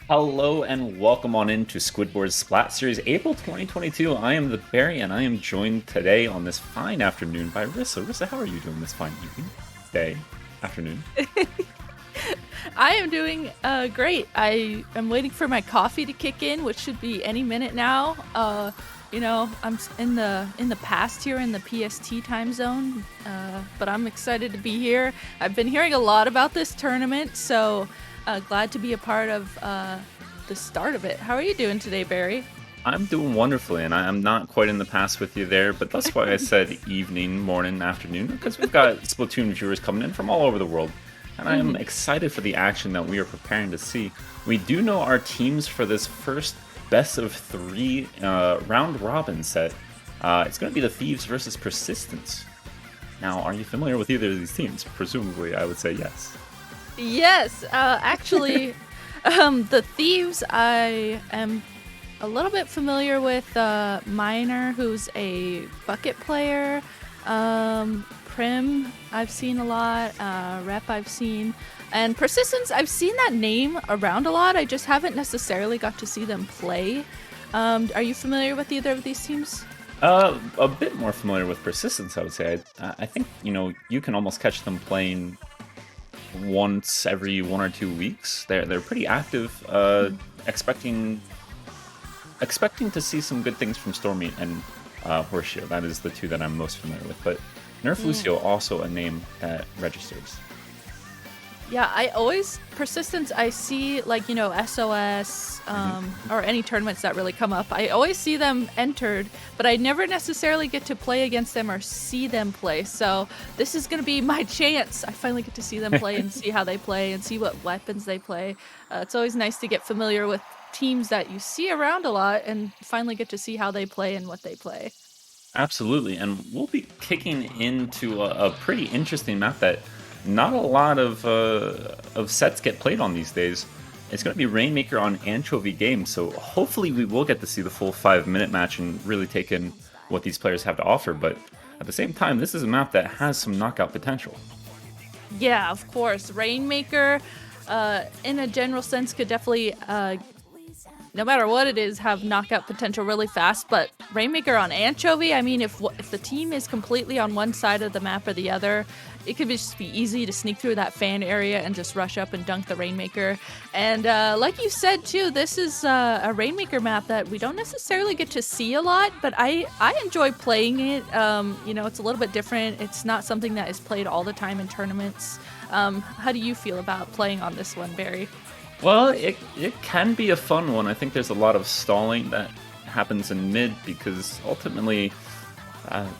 Hello and welcome on into Squidboards Splat Series April 2022. I am the Barry and I am joined today on this fine afternoon by Rissa. Rissa, how are you doing this fine evening, day, afternoon? I am doing great. I am waiting for my coffee to kick in, which should be any minute now. I'm in the past here in the PST time zone, but I'm excited to be here. I've been hearing a lot about this tournament, so glad to be a part of the start of it. How are you doing today, Barry? I'm doing wonderfully, and I'm not quite in the past with you there, but that's why I said evening, morning, afternoon, because we've got Splatoon viewers coming in from all over the world, and I am excited for the action that we are preparing to see. We do know our teams for this first best of three round robin set. It's going to be the Thieves versus Persistence. Now, are you familiar with either of these teams? Presumably, I would say yes. Yes, actually, the Thieves I am a little bit familiar with. Miner, who's a bucket player. Prim, I've seen a lot. Rep, I've seen. And Persistence, I've seen that name around a lot. I just haven't necessarily got to see them play. Are you familiar with either of these teams? A bit more familiar with Persistence, I would say. I think, you can almost catch them playing once every 1 or 2 weeks. They're pretty active. Expecting to see some good things from Stormy and Horseshoe. That is the two that I'm most familiar with. But Nerf Lucio also a name that registers. Yeah, I always Persistence. I see SOS or any tournaments that really come up. I always see them entered, but I never necessarily get to play against them or see them play. So this is going to be my chance. I finally get to see them play and see how they play and see what weapons they play. It's always nice to get familiar with teams that you see around a lot and finally get to see how they play and what they play. Absolutely, and we'll be kicking into a pretty interesting map that not a lot of sets get played on these days. It's going to be Rainmaker on Anchovy Games, so hopefully we will get to see the full 5-minute match and really take in what these players have to offer. But at the same time, this is a map that has some knockout potential. Yeah, of course. Rainmaker, in a general sense, could definitely no matter what it is, have knockout potential really fast. But Rainmaker on Anchovy, I mean, if the team is completely on one side of the map or the other, it could just be easy to sneak through that fan area and just rush up and dunk the Rainmaker. And like you said, too, this is a Rainmaker map that we don't necessarily get to see a lot, but I enjoy playing it. It's a little bit different. It's not something that is played all the time in tournaments. How do you feel about playing on this one, Barry? Well, it can be a fun one. I think there's a lot of stalling that happens in mid because ultimately,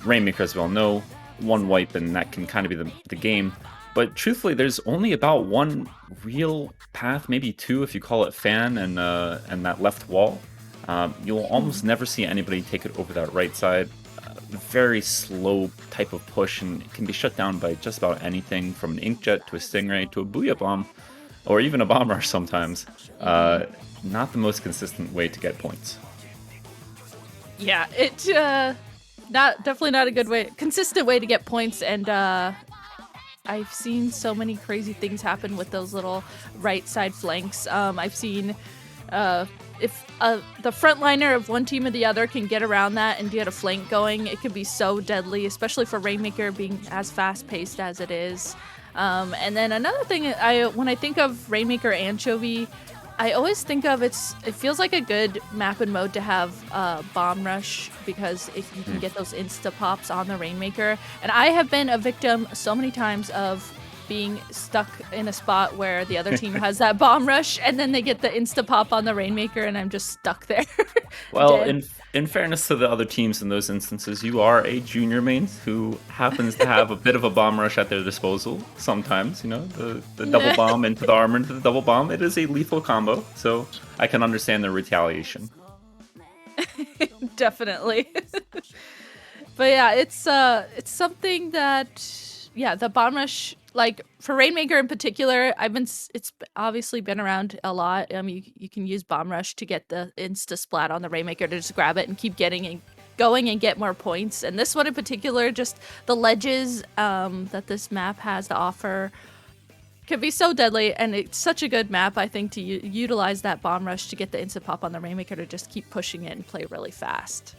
Rainmaker, as well know, one wipe and that can kind of be the game. But truthfully, there's only about one real path, maybe two if you call it fan and that left wall. You'll almost never see anybody take it over that right side. Very slow type of push, and it can be shut down by just about anything from an inkjet to a stingray to a booyah bomb, or even a bomb rush sometimes. Not the most consistent way to get points. Yeah, it definitely not a good way, consistent way to get points, and I've seen so many crazy things happen with those little right side flanks. I've seen if the frontliner of one team or the other can get around that and get a flank going, it could be so deadly, especially for Rainmaker being as fast paced as it is. And then another thing, when I think of Rainmaker Anchovy, I always think of it feels like a good map and mode to have Bomb Rush, because if you can get those insta pops on the Rainmaker. And I have been a victim so many times of being stuck in a spot where the other team has that Bomb Rush and then they get the insta pop on the Rainmaker and I'm just stuck there. Well, Dead. in fairness to the other teams in those instances, you are a junior main who happens to have a bit of a bomb rush at their disposal. Sometimes, the double bomb into the armor into the double bomb. It is a lethal combo, so I can understand the retaliation. Definitely. But yeah, it's something that, yeah, the bomb rush, like for Rainmaker in particular, it's obviously been around a lot. You can use bomb rush to get the insta splat on the Rainmaker to just grab it and keep getting and going and get more points. And this one in particular, just the ledges that this map has to offer, Could be so deadly, and it's such a good map, I think, to utilize that bomb rush to get the instant pop on the Rainmaker to just keep pushing it and play really fast.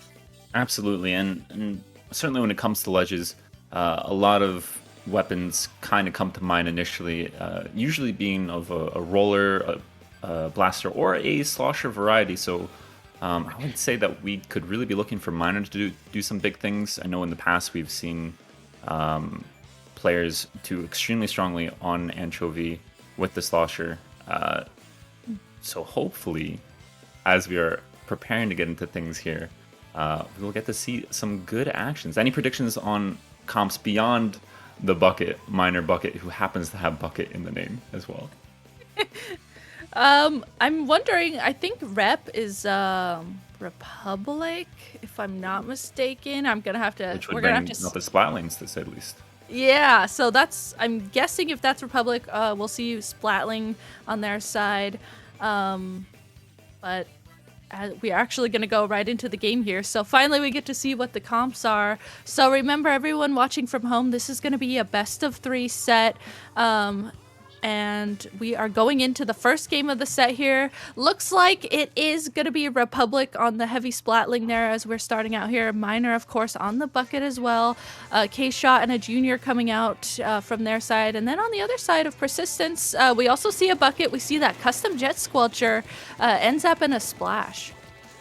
Absolutely, and certainly when it comes to ledges, a lot of weapons kind of come to mind initially, usually being of a roller, a blaster, or a slosher variety. So I would say that we could really be looking for Miner to do some big things. I know in the past we've seen players do extremely strongly on Anchovy with the slosher. So hopefully, as we are preparing to get into things here, we'll get to see some good actions. Any predictions on comps beyond the Bucket, Miner Bucket, who happens to have Bucket in the name as well? I'm wondering, I think Rep is Republic, if I'm not mistaken. I'm gonna have to. Which would We're gonna have bring to. up the Splat lanes, to say the least. Yeah, so that's. I'm guessing if that's Republic, we'll see Splatling on their side, but. We're actually going to go right into the game here. So finally we get to see what the comps are. So remember, everyone watching from home, this is going to be a best of 3 set. And we are going into the first game of the set here. Looks like it is going to be Republic on the heavy splatling there as we're starting out here. Miner, of course, on the Bucket as well. K-Shot and a Junior coming out from their side. And then on the other side of Persistence, we also see a Bucket. We see that Custom Jet Squelcher ends up in a Splash.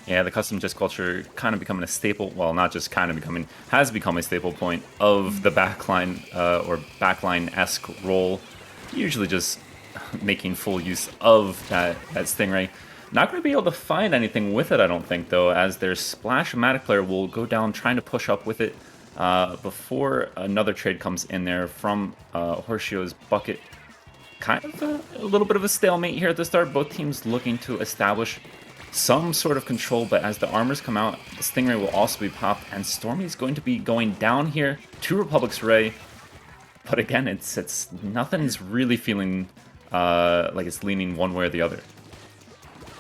Yeah, the custom Jet Squelcher kind of becoming a staple, well, not just kind of becoming, has become a staple point of the backline or backline-esque role. Usually just making full use of that Stingray. Not going to be able to find anything with it, I don't think, though, as their Splash-O-Matic player will go down trying to push up with it before another trade comes in there from Horseshoe's Bucket. Kind of a little bit of a stalemate here at the start. Both teams looking to establish some sort of control, but as the armors come out, the Stingray will also be popped, and Stormy's going to be going down here to Republic's Ray. But again, it's nothing's really feeling like it's leaning one way or the other.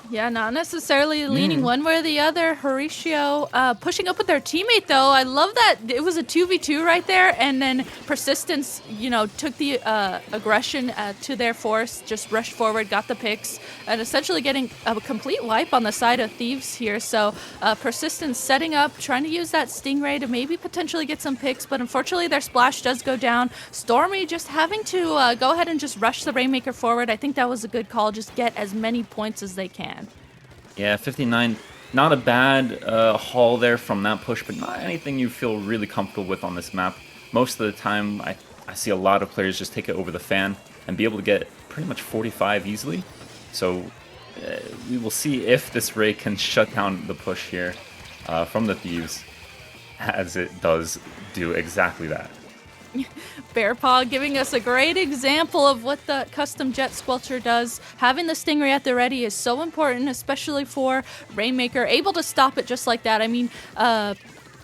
Yeah, not necessarily leaning one way or the other. Horatio pushing up with their teammate, though. I love that it was a 2v2 right there, and then Persistence, took the aggression to their force, just rushed forward, got the picks, and essentially getting a complete wipe on the side of Thieves here. So Persistence setting up, trying to use that Stingray to maybe potentially get some picks, but unfortunately their splash does go down. Stormy just having to go ahead and just rush the Rainmaker forward. I think that was a good call. Just get as many points as they can. Yeah, 59, not a bad haul there from that push, but not anything you feel really comfortable with on this map. Most of the time, I see a lot of players just take it over the fan and be able to get pretty much 45 easily. So we will see if this Ray can shut down the push here from the Thieves, as it does do exactly that. Bearpaw giving us a great example of what the custom Jet Squelcher does. Having the Stingray at the ready is so important, especially for Rainmaker, able to stop it just like that. I mean,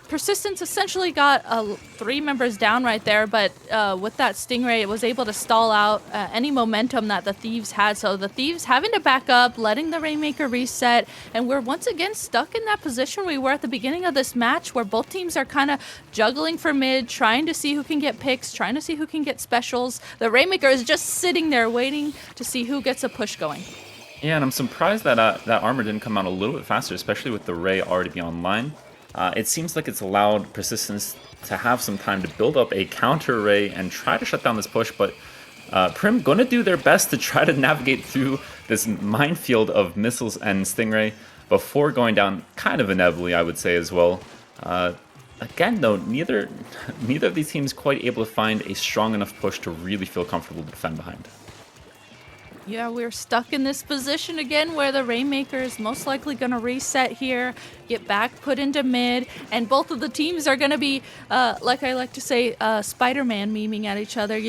Persistence essentially got 3 members down right there, but with that Stingray, it was able to stall out any momentum that the Thieves had. So the Thieves having to back up, letting the Rainmaker reset, and we're once again stuck in that position we were at the beginning of this match, where both teams are kind of juggling for mid, trying to see who can get picks, trying to see who can get specials. The Rainmaker is just sitting there waiting to see who gets a push going. Yeah, and I'm surprised that that armor didn't come out a little bit faster, especially with the Ray already be online. It seems like it's allowed Persistence to have some time to build up a counter Ray and try to shut down this push, but Prim going to do their best to try to navigate through this minefield of missiles and Stingray before going down kind of inevitably, I would say, as well. Again, though, neither of these teams quite able to find a strong enough push to really feel comfortable to defend behind. Yeah, we're stuck in this position again where the Rainmaker is most likely going to reset here, get back put into mid, and both of the teams are going to be, like I like to say, Spider-Man memeing at each other,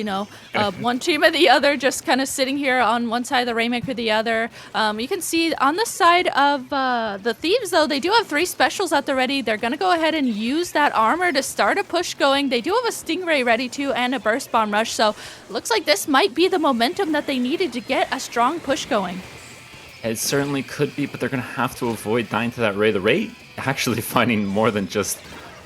one team or the other just kind of sitting here on one side of the Rainmaker, the other. You can see on the side of the Thieves, though, they do have 3 specials at the ready. They're going to go ahead and use that armor to start a push going. They do have a Stingray ready too and a Burst Bomb Rush, so looks like this might be the momentum that they needed to get a strong push going. It certainly could be, but they're going to have to avoid dying to that Ray. The Ray actually finding more than just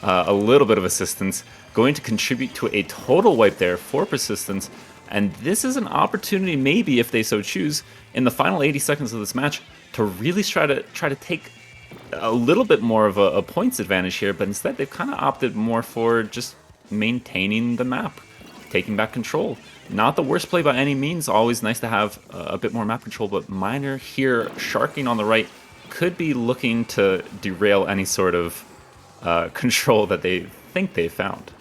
a little bit of assistance, going to contribute to a total wipe there for Persistence, And this is an opportunity, maybe if they so choose, in the final 80 seconds of this match, to really try to take a little bit more of a points advantage here. But instead, they've kind of opted more for just maintaining the map, taking back control. Not the worst play by any means. Always nice to have a bit more map control. But Miner here, sharking on the right, could be looking to derail any sort of control that they think they found.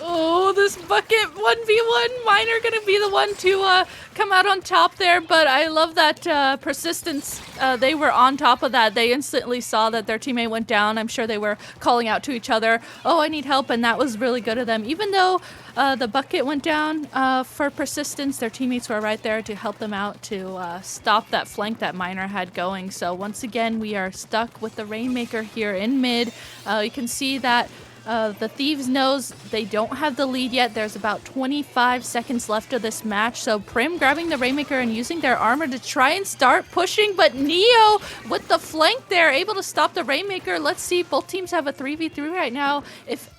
Oh, this bucket 1v1. Miner gonna be the one to come out on top there, but I love that persistence. They were on top of that. They instantly saw that their teammate went down. I'm sure they were calling out to each other, oh, I need help, and that was really good of them. Even though the bucket went down for persistence, their teammates were right there to help them out to stop that flank that Miner had going. So once again, we are stuck with the Rainmaker here in mid. You can see that the Thieves knows they don't have the lead yet. There's about 25 seconds left of this match. So Prim grabbing the Rainmaker and using their armor to try and start pushing. But Neo with the flank there, able to stop the Rainmaker. Let's see, both teams have a 3v3 right now. If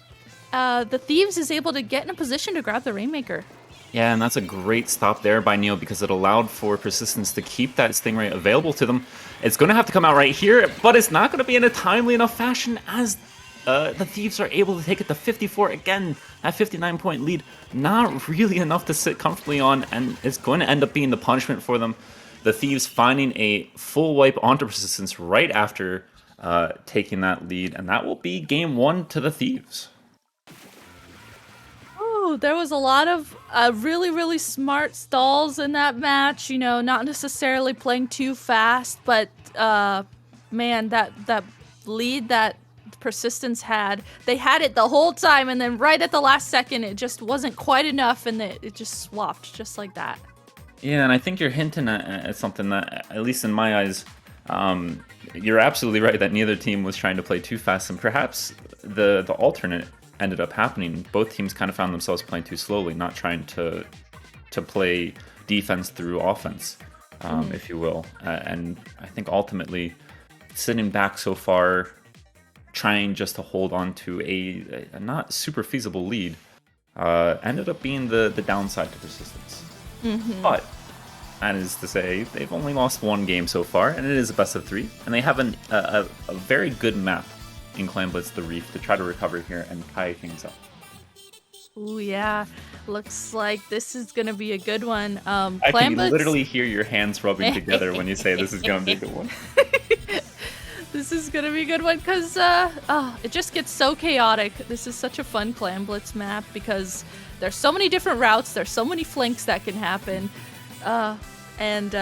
the Thieves is able to get in a position to grab the Rainmaker. Yeah, and that's a great stop there by Neo because it allowed for Persistence to keep that Stingray available to them. It's going to have to come out right here, but it's not going to be in a timely enough fashion as the Thieves are able to take it to 54 again. That 59-point lead, not really enough to sit comfortably on, and it's going to end up being the punishment for them. The Thieves finding a full wipe onto Persistence right after taking that lead, and that will be game 1 to the Thieves. Oh, there was a lot of really, really smart stalls in that match. You know, not necessarily playing too fast, but man, that lead that Persistence had, they had it the whole time, and then right at the last second, it just wasn't quite enough, and it just swapped just like that. Yeah, and I think you're hinting at something that, at least in my eyes, you're absolutely right that neither team was trying to play too fast, and perhaps the alternate ended up happening. Both teams kind of found themselves playing too slowly, not trying to play defense through offense, if you will. And I think ultimately, sitting back so far, trying just to hold on to a not super feasible lead, ended up being the downside to Persistence. But that is to say, they've only lost one game so far, and it is a best of 3, and they have a very good map in Clan Blitz the Reef to try to recover here and tie things up. Oh yeah, looks like this is gonna be a good one. I can literally hear your hands rubbing together when you say this is gonna be a good one. This is gonna be a good one because it just gets so chaotic. This is such a fun Clan Blitz map because there's so many different routes, there's so many flanks that can happen. And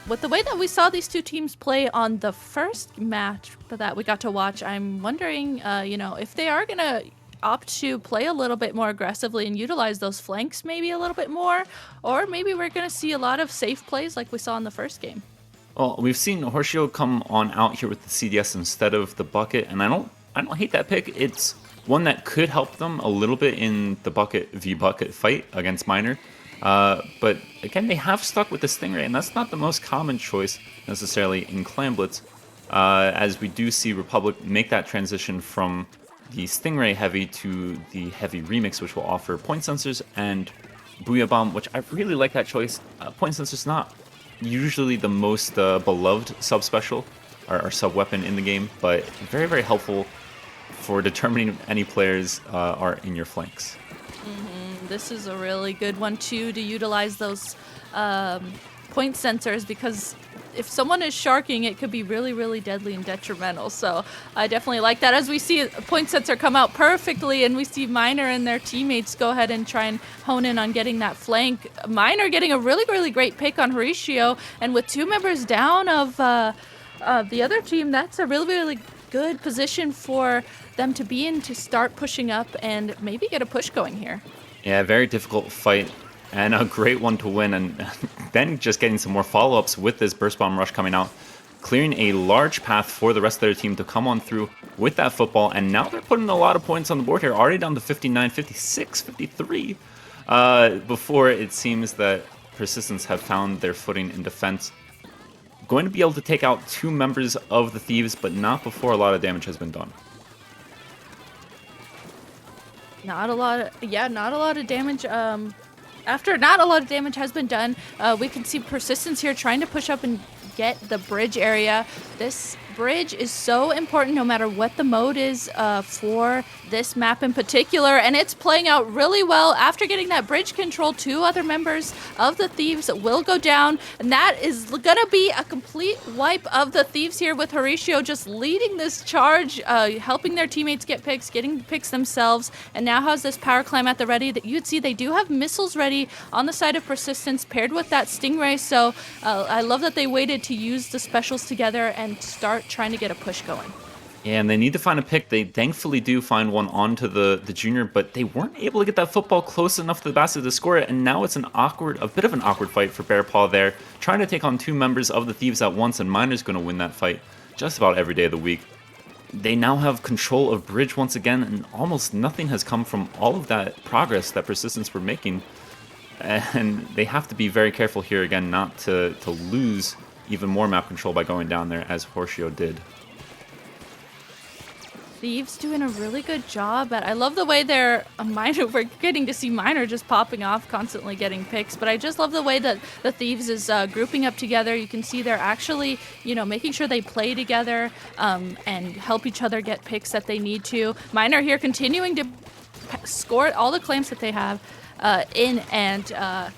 with the way that we saw these two teams play on the first match that we got to watch, I'm wondering, if they are gonna opt to play a little bit more aggressively and utilize those flanks maybe a little bit more, or maybe we're gonna see a lot of safe plays like we saw in the first game. Well, we've seen Horseshoe come on out here with the CDS instead of the bucket, and I don't hate that pick. It's one that could help them a little bit in the bucket v bucket fight against Miner. But again, they have stuck with the Stingray, and that's not the most common choice necessarily in Clan Blitz, as we do see Republic make that transition from the Stingray heavy to the heavy remix, which will offer point sensors and Booyah Bomb, which I really like that choice. Point sensors not usually the most beloved sub-special or sub-weapon in the game, but very, very helpful for determining any players are in your flanks. This is a really good one too to utilize those point sensors, because if someone is sharking, it could be really, really deadly and detrimental. So I definitely like that. As we see a point sensor come out perfectly, and we see Miner and their teammates go ahead and try and hone in on getting that flank. Miner getting a really, really great pick on Horatio, and with 2 members down of the other team, that's a really, really good position for them to be in to start pushing up and maybe get a push going here. Yeah, very difficult fight and a great one to win, and then just getting some more follow-ups with this Burst Bomb Rush coming out, clearing a large path for the rest of their team to come on through with that football, and now they're putting a lot of points on the board here, already down to 59, 56, 53, before it seems that Persistence have found their footing in defense. Going to be able to take out 2 members of the Thieves, but not before a lot of damage has been done. Not a lot of damage. After not a lot of damage has been done, we can see Persistence here trying to push up and get the bridge area. This bridge is so important no matter what the mode is for this map in particular, and it's playing out really well. After getting that bridge control, 2 other members of the Thieves will go down, and that is gonna be a complete wipe of the Thieves here, with Horatio just leading this charge, helping their teammates get picks, getting picks themselves, and now has this power climb at the ready. That you'd see they do have missiles ready on the side of Persistence paired with that Stingray, so I love that they waited to use the specials together and start trying to get a push going. Yeah, and they need to find a pick. They thankfully do find one onto the junior, but they weren't able to get that football close enough to the basket to score it, and now it's a bit of an awkward fight for Bear Paw there, trying to take on 2 members of the Thieves at once, and Miner's going to win that fight just about every day of the week. They now have control of bridge once again, and almost nothing has come from all of that progress that Persistence were making, and they have to be very careful here again not to lose even more map control by going down there, as Horatio did. Thieves doing a really good job at. I love the way they're a Miner. We're getting to see Miner just popping off, constantly getting picks. But I just love the way that the Thieves is grouping up together. You can see they're actually, making sure they play together and help each other get picks that they need to. Miner here continuing to score all the claims that they have in and.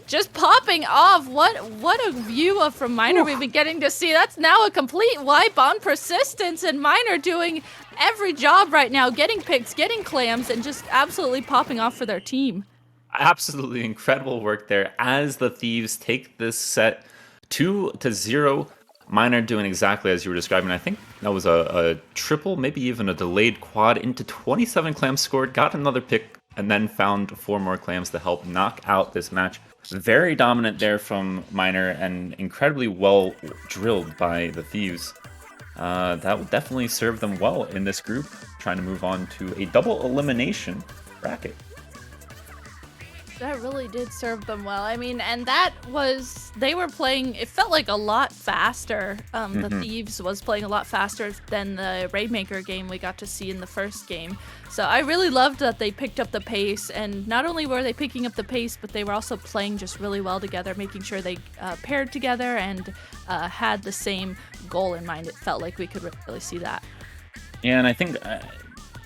Just popping off. What a view of from Miner we've been getting to see. That's now a complete wipe on Persistence, and Miner doing every job right now, getting picks, getting clams, and just absolutely popping off for their team. Absolutely incredible work there as the Thieves take this set 2-0. Miner doing exactly as you were describing. I think that was a triple, maybe even a delayed quad into 27 clams scored, got another pick, and then found 4 more clams to help knock out this match. Very dominant there from Miner and incredibly well drilled by the Thieves. That would definitely serve them well in this group, trying to move on to a double elimination bracket. That really did serve them well. I mean, and they were playing, it felt like a lot faster. The Thieves was playing a lot faster than the Raidmaker game we got to see in the first game. So I really loved that they picked up the pace, and not only were they picking up the pace, but they were also playing just really well together, making sure they paired together and had the same goal in mind. It felt like we could really see that. Yeah, and I think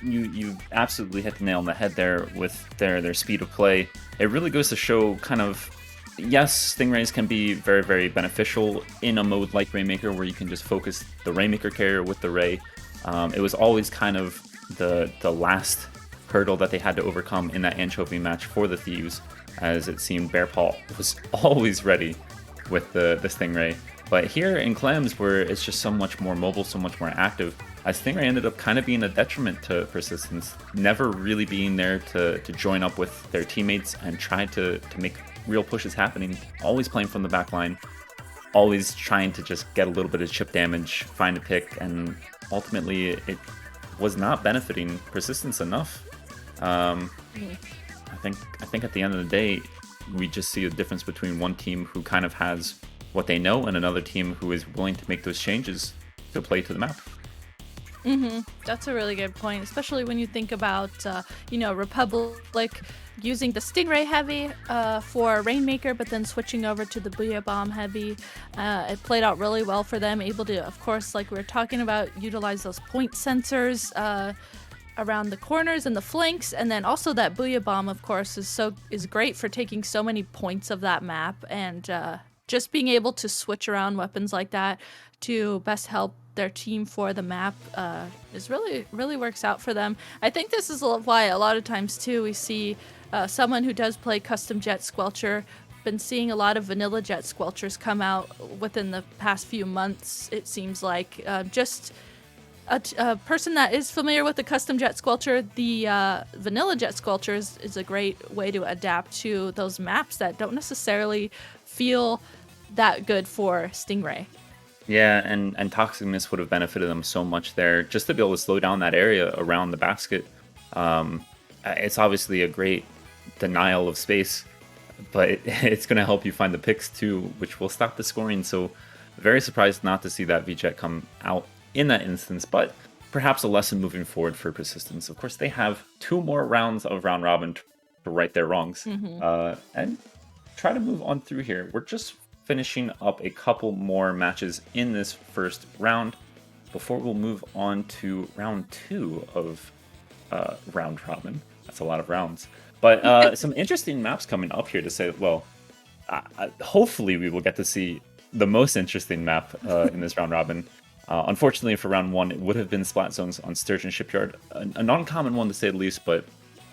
you absolutely hit the nail on the head there with their speed of play. It really goes to show kind of, yes, Stingrays can be very, very beneficial in a mode like Rainmaker where you can just focus the Rainmaker carrier with the Ray. It was always kind of the last hurdle that they had to overcome in that Anchovy match for the Thieves, as it seemed Bear Paw was always ready with the Stingray. But here in Clams, where it's just so much more mobile, so much more active, Stingray ended up kind of being a detriment to Persistence, never really being there to join up with their teammates and try to make real pushes happening, always playing from the back line, always trying to just get a little bit of chip damage, find a pick, and ultimately it was not benefiting Persistence enough. I think at the end of the day, we just see a difference between one team who kind of has what they know and another team who is willing to make those changes to play to the map. That's a really good point, especially when you think about, Republic using the Stingray heavy for Rainmaker, but then switching over to the Booyah Bomb heavy. It played out really well for them, able to, of course, like we were talking about, utilize those point sensors around the corners and the flanks, and then also that Booyah Bomb, of course, is great for taking so many points of that map, and just being able to switch around weapons like that to best help their team for the map is really works out for them. I think this is why a lot of times too we see someone who does play custom Jet Squelcher. Been seeing a lot of vanilla Jet Squelchers come out within the past few months. It seems like just a person that is familiar with the custom Jet Squelcher, the vanilla Jet Squelcher is a great way to adapt to those maps that don't necessarily feel that good for Stingray. Yeah, and Toxic Mist would have benefited them so much there, just to be able to slow down that area around the basket. It's obviously a great denial of space, but it's going to help you find the picks too, which will stop the scoring. So very surprised not to see that V-Jet come out in that instance, but perhaps a lesson moving forward for Persistence. Of course, they have 2 more rounds of round robin to to right their wrongs, Hmm. and try to move on through here. We're just finishing up a couple more matches in this first round before we'll move on to round 2 of round robin. That's a lot of rounds. But some interesting maps coming up here to say, well, hopefully we will get to see the most interesting map in this round robin. Unfortunately for round 1, it would have been Splat Zones on Sturgeon Shipyard. A non-common one to say the least, but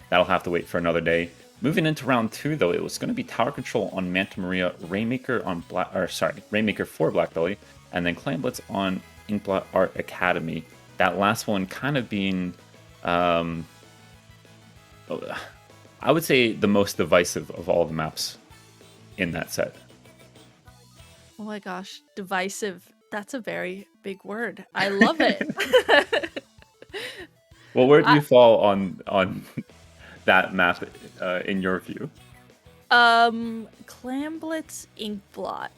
that'll have to wait for another day. Moving into round 2, though, it was going to be Tower Control on Manta Maria, Rainmaker on Rainmaker for Black Belly, and then Clan Blitz on Inkblot Art Academy. That last one kind of being, I would say, the most divisive of all the maps in that set. Oh my gosh, divisive. That's a very big word. I love it. Well, where do I, you fall on that map in your view? Clam Blitz Inkblot.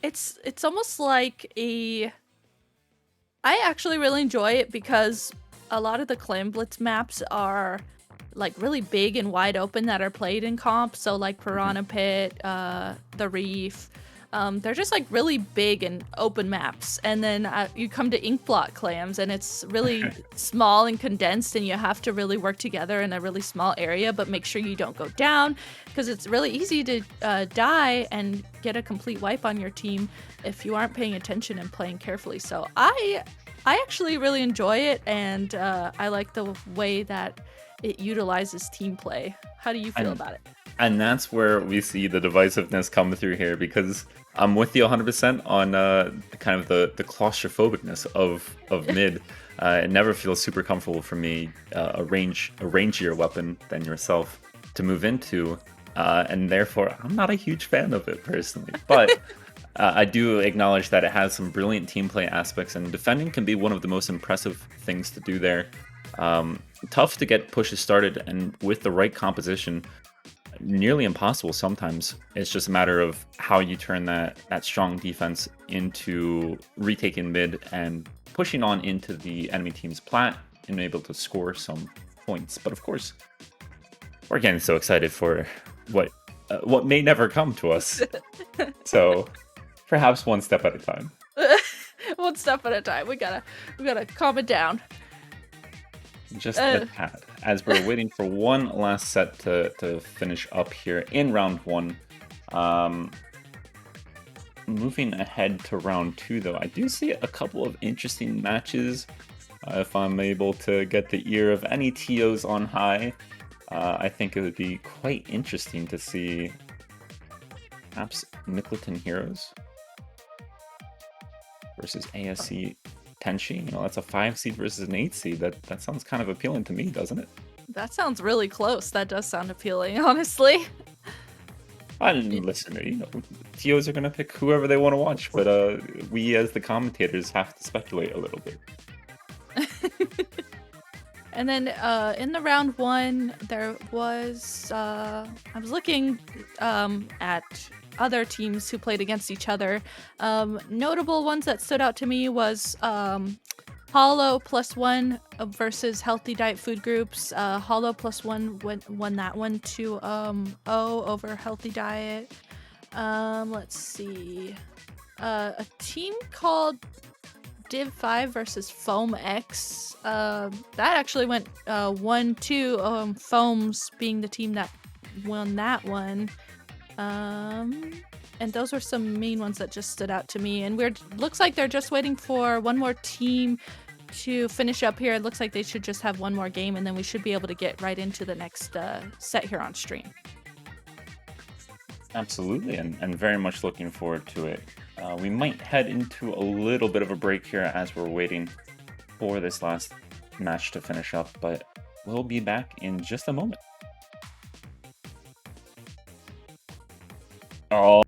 It's almost like I actually really enjoy it because a lot of the Clam Blitz maps are like really big and wide open that are played in comp. So like Piranha Pit, the Reef, they're just like really big and open maps. And then you come to Inkblot clams and it's really small and condensed, and you have to really work together in a really small area, but make sure you don't go down because it's really easy to die and get a complete wipe on your team if you aren't paying attention and playing carefully. So I actually really enjoy it, and I like the way that it utilizes team play. How do you feel about it? And that's where we see the divisiveness come through here, because I'm with you 100% on kind of the claustrophobicness of mid. It never feels super comfortable for me, a rangier weapon than yourself to move into, and therefore I'm not a huge fan of it personally. But I do acknowledge that it has some brilliant team play aspects, and defending can be one of the most impressive things to do there. Tough to get pushes started, and with the right composition, nearly impossible sometimes. It's just a matter of how you turn that strong defense into retaking mid and pushing on into the enemy team's plat and able to score some points. But of course, we're getting so excited for what may never come to us. So perhaps one step at a time. One step at a time. We gotta calm it down. Just a tad. As we're waiting for one last set to finish up here in round 1. Moving ahead to round 2, though, I do see a couple of interesting matches. If I'm able to get the ear of any TOs on high, I think it would be quite interesting to see perhaps Mickleton Heroes versus ASC Tenchi. You know, that's a 5 seed versus an 8 seed. That sounds kind of appealing to me, doesn't it? That sounds really close. That does sound appealing, honestly. And listen, you know, TOs are gonna pick whoever they want to watch, but we as the commentators have to speculate a little bit. And then in the round 1, there was I was looking at other teams who played against each other. Notable ones that stood out to me was Hollow +1 versus Healthy Diet Food Groups. Hollow +1 won that one 2-0 over Healthy Diet. Let's see. A team called Div 5 versus Foam X. That actually went 1-2. Foams being the team that won that one. And those were some main ones that just stood out to me. And looks like they're just waiting for one more team to finish up here. It looks like they should just have one more game, and then we should be able to get right into the next set here on stream. Absolutely, and very much looking forward to it. We might head into a little bit of a break here as we're waiting for this last match to finish up, but we'll be back in just a moment. Oh.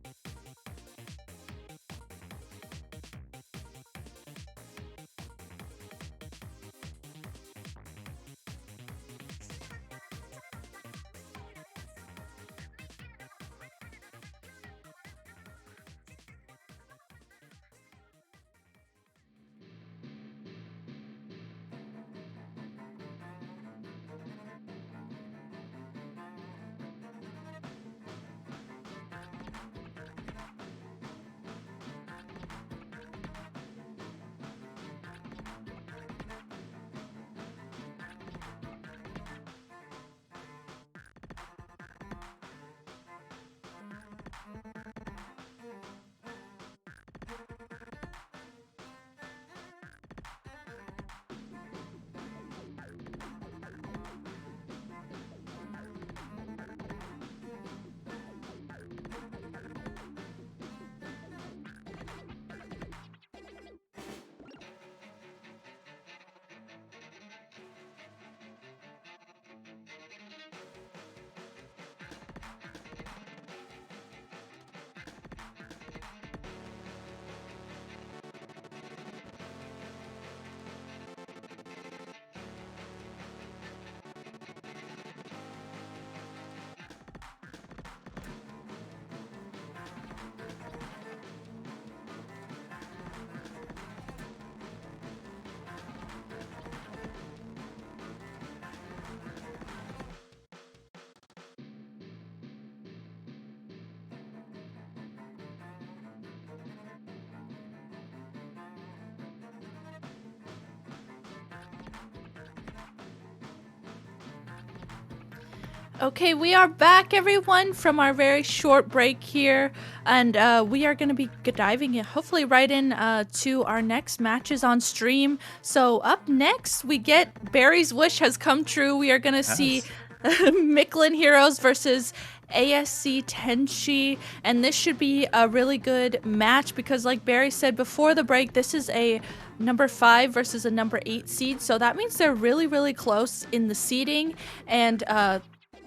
Okay, we are back, everyone, from our very short break here, and we are going to be diving in, hopefully right in to our next matches on stream. So up next, we get Barry's wish has come true. We are going to see Yes. Micklin Heroes versus ASC Tenchi, and this should be a really good match because, like Barry said before the break, this is a number 5 versus a number 8 seed, so that means they're really, really close in the seeding, and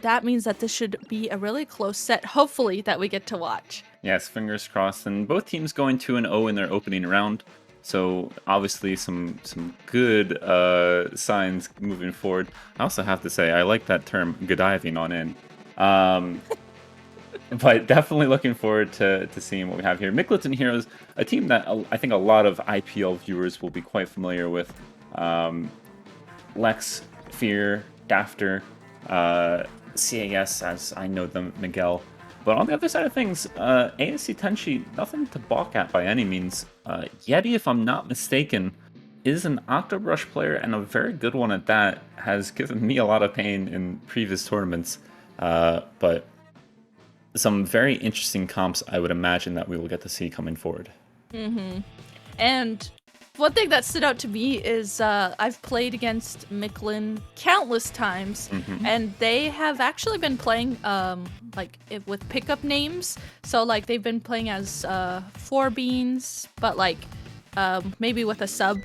that means that this should be a really close set, hopefully, that we get to watch. Yes, fingers crossed. And both teams going 2-0 in their opening round. So obviously some good signs moving forward. I also have to say I like that term "godiving" on in. But definitely looking forward to seeing what we have here. Micklin Heroes, a team that I think a lot of IPL viewers will be quite familiar with. Lex, Fear, Dafter, CAS, as I know them, Miguel. But on the other side of things, ASC Tenchi, nothing to balk at by any means. Yeti, if I'm not mistaken, is an Octobrush player, and a very good one at that. Has given me a lot of pain in previous tournaments. But some very interesting comps I would imagine that we will get to see coming forward. And one thing that stood out to me is I've played against Micklin countless times, and they have actually been playing with pickup names. So like they've been playing as 4 beans, but like maybe with a sub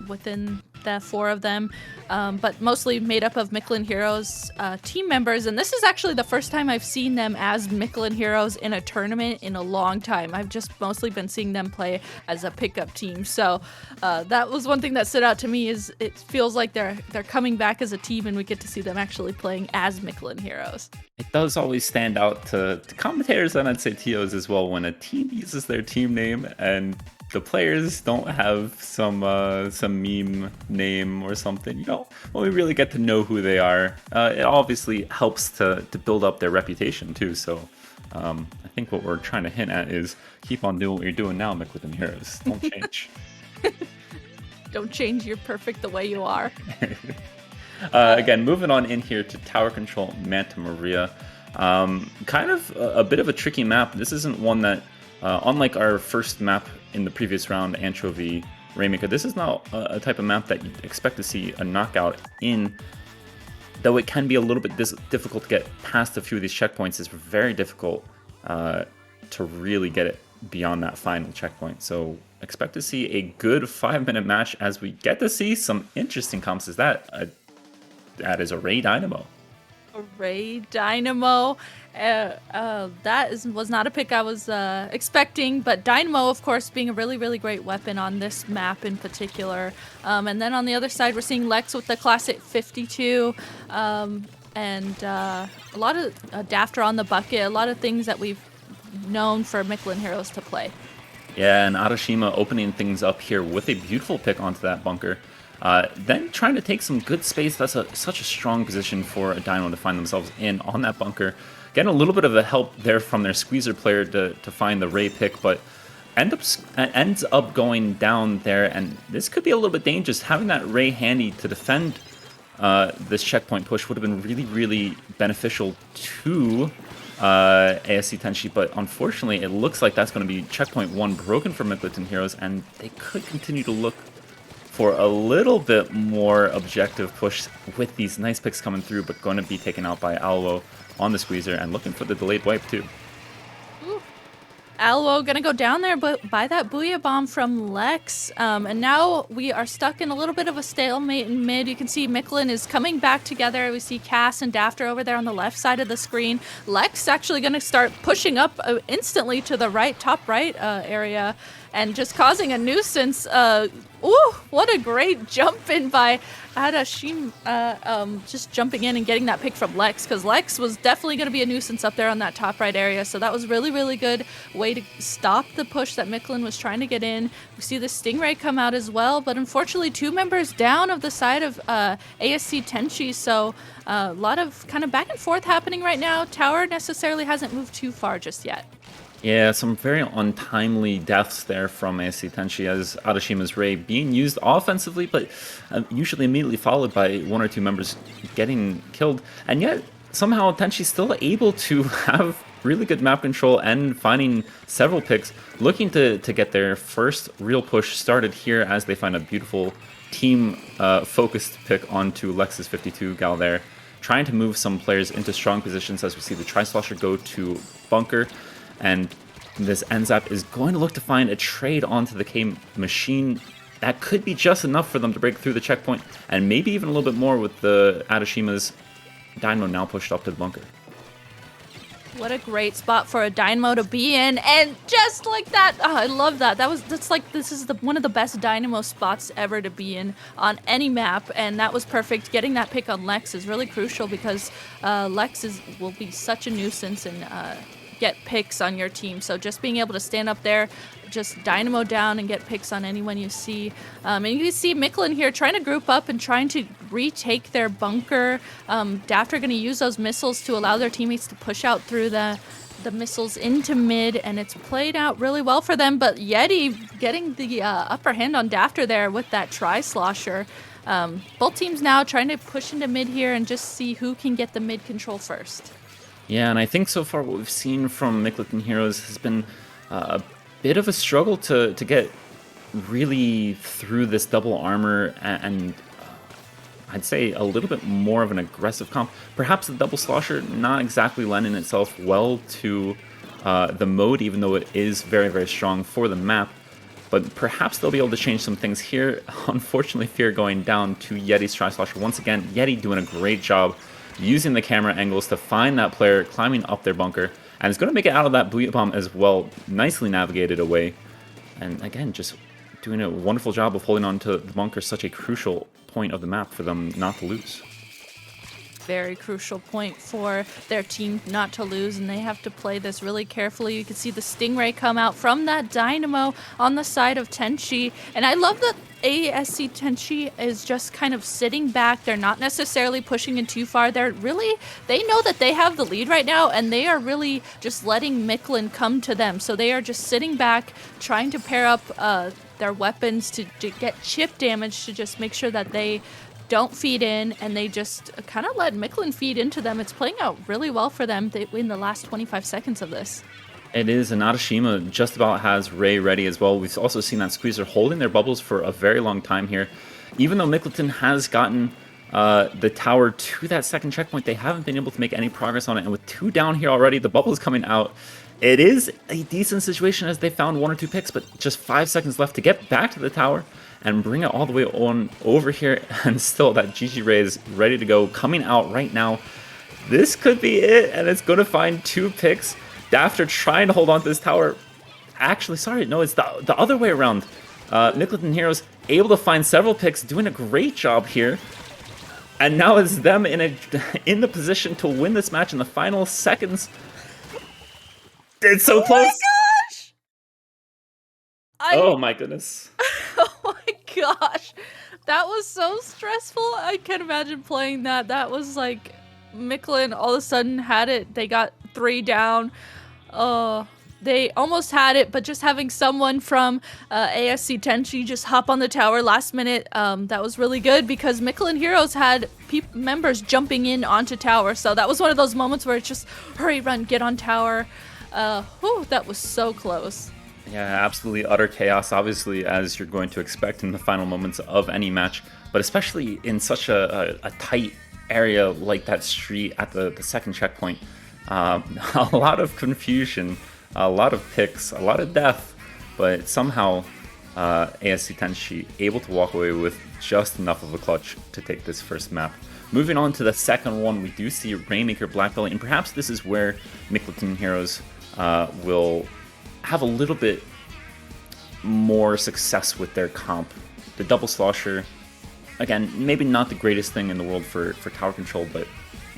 within the 4 of them, but mostly made up of Micklin Heroes team members. And this is actually the first time I've seen them as Micklin Heroes in a tournament in a long time. I've just mostly been seeing them play as a pickup team. So that was one thing that stood out to me, is it feels like they're coming back as a team, and we get to see them actually playing as Micklin Heroes. It does always stand out to commentators and I'd say TOs as well when a team uses their team name and the players don't have some meme name or something. When we really get to know who they are, it obviously helps to build up their reputation too. So I think what we're trying to hint at is keep on doing what you're doing now, Micklin Heroes. Don't change. Don't change. You're perfect the way you are. Again, moving on in here to Tower Control Manta Maria. Kind of a bit of a tricky map. This isn't one that, unlike our first map in the previous round, Anchovy Rainmaker, this is not a type of map that you'd expect to see a knockout in. Though it can be a little bit difficult to get past a few of these checkpoints, it's very difficult to really get it beyond that final checkpoint. So expect to see a good 5-minute match as we get to see some interesting comps. Is that is a Ray Dynamo. Ray Dynamo. Was not a pick I was expecting, but Dynamo, of course, being a really, really great weapon on this map in particular. And then on the other side, we're seeing Lex with the classic 52, and a lot of Dafter on the bucket, a lot of things that we've known for Micklin Heroes to play. Yeah, and Arashima opening things up here with a beautiful pick onto that bunker. Then trying to take some good space. That's such a strong position for a Dynamo to find themselves in on that bunker. Getting a little bit of a help there from their squeezer player to find the Ray pick, but ends up going down there, and this could be a little bit dangerous. Having that Ray handy to defend this checkpoint push would have been really, really beneficial to ASC Tenchi, but unfortunately it looks like that's going to be checkpoint 1 broken for Micklin Heroes, and they could continue to look for a little bit more objective push with these nice picks coming through, but going to be taken out by Alwo on the squeezer and looking for the delayed wipe too. Ooh. Alwo gonna go down there, but by that Booyah Bomb from Lex. And now we are stuck in a little bit of a stalemate in mid. You can see Micklin is coming back together. We see Cass and Dafter over there on the left side of the screen. Lex actually gonna start pushing up instantly to the right, top right area, and just causing a nuisance. Ooh, what a great jump in by Arashima, just jumping in and getting that pick from Lex, because Lex was definitely going to be a nuisance up there on that top right area. So that was really, really good way to stop the push that Micklin was trying to get in. We see the Stingray come out as well, but unfortunately 2 members down of the side of ASC Tenchi, so a lot of kind of back and forth happening right now. Tower necessarily hasn't moved too far just yet. Yeah, some very untimely deaths there from ASC Tenchi as Arashima's Ray being used offensively, but usually immediately followed by 1 or 2 members getting killed. And yet, somehow Tenshi's still able to have really good map control and finding several picks, looking to get their first real push started here as they find a beautiful team focused pick onto Lexus 52 gal there, trying to move some players into strong positions as we see the Tri-Slosher go to bunker, and this NZAP is going to look to find a trade onto the K machine. That could be just enough for them to break through the checkpoint, and maybe even a little bit more with the Adashima's Dynamo now pushed up to the bunker. What a great spot for a Dynamo to be in, and just like that, oh, I love that. This is one of the best Dynamo spots ever to be in on any map, and that was perfect. Getting that pick on Lex is really crucial because Lex will be such a nuisance and get picks on your team. So just being able to stand up there, just dynamo down and get picks on anyone you see. And you can see Mickelin here trying to group up and trying to retake their bunker. Daft are going to use those missiles to allow their teammates to push out through the missiles into mid, and it's played out really well for them. But Yeti getting the upper hand on Dafter there with that Tri-Slosher. Both teams now trying to push into mid here and just see who can get the mid control first. Yeah, and I think so far what we've seen from Mickelin Heroes has been a bit of a struggle to get really through this double armor and I'd say a little bit more of an aggressive comp. Perhaps the double slosher not exactly lending itself well to the mode, even though it is very, very strong for the map. But perhaps they'll be able to change some things here. Unfortunately, Fear going down to Yeti's Tri-Slosher. Once again, Yeti doing a great job using the camera angles to find that player climbing up their bunker. And it's going to make it out of that boot bomb as well. Nicely navigated away. And again, just doing a wonderful job of holding on to the bunker, such a crucial point of the map for them not to lose. Very crucial point for their team not to lose, and they have to play this really carefully. You can see the Stingray come out from that Dynamo on the side of Tenchi, and I love that ASC Tenchi is just kind of sitting back. They're not necessarily pushing in too far. They know that they have the lead right now, and they are really just letting Mickelin come to them. So they are just sitting back, trying to pair up their weapons to get chip damage to just make sure that they don't feed in, and they just kind of let Mickelin feed into them. It's playing out really well for them in the last 25 seconds of this. It is, and Adashima just about has Ray ready as well. We've also seen that Squeezer holding their bubbles for a very long time here. Even though Mickelton has gotten the tower to that second checkpoint, they haven't been able to make any progress on it, and with 2 down here already, the bubbles coming out, it is a decent situation as they found 1 or 2 picks, but just 5 seconds left to get back to the tower and bring it all the way on over here, and still that GG Ray is ready to go, coming out right now. This could be it, and it's going to find 2 picks. Dafter trying to hold on to this tower. Actually, sorry, no, it's the other way around. Mickelin Heroes able to find several picks, doing a great job here. And now it's them in the position to win this match in the final seconds. It's so close. My gosh! Oh my goodness. Oh my gosh. That was so stressful. I can't imagine playing that. That was like Mickelin all of a sudden had it. They got 3 down. They almost had it, but just having someone from ASC Tenchi just hop on the tower last minute, that was really good because Mickelin Heroes had members jumping in onto tower. So that was one of those moments where it's just hurry, run, get on tower. That was so close. Yeah, absolutely utter chaos, obviously, as you're going to expect in the final moments of any match, but especially in such a tight area like that street at the second checkpoint. A lot of confusion, a lot of picks, a lot of death, but somehow ASC Tenchi able to walk away with just enough of a clutch to take this first map. Moving on to the second one, we do see Rainmaker Black Belly, and perhaps this is where Mickelin Heroes will have a little bit more success with their comp. The double slosher, again, maybe not the greatest thing in the world for tower control, but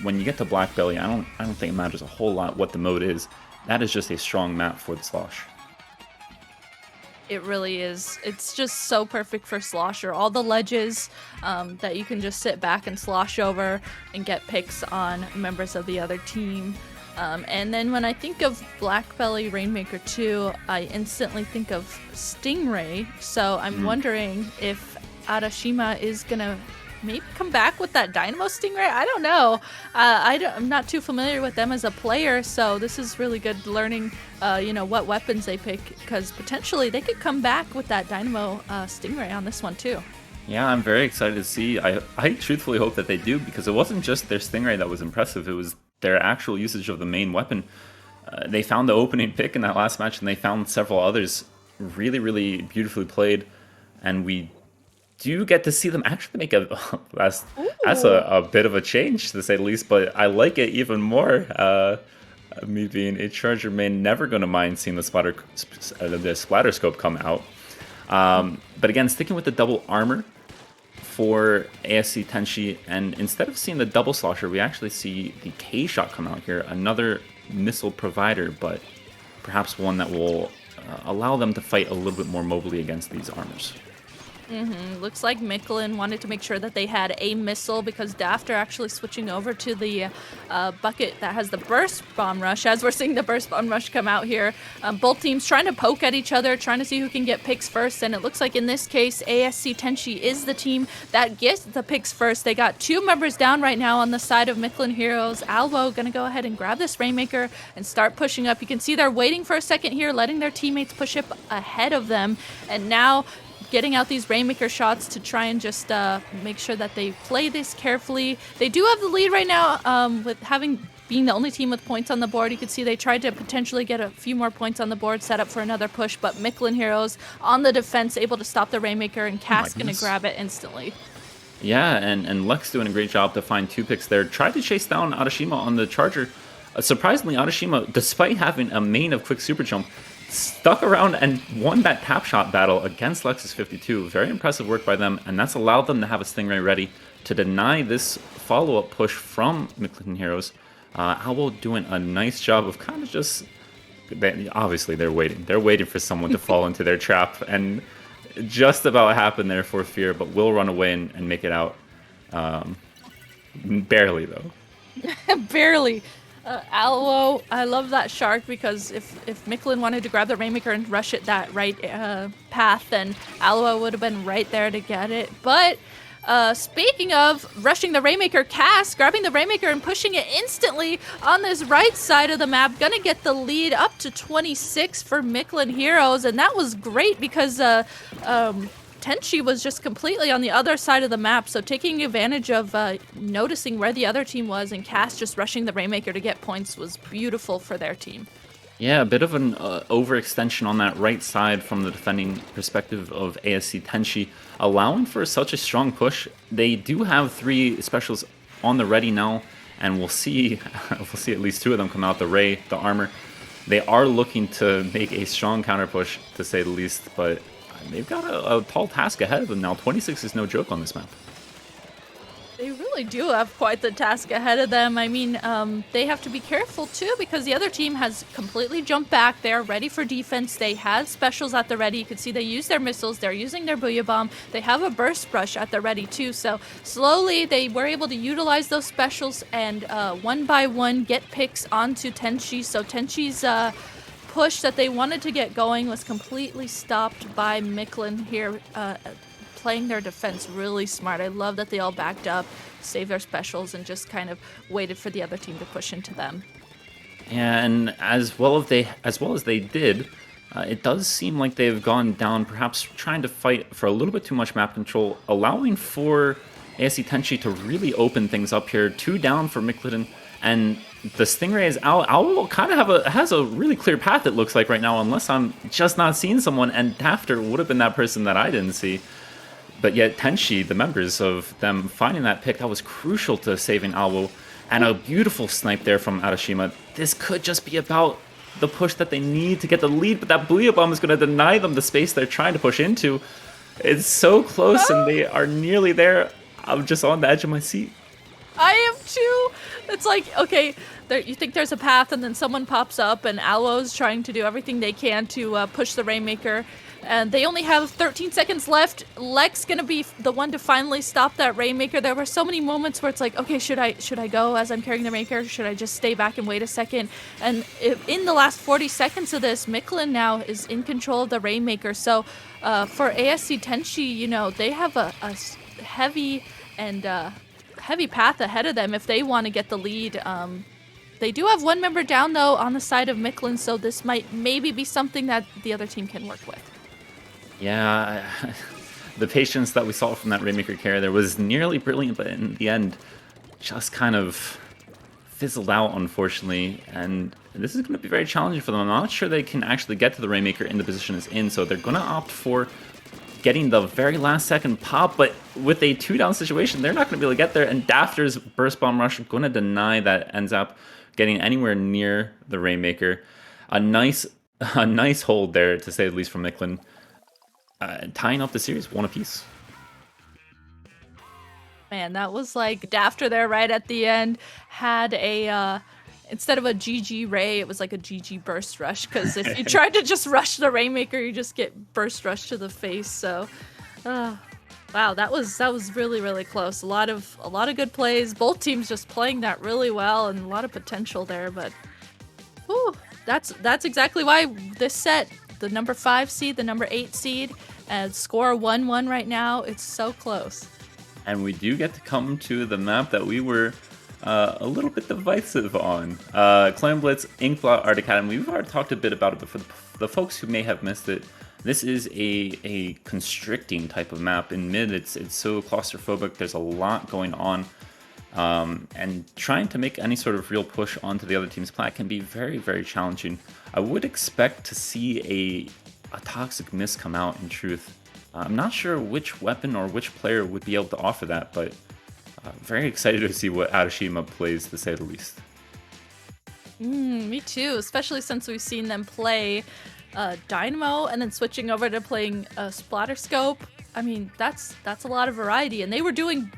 when you get to Black Belly, I don't think it matters a whole lot what the mode is. That is just a strong map for the slosh. It really is. It's just so perfect for slosher. All the ledges that you can just sit back and slosh over and get picks on members of the other team. And then when I think of Black Belly Rainmaker 2, I instantly think of Stingray. So I'm wondering if Arashima is going to maybe come back with that Dynamo Stingray. I don't know. I'm not too familiar with them as a player, so this is really good learning, what weapons they pick, because potentially they could come back with that Dynamo Stingray on this one too. Yeah, I'm very excited to see. I truthfully hope that they do, because it wasn't just their Stingray that was impressive. It was their actual usage of the main weapon. They found the opening pick in that last match, and they found several others really, really beautifully played. And we do get to see them actually make that's a bit of a change, to say the least, but I like it even more. Me being a Charger main, never going to mind seeing the splatter scope come out. But again, sticking with the double armor for ASC Tenshi, and instead of seeing the double slosher, we actually see the K-Shot come out here, another missile provider, but perhaps one that will allow them to fight a little bit more mobily against these armors. Looks like Michelin wanted to make sure that they had a missile, because Dafter actually switching over to the bucket that has the Burst Bomb Rush, as we're seeing the Burst Bomb Rush come out here. Both teams trying to poke at each other, trying to see who can get picks first, and it looks like in this case, ASC Tenshi is the team that gets the picks first. They got 2 members down right now on the side of Michelin Heroes. Alvo gonna go ahead and grab this Rainmaker and start pushing up. You can see they're waiting for a second here, letting their teammates push up ahead of them, and now getting out these Rainmaker shots to try and just make sure that they play this carefully. They do have the lead right now, with being the only team with points on the board. You can see they tried to potentially get a few more points on the board, set up for another push, but Michelin Heroes on the defense, able to stop the Rainmaker, and Cass gonna grab it instantly. Yeah, and Lex doing a great job to find 2 picks there. Tried to chase down Arashima on the Charger. Surprisingly, Arashima, despite having a main of quick super jump, stuck around and won that tap shot battle against Lexus 52. Very impressive work by them, and that's allowed them to have a Stingray ready to deny this follow-up push from Michelin Heroes. Albo doing a nice job of kind of just... obviously, they're waiting. They're waiting for someone to fall into their trap, and just about happened there for Fear, but will run away and make it out. Barely, though. Barely. Alvo, I love that shark, because if Michelin wanted to grab the Rainmaker and rush it that right path, then Alvo would have been right there to get it. But speaking of rushing the Rainmaker, Cass grabbing the Rainmaker and pushing it instantly on this right side of the map, gonna get the lead up to 26 for Michelin Heroes, and that was great because Tenshi was just completely on the other side of the map, so taking advantage of noticing where the other team was, and Cass just rushing the Rainmaker to get points was beautiful for their team. Yeah, a bit of an overextension on that right side from the defending perspective of ASC Tenshi, allowing for such a strong push. They do have 3 specials on the ready now, and we'll see at least 2 of them come out, the Ray, the Armor. They are looking to make a strong counter push, to say the least, but they've got a tall task ahead of them now. 26 is no joke on this map. They really do have quite the task ahead of them. I mean, they have to be careful too, because the other team has completely jumped back. They're ready for defense. They had specials at the ready. You can see they use their missiles. They're using their Booyah Bomb. They have a Burst Brush at the ready too. So slowly they were able to utilize those specials and one by one get picks onto Tenshi. So Tenshi's push that they wanted to get going was completely stopped by Michelin here, playing their defense really smart. I love that they all backed up, saved their specials, and just kind of waited for the other team to push into them. Yeah, and as well as they did, it does seem like they've gone down, perhaps trying to fight for a little bit too much map control, allowing for ASC Tenshi to really open things up here. 2 down for Michelin, and the Stingray is out. Owl kind of has a really clear path, it looks like right now, unless I'm just not seeing someone, and Dafter would have been that person that I didn't see. But yet Tenshi, the members of them finding that pick, that was crucial to saving Alwo. And a beautiful snipe there from Arashima. This could just be about the push that they need to get the lead, but that Booyah Bomb is going to deny them the space they're trying to push into. It's so close, and they are nearly there. I'm just on the edge of my seat. I am too. It's like, okay, you think there's a path, and then someone pops up, and Alwo's trying to do everything they can to push the Rainmaker. And they only have 13 seconds left. Lex gonna be the one to finally stop that Rainmaker. There were so many moments where it's like, okay, should I go as I'm carrying the Rainmaker? Should I just stay back and wait a second? And in the last 40 seconds of this, Michelin now is in control of the Rainmaker. So for ASC Tenshi, they have a heavy and heavy path ahead of them if they want to get the lead. They do have one member down, though, on the side of Micklin, so this might maybe be something that the other team can work with. Yeah, the patience that we saw from that Rainmaker carry there was nearly brilliant, but in the end, just kind of fizzled out, unfortunately. And this is going to be very challenging for them. I'm not sure they can actually get to the Rainmaker in the position it's in, so they're going to opt for getting the very last second pop, but with a 2-down situation, they're not going to be able to get there, and Dafter's Burst Bomb Rush going to deny that ends up getting anywhere near the Rainmaker. A nice hold there, to say the least, from Micklin. Tying up the series, 1 apiece. Man, that was like Dafter there right at the end had a instead of a GG Ray, it was like a GG Burst Rush, because if you tried to just rush the Rainmaker, you just get Burst Rush to the face. So wow, that was really, really close. A lot of good plays. Both teams just playing that really well, and a lot of potential there. But whew, that's exactly why this set, the number 5 seed, the number 8 seed, and score 1-1 right now. It's so close. And we do get to come to the map that we were a little bit divisive on. Clan Blitz, Inkblot, Art Academy. We've already talked a bit about it, but for the folks who may have missed it, this is a constricting type of map. In mid, it's so claustrophobic. There's a lot going on. And trying to make any sort of real push onto the other team's plat can be very, very challenging. I would expect to see a Toxic Mist come out, in truth. I'm not sure which weapon or which player would be able to offer that, but very excited to see what Arashima plays, to say the least. Me too, especially since we've seen them play Dynamo and then switching over to playing Splatterscope. I mean, that's a lot of variety, and they were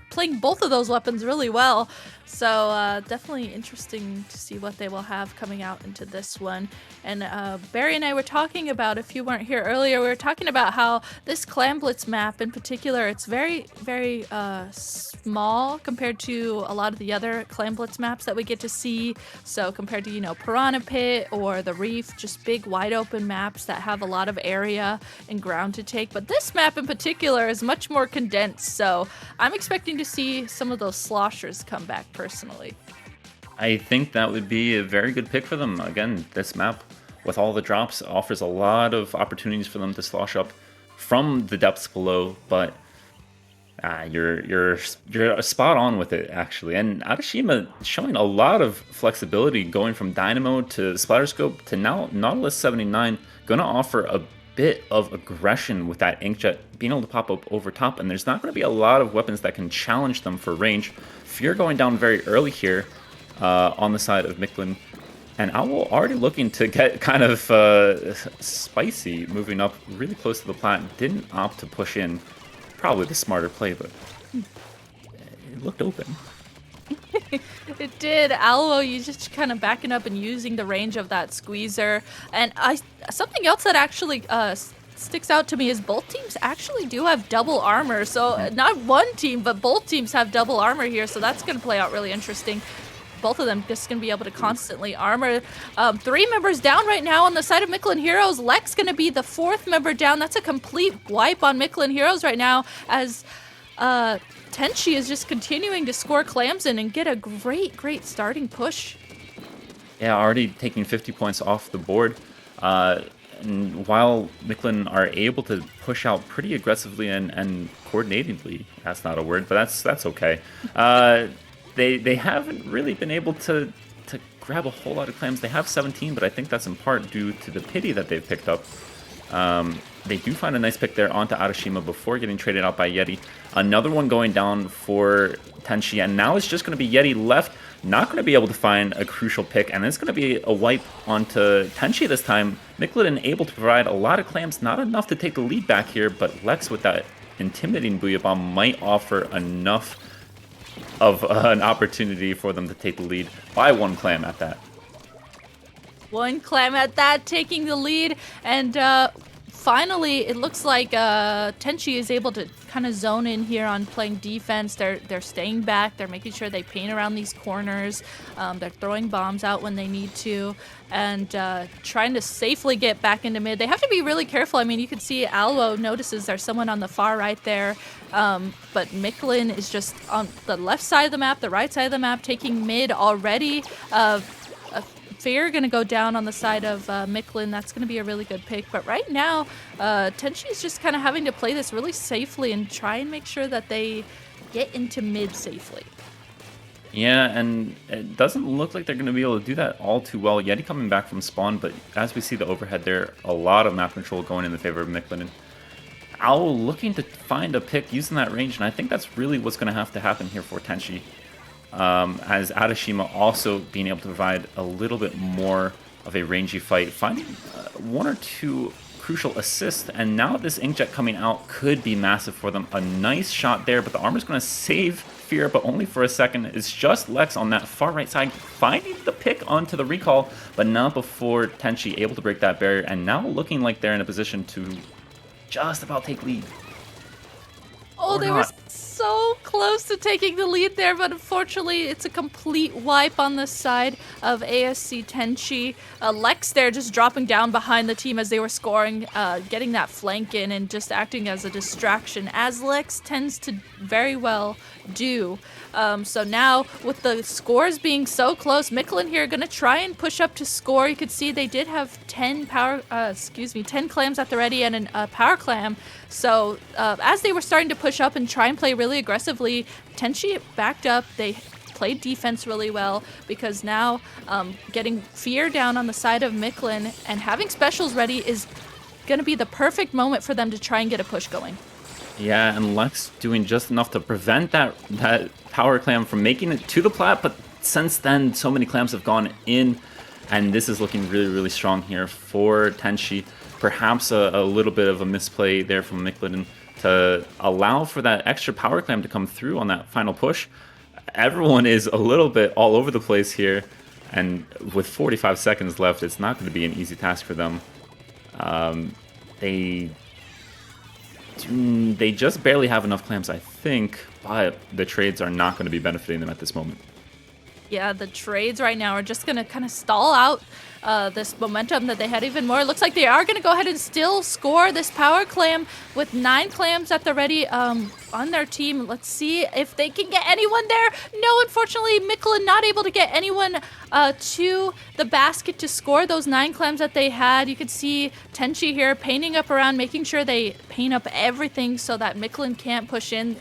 playing both of those weapons really well. So definitely interesting to see what they will have coming out into this one. And Barry and I were talking about, if you weren't here earlier, we were talking about how this Clan Blitz map in particular, it's very, very small compared to a lot of the other Clan Blitz maps that we get to see. So compared to, Piranha Pit or the Reef, just big wide open maps that have a lot of area and ground to take. But this map in particular is much more condensed. So I'm expecting to see some of those sloshers come back personally. I think that would be a very good pick for them. Again, this map, with all the drops, offers a lot of opportunities for them to slosh up from the depths below, but you're spot on with it, actually. And Arashima showing a lot of flexibility, going from Dynamo to Splatterscope to now Nautilus 79, going to offer a bit of aggression with that Inkjet being able to pop up over top, and there's not going to be a lot of weapons that can challenge them for range. Fear going down very early here on the side of Micklin, and Owl already looking to get kind of spicy, moving up really close to the plat. Didn't opt to push in. Probably the smarter play, but it looked open. It did. Alvo, you just kind of backing up and using the range of that squeezer. And something else that actually sticks out to me is both teams actually do have double armor. So not one team, but both teams have double armor here. So that's going to play out really interesting. Both of them just going to be able to constantly armor. 3 members down right now on the side of Micklin Heroes. Lex going to be the 4th member down. That's a complete wipe on Micklin Heroes right now, as Tenchi is just continuing to score clams in and get a great starting push. Yeah, already taking 50 points off the board. And while Micklin are able to push out pretty aggressively and coordinatedly, that's not a word, but that's okay. They haven't really been able to grab a whole lot of clams. They have 17, but I think that's in part due to the pity that they've picked up. They do find a nice pick there onto Arashima before getting traded out by Yeti. Another one going down for Tenchi, and now it's just going to be Yeti left. Not going to be able to find a crucial pick, and it's going to be a wipe onto Tenchi this time. Micklin able to provide a lot of clams, not enough to take the lead back here, but Lex with that intimidating Booyah Bomb might offer enough of an opportunity for them to take the lead by 1 clam at that. 1 clam at that, taking the lead, and finally it looks like Tenchi is able to kind of zone in here on playing defense. They're staying back. They're making sure they paint around these corners. They're throwing bombs out when they need to, and trying to safely get back into mid. They have to be really careful. I mean, you can see Alwo notices there's someone on the far right there, but Micklin is just on the left side of the map, the right side of the map, taking mid already. Fear going to go down on the side of Micklin. That's going to be a really good pick. But right now, Tenchi is just kind of having to play this really safely and try and make sure that they get into mid safely. Yeah, and it doesn't look like they're going to be able to do that all too well. Yeti coming back from spawn, but as we see the overhead there, a lot of map control going in the favor of Micklin. And Owl looking to find a pick using that range, and I think that's really what's going to have to happen here for Tenchi. As Adashima also being able to provide a little bit more of a rangy fight, finding one or two crucial assists, and now this inkjet coming out could be massive for them. A nice shot there, but the armor's going to save Fear, but only for a second. It's just Lex on that far right side, finding the pick onto the recall, but not before Tenchi able to break that barrier, and now looking like they're in a position to just about take lead. Oh, they were so close to taking the lead there, but unfortunately it's a complete wipe on the side of ASC Tenchi. Lex there just dropping down behind the team as they were scoring, getting that flank in and just acting as a distraction, as Lex tends to very well do. So now with the scores being so close, Micklin here going to try and push up to score. You could see they did have 10 clams at the ready and a power clam. So as they were starting to push up and try and play really aggressively, Tenchi backed up. They played defense really well because now getting Fear down on the side of Micklin and having specials ready is going to be the perfect moment for them to try and get a push going. Yeah, and Lex doing just enough to prevent that power clam from making it to the plat, but since then, so many clams have gone in, and this is looking really, really strong here for Tenchi. Perhaps a little bit of a misplay there from Micklin to allow for that extra power clam to come through on that final push. Everyone is a little bit all over the place here, and with 45 seconds left, it's not going to be an easy task for them. They just barely have enough clams, I think, but the trades are not going to be benefiting them at this moment. Yeah, the trades right now are just going to kind of stall out this momentum that they had even more. It looks like they are going to go ahead and still score this power clam with 9 clams at the ready on their team. Let's see if they can get anyone there. No, unfortunately, Micklin not able to get anyone to the basket to score those 9 clams that they had. You can see Tenchi here painting up around, making sure they paint up everything so that Micklin can't push in.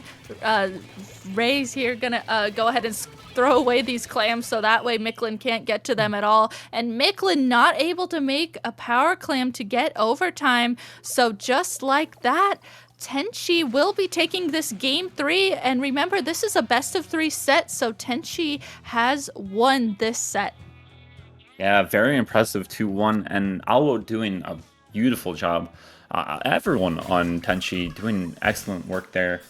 Ray's here gonna go ahead and throw away these clams so that way Micklin can't get to them at all. And Micklin not able to make a power clam to get overtime. So just like that, Tenchi will be taking this game 3. And remember, this is a best of 3 set, so Tenchi has won this set. Yeah, very impressive 2-1, and Alwo doing a beautiful job. Everyone on Tenchi doing excellent work there.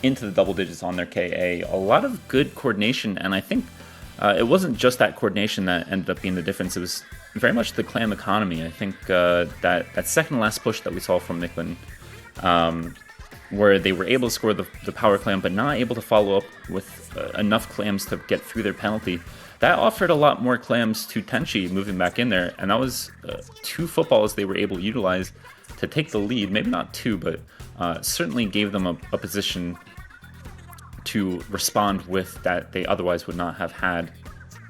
Into the double digits on their KA. A lot of good coordination, and I think it wasn't just that coordination that ended up being the difference. It was very much the clam economy. I think that second last push that we saw from Micklin, where they were able to score the power clam, but not able to follow up with enough clams to get through their penalty. That offered a lot more clams to Tenchi moving back in there, and that was 2 footballs they were able to utilize to take the lead. Maybe not 2, but certainly gave them a position to respond with that they otherwise would not have had.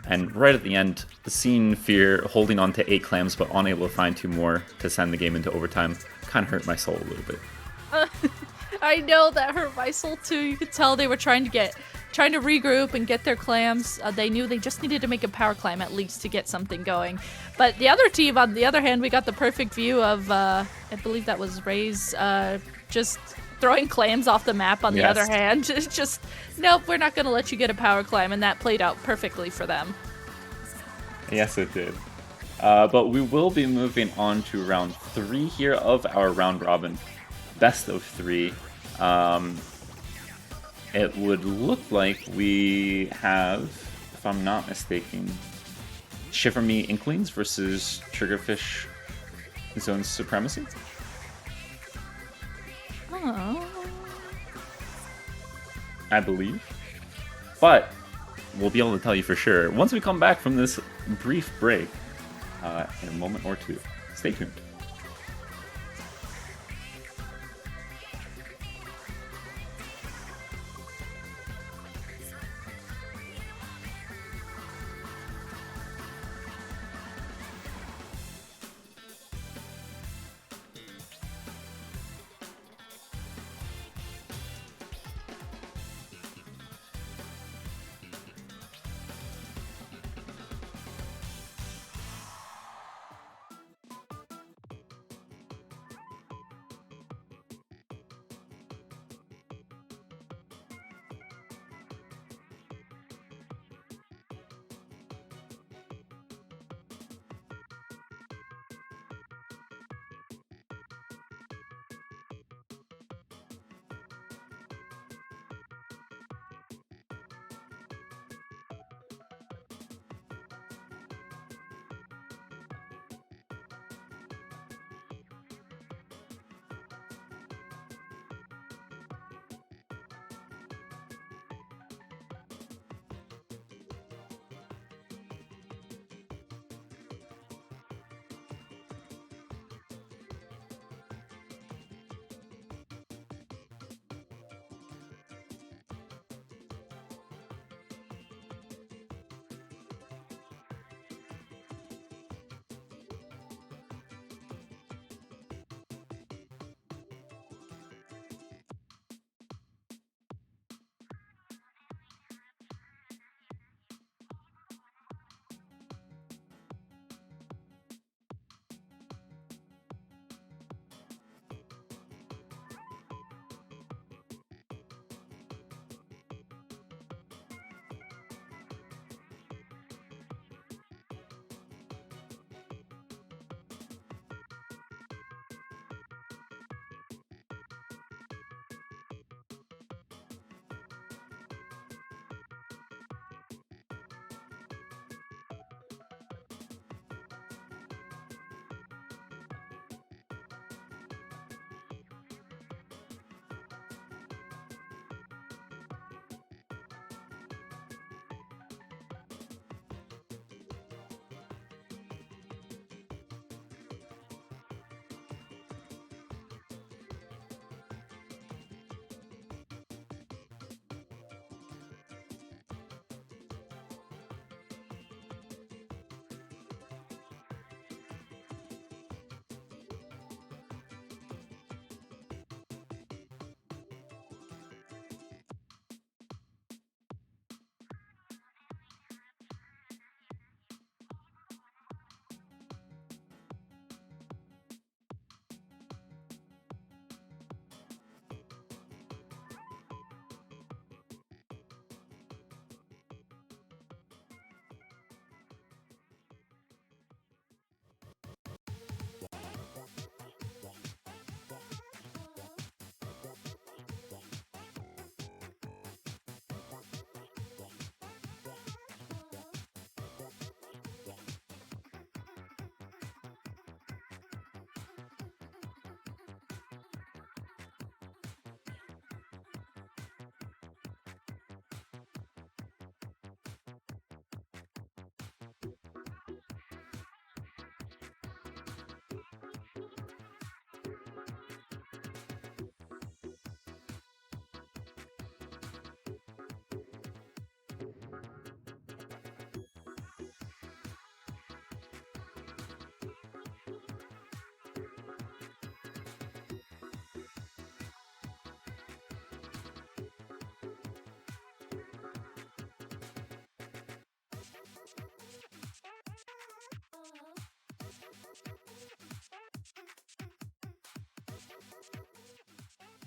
And right at the end, seeing Fear holding on to 8 clams but unable to find 2 more to send the game into overtime kind of hurt my soul a little bit. I know that hurt my soul too. You could tell they were trying to regroup and get their clams. They knew they just needed to make a power clam at least to get something going. But the other team, on the other hand, we got the perfect view of, I believe that was Ray's, just throwing clams off the map on the other hand. Just, nope, we're not going to let you get a power clam, and that played out perfectly for them. Yes, it did. But we will be moving on to round 3 here of our round robin. Best of 3. It would look like we have, if I'm not mistaken, Shiver Me Inklings versus Triggerfish Zone Supremacy. Oh. I believe. But we'll be able to tell you for sure once we come back from this brief break in a moment or two. Stay tuned.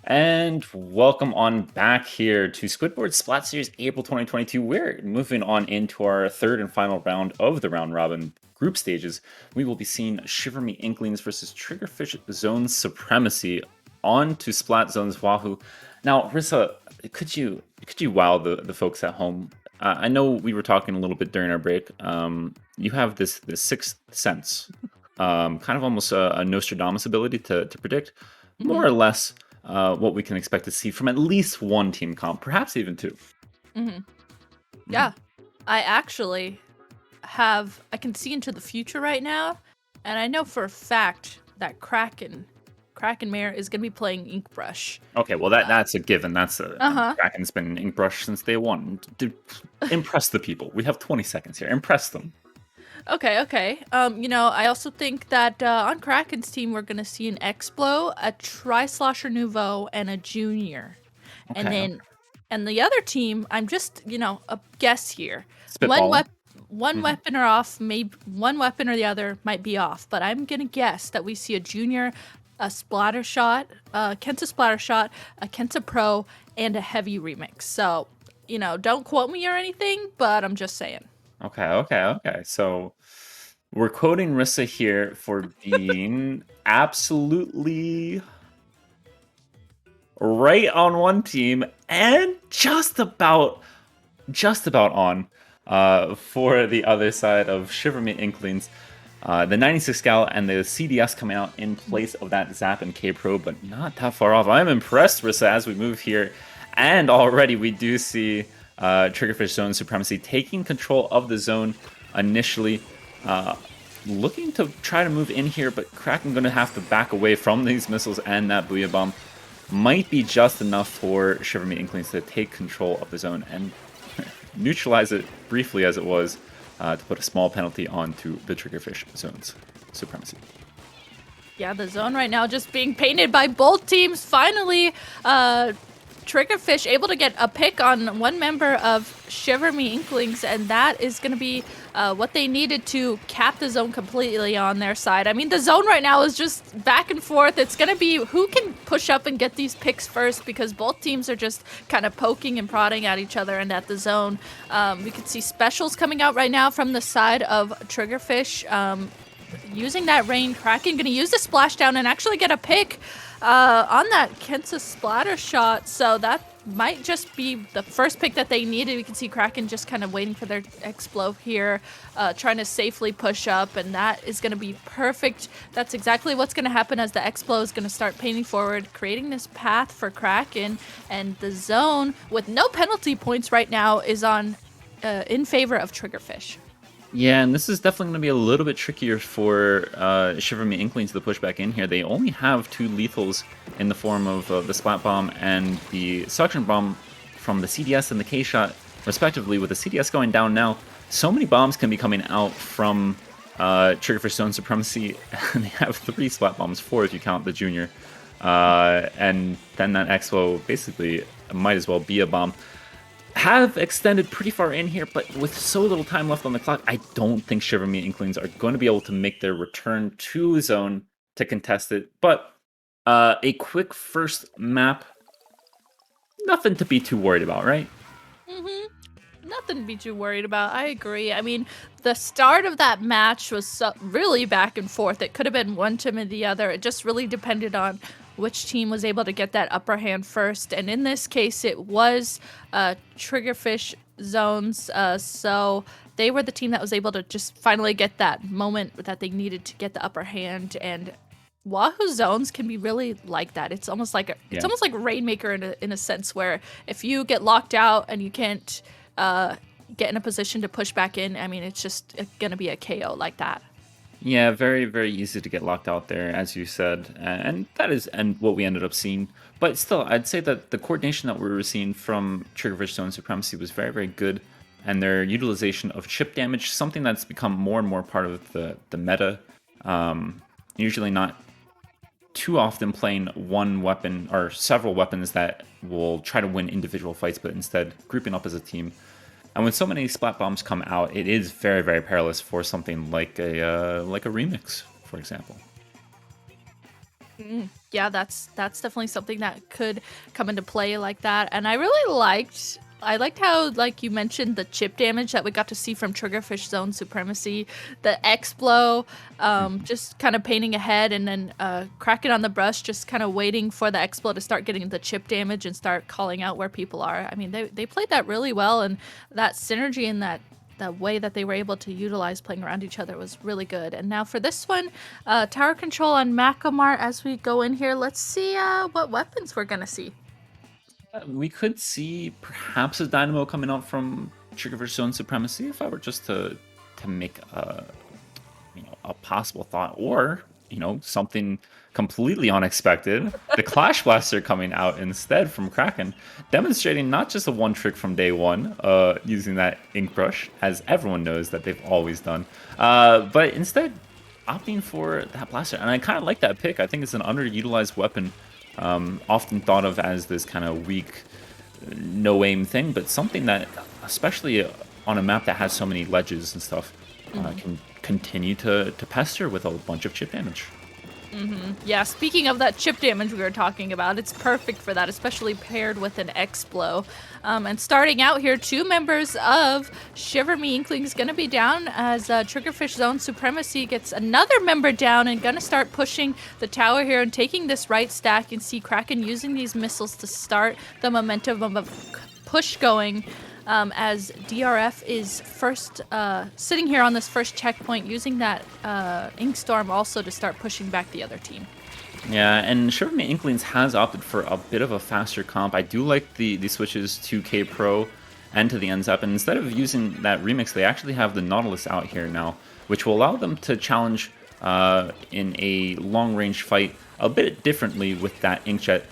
And welcome on back here to Squidboards Splat Series April 2022. We're moving on into our third and final round of the round robin group stages. We will be seeing Shiver Me Inklings versus Triggerfish Zone Supremacy on to Splat Zone's Wahoo. Now, Rissa, could you wow the folks at home? I know we were talking a little bit during our break. You have this sixth sense, kind of almost a Nostradamus ability to predict, more or less. what we can expect to see from at least one team comp, perhaps even two. Hmm. Yeah, I actually I can see into the future right now, and I know for a fact that Kraken Mayor is gonna be playing Inkbrush. Okay, well that's a given. That's Uh-huh. Kraken's been Inkbrush since day one. Impress the people. We have 20 seconds here. Impress them. Okay. I also think that on Kraken's team we're gonna see an Explo, a Tri-Slosher Nouveau, and a Junior. And Okay. then and the other team, I'm just, a guess here. One Spitballing. Mhm. weapon are off, maybe one weapon or the other might be off, but I'm gonna guess that we see a Junior, a Splatter Shot, a Kensa Splatter Shot, a Kensa Pro, and a Heavy Remix. So, don't quote me or anything, but I'm just saying. Okay. So we're quoting Rissa here for being absolutely right on one team and just about on for the other side of Shiver Me Inklings. The 96 Gal and the CDS coming out in place of that Zap and K Pro, but not that far off. I'm impressed, Rissa, as we move here. And already we do see Triggerfish Zone Supremacy taking control of the zone initially. Looking to try to move in here, but Kraken going to have to back away from these missiles, and that Booyah Bomb might be just enough for Shiver Me Inklings to take control of the zone and neutralize it briefly as it was to put a small penalty onto the Triggerfish Zone's supremacy. Yeah, the zone right now just being painted by both teams. Finally, Triggerfish able to get a pick on one member of Shiver Me Inklings, and that is going to be what they needed to cap the zone completely on their side. I mean, the zone right now is just back and forth. It's going to be who can push up and get these picks first, because both teams are just kind of poking and prodding at each other and at the zone. We can see specials coming out right now from the side of Triggerfish. Using that rain, Kraken going to use the splashdown and actually get a pick on that Kensa Splatter Shot. So that might just be the first pick that they needed. We can see Kraken just kind of waiting for their Explo here, trying to safely push up, and that is going to be perfect. That's exactly what's going to happen as the Explo is going to start painting forward, creating this path for Kraken, and the zone, with no penalty points right now, is on in favor of Triggerfish. Yeah, and this is definitely going to be a little bit trickier for Shiver Me Inklings to push back in here. They only have two lethals in the form of the Splat Bomb and the Suction Bomb from the CDS and the K-Shot, respectively. With the CDS going down now, so many bombs can be coming out from Triggerfish Zone Supremacy. They have 3 Splat Bombs, 4 if you count the Junior. And then that Expo basically might as well be a bomb. Have extended pretty far in here, but with so little time left on the clock, I don't think Shiver Me Inklings are going to be able to make their return to zone to contest it. But a quick first map, nothing to be too worried about, right? Nothing to be too worried about. I agree. I mean, the start of that match was really back and forth. It could have been one team or the other. It just really depended on which team was able to get that upper hand first. And in this case, it was Triggerfish Zones. So they were the team that was able to just finally get that moment that they needed to get the upper hand. And Wahoo Zones can be really like that. It's almost like it's almost like Rainmaker in a sense, where if you get locked out and you can't get in a position to push back in, I mean, it's just gonna be a KO like that. Yeah, very, very easy to get locked out there, as you said, and that is what we ended up seeing. But still, I'd say that the coordination that we were seeing from Triggerfish Zone Supremacy was very, very good, and their utilization of chip damage, something that's become more and more part of the meta. Usually not too often playing one weapon or several weapons that will try to win individual fights, but instead grouping up as a team. And when so many Splat Bombs come out, it is very, very perilous for something like a remix, for example. Yeah, that's definitely something that could come into play like that. And I liked how, like you mentioned, the chip damage that we got to see from Triggerfish Zone Supremacy, the Explo, just kind of painting ahead, and then Kraken on the brush, just kind of waiting for the Explo to start getting the chip damage and start calling out where people are. I mean, they played that really well, and that synergy and that the way that they were able to utilize playing around each other was really good. And now for this one, tower control on Macklemore. As we go in here, let's see what weapons we're gonna see. We could see perhaps a Dynamo coming out from Triggerfish Zone Supremacy if I were just to make a possible thought, or something completely unexpected. The Clash Blaster coming out instead from Kraken, demonstrating not just a one trick from day one, using that Ink Brush, as everyone knows that they've always done, but instead opting for that blaster. And I kind of like that pick. I think it's an underutilized weapon, often thought of as this kind of weak, no aim thing, but something that, especially on a map that has so many ledges and stuff, can continue to pester with a bunch of chip damage. Yeah, speaking of that chip damage we were talking about, it's perfect for that, especially paired with an X-Blow. And starting out here, 2 members of Shiver Me Inkling's going to be down as Triggerfish Zone Supremacy gets another member down and going to start pushing the tower here and taking this right stack. You can see Kraken using these missiles to start the momentum of a push going. As DRF is first sitting here on this first checkpoint, using that Ink Storm also to start pushing back the other team. Yeah, and Shiver Me Inklings has opted for a bit of a faster comp. I do like the switches to K Pro and to the NZAP, and instead of using that remix, they actually have the Nautilus out here now, which will allow them to challenge in a long-range fight a bit differently with that Inkjet.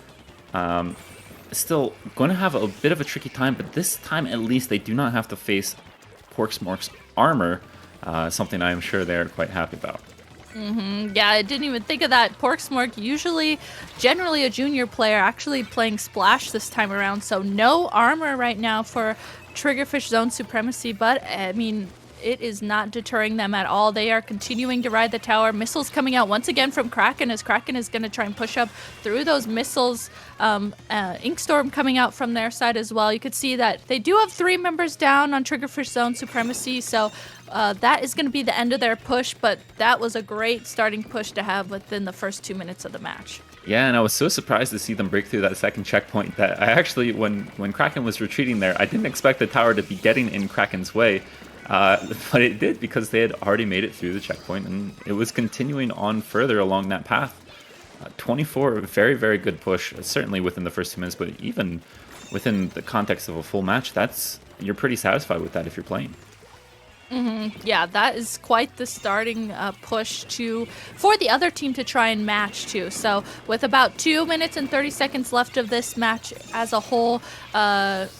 Still going to have a bit of a tricky time, but this time at least they do not have to face Porksmork's armor, something I'm sure they're quite happy about. Yeah, I didn't even think of that. Porksmork, generally a junior player, actually playing Splash this time around, so no armor right now for Triggerfish Zone Supremacy, but I mean, it is not deterring them at all. They are continuing to ride the tower. Missiles coming out once again from Kraken, as Kraken is going to try and push up through those missiles. Inkstorm coming out from their side as well. You could see that they do have 3 members down on Triggerfish Zone Supremacy, so that is going to be the end of their push, but that was a great starting push to have within the first 2 minutes of the match. Yeah, and I was so surprised to see them break through that second checkpoint that I actually, when Kraken was retreating there, I didn't expect the tower to be getting in Kraken's way. But it did, because they had already made it through the checkpoint, and it was continuing on further along that path. 24, very, very good push, certainly within the first 2 minutes, but even within the context of a full match, you're pretty satisfied with that if you're playing. Yeah, that is quite the starting push for the other team to try and match too. So with about 2 minutes and 30 seconds left of this match as a whole,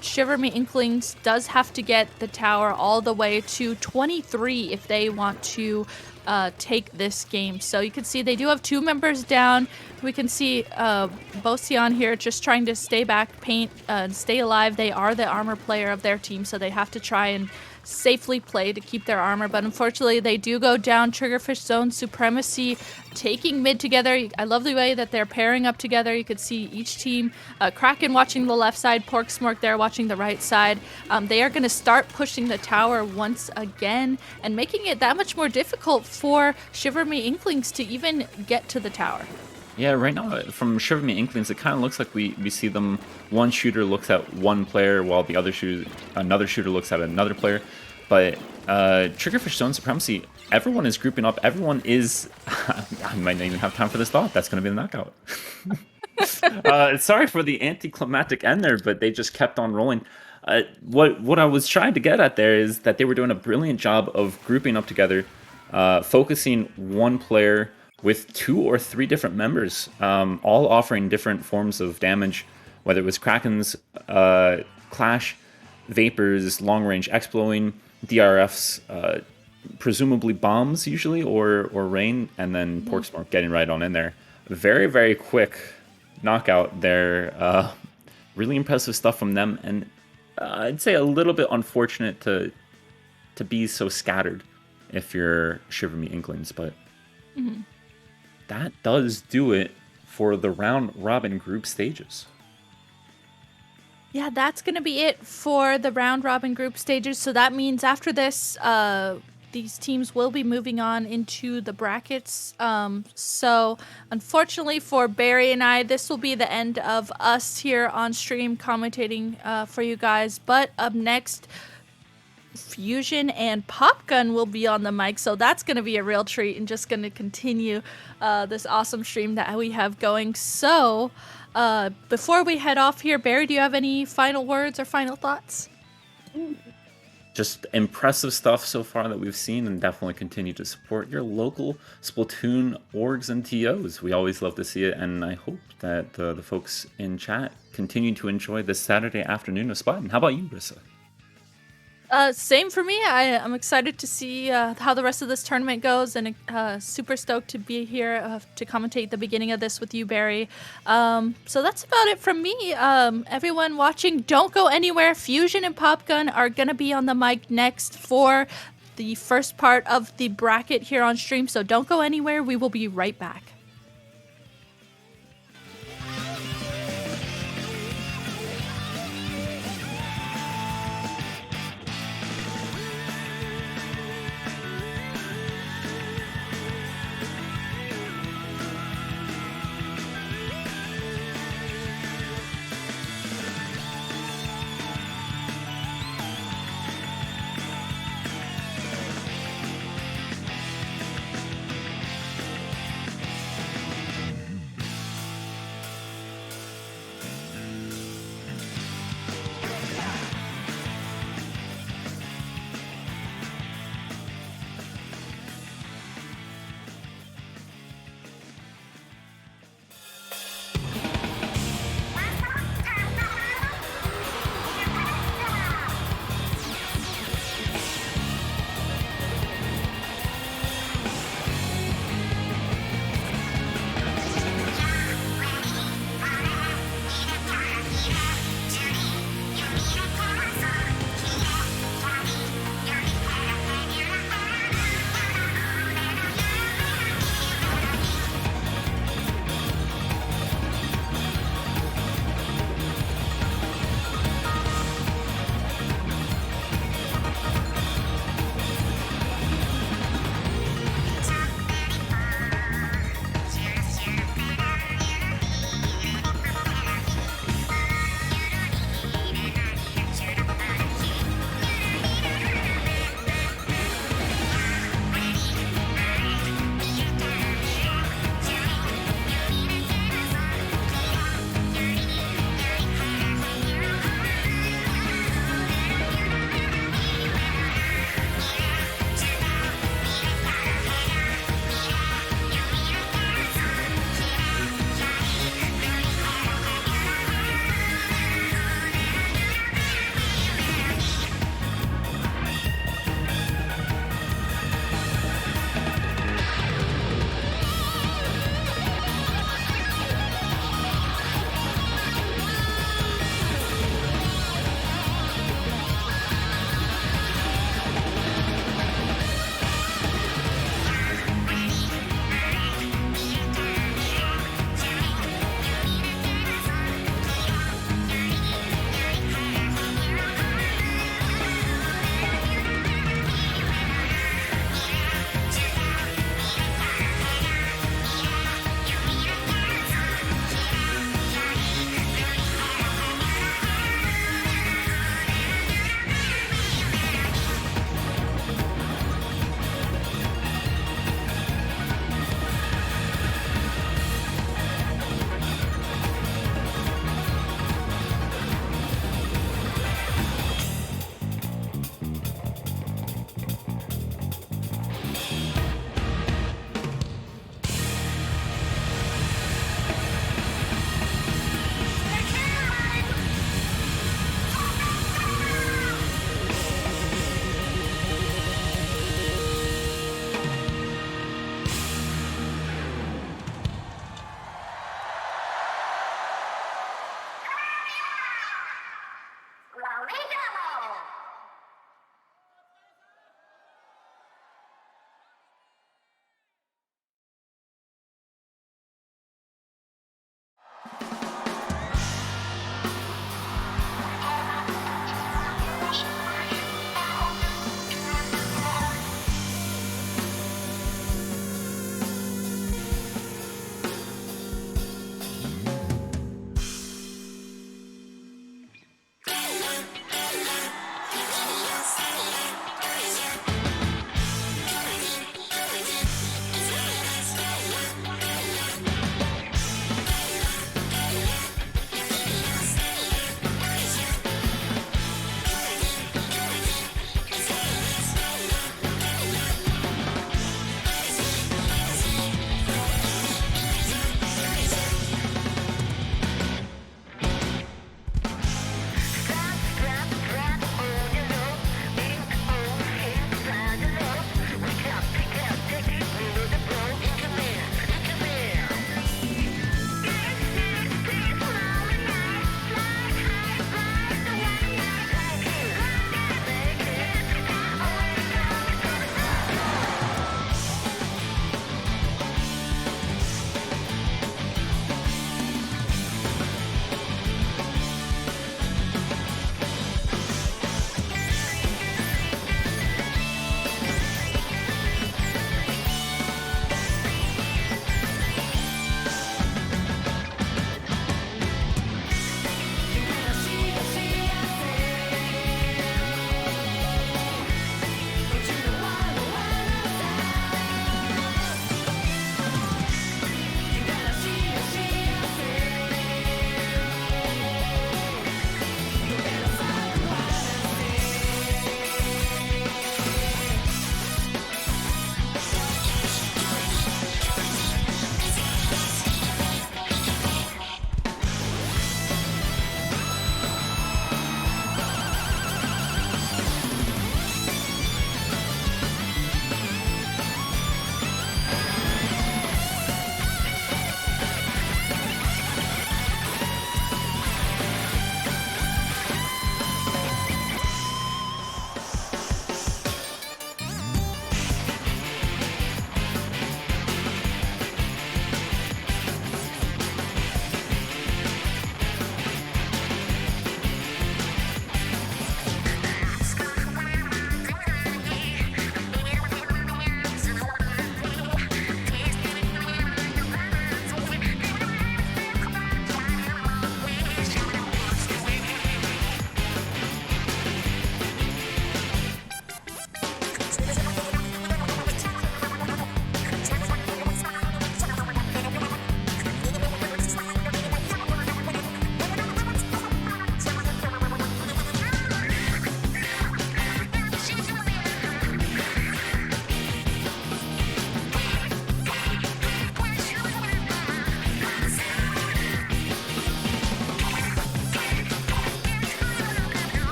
Shiver Me Inklings does have to get the tower all the way to 23 if they want to take this game. So you can see they do have 2 members down. We can see Bosion here just trying to stay back, paint, and stay alive. They are the armor player of their team, so they have to try and safely play to keep their armor, but unfortunately they do go down. Triggerfish Zone Supremacy taking mid together. I love the way that they're pairing up together. You could see each team, Kraken watching the left side, Porksmork there watching the right side. They are going to start pushing the tower once again and making it that much more difficult for Shiver Me Inklings to even get to the tower. Yeah, right now, from Shiver Me Inklings, it kind of looks like we see them, one shooter looks at one player while the another shooter looks at another player. But Triggerfish Zone Supremacy, everyone is grouping up. Everyone is... I might not even have time for this thought. That's going to be the knockout. Sorry for the anticlimactic end there, but they just kept on rolling. What I was trying to get at there is that they were doing a brilliant job of grouping up together, focusing one player with 2 or 3 different members, all offering different forms of damage, whether it was Kraken's Clash, Vapors, long-range X-Blowing, DRF's, presumably bombs usually, or rain, and then Porksmork getting right on in there. Very, very quick knockout there. Really impressive stuff from them, and I'd say a little bit unfortunate to be so scattered if you're Shiver Me Inklings, but... that does do it for the round robin group stages. Yeah, that's going to be it for the round robin group stages. So that means after this, these teams will be moving on into the brackets. So unfortunately for Barry and I, this will be the end of us here on stream commentating for you guys. But up next, Fusion and Popgun will be on the mic, so that's going to be a real treat and just going to continue this awesome stream that we have going. So, before we head off here, Barry, do you have any final words or final thoughts? Just impressive stuff so far that we've seen, and definitely continue to support your local Splatoon orgs and TOs. We always love to see it, and I hope that the folks in chat continue to enjoy this Saturday afternoon of Splat. And how about you, Rissa? Same for me. I'm excited to see how the rest of this tournament goes, and super stoked to be here to commentate the beginning of this with you, Barry. So that's about it from me. Everyone watching, don't go anywhere. Fusion and Popgun are going to be on the mic next for the first part of the bracket here on stream, so don't go anywhere. We will be right back.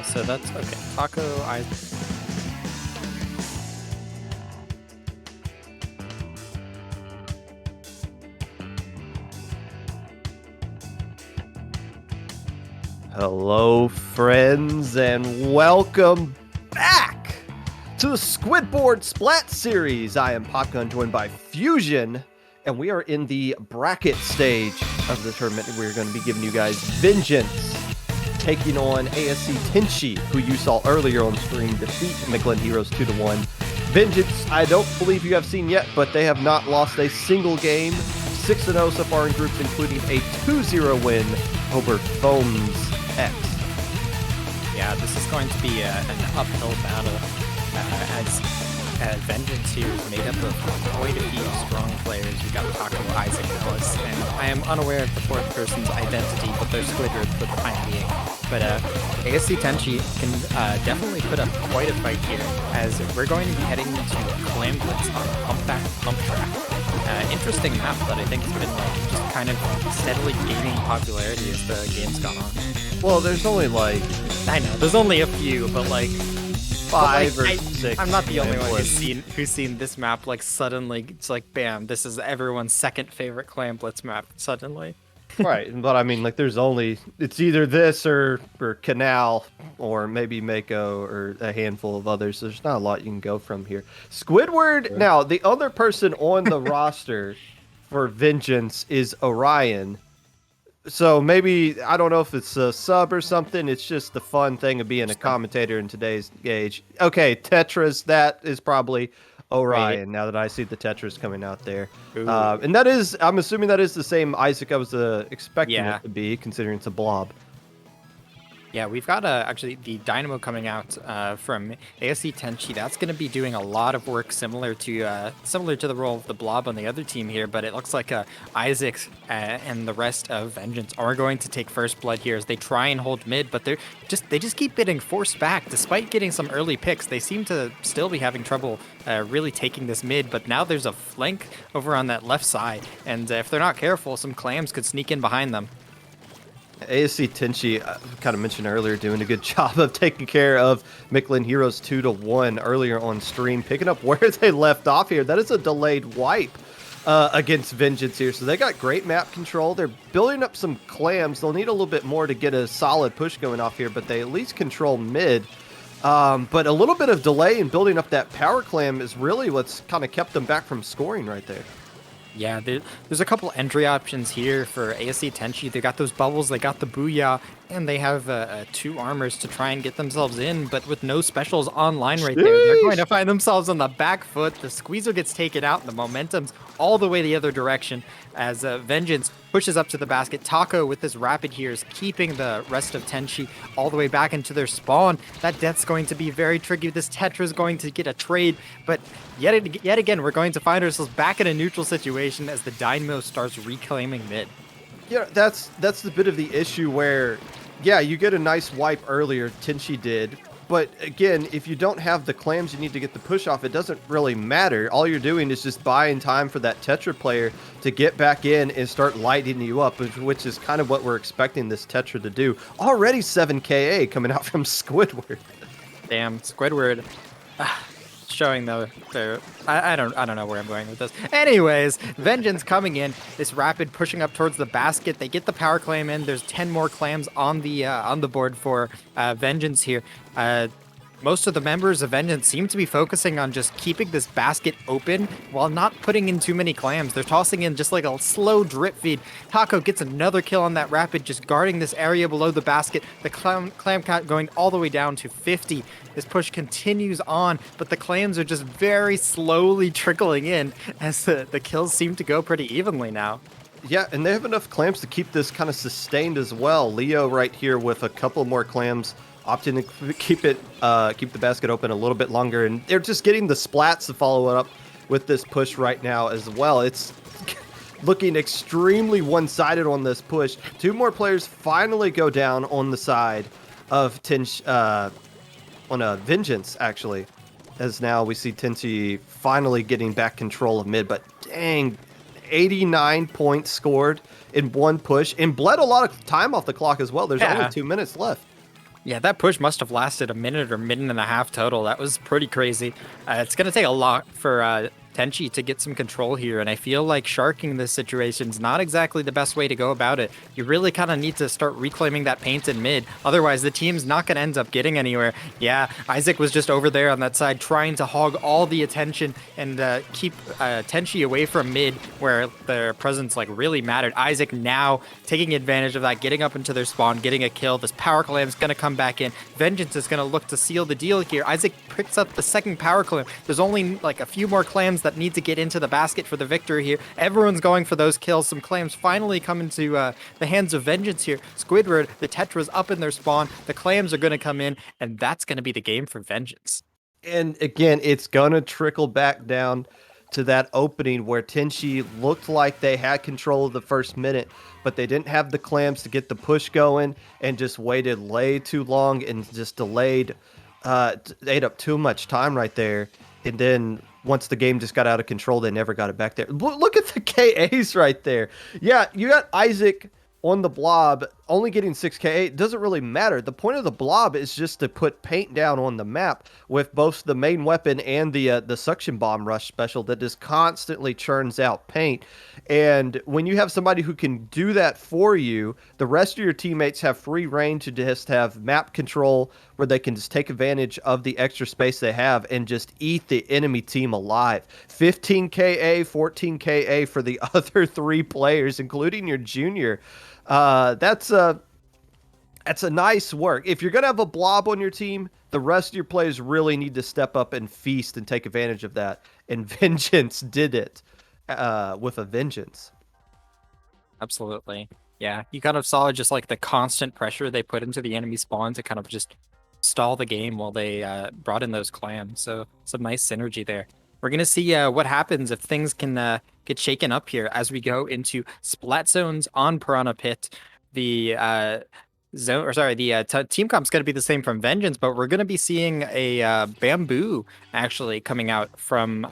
so that's okay. Taco, I. Hello, friends, and welcome back to the Squidboards Splat series. I am Popgun, joined by Fusion, and we are in the bracket stage of the tournament. We're going to be giving you guys Vengeance, taking on ASC Tenchi, who you saw earlier on screen defeat Michelin Heroes 2-1. Vengeance, I don't believe you have seen yet, but they have not lost a single game. 6-0 so far in groups, including a 2-0 win over Foams X. Yeah, this is going to be an uphill battle as Vengeance here is made up of quite a few strong players. We've got Taco, Isaac, Ellis, and I am unaware of the fourth person's identity, but they're Squidboards for the time being. But ASC Tenchi can definitely put up quite a fight here, as we're going to be heading into Clam Blitz on Humpback Pump Track. Interesting map that I think has been just kind of steadily gaining popularity as the game's gone on. Well, there's only I know, there's only a few, but 5 or 6. I'm not the only one who's seen this map suddenly. It's like, bam, this is everyone's second favorite Clam Blitz map suddenly. Right, but I mean, there's only, it's either this or Canal or maybe Mako or a handful of others. There's not a lot you can go from here. Squidward, now, the other person on the roster for Vengeance is Orion. So maybe, I don't know if it's a sub or something. It's just the fun thing of being a commentator in today's age. Okay, Tetris, that is probably Orion, right, now that I see the Tetris coming out there. And that is, I'm assuming that is the same Isaac I was expecting it to be, considering it's a blob. Yeah, we've got actually the Dynamo coming out from ASC Tenchi. That's going to be doing a lot of work similar to the role of the Blob on the other team here, but it looks like Isaac and the rest of Vengeance are going to take first blood here as they try and hold mid, but they just keep getting forced back. Despite getting some early picks, they seem to still be having trouble really taking this mid, but now there's a flank over on that left side, and if they're not careful, some clams could sneak in behind them. ASC Tenchi, kind of mentioned earlier, doing a good job of taking care of Michelin Heroes 2-1 earlier on stream, picking up where they left off here. That is a delayed wipe against Vengeance here. So they got great map control. They're building up some clams. They'll need a little bit more to get a solid push going off here, but they at least control mid. But a little bit of delay in building up that power clam is really what's kind of kept them back from scoring right there. Yeah, there's a couple entry options here for ASC Tenchi. They got those bubbles, they got the Booyah, and they have 2 armors to try and get themselves in, but with no specials online right there, they're going to find themselves on the back foot. The Squeezer gets taken out, and the momentum's all the way the other direction as Vengeance pushes up to the basket. Taco with this rapid here is keeping the rest of Tenchi all the way back into their spawn. That death's going to be very tricky. This Tetra is going to get a trade, but yet again, we're going to find ourselves back in a neutral situation as the Dynamo starts reclaiming mid. Yeah, that's the bit of the issue where, yeah, you get a nice wipe earlier, Tenchi did, but again, if you don't have the clams you need to get the push off, it doesn't really matter. All you're doing is just buying time for that Tetra player to get back in and start lighting you up, which is kind of what we're expecting this Tetra to do. Already 7 KA coming out from Squidward. Damn, Squidward. Showing their I don't know where I'm going with this. Anyways, Vengeance coming in, this rapid pushing up towards the basket. They get the power clam in. There's 10 more clams on the board for Vengeance here. Most of the members of Vengeance seem to be focusing on just keeping this basket open while not putting in too many clams. They're tossing in just like a slow drip feed. Taco gets another kill on that rapid, just guarding this area below the basket. The clam count going all the way down to 50. This push continues on, but the clams are just very slowly trickling in as the kills seem to go pretty evenly now. Yeah, and they have enough clams to keep this kind of sustained as well. Leo right here with a couple more clams, opting to keep the basket open a little bit longer, and they're just getting the splats to follow it up with this push right now as well. It's looking extremely one-sided on this push. 2 more players finally go down on the side of Vengeance, actually, as now we see Tenchi finally getting back control of mid, but dang, 89 points scored in one push and bled a lot of time off the clock as well. There's only 2 minutes left. Yeah, that push must have lasted a minute or minute and a half total. That was pretty crazy. It's going to take a lot for Tenchi to get some control here, and I feel like sharking this situation is not exactly the best way to go about it. You really kind of need to start reclaiming that paint in mid, otherwise the team's not going to end up getting anywhere. Yeah, Isaac was just over there on that side trying to hog all the attention and keep Tenchi away from mid, where their presence like really mattered. Isaac now taking advantage of that, getting up into their spawn, getting a kill. This power clam's going to come back in. Vengeance is going to look to seal the deal here. Isaac picks up the second power clam. There's only like a few more clams that need to get into the basket for the victory here. Everyone's going for those kills. Some clams finally come into the hands of Vengeance here. Squidward, the Tetra's up in their spawn. The clams are going to come in, and that's going to be the game for Vengeance. And again, it's going to trickle back down to that opening where Tenchi looked like they had control of the first minute, but they didn't have the clams to get the push going and just waited way too long and just delayed, ate up too much time right there. And then once the game just got out of control, they never got it back there. Look at the KAs right there. Yeah, you got Isaac on the blob only getting 6 KA. It doesn't really matter. The point of the blob is just to put paint down on the map with both the main weapon and the suction bomb rush special that just constantly churns out paint. And when you have somebody who can do that for you, the rest of your teammates have free reign to just have map control where they can just take advantage of the extra space they have and just eat the enemy team alive. 15 KA, 14 KA for the other 3 players, including your junior. That's a nice work. If you're going to have a blob on your team, the rest of your players really need to step up and feast and take advantage of that. And Vengeance did it with a vengeance. Absolutely. Yeah, you kind of saw just like the constant pressure they put into the enemy spawn to kind of just stall the game while they brought in those clams. So some nice synergy there. We're going to see what happens if things can get shaken up here as we go into Splat zones on Piranha Pit. The team comp's going to be the same from Vengeance, but we're going to be seeing a bamboo actually coming out from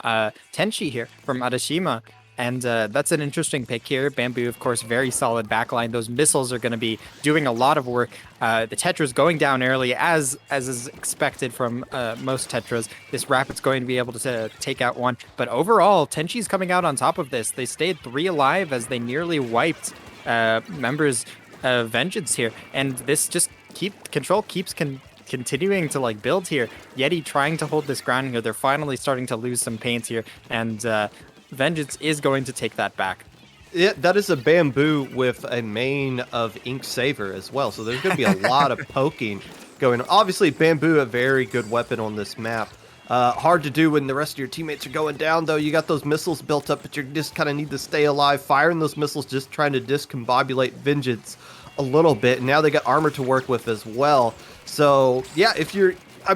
Tenchi here, from Arashima. And that's an interesting pick here. Bamboo, of course, very solid backline. Those missiles are going to be doing a lot of work. The Tetra's going down early, as is expected from most Tetras. This Rapid's going to be able to take out one. But overall, Tenchi's coming out on top of this. They stayed 3 alive as they nearly wiped members of Vengeance here. And this just keeps continuing to like build here. Yeti trying to hold this ground here. They're finally starting to lose some paint here. And Vengeance is going to take that back. Yeah, that is a bamboo with a main of Ink Saver as well. So there's going to be a lot of poking going on. Obviously, bamboo, a very good weapon on this map. Hard to do when the rest of your teammates are going down, though. You got those missiles built up, but you just kind of need to stay alive. Firing those missiles, just trying to discombobulate Vengeance a little bit. And now they got armor to work with as well. So, yeah,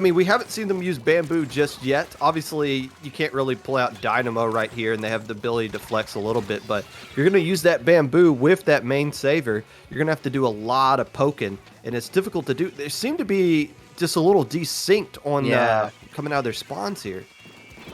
we haven't seen them use bamboo just yet. Obviously, you can't really pull out Dynamo right here, and they have the ability to flex a little bit. But if you're going to use that bamboo with that main saver, you're going to have to do a lot of poking, and it's difficult to do. They seem to be just a little desynced on coming out of their spawns here.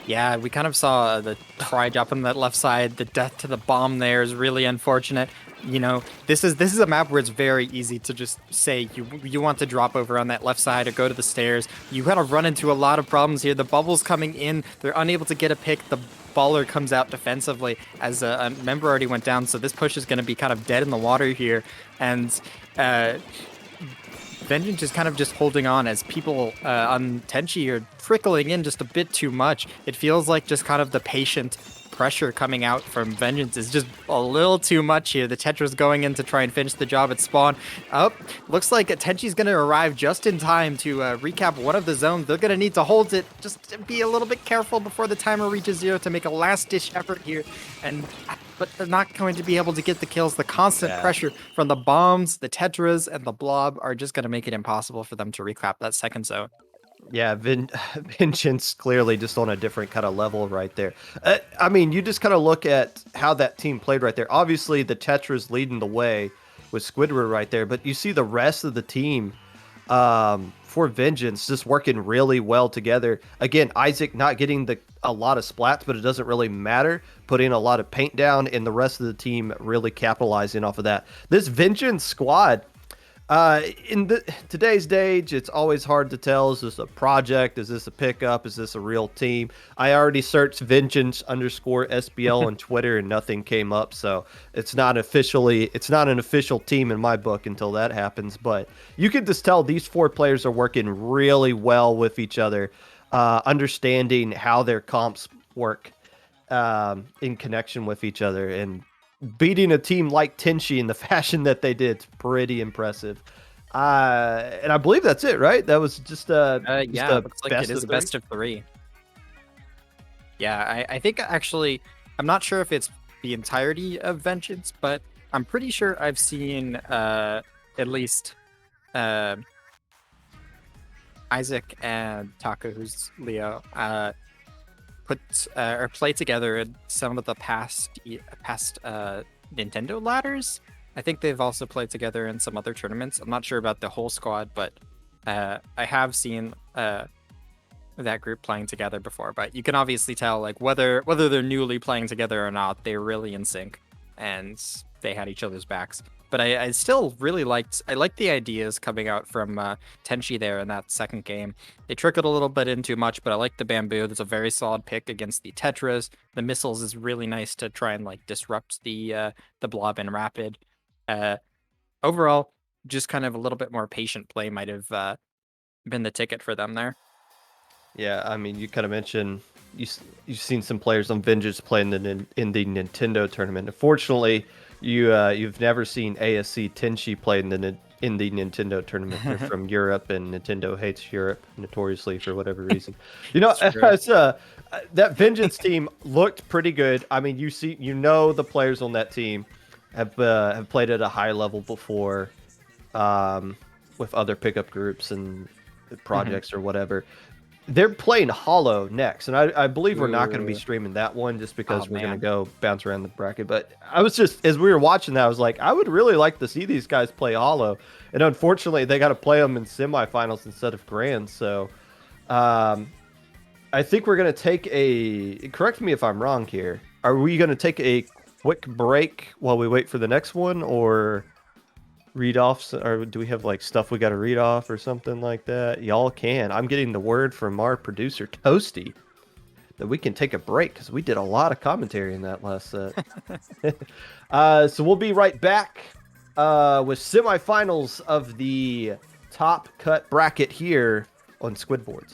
Yeah, we kind of saw the try drop on that left side. The death to the bomb there is really unfortunate. You know, this is a map where it's very easy to just say you want to drop over on that left side or go to the stairs. You kind of run into a lot of problems here. The bubble's coming in. They're unable to get a pick. The baller comes out defensively as a member already went down. So this push is going to be kind of dead in the water here. And Vengeance is kind of just holding on as people on Tenchi are trickling in just a bit too much. It feels like just kind of the patient pressure coming out from Vengeance is just a little too much here. The Tetra's going in to try and finish the job at spawn. Looks like Tenchi's going to arrive just in time to recap one of the zones. They're going to need to hold it. Just be a little bit careful before the timer reaches 0 to make a last-ditch effort here. But they're not going to be able to get the kills. The constant pressure from the bombs, the Tetras, and the blob are just going to make it impossible for them to recap that second zone. Yeah, Vengeance clearly just on a different kind of level right there. You just kind of look at how that team played right there. Obviously, the Tetra's leading the way with Squidward right there, but you see the rest of the team for Vengeance just working really well together. Again, Isaac not getting a lot of splats, but it doesn't really matter. Putting a lot of paint down, and the rest of the team really capitalizing off of that. This Vengeance squad, In today's age, it's always hard to tell. Is this a project? Is this a pickup? Is this a real team? I already searched Vengeance _ SBL on Twitter and nothing came up. So it's not an official team in my book until that happens. But you can just tell these 4 players are working really well with each other, understanding how their comps work in connection with each other, and beating a team like Tenchi in the fashion that they did, it's pretty impressive. And I believe that's it, right? That was just yeah, it looks like it is a three? best of 3. Yeah, I think actually, I'm not sure if it's the entirety of Vengeance, but I'm pretty sure I've seen at least Isaac and Taka, who's Leo, put or play together in some of the past Nintendo ladders. I think they've also played together in some other tournaments. I'm not sure about the whole squad, but I have seen that group playing together before. But you can obviously tell, like, whether they're newly playing together or not, they're really in sync and they had each other's backs. But I still really liked the ideas coming out from Tenchi there in that second game. They trickled a little bit in too much, but I like the bamboo. There's a very solid pick against the Tetras. The missiles is really nice to try and like disrupt the blob and rapid. Overall, just kind of a little bit more patient play might have been the ticket for them there. Yeah, I mean, you kind of mentioned you've seen some players on Vengeance play in the Nintendo tournament. Unfortunately, you've never seen ASC Tenchi play in the Nintendo tournament. They're from Europe, and Nintendo hates Europe notoriously for whatever reason. You know, that Vengeance team looked pretty good. I mean, the players on that team have played at a high level before, with other pickup groups and projects or whatever. They're playing Hollow next, and I believe we're not going to be streaming that one just because we're going to go bounce around the bracket. But I was just, as we were watching that, I was like, I would really like to see these guys play Hollow. And unfortunately, they got to play them in semifinals instead of Grand. So I think we're going to take correct me if I'm wrong here. Are we going to take a quick break while we wait for the next one, or read off, or do we have like stuff we got to read off or something like that? Y'all can. I'm getting the word from our producer Toasty that we can take a break because we did a lot of commentary in that last set. So we'll be right back with semifinals of the top cut bracket here on Squidboards.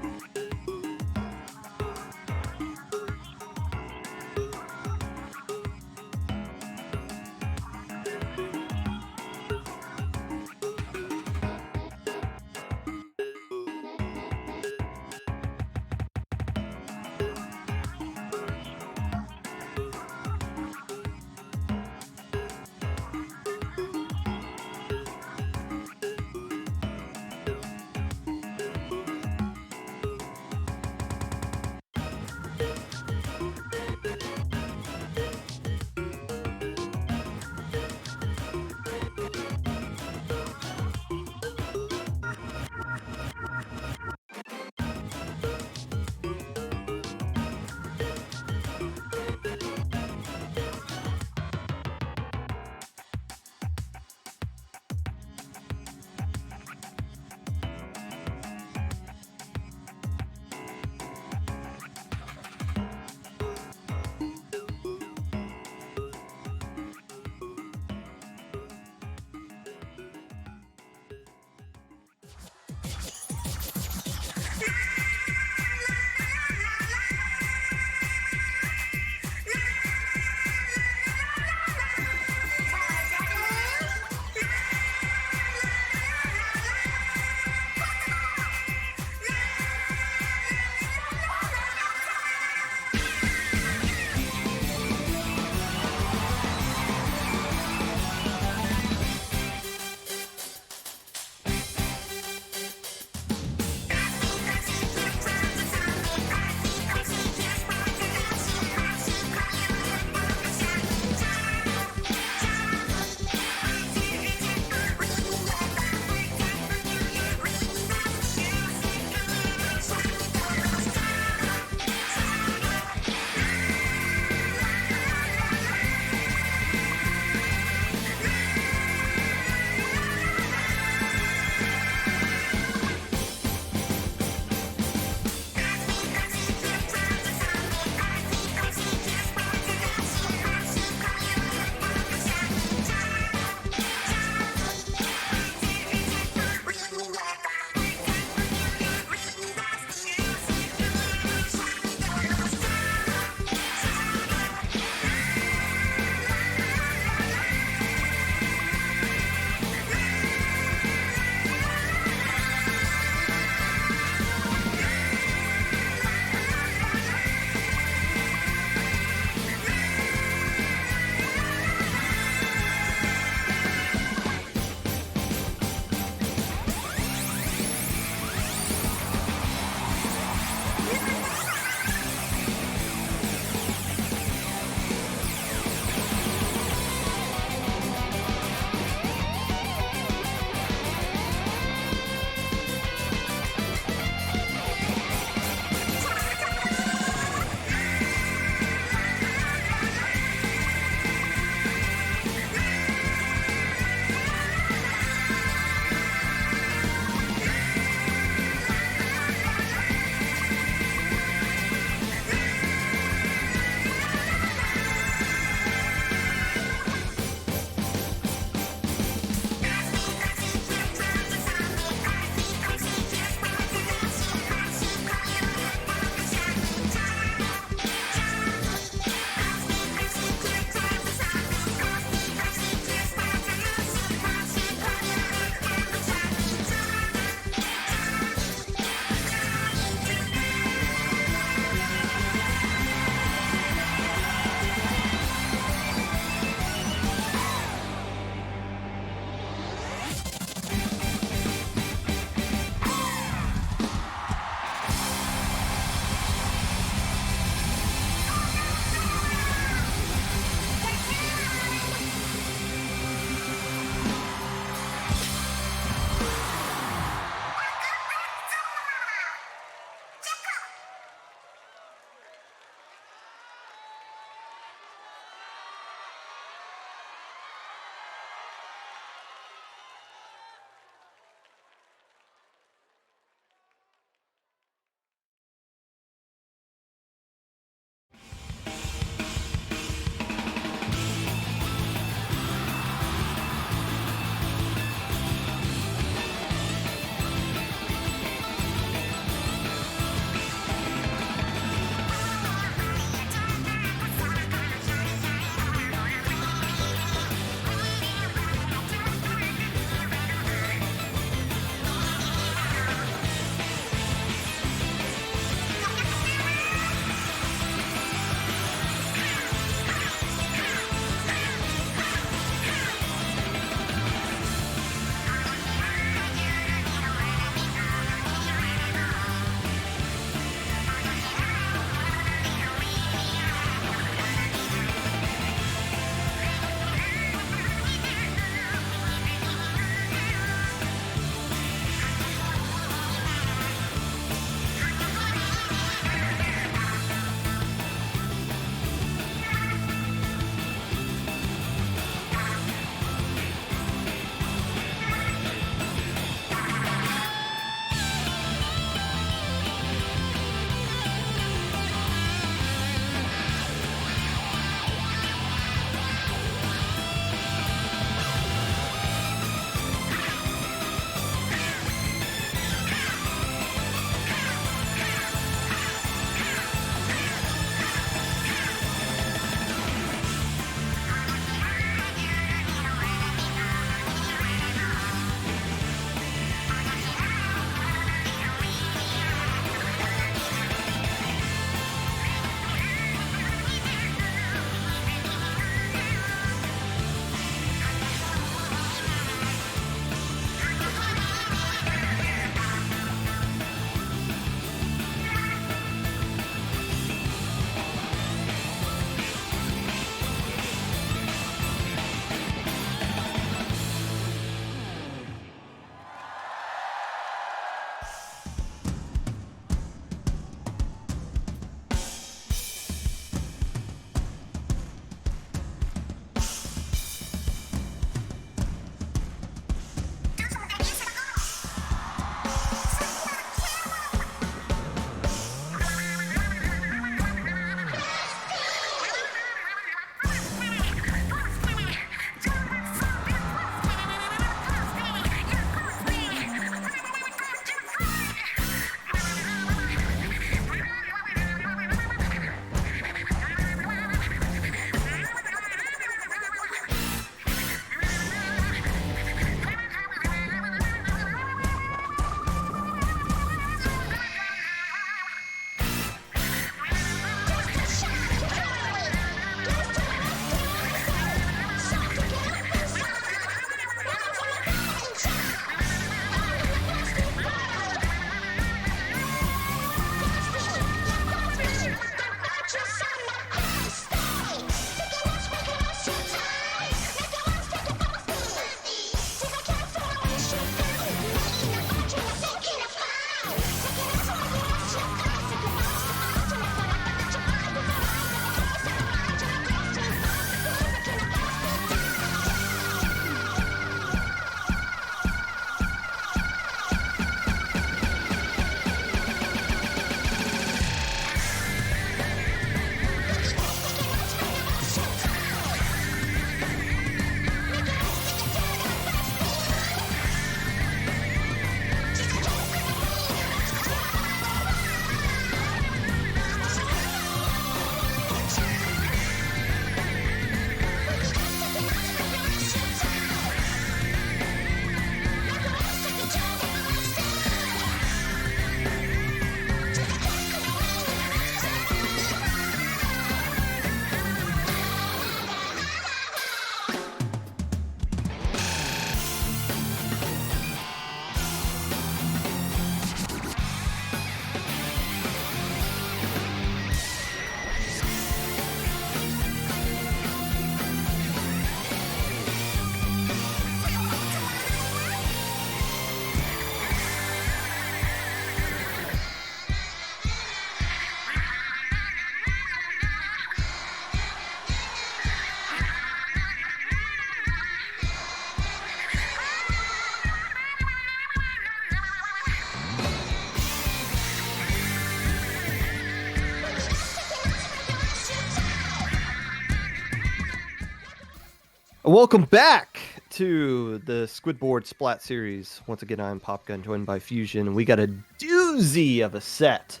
Welcome back to the Squidboard Splat series. Once again, I'm Popgun, joined by Fusion, and we got a doozy of a set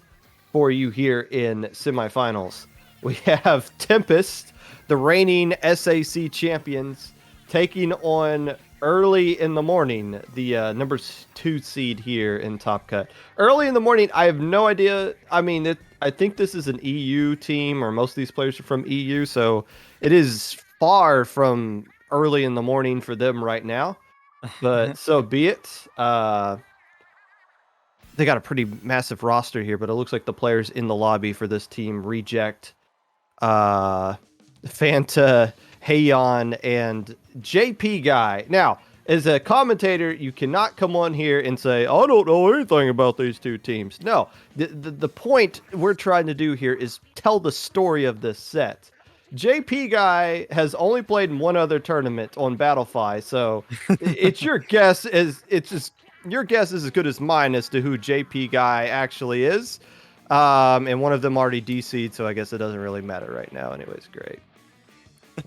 for you here in semifinals. We have Tempest, the reigning SAC champions, taking on early in the morning, the number 2 seed here in Top Cut. Early in the morning, I have no idea. I mean, I think this is an EU team, or most of these players are from EU, so it is far from early in the morning for them right now, but so be it. They got a pretty massive roster here, but it looks like the players in the lobby for this team reject Fanta, Hayon, and JP Guy. Now, as a commentator, you cannot come on here and say, I don't know anything about these two teams. No, the point we're trying to do here is tell the story of this set. JP Guy has only played in one other tournament on Battlefy, so it's your guess your guess is as good as mine as to who JP Guy actually is. And one of them already DC'd, so I guess it doesn't really matter right now. Anyways, great.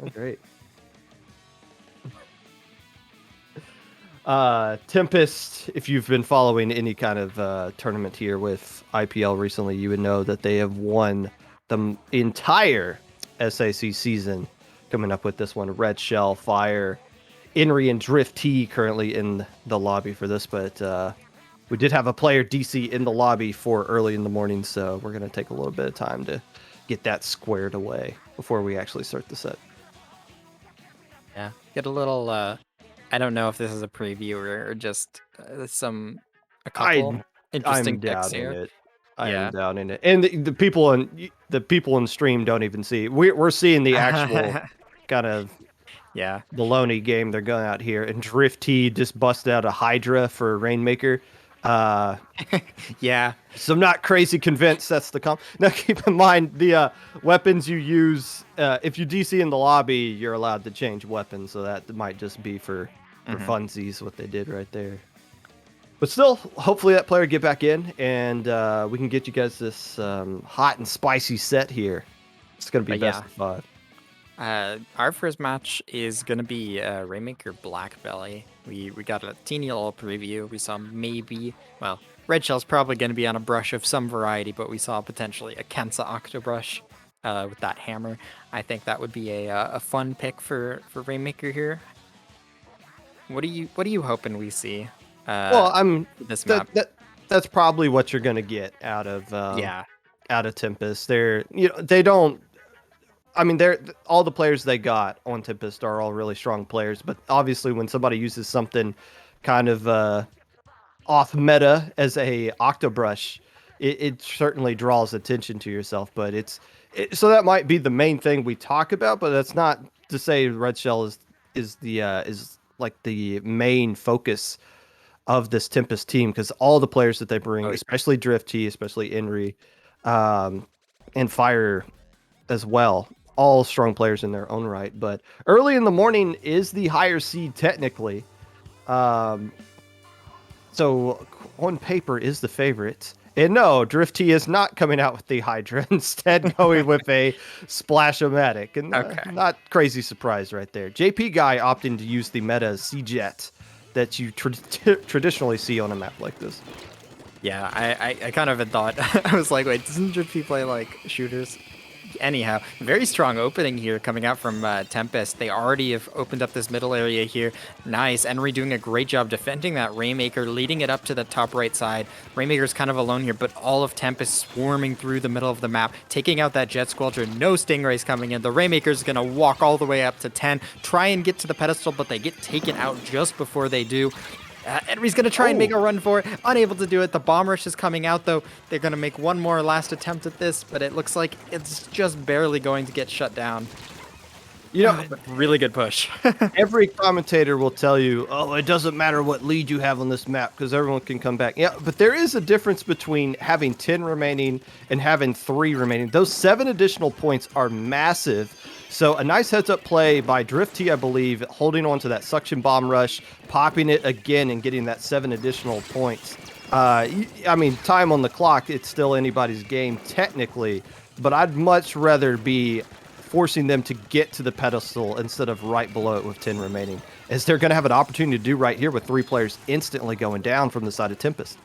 Oh, great. Tempest, if you've been following any kind of tournament here with IPL recently, you would know that they have won the entire SAC season, coming up with this one. Red Shell, Fire, Inri, and Drift T currently in the lobby for this, but we did have a player DC in the lobby for early in the morning, so we're going to take a little bit of time to get that squared away before we actually start the set. Yeah, get a little. I don't know if this is a preview or just a couple interesting I'm picks doubting here. it. I Yeah. am doubting it, and the people on stream don't even see. We're seeing the actual kind of Yeah. baloney game they're going out here, and Drift T just busted out a Hydra for Rainmaker. Yeah. So I'm not crazy convinced that's the comp. Now keep in mind the weapons you use. If you DC in the lobby, you're allowed to change weapons, so that might just be for funsies what they did right there. But still, hopefully that player get back in, and we can get you guys this hot and spicy set here. It's gonna be But best yeah. of 5. Our first match is gonna be Rainmaker Black Belly. We got a teeny little preview. We saw Red Shell's probably gonna be on a brush of some variety, but we saw potentially a Kensa Octobrush with that hammer. I think that would be a fun pick for Rainmaker here. What are you hoping we see? Well, This map. that's probably what you're gonna get out of out of Tempest. They don't. I mean, all the players they got on Tempest are all really strong players, but obviously when somebody uses something kind of off meta as a Octobrush, it certainly draws attention to yourself. But so that might be the main thing we talk about, but that's not to say Red Shell is like the main focus of this Tempest team, because all the players that they bring, especially Drift T, especially Inri, and Fire as well, all strong players in their own right. But early in the morning is the higher seed technically, so on paper is the favorite. And no, Drift T is not coming out with the Hydra, instead going with a Splash-O-Matic. And not crazy surprise right there. JP Guy opting to use the meta C-Jet that you traditionally see on a map like this. Yeah, I kind of had thought, I was like, wait, doesn't Drift T play like shooters? Anyhow, very strong opening here coming out from Tempest. They already have opened up this middle area here. Nice. Enry doing a great job defending that Rainmaker, leading it up to the top right side. Rainmaker's kind of alone here, but all of Tempest swarming through the middle of the map, taking out that Jet Squadron. No Stingrays coming in. The Rainmaker's going to walk all the way up to 10, try and get to the pedestal, but they get taken out just before they do. Enry's going to try and make a run for it. Unable to do it. The bomb rush is coming out, though. They're going to make one more last attempt at this, but it looks like it's just barely going to get shut down. You know, really good push. Every commentator will tell you, oh, it doesn't matter what lead you have on this map because everyone can come back. Yeah, but there is a difference between having 10 remaining and having 3 remaining. Those 7 additional points are massive. So a nice heads-up play by Drift T, I believe, holding on to that suction bomb rush, popping it again, and getting that 7 additional points. I mean, time on the clock, it's still anybody's game technically, but I'd much rather be forcing them to get to the pedestal instead of right below it with 10 remaining, as they're going to have an opportunity to do right here with 3 players instantly going down from the side of Tempest.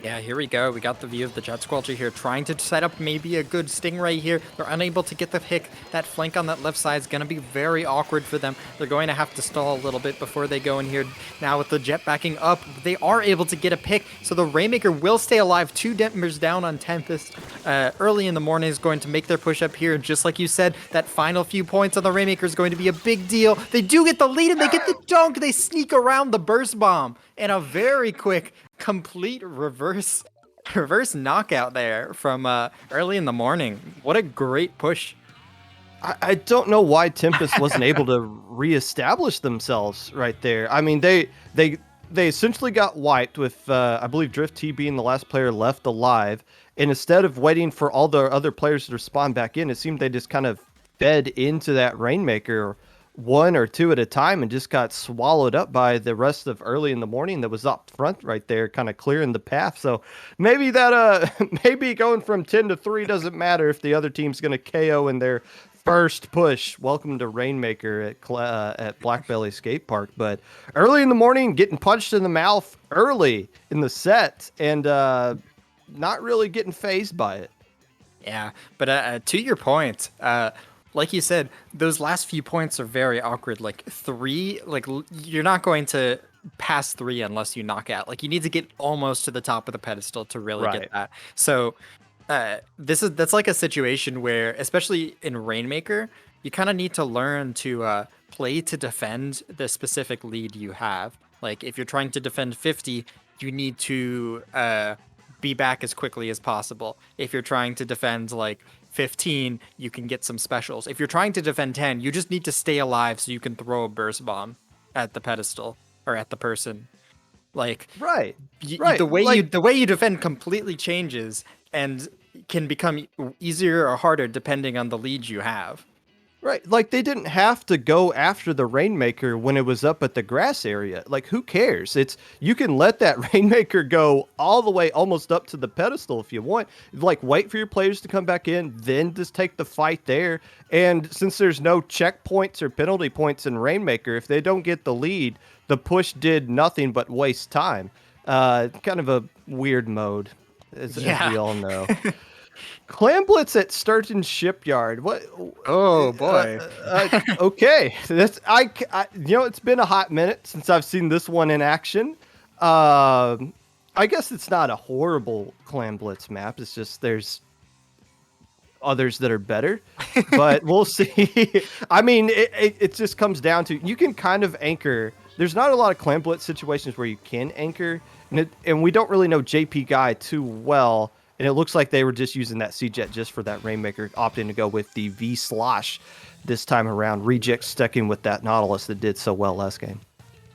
Yeah, here we go. We got the view of the Jet Squelcher here, trying to set up maybe a good Stingray here. They're unable to get the pick. That flank on that left side is going to be very awkward for them. They're going to have to stall a little bit before they go in here. Now with the Jet backing up, they are able to get a pick, so the Rainmaker will stay alive. 2 members down on Tempest. Early in the morning is going to make their push up here, and just like you said, that final few points on the Rainmaker is going to be a big deal. They do get the lead, and they get the dunk. They sneak around the burst bomb, and a very quick complete reverse knockout there from early in the morning. What a great push. I don't know why Tempest wasn't able to reestablish themselves right there. I mean, they essentially got wiped with, I believe, Drift T being the last player left alive. And instead of waiting for all the other players to spawn back in, it seemed they just kind of fed into that Rainmaker 1 or 2 at a time and just got swallowed up by the rest of early in the morning that was up front right there, kind of clearing the path. So maybe that maybe going from 10 to 3 doesn't matter if the other team's going to KO in their first push. Welcome to Rainmaker at Blackbelly Skate Park. But early in the morning, getting punched in the mouth early in the set and not really getting fazed by it. Yeah, but to your point, like you said, those last few points are very awkward. Like 3, like you're not going to pass 3 unless you knock out. Like you need to get almost to the top of the pedestal to really get that. So that's like a situation where, especially in Rainmaker, you kind of need to learn to play to defend the specific lead you have. Like if you're trying to defend 50, you need to be back as quickly as possible. If you're trying to defend like 15, you can get some specials. If you're trying to defend 10, you just need to stay alive so you can throw a burst bomb at the pedestal or at the person. Like right. The way you defend completely changes and can become easier or harder depending on the lead you have. Right, like they didn't have to go after the Rainmaker when it was up at the grass area. Like, who cares? You can let that Rainmaker go all the way almost up to the pedestal if you want. Like, wait for your players to come back in, then just take the fight there. And since there's no checkpoints or penalty points in Rainmaker, if they don't get the lead, the push did nothing but waste time. Kind of a weird mode, as we all know. Clam Blitz at Sturgeon Shipyard. What? Oh boy. Okay, it's been a hot minute since I've seen this one in action. I guess it's not a horrible Clam Blitz map. It's just there's others that are better, but we'll see. I mean, it just comes down to you can kind of anchor. There's not a lot of Clam Blitz situations where you can anchor, and we don't really know JP Guy too well. And it looks like they were just using that C-Jet just for that Rainmaker, opting to go with the V-Slosh this time around. Reject sticking with that Nautilus that did so well last game.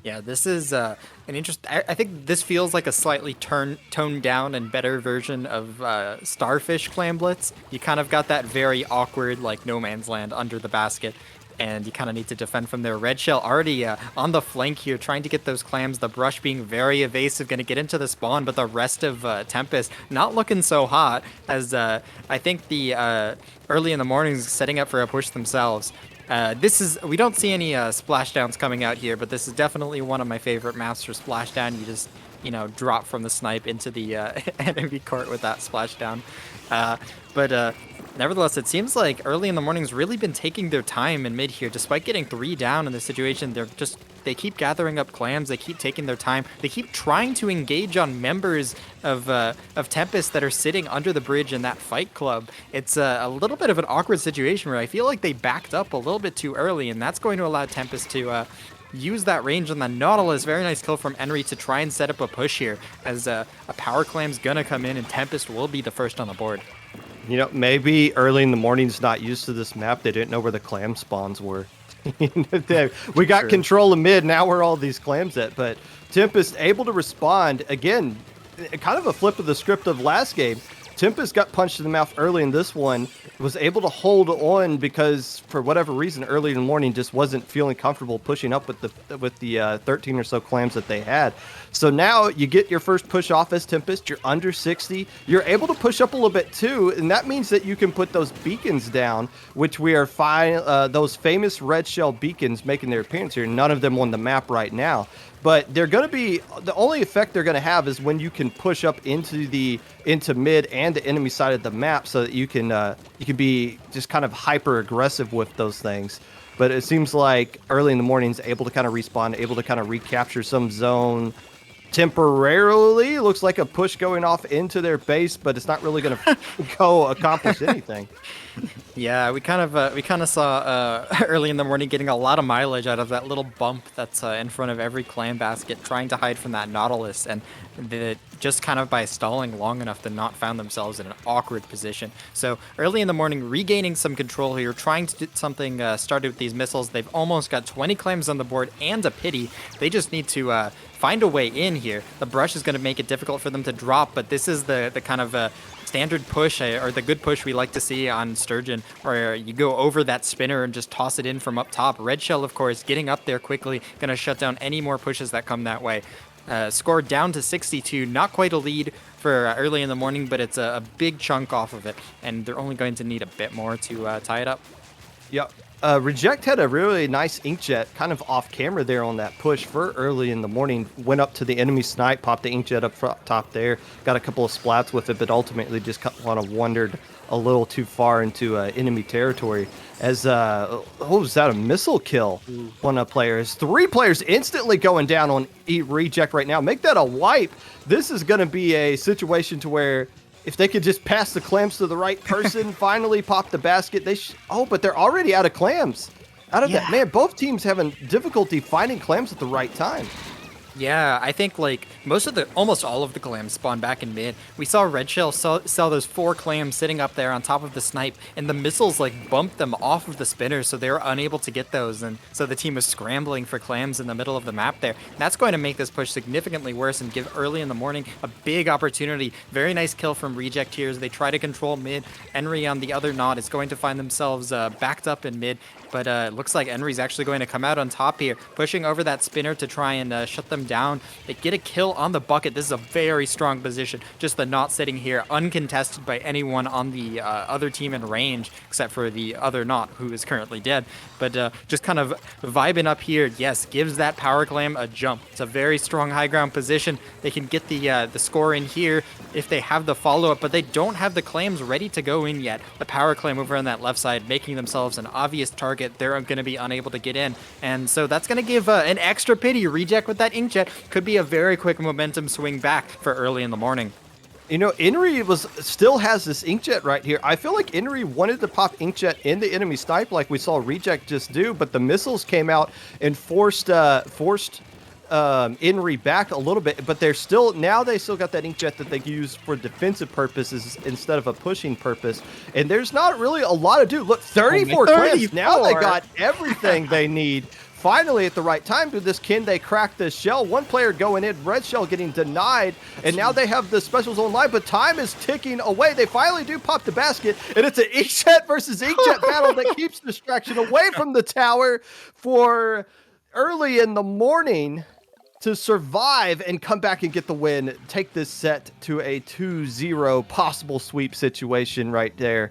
Yeah, this is an interesting... I think this feels like a slightly toned down and better version of Starfish Clam Blitz. You kind of got that very awkward, like, no man's land under the basket. And you kind of need to defend from there. Red Shell already on the flank here, trying to get those clams. The brush being very evasive, going to get into the spawn, but the rest of Tempest not looking so hot as I think the early in the mornings setting up for a push themselves. We don't see any splashdowns coming out here, but this is definitely one of my favorite maps for splashdown. You just, drop from the snipe into the enemy court with that splashdown. But nevertheless, it seems like early in the morning's really been taking their time in mid here. Despite getting 3 down in the situation, they keep gathering up clams. They keep taking their time. They keep trying to engage on members of Tempest that are sitting under the bridge in that fight club. It's a little bit of an awkward situation where I feel like they backed up a little bit too early, and that's going to allow Tempest to use that range on the Nautilus. Very nice kill from Henry to try and set up a push here, as a power clam's gonna come in and Tempest will be the first on the board. Maybe early in the morning's not used to this map. They didn't know where the clam spawns were. We got control of mid, now where all these clams at. But Tempest able to respond, again, kind of a flip of the script of last game. Tempest got punched in the mouth early in this one, was able to hold on because for whatever reason early in the morning just wasn't feeling comfortable pushing up with the 13 or so clams that they had. So now you get your first push off as Tempest, you're under 60, you're able to push up a little bit too, and that means that you can put those beacons down, which we are those famous red shell beacons making their appearance here. None of them on the map right now. But they're going to be, the only effect they're going to have is when you can push up into mid and the enemy side of the map, so that you can be just kind of hyper aggressive with those things. But it seems like early in the mornings, able to kind of respawn, able to kind of recapture some zone temporarily. Looks like a push going off into their base, but it's not really going to go accomplish anything. Yeah, we kind of saw early in the morning getting a lot of mileage out of that little bump that's in front of every clam basket, trying to hide from that Nautilus, and just kind of by stalling long enough, the Naut found themselves in an awkward position. So early in the morning, regaining some control here, trying to do something started with these missiles. They've almost got 20 clams on the board and a pity. They just need to find a way in here. The brush is going to make it difficult for them to drop, but this is the kind of standard push, or the good push we like to see on Sturgeon, where you go over that spinner and just toss it in from up top. Red Shell, of course, getting up there quickly, going to shut down any more pushes that come that way. Score down to 62, not quite a lead for early in the morning, but it's a big chunk off of it, and they're only going to need a bit more to tie it up. Yep. Reject had a really nice inkjet kind of off camera there on that push for early in the morning. Went up to the enemy snipe, popped the inkjet up top there, got a couple of splats with it, but ultimately just kind of wandered a little too far into enemy territory. As what was that, a missile kill on a player? As 3 players instantly going down on Reject right now. Make that a wipe. This is going to be a situation to where if they could just pass the clams to the right person, finally pop the basket, but they're already out of clams. That. Man, both teams having difficulty finding clams at the right time. Yeah, I think like almost all of the clams spawn back in mid. We saw Red Shell sell those 4 clams sitting up there on top of the snipe, and the missiles like bumped them off of the spinner, so they were unable to get those, and so the team was scrambling for clams in the middle of the map there. And that's going to make this push significantly worse and give early in the morning a big opportunity. Very nice kill from Reject here as they try to control mid. Enry on the other Naut is going to find themselves backed up in mid, but it looks like Enry's actually going to come out on top here, pushing over that spinner to try and shut them down. They get a kill on the bucket. This is a very strong position. Just the Naut sitting here, uncontested by anyone on the other team in range, except for the other Naut, who is currently dead. But just kind of vibing up here, yes, gives that power clam a jump. It's a very strong high ground position. They can get the score in here if they have the follow-up, but they don't have the clams ready to go in yet. The power clam over on that left side, making themselves an obvious target. They're going to be unable to get in, and so that's going to give an extra pity. Reject with that inkjet could be a very quick momentum swing back for early in the morning. You know, Enry still has this inkjet right here. I feel like Enry wanted to pop inkjet in the enemy snipe like we saw Reject just do, but the missiles came out and forced Enry back a little bit. But they still got that inkjet that they use for defensive purposes instead of a pushing purpose. And there's not really a lot to do. Look, 34 clams. Now they got everything they need. Finally, at the right time, can they crack this shell? One player going in, Red Shell getting denied, and now they have the specials online, but time is ticking away. They finally do pop the basket, and it's an inkjet versus inkjet battle that keeps distraction away from the tower for early in the morning to survive and come back and get the win. Take this set to a 2-0 possible sweep situation right there.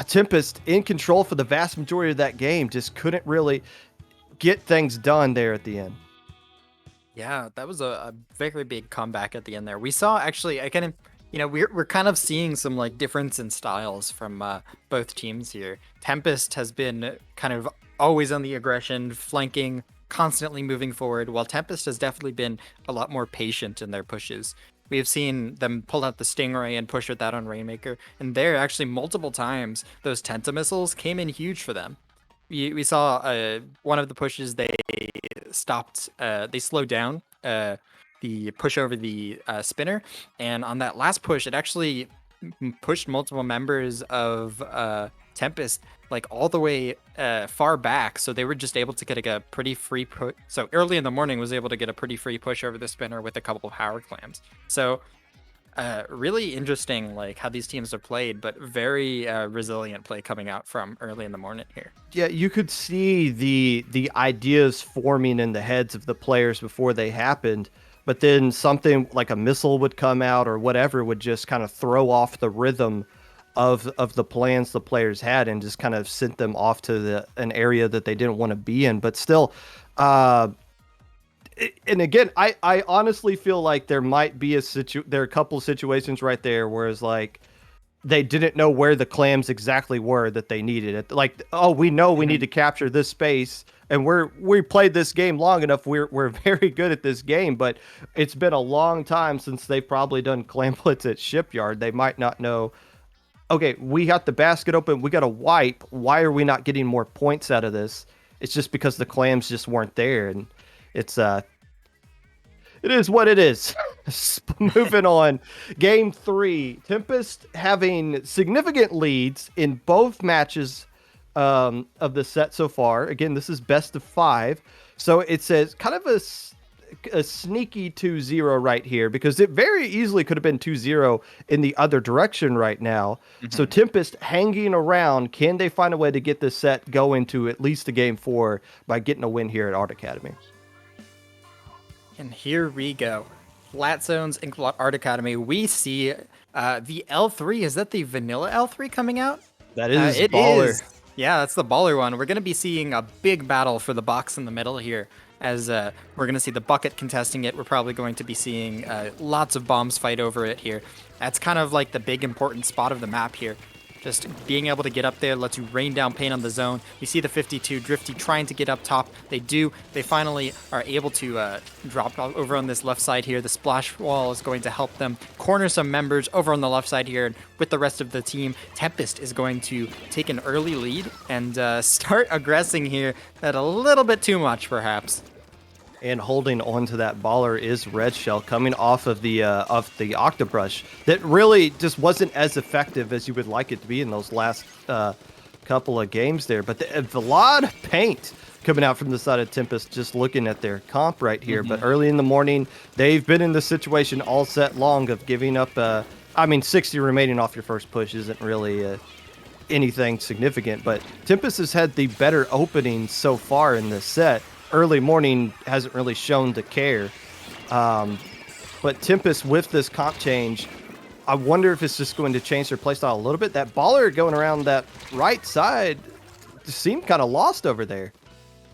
Tempest in control for the vast majority of that game, just couldn't really get things done there at the end. Yeah, that was a very big comeback at the end there. We saw actually, we're kind of seeing some like difference in styles from both teams here. Tempest has been kind of always on the aggression, flanking, constantly moving forward, while Tempest has definitely been a lot more patient in their pushes. We have seen them pull out the Stingray and push with that on Rainmaker, and there actually multiple times those Tenta missiles came in huge for them. We saw one of the pushes, they slowed down the push over the spinner, and on that last push, it actually pushed multiple members of Tempest like all the way far back, so they were just able to get a pretty free push. So early in the morning was able to get a pretty free push over the spinner with a couple of power clams. So Really interesting, like how these teams are played, but very resilient play coming out from early in the morning here. Yeah, you could see the ideas forming in the heads of the players before they happened, but then something like a missile would come out or whatever would just kind of throw off the rhythm of the plans the players had and just kind of sent them off to an area that they didn't want to be in. But still, and again, I honestly feel like there might be there are a couple of situations right there where it's like they didn't know where the clams exactly were that they needed it. Like, oh, we know we need to capture this space, and we played this game long enough. We're very good at this game, but it's been a long time since they've probably done clam blitz at Shipyard. They might not know. Okay, we got the basket open. We got a wipe. Why are we not getting more points out of this? It's just because the clams just weren't there, and it is what it is. Moving on. Game 3. Tempest having significant leads in both matches of the set so far. Again, this is best of 5. So it says kind of a sneaky 2-0 right here because it very easily could have been 2-0 in the other direction right now. Mm-hmm. So Tempest hanging around. Can they find a way to get this set going to at least a game 4 by getting a win here at Art Academy? And here we go. Flat Zones in Art Academy. We see the L3. Is that the vanilla L3 coming out? That is it baller. Is. Yeah, that's the baller one. We're going to be seeing a big battle for the box in the middle here. As we're going to see the bucket contesting it. We're probably going to be seeing lots of bombs fight over it here. That's kind of like the big important spot of the map here. Just being able to get up there lets you rain down paint on the zone. You see the 52 Drifty trying to get up top. They do. They finally are able to drop over on this left side here. The splash wall is going to help them corner some members over on the left side here. And with the rest of the team, Tempest is going to take an early lead and start aggressing here at a little bit too much, perhaps. And holding on to that baller is Red Shell coming off of the Octobrush that really just wasn't as effective as you would like it to be in those last couple of games there. But a lot of paint coming out from the side of Tempest just looking at their comp right here. Mm-hmm. But early in the morning, they've been in the situation all set long of giving up. 60 remaining off your first push isn't really anything significant. But Tempest has had the better opening so far in this set. Early morning hasn't really shown to care. But Tempest, with this comp change, I wonder if it's just going to change their playstyle a little bit. That baller going around that right side seemed kind of lost over there.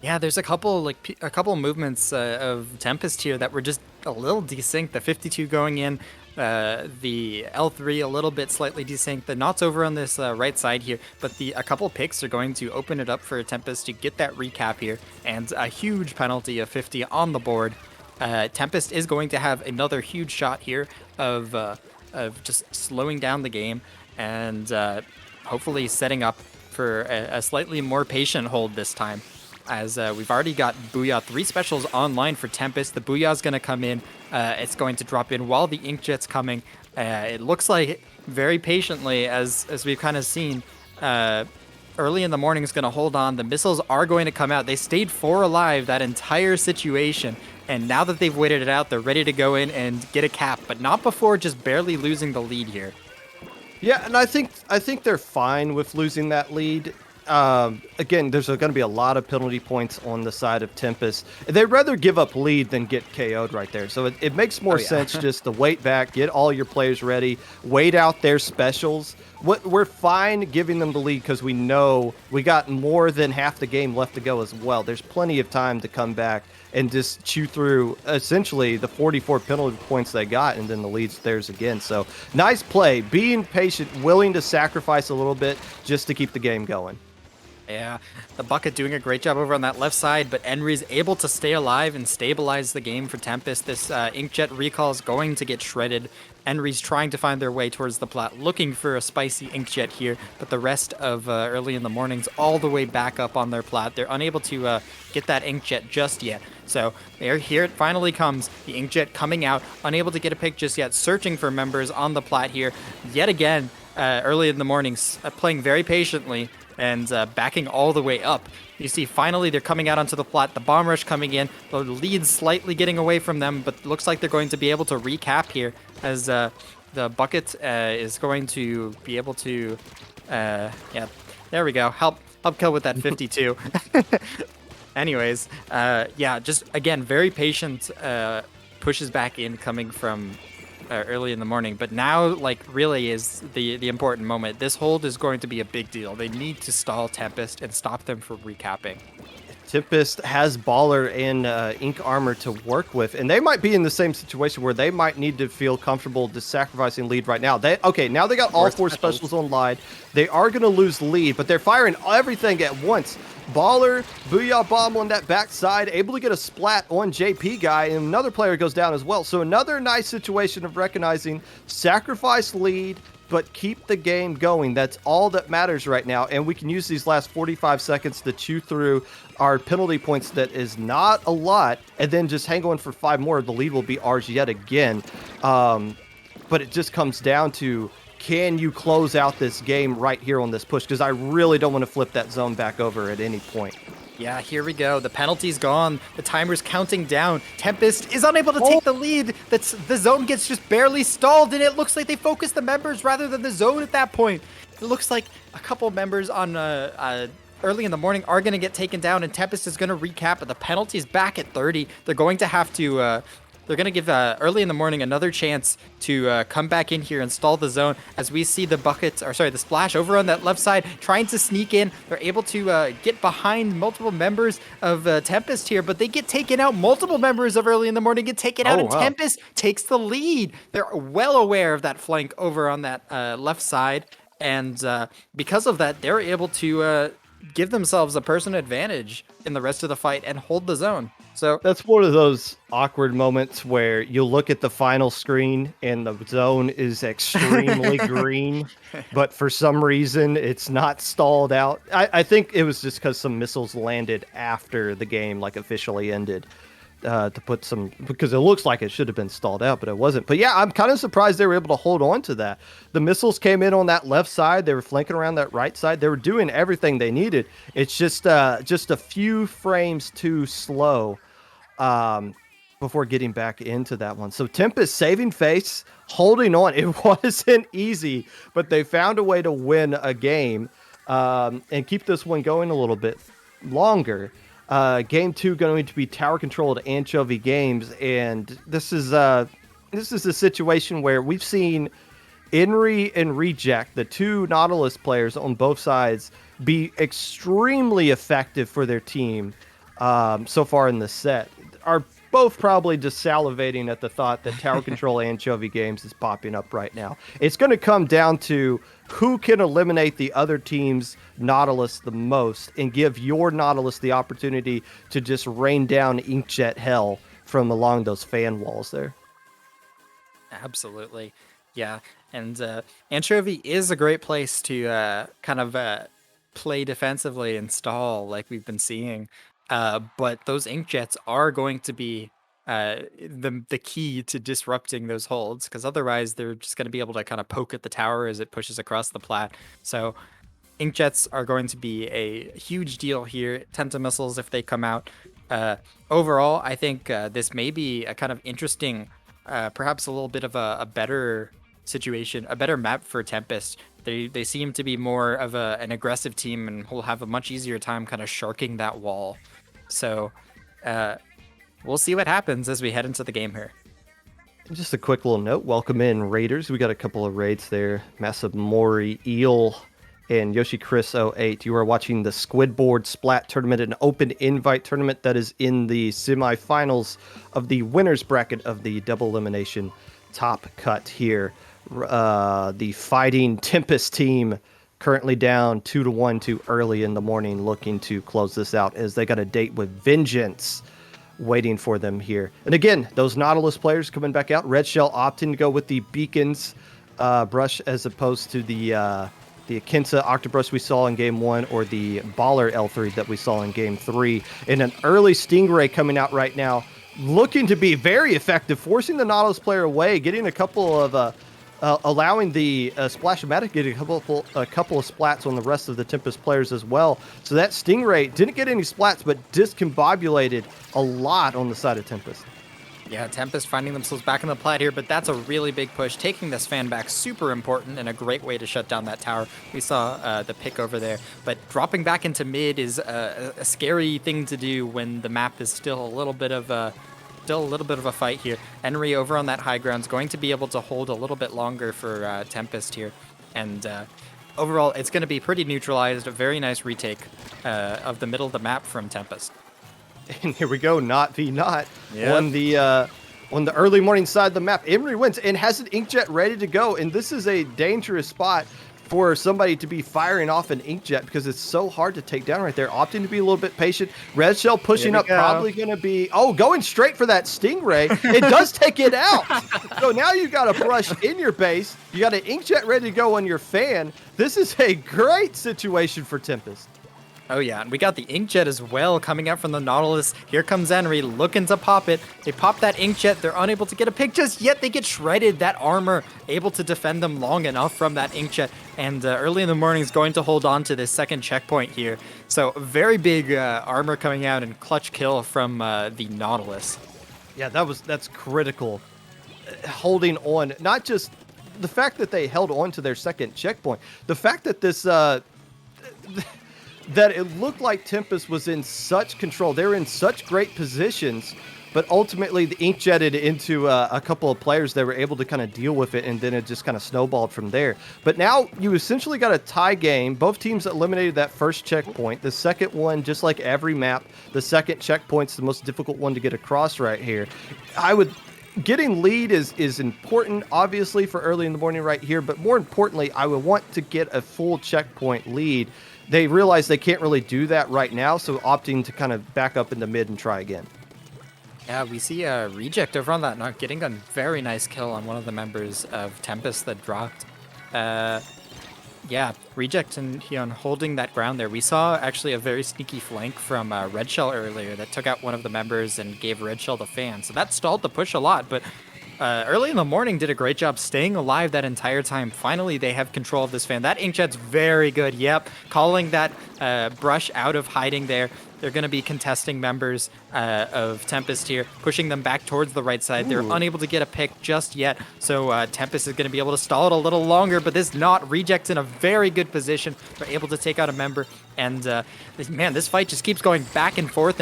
Yeah, there's a couple movements of Tempest here that were just a little desynced. The 52 going in, the L3 a little bit slightly desynced. The knots over on this right side here, but a couple picks are going to open it up for Tempest to get that recap here, and a huge penalty of 50 on the board. Tempest is going to have another huge shot here of just slowing down the game and hopefully setting up for a slightly more patient hold this time. As we've already got Booyah 3 specials online for Tempest. The Booyah's going to come in. It's going to drop in while the Inkjet's coming. It looks like very patiently, as we've kind of seen, early in the morning is going to hold on. The missiles are going to come out. They stayed 4 alive that entire situation. And now that they've waited it out, they're ready to go in and get a cap. But not before just barely losing the lead here. Yeah, and I think they're fine with losing that lead. Again, there's going to be a lot of penalty points on the side of Tempest. They'd rather give up lead than get KO'd right there. So it makes more sense just to wait back, get all your players ready, wait out their specials. We're fine giving them the lead because we know we got more than half the game left to go as well. There's plenty of time to come back and just chew through essentially the 44 penalty points they got, and then the lead's theirs again. So nice play, being patient, willing to sacrifice a little bit just to keep the game going. Yeah, the bucket doing a great job over on that left side, but Enry's able to stay alive and stabilize the game for Tempest. This Inkjet recall is going to get shredded. Enry's trying to find their way towards the plat, looking for a spicy Inkjet here, but the rest of early in the morning's all the way back up on their plat. They're unable to get that Inkjet just yet. So here it finally comes. The Inkjet coming out, unable to get a pick just yet, searching for members on the plat here. Yet again, early in the mornings, playing very patiently and backing all the way up. You see, finally, they're coming out onto the plat. The bomb rush coming in. The lead's slightly getting away from them, but looks like they're going to be able to recap here as the bucket is going to be able to, yeah, there we go. Help kill with that 52. Anyways, yeah, just again, very patient, pushes back in coming from early in the morning. But now, like, really is the important moment. This hold is going to be a big deal. They need to stall Tempest and stop them from recapping. Tempest has Baller and Ink Armor to work with, and they might be in the same situation where they might need to feel comfortable just sacrificing lead right now. Now they got all four specials online. They are going to lose lead, but they're firing everything at once. Baller, Booyah Bomb on that backside, able to get a splat on JP guy, and another player goes down as well. So another nice situation of recognizing sacrifice lead, but keep the game going. That's all that matters right now, and we can use these last 45 seconds to chew through our penalty points. That is not a lot, and then just hang on for 5 more. The lead will be ours yet again. But it just comes down to, can you close out this game right here on this push? Because I really don't want to flip that zone back over at any point. Yeah, here we go. The penalty's gone. The timer's counting down. Tempest is unable to take the lead. The zone gets just barely stalled, and it looks like they focus the members rather than the zone at that point. It looks like a couple members on early in the morning are going to get taken down, and Tempest is going to recap, but the penalty's back at 30. They're going to have to... They're going to give early in the morning another chance to come back in here and stall the zone as we see the the splash over on that left side trying to sneak in. They're able to get behind multiple members of Tempest here, but they get taken out. Multiple members of early in the morning get taken out, and wow. Tempest takes the lead. They're well aware of that flank over on that left side, and because of that, they're able to give themselves a personal advantage in the rest of the fight and hold the zone. So that's one of those awkward moments where you look at the final screen and the zone is extremely green, but for some reason it's not stalled out. I think it was just because some missiles landed after the game like officially ended. To put some, because it looks like it should have been stalled out, but it wasn't. But yeah, I'm kind of surprised they were able to hold on to that. The missiles came in on that left side. They were flanking around that right side. They were doing everything they needed. It's just a few frames too slow before getting back into that one. So Tempest saving face, holding on. It wasn't easy, but they found a way to win a game and keep this one going a little bit longer. Game 2 going to be tower controlled Anchovy Games, and this is a situation where we've seen Inri and Reject, the two Nautilus players on both sides, be extremely effective for their team so far in the set. Are both probably just salivating at the thought that tower control Anchovy Games is popping up right now. It's going to come down to who can eliminate the other team's Nautilus the most and give your Nautilus the opportunity to just rain down inkjet hell from along those fan walls there. Absolutely. Yeah. And Anchovy is a great place to kind of play defensively and stall like we've been seeing. But those inkjets are going to be the key to disrupting those holds, because otherwise they're just going to be able to kind of poke at the tower as it pushes across the plat. So inkjets are going to be a huge deal here. Tenta missiles if they come out. Overall, I think this may be a kind of interesting, perhaps a little bit of a better situation, a better map for Tempest. They seem to be more of an aggressive team and will have a much easier time kind of sharking that wall. So we'll see what happens as we head into the game here. Just a quick little note. Welcome in, Raiders. We got a couple of raids there. Massive Mori, Eel, and Yoshi Chris 08. You are watching the Squidboards Splat tournament, an open invite tournament that is in the semifinals of the winners bracket of the double elimination top cut here. The Fighting Tempest team currently down 2-1 too early in the morning, looking to close this out as they got a date with Vengeance waiting for them here. And again, those Nautilus players coming back out. Red Shell opting to go with the Beacons brush as opposed to the Akinsa Octobrush we saw in Game 1 or the Baller L3 that we saw in Game 3. And an early Stingray coming out right now, looking to be very effective, forcing the Nautilus player away, getting a couple of allowing the Splash-O-Matic get a couple of splats on the rest of the Tempest players as well. So that Stingray didn't get any splats, but discombobulated a lot on the side of Tempest. Yeah, Tempest finding themselves back in the plat here, but that's a really big push. Taking this fan back, super important and a great way to shut down that tower. We saw the pick over there, but dropping back into mid is a scary thing to do when the map is still a little bit of a fight here. Henry over on that high ground is going to be able to hold a little bit longer for Tempest here, and overall it's going to be pretty neutralized. A very nice retake of the middle of the map from Tempest. And here we go, not v not Yep. on the early morning side of the map. Emery wins and has an inkjet ready to go, and this is a dangerous spot for somebody to be firing off an inkjet because it's so hard to take down right there. Opting to be a little bit patient. Red Shell pushing up, probably going to be going straight for that Stingray. It does take it out. So now you got a brush in your base. You got an inkjet ready to go on your fan. This is a great situation for Tempest. Oh yeah, and we got the inkjet as well coming out from the Nautilus. Here comes Henry looking to pop it. They pop that inkjet. They're unable to get a pick just yet. They get shredded. That armor able to defend them long enough from that inkjet. And early in the morning is going to hold on to this second checkpoint here. So very big armor coming out and clutch kill from the Nautilus. Yeah, that's critical. Holding on, not just the fact that they held on to their second checkpoint, the fact that this that it looked like Tempest was in such control. They were in such great positions, but ultimately the ink jetted into a couple of players that were able to kind of deal with it, and then it just kind of snowballed from there. But now you essentially got a tie game. Both teams eliminated that first checkpoint. The second one, just like every map, the second checkpoint's the most difficult one to get across right here. Getting lead is important, obviously, for early in the morning right here, but more importantly, I would want to get a full checkpoint lead. They realize they can't really do that right now, so opting to kind of back up into mid and try again. Yeah, we see a Reject over on that knock, getting a very nice kill on one of the members of Tempest that dropped. Yeah, Reject and Hyun holding that ground there. We saw actually a very sneaky flank from Red Shell earlier that took out one of the members and gave Red Shell the fan. So that stalled the push a lot, but early in the morning did a great job staying alive that entire time. Finally, they have control of this fan. That inkjet's very good. Yep, calling that brush out of hiding there. They're going to be contesting members of Tempest here, pushing them back towards the right side. They're unable to get a pick just yet, so Tempest is going to be able to stall it a little longer, but this not Reject's in a very good position. They're able to take out a member, and this fight just keeps going back and forth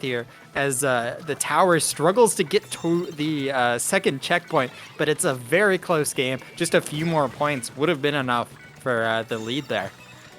here as the tower struggles to get to the second checkpoint, but it's a very close game. Just a few more points would have been enough for the lead there.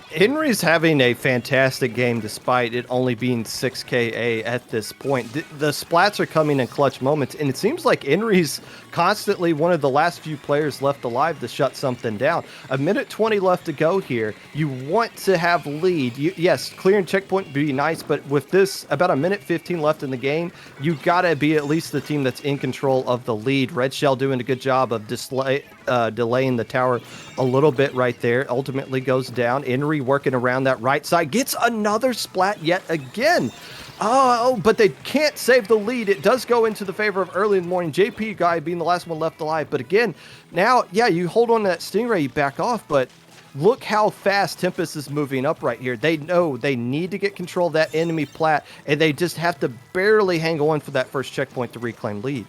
Henry's having a fantastic game despite it only being 6KA at this point. The splats are coming in clutch moments, and it seems like Henry's constantly one of the last few players left alive to shut something down. A minute 20 left to go here. You want to have lead. Yes, clearing checkpoint would be nice, but with this about a minute 15 left in the game, you got to be at least the team that's in control of the lead. Red Shell doing a good job of delaying the tower a little bit right there. Ultimately goes down. Henry working around that right side. Gets another splat yet again. Oh, but they can't save the lead. It does go into the favor of early in the morning. JP guy being the last one left alive. But again, now, yeah, you hold on to that Stingray, you back off, but look how fast Tempest is moving up right here. They know they need to get control of that enemy plat, and they just have to barely hang on for that first checkpoint to reclaim lead.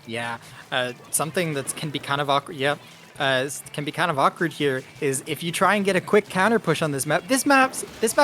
Yeah, something that can be kind of awkward. Yep. Can be kind of awkward here is if you try and get a quick counter push on this map. This map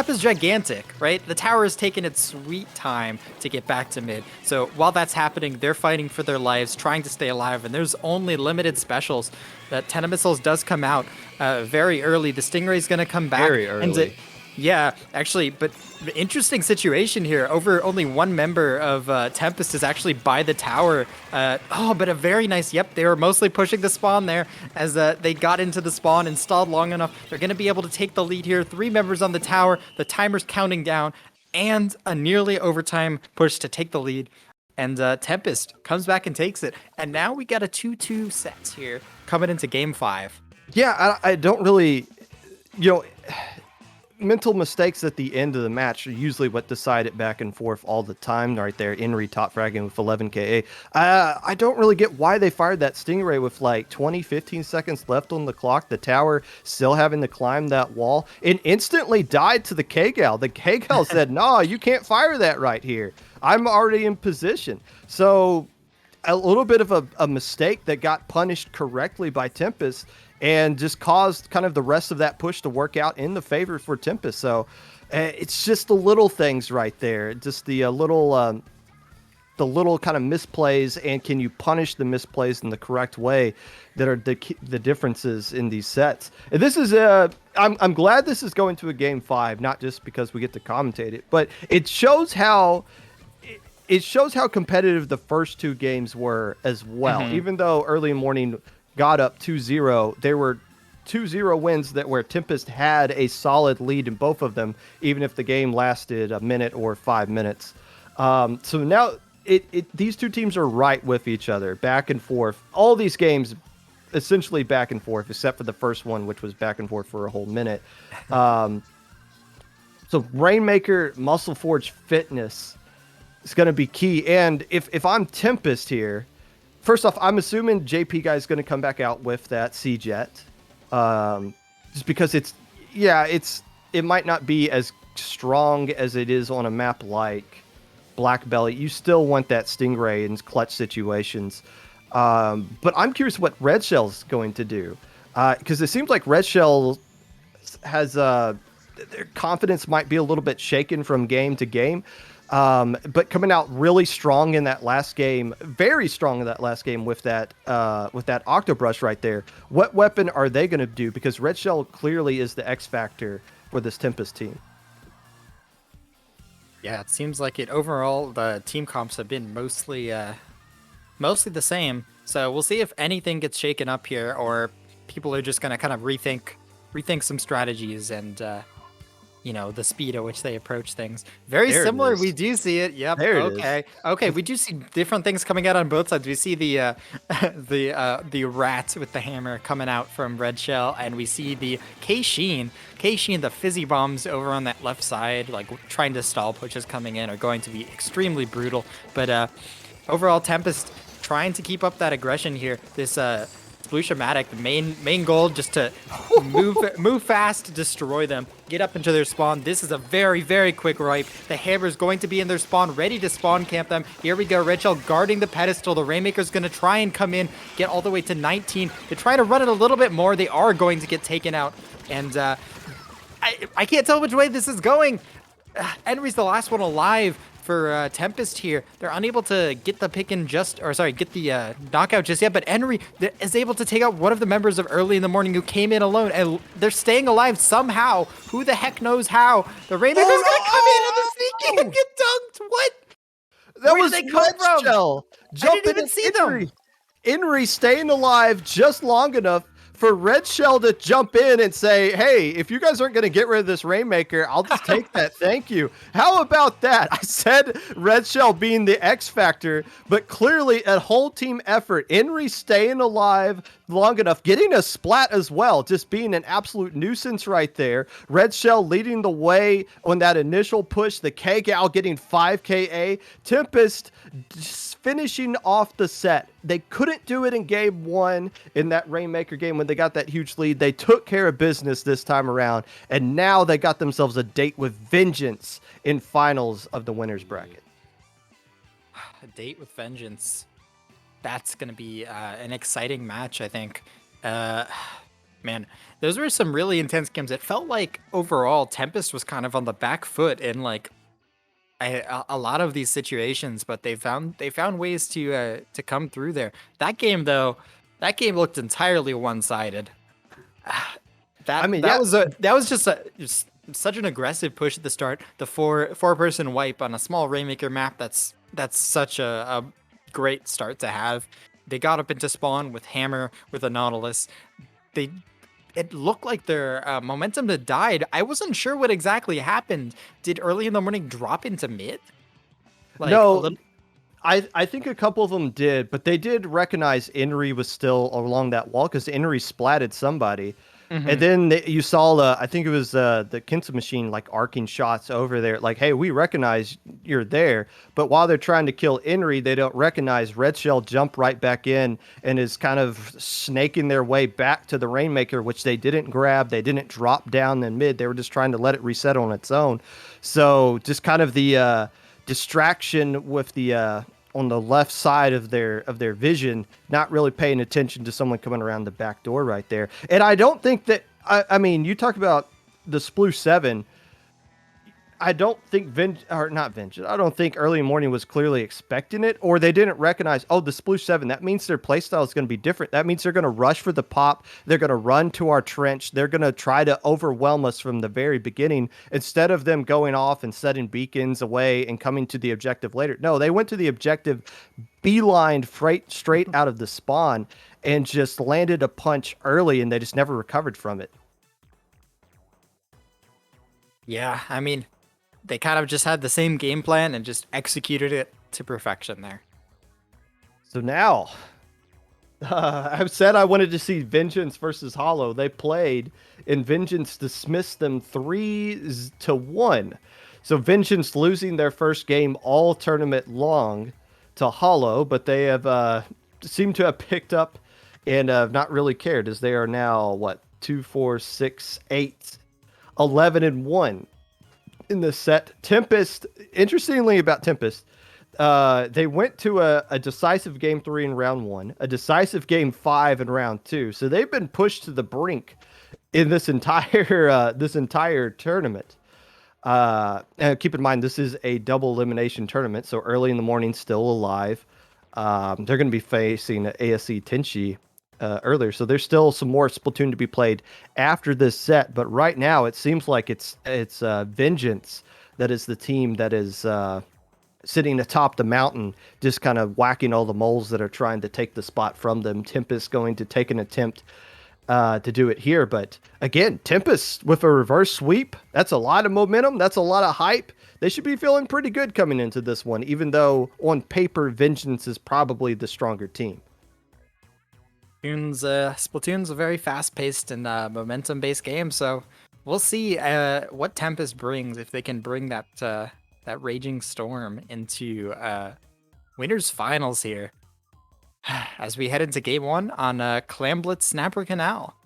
is gigantic, right? The tower has taken its sweet time to get back to mid. So while that's happening, they're fighting for their lives, trying to stay alive, and there's only limited specials. That 10 missiles does come out very early. The Stingray's going to come back. Very early. Yeah, actually, but the interesting situation here, over only one member of Tempest is actually by the tower. But a very nice, yep, they were mostly pushing the spawn there as they got into the spawn and stalled long enough. They're going to be able to take the lead here. 3 members on the tower, the timer's counting down, and a nearly overtime push to take the lead. And Tempest comes back and takes it. And now we got a 2-2 set here coming into game 5. Yeah, I don't really, mental mistakes at the end of the match are usually what decide it back and forth all the time right there. Henry top fragging with 11 KA. I don't really get why they fired that Stingray with like 15 seconds left on the clock. The tower still having to climb that wall and instantly died to the K-Gal. The K-Gal said, no, you can't fire that right here. I'm already in position. So a little bit of a mistake that got punished correctly by Tempest and just caused kind of the rest of that push to work out in the favor for Tempest. So it's just the little things right there, just the little kind of misplays, and can you punish the misplays in the correct way that are the differences in these sets. And this is I'm glad this is going to a game 5, not just because we get to commentate it, but it shows how competitive the first 2 games were as well. Even though Early Morning got up 2-0, there were 2-0 wins that where Tempest had a solid lead in both of them, even if the game lasted a minute or 5 minutes. So now these 2 teams are right with each other, back and forth. All these games essentially back and forth, except for the first one, which was back and forth for a whole minute. So Rainmaker, Muscle Forge fitness is going to be key. And if I'm Tempest here, first off, I'm assuming JP guy is going to come back out with that C-Jet. Just because it might not be as strong as it is on a map like Black Belly. You still want that Stingray in clutch situations. But I'm curious what Red Shell's going to do. Because it seems like Red Shell has their confidence might be a little bit shaken from game to game. But coming out really strong in that last game, very strong in that last game with that Octobrush right there. What weapon are they going to do? Because Red Shell clearly is the X factor for this Tempest team. Yeah, it seems like it. Overall, the team comps have been mostly the same. So we'll see if anything gets shaken up here, or people are just going to kind of rethink some strategies and the speed at which they approach things. Very There it similar. is. We do see it. Yep. There it Okay. Okay. We do see different things coming out on both sides. We see the the rat with the hammer coming out from Red Shell, and we see the K-Sheen, the fizzy bombs over on that left side, like trying to stall pushes coming in, are going to be extremely brutal. But overall, Tempest trying to keep up that aggression here. This Solution-matic, the main goal, just to move fast, destroy them, get up into their spawn. This is a very, very quick wipe. The hammer's going to be in their spawn, ready to spawn camp them. Here we go, Red Shell guarding the pedestal. The Rainmaker's going to try and come in, get all the way to 19. They try to run it a little bit more. They are going to get taken out. And I can't tell which way this is going. Henry's the last one alive for Tempest here. They're unable to get the get the knockout just yet, but Henry is able to take out one of the members of Early in the Morning who came in alone, and they're staying alive somehow. Who the heck knows how? The Rainmaker's gonna come in on the sneaky and get dunked. What? That Where was did they come Red from? Shell. I didn't even see them. Inri staying alive just long enough for Red Shell to jump in and say, hey, if you guys aren't going to get rid of this Rainmaker, I'll just take that. Thank you. How about that? I said Red Shell being the X factor, but clearly a whole team effort. Inri staying alive long enough, getting a splat as well, just being an absolute nuisance right there. Red Shell leading the way on that initial push, the K-Gal getting 5 KA. Tempest just finishing off the set. They couldn't do it in game 1 in that Rainmaker game when they got that huge lead. They took care of business this time around, and now they got themselves a date with vengeance in finals of the winners bracket. A date with vengeance. That's going to be an exciting match, I think. Man, those were some really intense games. It felt like overall Tempest was kind of on the back foot in like a lot of these situations, but they found ways to come through there. That game looked entirely one-sided. That was just such an aggressive push at the start. The four-person wipe on a small Rainmaker map. That's such a great start to have. They got up into spawn with Hammer, with a Nautilus. It looked like their momentum had died. I wasn't sure what exactly happened. Did Early in the Morning drop into mid? No, I think a couple of them did, but they did recognize Inri was still along that wall because Inri splatted somebody. Mm-hmm. And then you saw, I think it was the Kinsa machine, like arcing shots over there. Like, hey, we recognize you're there. But while they're trying to kill Inri, they don't recognize Red Shell jump right back in and is kind of snaking their way back to the Rainmaker, which they didn't grab. They didn't drop down in mid. They were just trying to let it reset on its own. So just kind of the distraction with the on the left side of their vision, not really paying attention to someone coming around the back door right there. And I don't think that I mean, you talk about the Sploosh 7. I don't think I don't think Early Morning was clearly expecting it, or they didn't recognize, oh, the Sploosh 7, that means their playstyle is going to be different. That means they're going to rush for the pop. They're going to run to our trench. They're going to try to overwhelm us from the very beginning instead of them going off and setting beacons away and coming to the objective later. No, they went to the objective, beelined straight out of the spawn and just landed a punch early, and they just never recovered from it. Yeah, I mean, they kind of just had the same game plan and just executed it to perfection there. So now, I've said I wanted to see Vengeance versus Hollow. They played, and Vengeance dismissed them 3-1. So Vengeance losing their first game all tournament long to Hollow, but they have seemed to have picked up and not really cared, as they are now, 2, 4, 6, 8, 11-1. In the set. Tempest, interestingly about Tempest, they went to a decisive game 3 in round 1, a decisive game 5 in round 2. So they've been pushed to the brink in this entire tournament. And keep in mind, this is a double elimination tournament, so Early in the Morning still alive. They're going to be facing ASC Tenchi earlier, so there's still some more Splatoon to be played after this set. But right now, it seems like it's Vengeance that is the team that is sitting atop the mountain, just kind of whacking all the moles that are trying to take the spot from them. Tempest going to take an attempt to do it here, but again, Tempest with a reverse sweep. That's a lot of momentum. That's a lot of hype. They should be feeling pretty good coming into this one, even though on paper, Vengeance is probably the stronger team. Splatoon's a very fast-paced and momentum-based game, so we'll see what Tempest brings, if they can bring that raging storm into winners finals here. As we head into game 1 on Clamblitz Snapper Canal.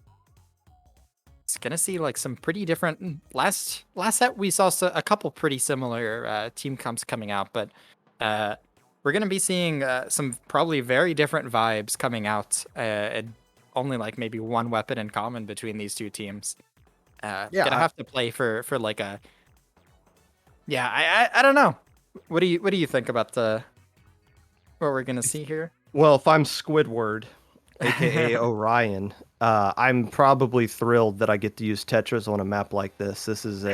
It's gonna see like some pretty different. Last set we saw a couple pretty similar team comps coming out, but we're going to be seeing some probably very different vibes coming out, and only like maybe one weapon in common between these two teams. Gonna have to play for like a. Yeah, I don't know. What do you think about what we're gonna see here? Well, if I'm Squidward, aka Orion, I'm probably thrilled that I get to use Tetras on a map like this. This is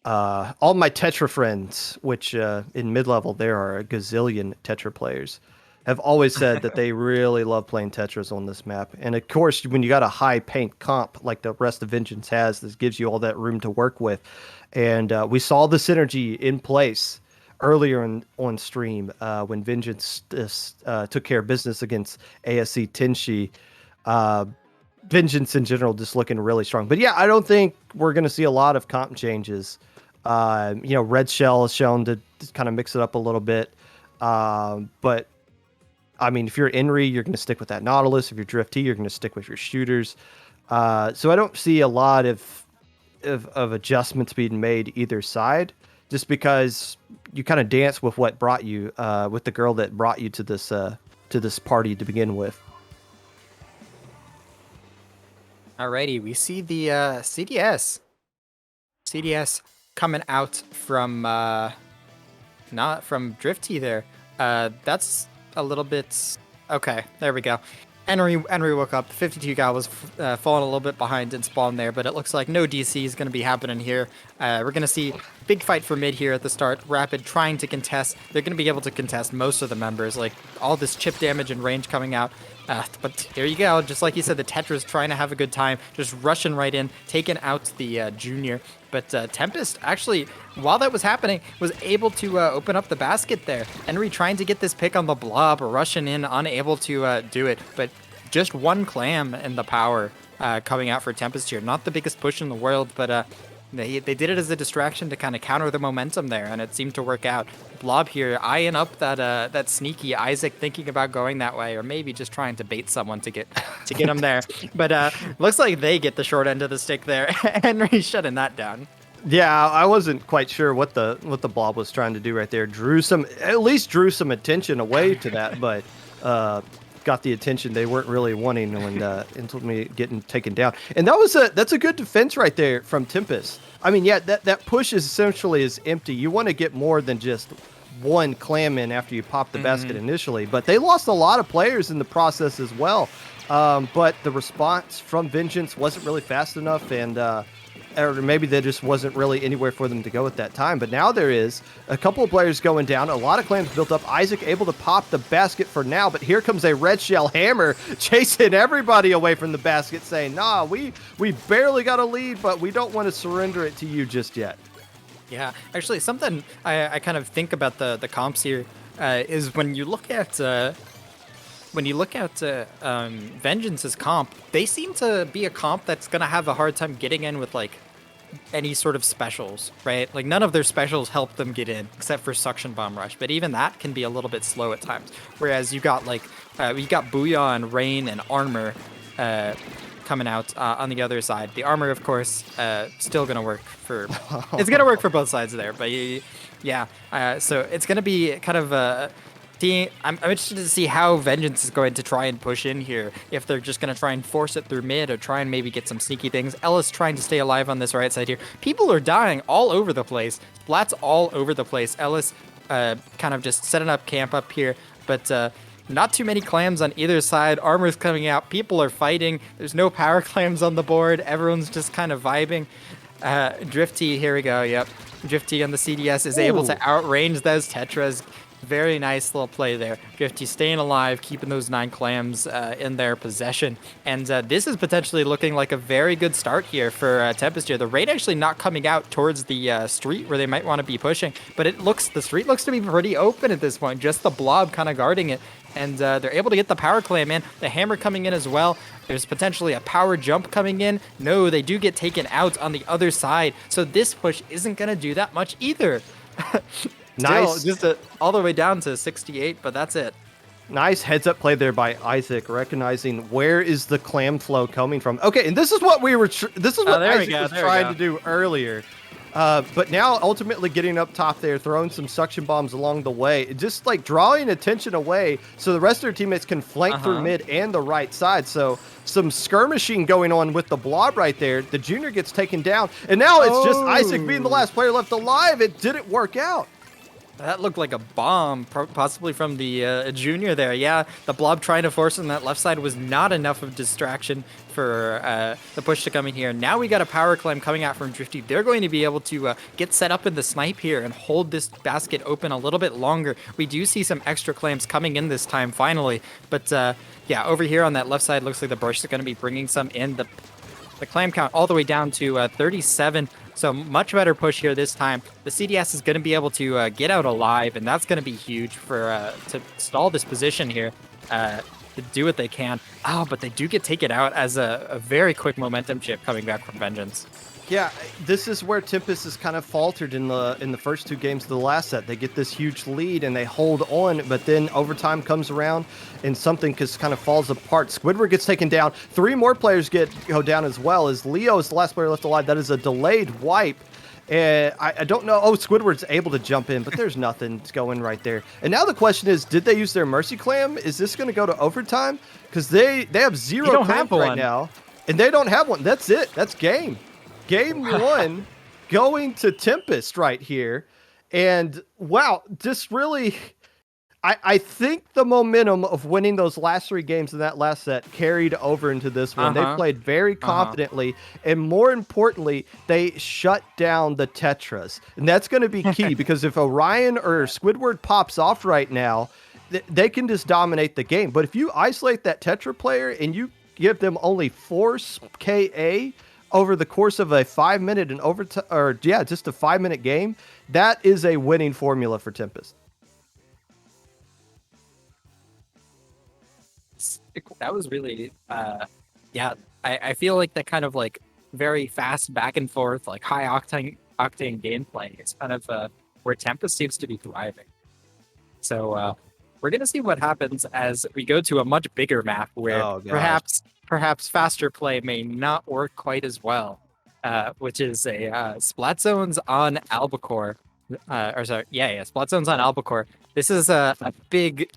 all my Tetra friends, which in mid-level there are a gazillion Tetra players, have always said that they really love playing Tetras on this map. And of course, when you got a high paint comp like the rest of Vengeance has, this gives you all that room to work with. And we saw the synergy in place earlier on stream when Vengeance took care of business against ASC Tenchi. Vengeance in general just looking really strong. But yeah, I don't think we're going to see a lot of comp changes. Red Shell is shown to kind of mix it up a little bit. But I mean, if you're Enri, you're going to stick with that Nautilus. If you're Drift T, you're going to stick with your shooters. So I don't see a lot of adjustments being made either side, just because you kind of dance with what brought you, with the girl that brought you to this party to begin with. Alrighty, we see the CDS coming out from not from Drift T there. That's a little bit okay. There we go. Enri woke up. The 52 guy was falling a little bit behind in spawn there, but it looks like no DC is going to be happening here. We're going to see big fight for mid here at the start. Rapid trying to contest. They're going to be able to contest most of the members, like all this chip damage and range coming out. But here you go. Just like you said, the Tetra's trying to have a good time, just rushing right in, taking out the Junior. But Tempest, actually, while that was happening, was able to open up the basket there. Enri trying to get this pick on the blob, rushing in, unable to do it. But just one clam in the power coming out for Tempest here. Not the biggest push in the world, but they did it as a distraction to kind of counter the momentum there, and it seemed to work out. Blob here eyeing up that sneaky Isaac, thinking about going that way, or maybe just trying to bait someone to get him there. But looks like they get the short end of the stick there. Henry shutting that down. Yeah, I wasn't quite sure what the blob was trying to do right there. At least drew some attention away to that, but got the attention they weren't really wanting when ultimately getting taken down. And that's a good defense right there from Tempest. I mean, yeah, that push is essentially is empty. You want to get more than just one clam in after you pop the basket initially, but they lost a lot of players in the process as well. But the response from Vengeance wasn't really fast enough, and or maybe there just wasn't really anywhere for them to go at that time. But now there is a couple of players going down, a lot of clams built up. Isaac able to pop the basket for now, but here comes a red shell hammer chasing everybody away from the basket, saying, nah, we barely got a lead, but we don't want to surrender it to you just yet. Yeah, actually, something I kind of think about the comps here is when you look at Vengeance's comp, they seem to be a comp that's gonna have a hard time getting in with like any sort of specials, right? Like none of their specials help them get in except for Suction Bomb Rush, but even that can be a little bit slow at times. Whereas you got Booyah and Rain and Armor coming out on the other side. The Armor, of course, still gonna work for. It's gonna work for both sides there, but yeah. So it's gonna be kind of I'm interested to see how Vengeance is going to try and push in here. If they're just going to try and force it through mid or try and maybe get some sneaky things. Ellis trying to stay alive on this right side here. People are dying all over the place. Splat's all over the place. Ellis kind of just setting up camp up here. But not too many clams on either side. Armor's coming out. People are fighting. There's no power clams on the board. Everyone's just kind of vibing. Drifty, here we go. Yep. Drifty on the CDS is able to outrange those Tetras. Very nice little play there. Drifty staying alive, keeping those 9 clams in their possession. And this is potentially looking like a very good start here for Tempest here. The raid actually not coming out towards the street where they might want to be pushing, but the street looks to be pretty open at this point. Just the blob kind of guarding it. And they're able to get the power clam in. The hammer coming in as well. There's potentially a power jump coming in. No, they do get taken out on the other side. So this push isn't going to do that much either. Nice. Still, just all the way down to 68, but that's it. Nice heads-up play there by Isaac, recognizing where is the clam flow coming from. Okay, and this is what Isaac was trying to do earlier. But now ultimately getting up top there, throwing some suction bombs along the way, just like drawing attention away so the rest of their teammates can flank through mid and the right side. So some skirmishing going on with the blob right there. The junior gets taken down, and now it's just Isaac being the last player left alive. It didn't work out. That looked like a bomb, possibly from the junior there. Yeah, the blob trying to force on that left side was not enough of distraction for the push to come in here. Now we got a power climb coming out from Drifty. They're going to be able to get set up in the snipe here and hold this basket open a little bit longer. We do see some extra clams coming in this time, finally. But yeah, over here on that left side, looks like the Brush is going to be bringing some in. The clam count all the way down to 37. So much better push here this time. The CDS is going to be able to get out alive, and that's going to be huge for to stall this position here, to do what they can. Oh, but they do get taken out as a very quick momentum chip coming back from Vengeance. Yeah, this is where Tempest has kind of faltered in the first 2 games of the last set. They get this huge lead and they hold on, but then overtime comes around and something just kind of falls apart. Squidward gets taken down. 3 more players go down as well, as Leo is the last player left alive. That is a delayed wipe. And I don't know. Oh, Squidward's able to jump in, but there's nothing going right there. And now the question is, did they use their Mercy Clam? Is this going to go to overtime? Because they have 0 clams right now, and they don't have one. That's it. That's game. Game 1 going to Tempest right here. And wow, just really, I think the momentum of winning those last 3 games in that last set carried over into this one. They played very confidently. And more importantly, they shut down the Tetras. And that's going to be key because if Orion or Squidward pops off right now, they can just dominate the game. But if you isolate that Tetra player and you give them only 4 KA, over the course of a 5-minute and overtime, or yeah, just a 5-minute game, that is a winning formula for Tempest. That was really, yeah. I feel like that kind of like very fast back and forth, like high octane gameplay is kind of where Tempest seems to be thriving. So we're gonna see what happens as we go to a much bigger map where perhaps faster play may not work quite as well. which is a Splat Zones on Albacore. Splat Zones on Albacore. This is a big,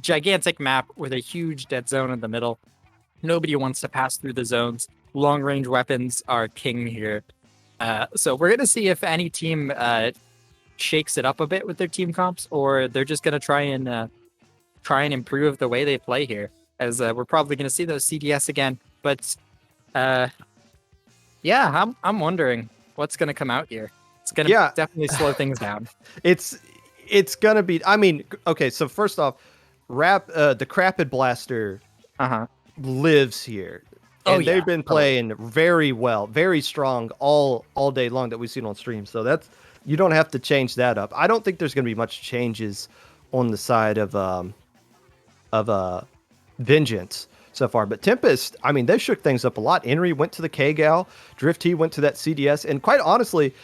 gigantic map with a huge dead zone in the middle. Nobody wants to pass through the zones. Long range weapons are king here. So we're gonna see if any team shakes it up a bit with their team comps, or they're just gonna try and improve the way they play here. As we're probably gonna see those CDS again. But yeah, I'm wondering what's gonna come out here. It's gonna definitely slow things down. It's gonna be. I mean, okay. So first off, the Crapid Blaster lives here. And they've been playing very well, very strong all day long that we've seen on stream. So that's, you don't have to change that up. I don't think there's going to be much changes on the side of Vengeance so far. But Tempest, I mean, they shook things up a lot. Henry went to the K-Gal, Drift T went to that CDS, and quite honestly,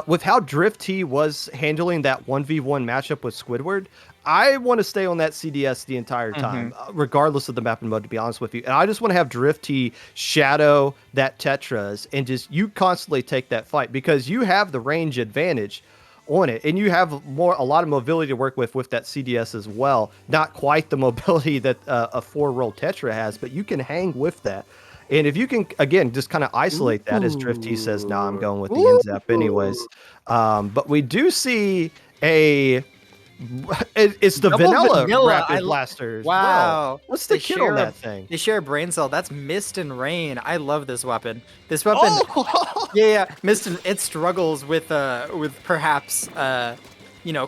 with how Drift T was handling that 1v1 matchup with Squidward, I want to stay on that CDS the entire time, regardless of the map and mode, to be honest with you. And I just want to have Drift T shadow that Tetras and just you constantly take that fight because you have the range advantage on it, and you have a lot of mobility to work with that CDS as well. Not quite the mobility that a 4-roll Tetra has, but you can hang with that. And if you can, again, just kind of isolate that, as Drift T says, nah, I'm going with the NZAP anyways. But we do see it's the vanilla Rapid Blasters. Wow. What's the kit on that thing? They share a brain cell. That's Mist and Rain. I love this weapon. This weapon, Mist and it struggles with perhaps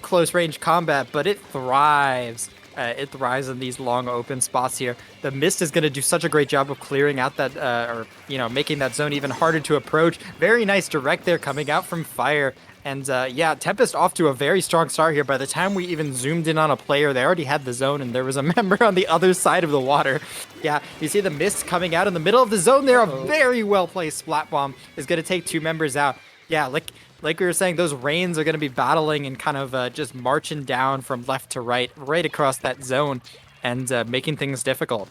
close range combat, but it thrives. It thrives in these long open spots here. The Mist is going to do such a great job of clearing out that, making that zone even harder to approach. Very nice direct there coming out from Fire. And Tempest off to a very strong start here. By the time we even zoomed in on a player, they already had the zone, and there was a member on the other side of the water. Yeah, you see the Mist coming out in the middle of the zone there. A very well-placed Splat Bomb is going to take 2 members out. Yeah, like we were saying, those Rains are going to be battling and kind of just marching down from left to right across that zone and making things difficult.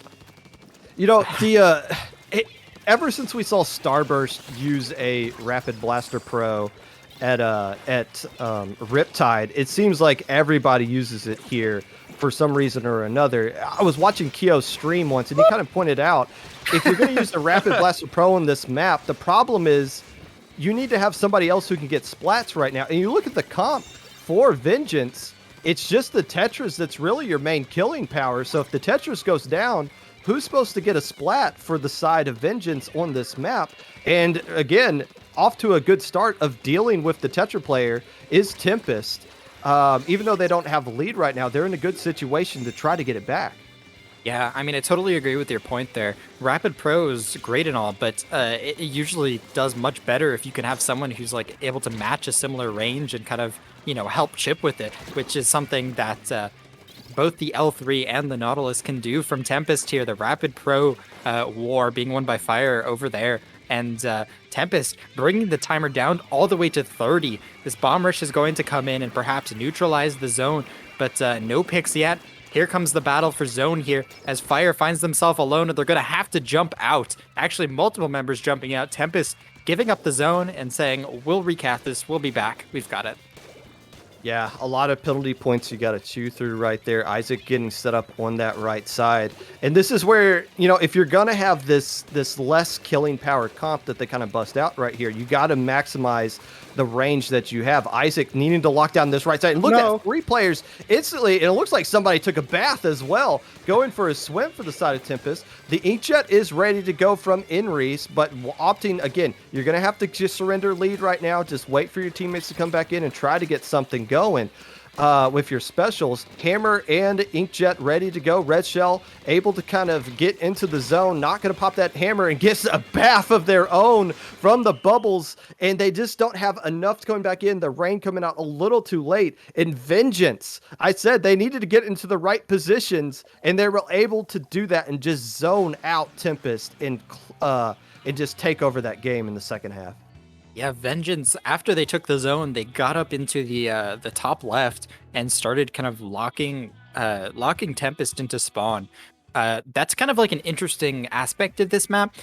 You know, ever since we saw Starburst use a Rapid Blaster Pro at Riptide, it seems like everybody uses it here for some reason or another. I was watching Kyo's stream once, and he kind of pointed out, if you're going to use the Rapid Blaster Pro on this map, the problem is you need to have somebody else who can get splats right now. And you look at the comp for Vengeance, it's just the Tetris that's really your main killing power. So if the Tetris goes down, who's supposed to get a splat for the side of Vengeance on this map? And again, off to a good start of dealing with the Tetra player is Tempest. Even though they don't have the lead right now, they're in a good situation to try to get it back. Yeah, I mean, I totally agree with your point there. Rapid Pro is great and all, but it usually does much better if you can have someone who's like able to match a similar range and kind of, help chip with it, which is something that both the L3 and the Nautilus can do from Tempest here. The Rapid Pro war being won by Fire over there. And Tempest bringing the timer down all the way to 30. This Bomb Rush is going to come in and perhaps neutralize the zone, but no picks yet. Here comes the battle for zone here as Fire finds themselves alone, and they're going to have to jump out. Actually, multiple members jumping out. Tempest giving up the zone and saying, we'll recap this. We'll be back. We've got it. Yeah, a lot of penalty points you got to chew through right there. Isaac getting set up on that right side. And this is where, if you're going to have this less killing power comp that they kind of bust out right here, you got to maximize the range that you have. Isaac needing to lock down this right side. And look at 3 players instantly. And it looks like somebody took a bath as well, going for a swim for the side of Tempest. The Inkjet is ready to go from Inreese, but opting, again, you're going to have to just surrender lead right now. Just wait for your teammates to come back in and try to get something going. With your specials, Hammer and Inkjet ready to go. Red Shell able to kind of get into the zone, not going to pop that hammer, and gets a bath of their own from the bubbles, and they just don't have enough coming back in. The rain coming out a little too late. And Vengeance, I said they needed to get into the right positions, and they were able to do that and just zone out Tempest and just take over that game in the second half. Yeah, Vengeance, after they took the zone, they got up into the top left and started kind of locking Tempest into spawn. That's kind of like an interesting aspect of this map,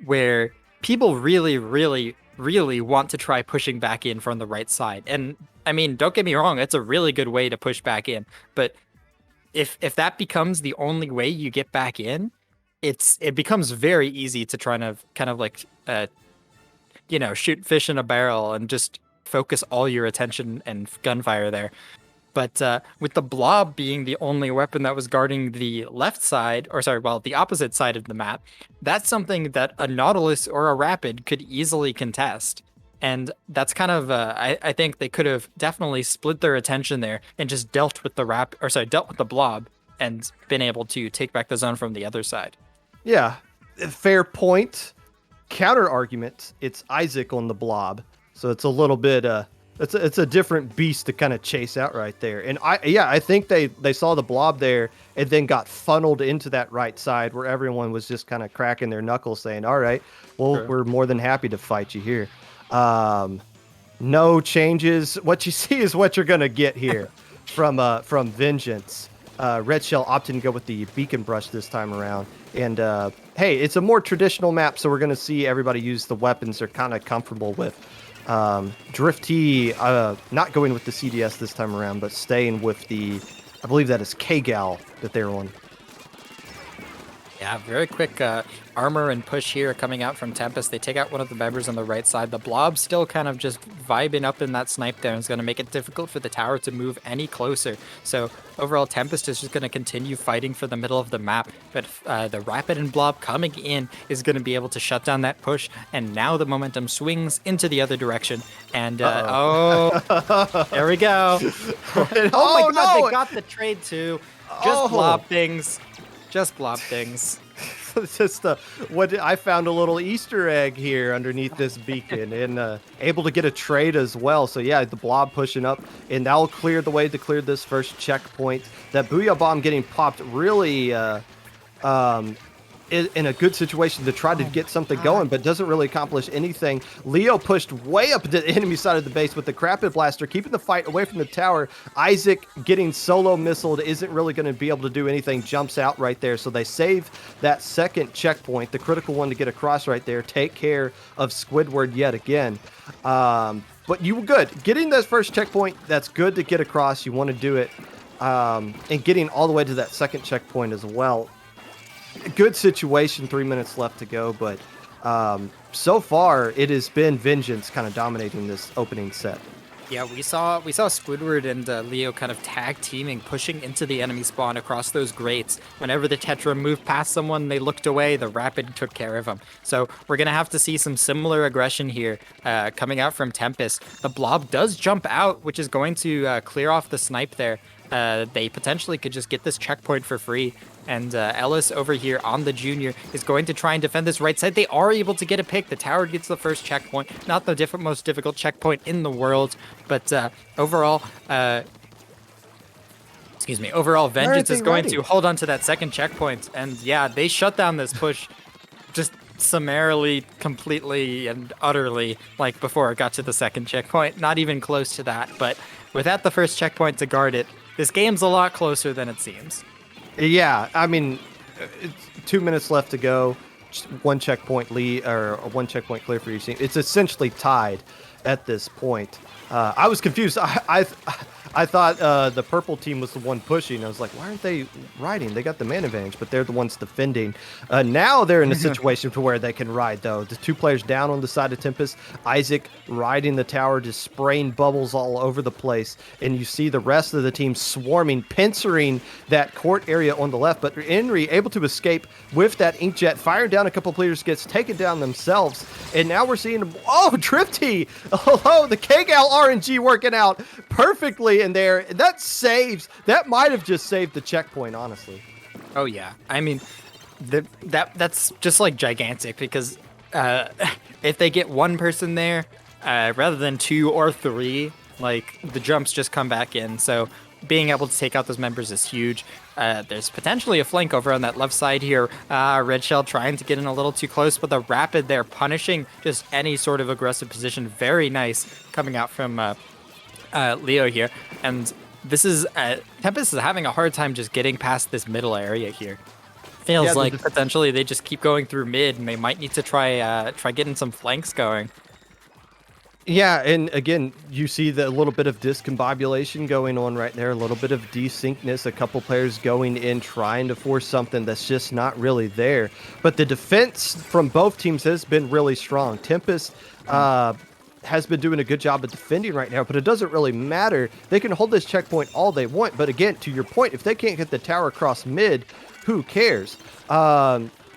where people really, really, really want to try pushing back in from the right side. And I mean, don't get me wrong, it's a really good way to push back in. But if that becomes the only way you get back in, it becomes very easy to try to kind of like shoot fish in a barrel and just focus all your attention and gunfire there. But with the blob being the only weapon that was guarding the left side, or sorry, well, the opposite side of the map, that's something that a Nautilus or a Rapid could easily contest. And that's kind of, I think they could have definitely split their attention there and just dealt with the blob and been able to take back the zone from the other side. Yeah, fair point. Counter argument, it's Isaac on the blob. So it's a little bit, it's a different beast to kind of chase out right there. And I think they saw the blob there and then got funneled into that right side where everyone was just kind of cracking their knuckles saying, all right, well, Sure. we're more than happy to fight you here. No changes. What you see is what you're going to get here from Vengeance. Red Shell opted to go with the beacon brush this time around. And hey, it's a more traditional map, so we're going to see everybody use the weapons they're kind of comfortable with. Drifty not going with the CDS this time around, but staying with I believe that is K-Gal that they're on. Yeah, very quick armor and push here coming out from Tempest. They take out one of the members on the right side. The blob still kind of just vibing up in that snipe there and is going to make it difficult for the tower to move any closer. So overall, Tempest is just going to continue fighting for the middle of the map. But the Rapid and blob coming in is going to be able to shut down that push. And now the momentum swings into the other direction. And there we go. Oh my God, no! they got the trade too. Just blob things. Just blob things. It's just what I found a little Easter egg here underneath this beacon and able to get a trade as well. So yeah, the blob pushing up and that'll clear the way to clear this first checkpoint. That Booyah Bomb getting popped really in a good situation to try to get something going, but doesn't really accomplish anything. Leo pushed way up the enemy side of the base with the Rapid Blaster, keeping the fight away from the tower. Isaac getting solo missiled isn't really going to be able to do anything, jumps out right there. So they save that second checkpoint, the critical one to get across right there, take care of Squidward yet again. But you were good. Getting that first checkpoint, that's good to get across. You want to do it. And getting all the way to that second checkpoint as well. Good situation, 3 minutes left to go, but so far it has been Vengeance kind of dominating this opening set. Yeah, we saw Squidward and Leo kind of tag teaming, pushing into the enemy spawn across those grates. Whenever the Tetra moved past someone, they looked away, the Rapid took care of them. So we're going to have to see some similar aggression here coming out from Tempest. The blob does jump out, which is going to clear off the snipe there. They potentially could just get this checkpoint for free. And Ellis over here on the junior is going to try and defend this right side. They are able to get a pick. The tower gets the first checkpoint. Not the most difficult checkpoint in the world. But overall, Vengeance is going to hold on to that second checkpoint. And yeah, they shut down this push just summarily, completely, and utterly, like before it got to the second checkpoint. Not even close to that. But without the first checkpoint to guard it, this game's a lot closer than it seems. Yeah, I mean, it's 2 minutes left to go. Just one checkpoint lead or one checkpoint clear for each team. It's essentially tied at this point. I was confused. I thought the purple team was the one pushing. I was like, why aren't they riding? They got the man advantage, but they're the ones defending. Now they're in a situation to where they can ride, though. The two players down on the side of Tempest. Isaac riding the tower, just spraying bubbles all over the place. And you see the rest of the team swarming, pincering that court area on the left. But Henry able to escape with that inkjet, firing down a couple players, gets taken down themselves. And now we're seeing, Drifty! Oh, the K-Gal RNG working out perfectly in there. That might have just saved the checkpoint, honestly. Oh yeah, I mean, that's just like gigantic because if they get one person there rather than 2 or 3, like the jumps just come back in. So being able to take out those members is huge. There's potentially a flank over on that left side here. Red Shell trying to get in a little too close, but the Rapid there punishing just any sort of aggressive position. Very nice coming out from Leo here. And this is Tempest is having a hard time just getting past this middle area here. Feels Yeah, the like def- potentially they just keep going through mid, and they might need to try getting some flanks going. Yeah, and again, you see the little bit of discombobulation going on right there, a little bit of desyncness, a couple players going in trying to force something that's just not really there. But the defense from both teams has been really strong. Tempest has been doing a good job of defending right now, but it doesn't really matter. They can hold this checkpoint all they want, but again, to your point, if they can't get the tower across mid, who cares?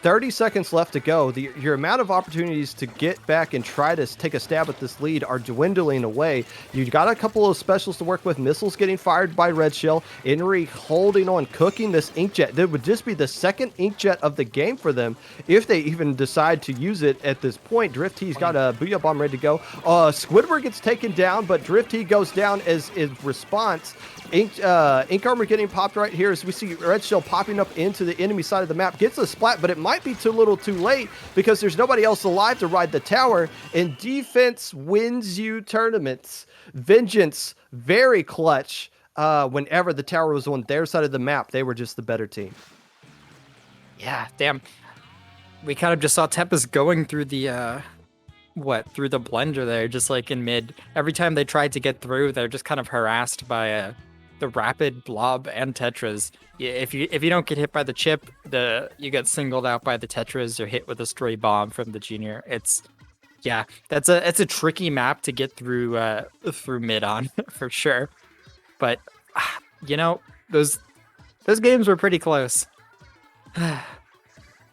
30 seconds left to go. Your amount of opportunities to get back and try to take a stab at this lead are dwindling away. You got a couple of specials to work with. Missiles getting fired by Red Shell. Inri holding on, cooking this Inkjet. That would just be the second Inkjet of the game for them if they even decide to use it at this point. Drift T's got a Booyah Bomb ready to go. Squidward gets taken down, but Drift T goes down as in response. Ink Armor getting popped right here as we see Red Shell popping up into the enemy side of the map. Gets a splat, but it might be too little too late because there's nobody else alive to ride the tower, and defense wins you tournaments. Vengeance, very clutch. Whenever the tower was on their side of the map, they were just the better team. Yeah, damn. We kind of just saw Tempest going through the through the blender there, just like in mid. Every time they tried to get through, they're just kind of harassed by the rapid blob and tetras. If you don't get hit by the chip, you get singled out by the tetras or hit with a stray bomb from the junior. It's a tricky map to get through mid on for sure. But those games were pretty close. And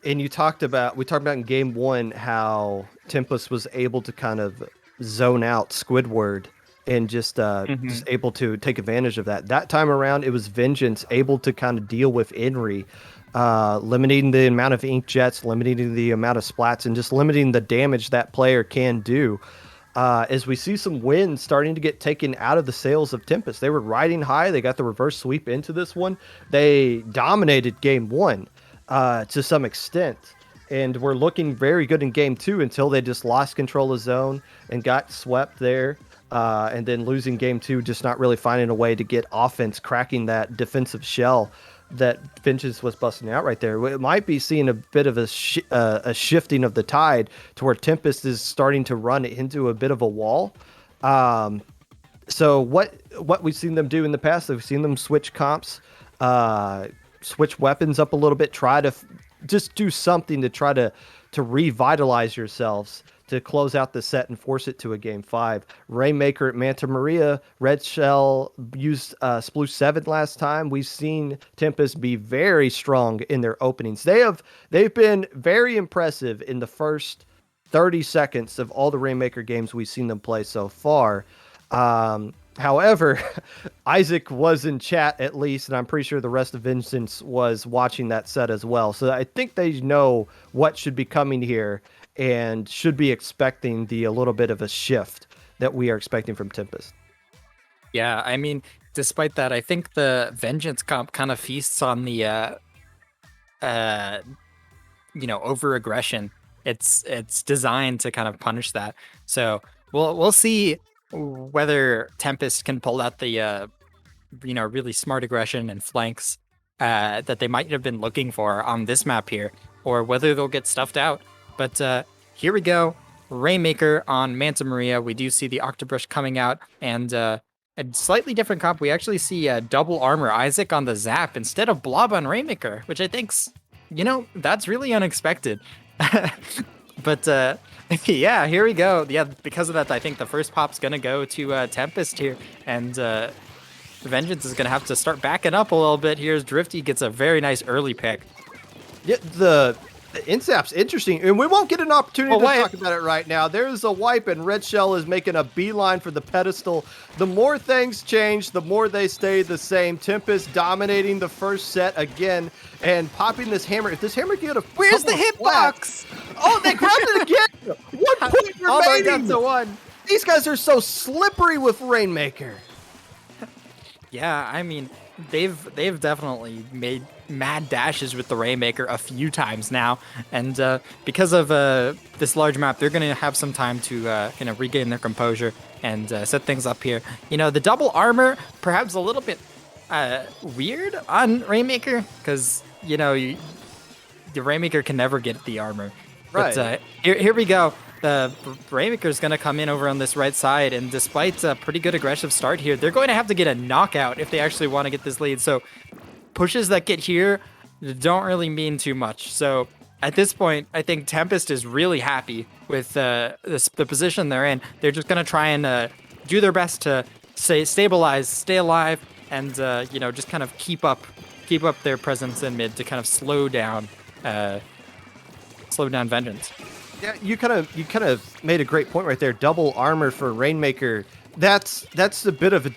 we talked about in game one how Tempest was able to kind of zone out Squidward and just able to take advantage of that. That time around, it was Vengeance able to kind of deal with Inri, limiting the amount of ink jets, limiting the amount of splats, and just limiting the damage that player can do. As we see some wins starting to get taken out of the sails of Tempest. They were riding high. They got the reverse sweep into this one. They dominated game one to some extent. And were looking very good in game two until they just lost control of zone and got swept there. And then losing game two, just not really finding a way to get offense, cracking that defensive shell that Vengeance was busting out right there. It might be seeing a bit of a shifting of the tide to where Tempest is starting to run into a bit of a wall. So what we've seen them do in the past, we've seen them switch comps, switch weapons up a little bit, try to just do something to try to revitalize yourselves to close out the set and force it to a game 5. Rainmaker at Manta Maria, Red Shell used Sploosh 7 last time. We've seen Tempest be very strong in their openings. They've been very impressive in the first 30 seconds of all the Rainmaker games we've seen them play so far. However, Isaac was in chat at least, and I'm pretty sure the rest of Vengeance was watching that set as well. So I think they know what should be coming here and should be expecting a little bit of a shift that we are expecting from Tempest. Yeah, I mean, despite that, I think the Vengeance comp kind of feasts on the over aggression. It's designed to kind of punish that. So we'll see whether Tempest can pull out the really smart aggression and flanks that they might have been looking for on this map here, or whether they'll get stuffed out. But here we go. Rainmaker on Manta Maria. We do see the Octobrush coming out, and a slightly different comp. We actually see double armor Isaac on the Zap instead of Blob on Rainmaker, which I think's, that's really unexpected. But yeah, here we go. Yeah, because of that, I think the first pop's gonna go to Tempest here, and Vengeance is gonna have to start backing up a little bit here as Drifty gets a very nice early pick. Yeah, the Insap's interesting, and we won't get an opportunity to talk about it right now. There's a wipe, and Red Shell is making a beeline for the pedestal. The more things change, the more they stay the same. Tempest dominating the first set again and popping this hammer. If this hammer can get where's the hitbox? Oh, they grabbed it again. 1 point remaining. Down to 1. These guys are so slippery with Rainmaker. Yeah, I mean, they've definitely made mad dashes with the Rainmaker a few times now, and because of this large map, they're gonna have some time to regain their composure and set things up here. The double armor perhaps a little bit weird on Rainmaker, because the Rainmaker can never get the armor. Right. But here we go. The Rainmaker's going to come in over on this right side, and despite a pretty good aggressive start here, they're going to have to get a knockout if they actually want to get this lead. So pushes that get here don't really mean too much. So at this point, I think Tempest is really happy with the position they're in. They're just going to try and do their best to stabilize, stay alive, and just kind of keep up their presence in mid to kind of slow down Vengeance. Yeah, you kind of made a great point right there. Double armor for Rainmaker. That's a bit of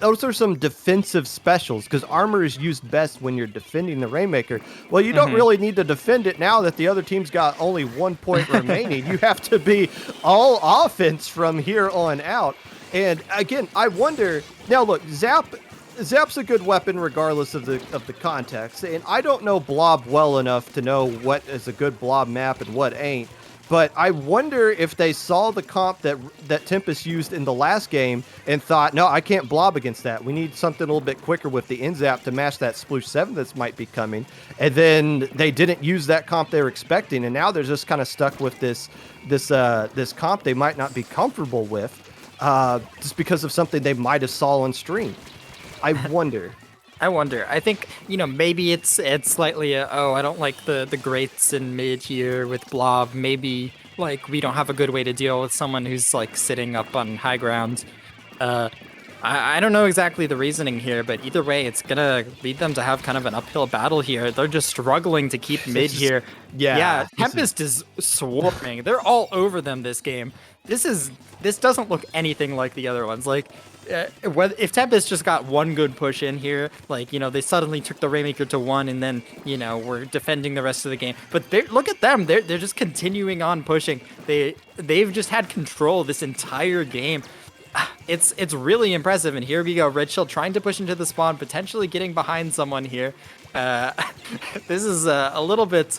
those are some defensive specials because armor is used best when you're defending the Rainmaker. Well, you don't really need to defend it now that the other team's got only 1 point remaining. You have to be all offense from here on out. And again, I wonder now. Look, Zap's a good weapon regardless of the context, and I don't know Blob well enough to know what is a good Blob map and what ain't. But I wonder if they saw the comp that Tempest used in the last game and thought, no, I can't Blob against that. We need something a little bit quicker with the N-Zap to match that Sploosh 7 that might be coming. And then they didn't use that comp they were expecting, and now they're just kind of stuck with this comp they might not be comfortable with just because of something they might have saw on stream. I wonder. I think, maybe it's slightly I don't like the greats in mid here with Blob. Maybe, we don't have a good way to deal with someone who's, sitting up on high ground. I don't know exactly the reasoning here, but either way, it's going to lead them to have kind of an uphill battle here. They're just struggling to keep mid here. Yeah, Tempest is swarming. They're all over them this game. This doesn't look anything like the other ones. If Tempest just got one good push in here, they suddenly took the Rainmaker to 1 and then, we're defending the rest of the game. But look at them. They're just continuing on pushing. They've just had control this entire game. It's really impressive. And here we go. Red Shield trying to push into the spawn, potentially getting behind someone here. This is a little bit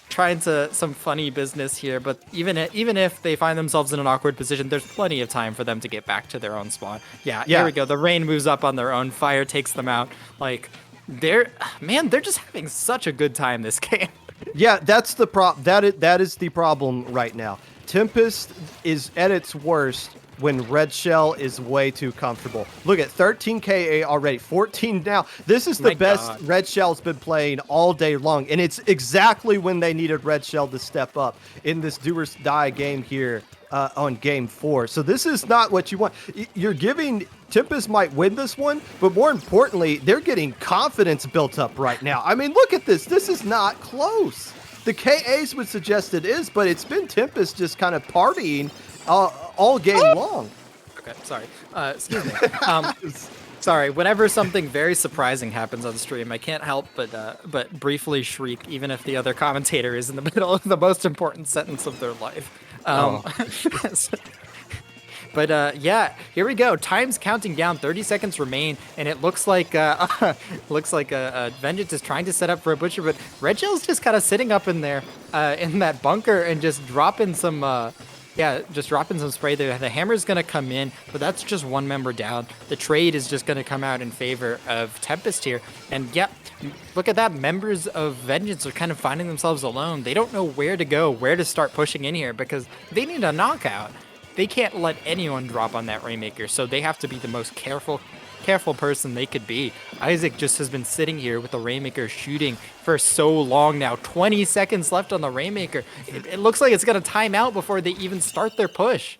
trying to some funny business here, but even if they find themselves in an awkward position, there's plenty of time for them to get back to their own spawn. Yeah. Here we go. The rain moves up on their own. Fire takes them out. They're just having such a good time this game. Yeah, that's the that is the problem right now. Tempest is at its worst when Red Shell is way too comfortable. Look at 13 KA already, 14 now. This is the best Red Shell's been playing all day long, and it's exactly when they needed Red Shell to step up in this do or die game here on game 4. So this is not what you want. You're giving Tempest might win this one, but more importantly, they're getting confidence built up right now. I mean, look at this. This is not close. The KAs would suggest it is, but it's been Tempest just kind of partying all game long. Okay, sorry. Excuse me. Sorry. Whenever something very surprising happens on stream, I can't help but briefly shriek, even if the other commentator is in the middle of the most important sentence of their life. But here we go. Time's counting down. 30 seconds remain, and it looks like Vengeance is trying to set up for a butcher, but Red Shell's just kind of sitting up in there, in that bunker, and just dropping some spray there. The hammer's gonna come in, but that's just one member down. The trade is just gonna come out in favor of Tempest here, and look at that. Members of Vengeance are kind of finding themselves alone. They don't know where to go, where to start pushing in here, because they need a knockout. They can't let anyone drop on that Rainmaker, so they have to be the most careful person they could be. Isaac just has been sitting here with the Rainmaker shooting for so long now. 20 seconds left on the Rainmaker. It looks like it's going to time out before they even start their push.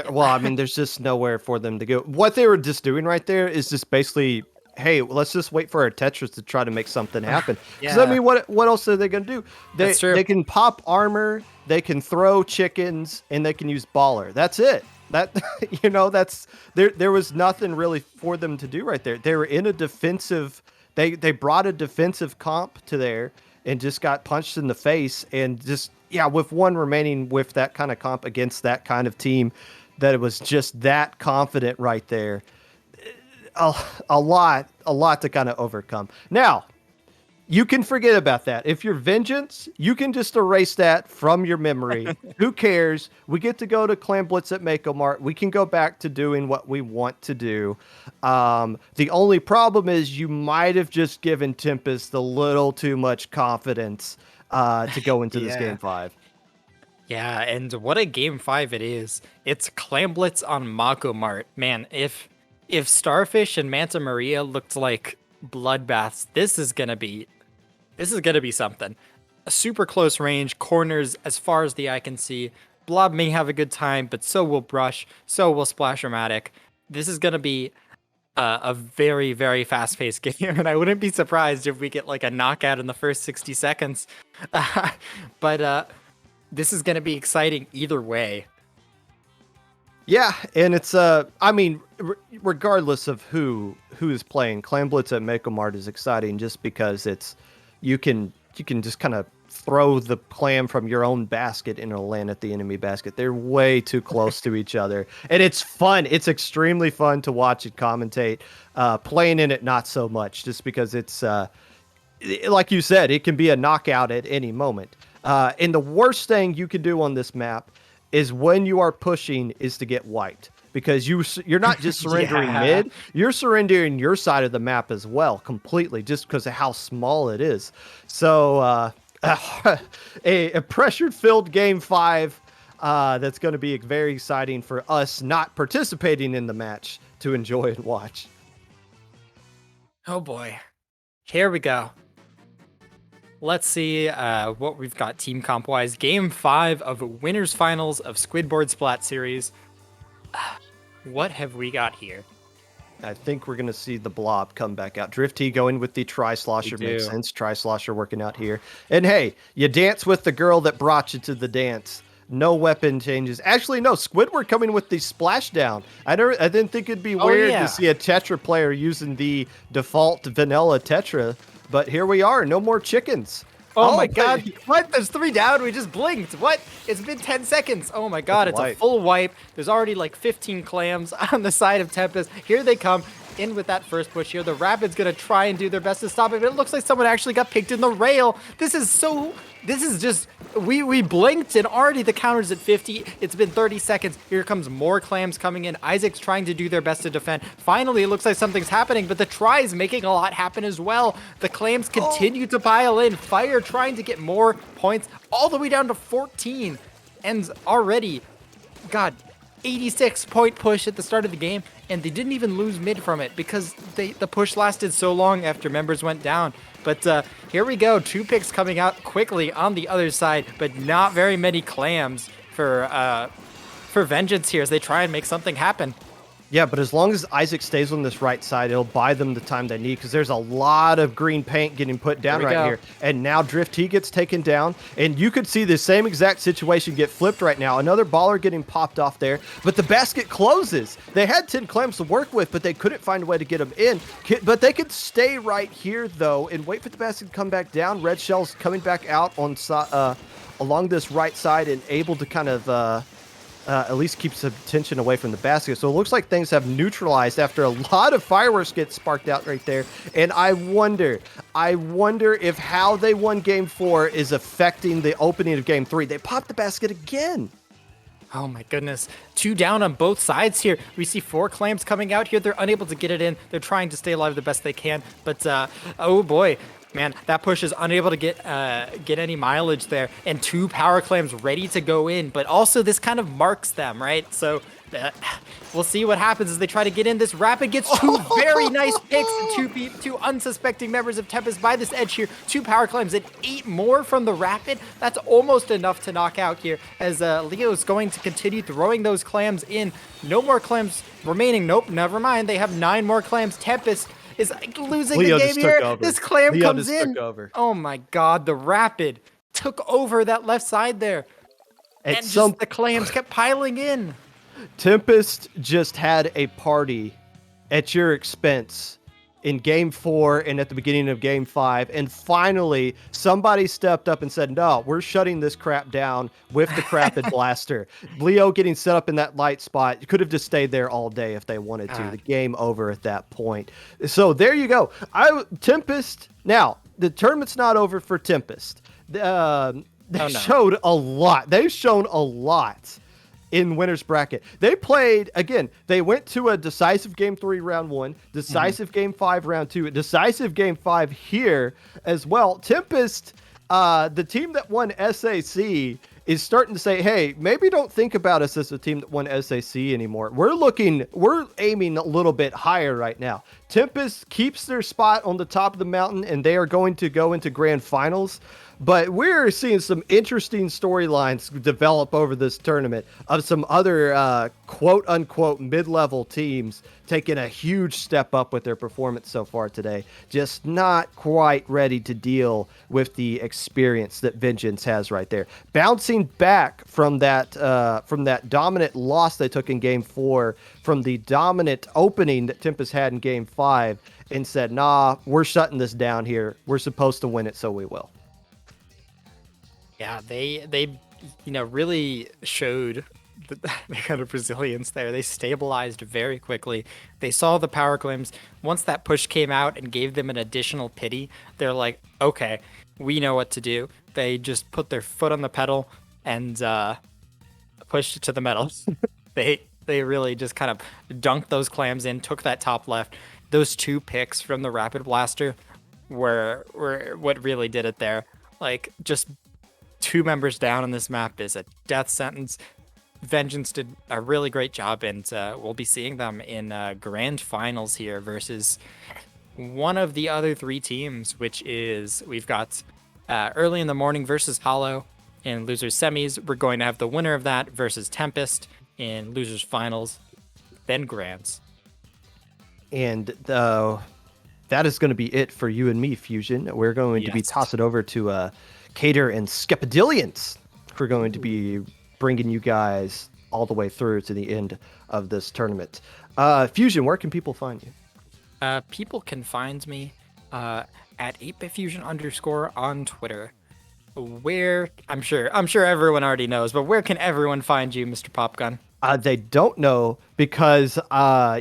Well, I mean, there's just nowhere for them to go. What they were just doing right there is just basically, hey, let's just wait for our Tetris to try to make something happen. Because, I mean, what else are they going to do? That's true. They can pop armor, they can throw chickens, and they can use baller. That's it. There was nothing really for them to do right there. They were in a defensive, they brought a defensive comp to there and just got punched in the face, and just, with one remaining with that kind of comp against that kind of team, that it was just that confident right there. A lot to kind of overcome. Now, You can forget about that. If you're Vengeance, you can just erase that from your memory. Who cares? We get to go to Clan Blitz at Mako Mart. We can go back to doing what we want to do. The only problem is you might have just given Tempest a little too much confidence to go into this Yeah. game 5. Yeah, and what a game 5 it is. It's Clan Blitz on Mako Mart. Man, if Starfish and Manta Maria looked like bloodbaths, this is gonna be something. A super close range, corners as far as the eye can see. Blob may have a good time, but so will Brush, so will Splash-O-Matic. This is gonna be a very, very fast-paced game, and I wouldn't be surprised if we get like a knockout in the first 60 seconds. But this is gonna be exciting either way. Yeah, and it's I mean, regardless of who is playing, Clan Blitz at Mako Mart is exciting just because it's you can just kind of throw the clam from your own basket and it'll land at the enemy basket. They're way too close to each other, and it's fun. It's extremely fun to watch and commentate. Playing in it, not so much, just because it's like you said, it can be a knockout at any moment. And the worst thing you can do on this map is when you are pushing is to get wiped, because you're not just surrendering Yeah. mid, you're surrendering your side of the map as well completely, just because of how small it is. So a pressured filled game 5 that's going to be very exciting for us not participating in the match to enjoy and watch. Oh boy. Here we go. Let's see what we've got team comp wise. Game 5 of winners finals of Squidboard Splat series. What have we got here? I think we're going to see the Blob come back out. Drift T going with the Tri-Slosher We makes do. sense. Tri-Slosher working out here. And hey, you dance with the girl that brought you to the dance. No weapon changes. Actually, no. Squidward coming with the splashdown. I didn't think it'd be weird yeah. to see a Tetra player using the default vanilla Tetra, but here we are. No more chickens. Oh my but- god, what? There's 3 down, we just blinked. What? It's been 10 seconds. Oh my god, it's a wipe. full wipe. There's already like 15 clams on the side of Tempest. Here they come, in with that first push here. The Rapid's gonna try and do their best to stop it, but it looks like someone actually got picked in the rail. This is just, we blinked and already the counter's at 50. It's been 30 seconds. Here comes more clams coming in. Isaac's trying to do their best to defend. Finally, it looks like something's happening, but the try is making a lot happen as well. The clams continue to pile in. Fire trying to get more points all the way down to 14. And already, God, 86-point push at the start of the game, and they didn't even lose mid from it because the push lasted so long after members went down. But here we go, 2 picks coming out quickly on the other side, but not very many clams for Vengeance here as they try and make something happen. Yeah, but as long as Isaac stays on this right side, it'll buy them the time they need, because there's a lot of green paint getting put down There we right go. here. And now Drift T gets taken down, and you could see the same exact situation get flipped right now. Another baller getting popped off there, but the basket closes. They had 10 clams to work with, but they couldn't find a way to get them in. But they could stay right here, though, and wait for the basket to come back down. Red Shell's coming back out on along this right side and able to kind of... at least keeps the attention away from the basket. So it looks like things have neutralized after a lot of fireworks get sparked out right there. And I wonder if how they won game 4 is affecting the opening of game 3. They popped the basket again. Oh my goodness. 2 down on both sides here. We see 4 clams coming out here. They're unable to get it in. They're trying to stay alive the best they can. But, oh boy. Man, that push is unable to get any mileage there, and 2 power clams ready to go in, but also this kind of marks them, right? So we'll see what happens as they try to get in. This Rapid gets 2 very nice picks, and 2 unsuspecting members of Tempest by this edge here. 2 power clams and 8 more from the Rapid. That's almost enough to knock out here, as Leo's going to continue throwing those clams in. No more clams remaining. Nope, never mind. They have 9 more clams. Tempest is losing Leo the just game took here. over. This clam Leo comes just in. took over. Oh my god, the Rapid took over that left side there. At And some just the clams kept piling in. Tempest just had a party at your expense in game 4 and at the beginning of game 5, and finally somebody stepped up and said, no, we're shutting this crap down with the Crapid Blaster. Leo getting set up in that light spot. You could have just stayed there all day if they wanted to. The game over at that point. So there you go. Tempest, now the tournament's not over for Tempest. They no. showed a lot. They've shown a lot in winner's bracket. They played, again, they went to a decisive game 3 round 1, decisive game 5 round 2, a decisive game 5 here as well. Tempest, the team that won SAC, is starting to say, hey, maybe don't think about us as a team that won SAC anymore. We're aiming a little bit higher right now. Tempest keeps their spot on the top of the mountain, and they are going to go into grand finals. But we're seeing some interesting storylines develop over this tournament of some other quote-unquote mid-level teams taking a huge step up with their performance so far today. Just not quite ready to deal with the experience that Vengeance has right there. Bouncing back from that dominant loss they took in Game 4, from the dominant opening that Tempest had in Game 5, and said, nah, we're shutting this down here. We're supposed to win it, so we will. Yeah, they really showed the kind of resilience there. They stabilized very quickly. They saw the power claims. Once that push came out and gave them an additional pity, they're like, okay, we know what to do. They just put their foot on the pedal and pushed it to the metal. They really just kind of dunked those clams in, took that top left. Those 2 picks from the Rapid Blaster were what really did it there. Like, just 2 members down on this map is a death sentence. Vengeance did a really great job, and we'll be seeing them in grand finals here versus one of the other 3 teams, which is, we've got early in the morning versus Hollow in losers semis. We're going to have the winner of that versus Tempest in losers finals, then grands. And that is going to be it for you and me, Fusion. We're going to be tossing it over to Cater and Skepidillions. We're going to be bringing you guys all the way through to the end of this tournament. Fusion, where can people find you? People can find me at 8bitfusion _ on Twitter. Where I'm sure everyone already knows, but where can everyone find you, Mr. Popgun? They don't know because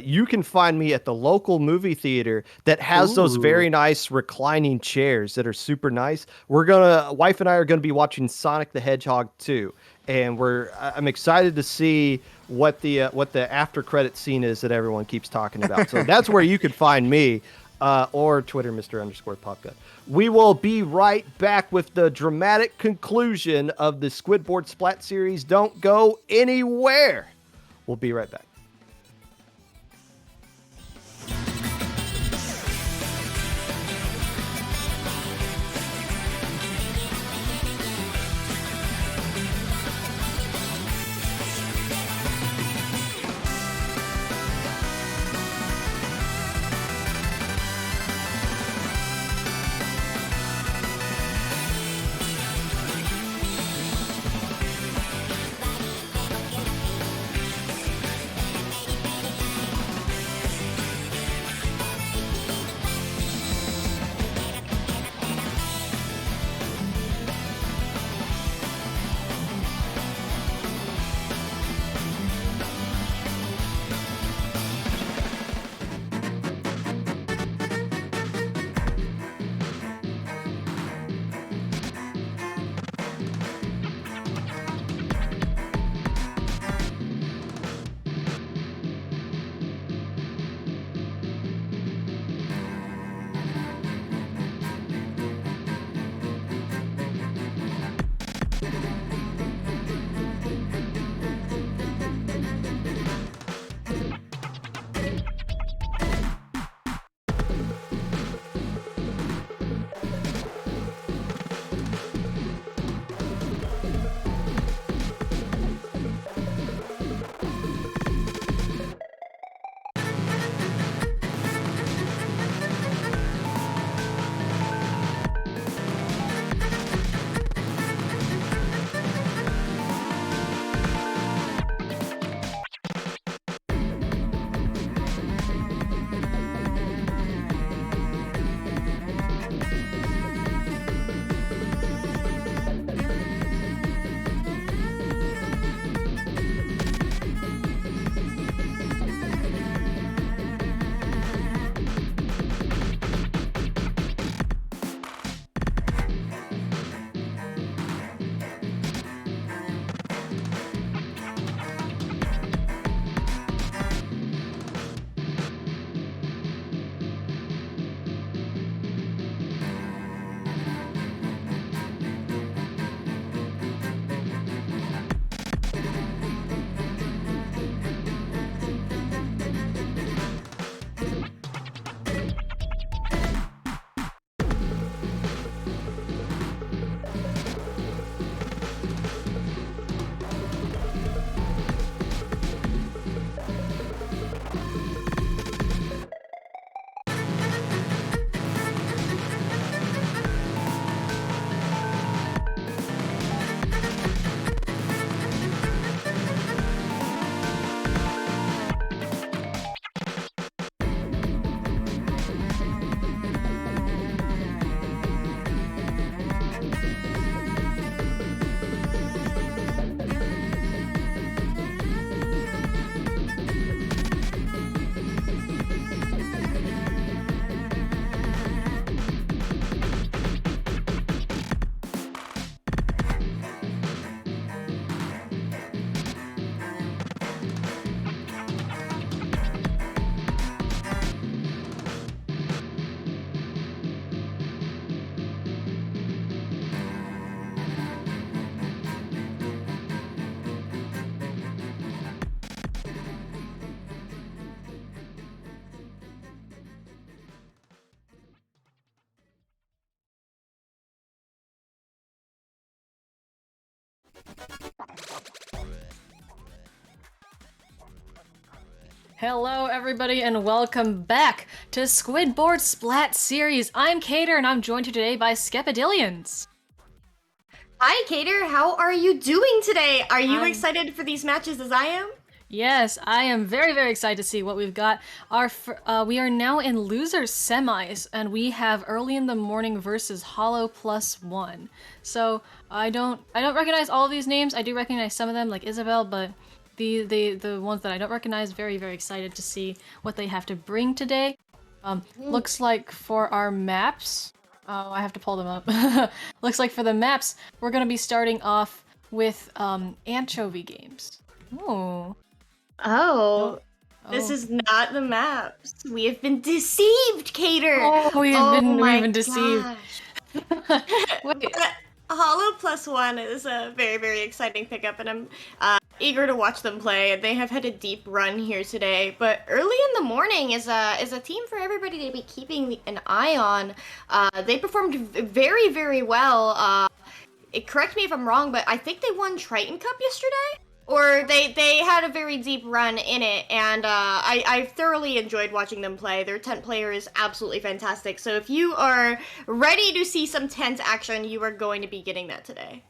you can find me at the local movie theater that has those very nice reclining chairs that are super nice. Wife and I are gonna be watching Sonic the Hedgehog 2, and I'm excited to see what the after credit scene is that everyone keeps talking about. So that's where you can find me, or Twitter, Mr._Popgun. We will be right back with the dramatic conclusion of the Squidboard Splat series. Don't go anywhere. We'll be right back. Hello, everybody, and welcome back to Squidboards Splat series. I'm Cater, and I'm joined here today by Skepidillions. Hi, Cater. How are you doing today? Are you excited for these matches as I am? Yes, I am very, very excited to see what we've got. We are now in loser semis, and we have early in the morning versus Hollow +1. So I don't recognize all of these names. I do recognize some of them, like Isabel, but the ones that I don't recognize, very, very excited to see what they have to bring today. Looks like for our maps, oh, I have to pull them up. Looks like for the maps, we're gonna be starting off with anchovy games. Ooh. Oh, this is not the maps. We have been deceived, Cater. Oh, we've been deceived. Gosh. Wait. But Hollow +1 is a very, very exciting pickup, and I'm eager to watch them play. They have had a deep run here today, but early in the morning is a team for everybody to be keeping an eye on. They performed very, very well. Correct me if I'm wrong, but I think they won Triton Cup yesterday? Or they had a very deep run in it, and I thoroughly enjoyed watching them play. Their tent player is absolutely fantastic, so if you are ready to see some tent action, you are going to be getting that today.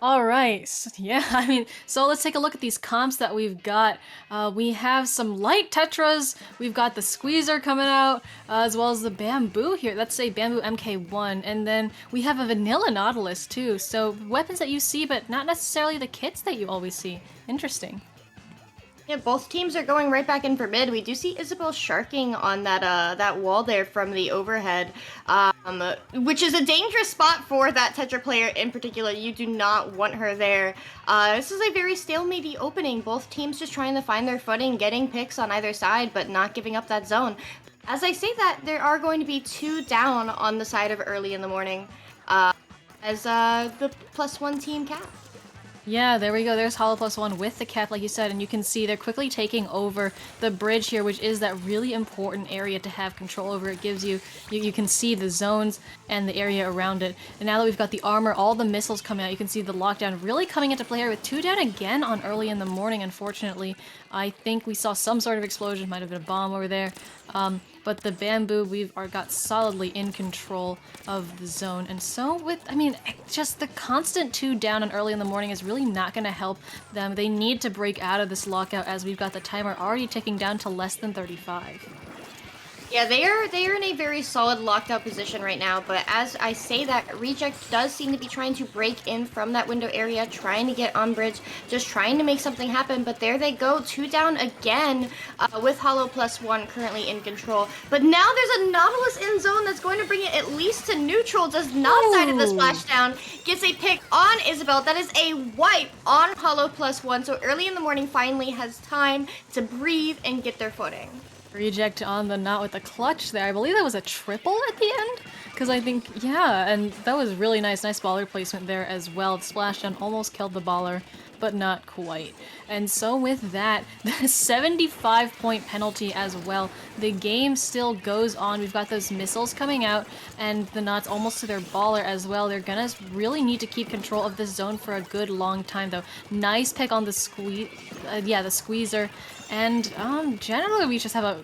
All right, yeah, I mean, so let's take a look at these comps that we've got. We have some light tetras, we've got the squeezer coming out, as well as the bamboo here. That's a bamboo MK1, and then we have a vanilla nautilus too. So weapons that you see, but not necessarily the kits that you always see. Interesting. Yeah, both teams are going right back in for mid. We do see Isabel sharking on that wall there from the overhead, which is a dangerous spot for that Tetra player in particular. You do not want her there. This is a very stalemate opening. Both teams just trying to find their footing, getting picks on either side, but not giving up that zone. As I say that, there are going to be 2 down on the side of early in the morning, as the +1 team cap. Yeah, there we go. There's Hollow +1 with the cap, like you said, and you can see they're quickly taking over the bridge here, which is that really important area to have control over. It gives you can see the zones and the area around it. And now that we've got the armor, all the missiles coming out, you can see the lockdown really coming into play here with 2 down again on early in the morning, unfortunately. I think we saw some sort of explosion, might have been a bomb over there. But the bamboo, we've got solidly in control of the zone. And so just the constant 2 down and early in the morning is really not going to help them. They need to break out of this lockout as we've got the timer already ticking down to less than 35. Yeah, they are in a very solid locked out position right now, but as I say that, Reject does seem to be trying to break in from that window area, trying to get on bridge, just trying to make something happen, but there they go, 2 down again, with Hollow +1 currently in control. But now there's a Nautilus in zone that's going to bring it at least to neutral, does not side of the splashdown, gets a pick on Isabel. That is a wipe on Hollow +1, so early in the morning finally has time to breathe and get their footing. Reject on the knot with the clutch there. I believe that was a triple at the end, because I think, yeah, and that was really nice baller placement there as well. The splashdown almost killed the baller, but not quite. And so with that, the 75-point penalty as well. The game still goes on. We've got those missiles coming out, and the knots almost to their baller as well. They're gonna really need to keep control of this zone for a good long time, though. Nice pick on the the squeezer. And generally we just have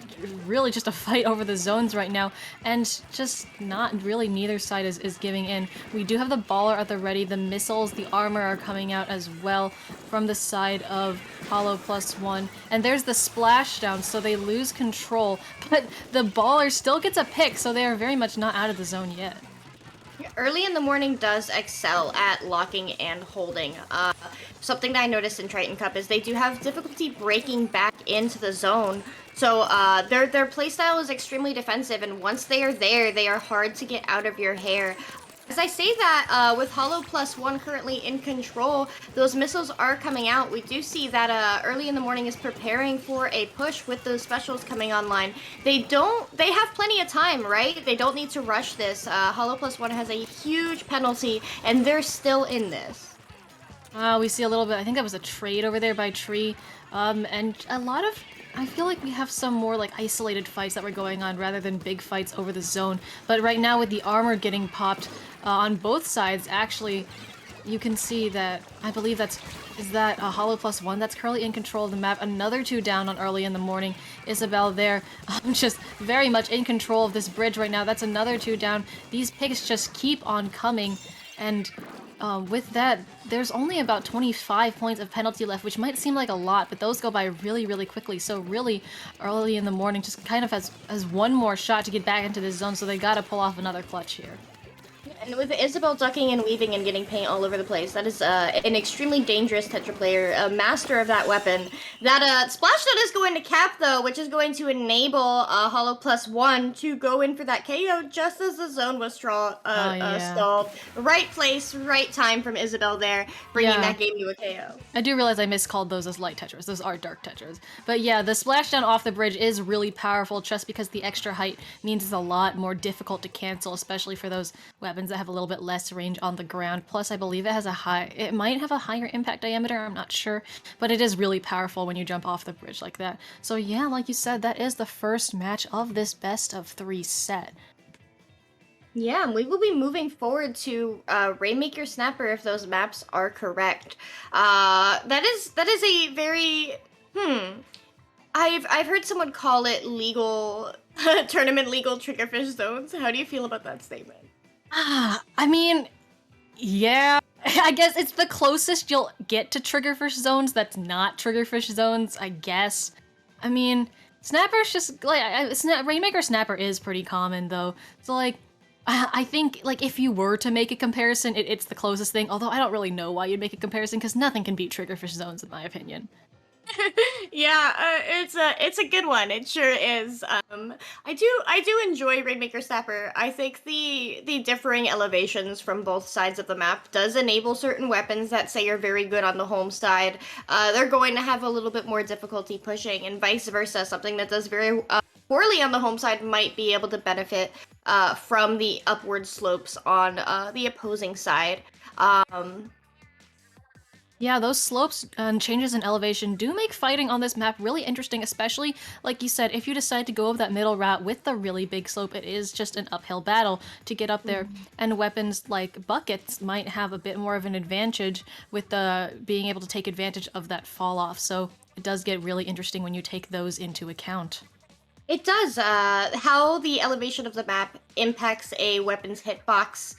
just a fight over the zones right now, and just not really, neither side is giving in. We do have the baller at the ready, the missiles, the armor are coming out as well from the side of Hollow +1, and there's the splashdown, so they lose control, but the baller still gets a pick, so they are very much not out of the zone yet. Early in the morning does excel at locking and holding. Something that I noticed in Triton Cup is they do have difficulty breaking back into the zone. So their playstyle is extremely defensive, and once they are there, they are hard to get out of your hair. As I say that, with Hollow +1 currently in control, those missiles are coming out. We do see that early in the morning is preparing for a push with those specials coming online. They have plenty of time, right? They don't need to rush this. Hollow +1 has a huge penalty, and they're still in this. We see a little bit, I think that was a trade over there by Tree, and a lot of, I feel like we have some more like isolated fights that were going on rather than big fights over the zone. But right now with the armor getting popped on both sides, actually, you can see that, I believe is that a Hollow +1 that's currently in control of the map. Another 2 down on early in the morning. Isabel there, just very much in control of this bridge right now. That's another 2 down. These picks just keep on coming, and with that, there's only about 25 points of penalty left, which might seem like a lot, but those go by really, really quickly. So really, early in the morning, just kind of has one more shot to get back into this zone, so they gotta pull off another clutch here. And with Isabel ducking and weaving and getting paint all over the place, that is an extremely dangerous Tetra player, a master of that weapon. That Splashdown is going to cap, though, which is going to enable Hollow +1 to go in for that KO just as the zone was stalled. Right place, right time from Isabel there, bringing that game to a KO. I do realize I miscalled those as light Tetras. Those are dark Tetras. But yeah, the splashdown off the bridge is really powerful just because the extra height means it's a lot more difficult to cancel, especially for those weapons that have a little bit less range on the ground. Plus, I believe it might have a higher impact diameter, I'm not sure, but it is really powerful when you jump off the bridge like that. So yeah, like you said, that is the first match of this best of 3 set. Yeah, and we will be moving forward to Rainmaker Snapper if those maps are correct. That is a very I've heard someone call it legal tournament legal triggerfish zones. How do you feel about that statement? I mean, yeah, I guess it's the closest you'll get to triggerfish zones that's not triggerfish zones, I guess. I mean, Snapper's just, like, Rainmaker Snapper is pretty common, though. So, like, I think, like, if you were to make a comparison, it's the closest thing, although I don't really know why you'd make a comparison, because nothing can beat triggerfish zones, in my opinion. Yeah, it's a good one. It sure is. I do enjoy Rainmaker Snapper. I think the differing elevations from both sides of the map does enable certain weapons that say are very good on the home side. They're going to have a little bit more difficulty pushing, and vice versa. Something that does very poorly on the home side might be able to benefit from the upward slopes on the opposing side. Yeah, those slopes and changes in elevation do make fighting on this map really interesting, especially, like you said, if you decide to go up that middle route with the really big slope, it is just an uphill battle to get up there, and weapons like buckets might have a bit more of an advantage with being able to take advantage of that fall off, so it does get really interesting when you take those into account. It does. How the elevation of the map impacts a weapon's hitbox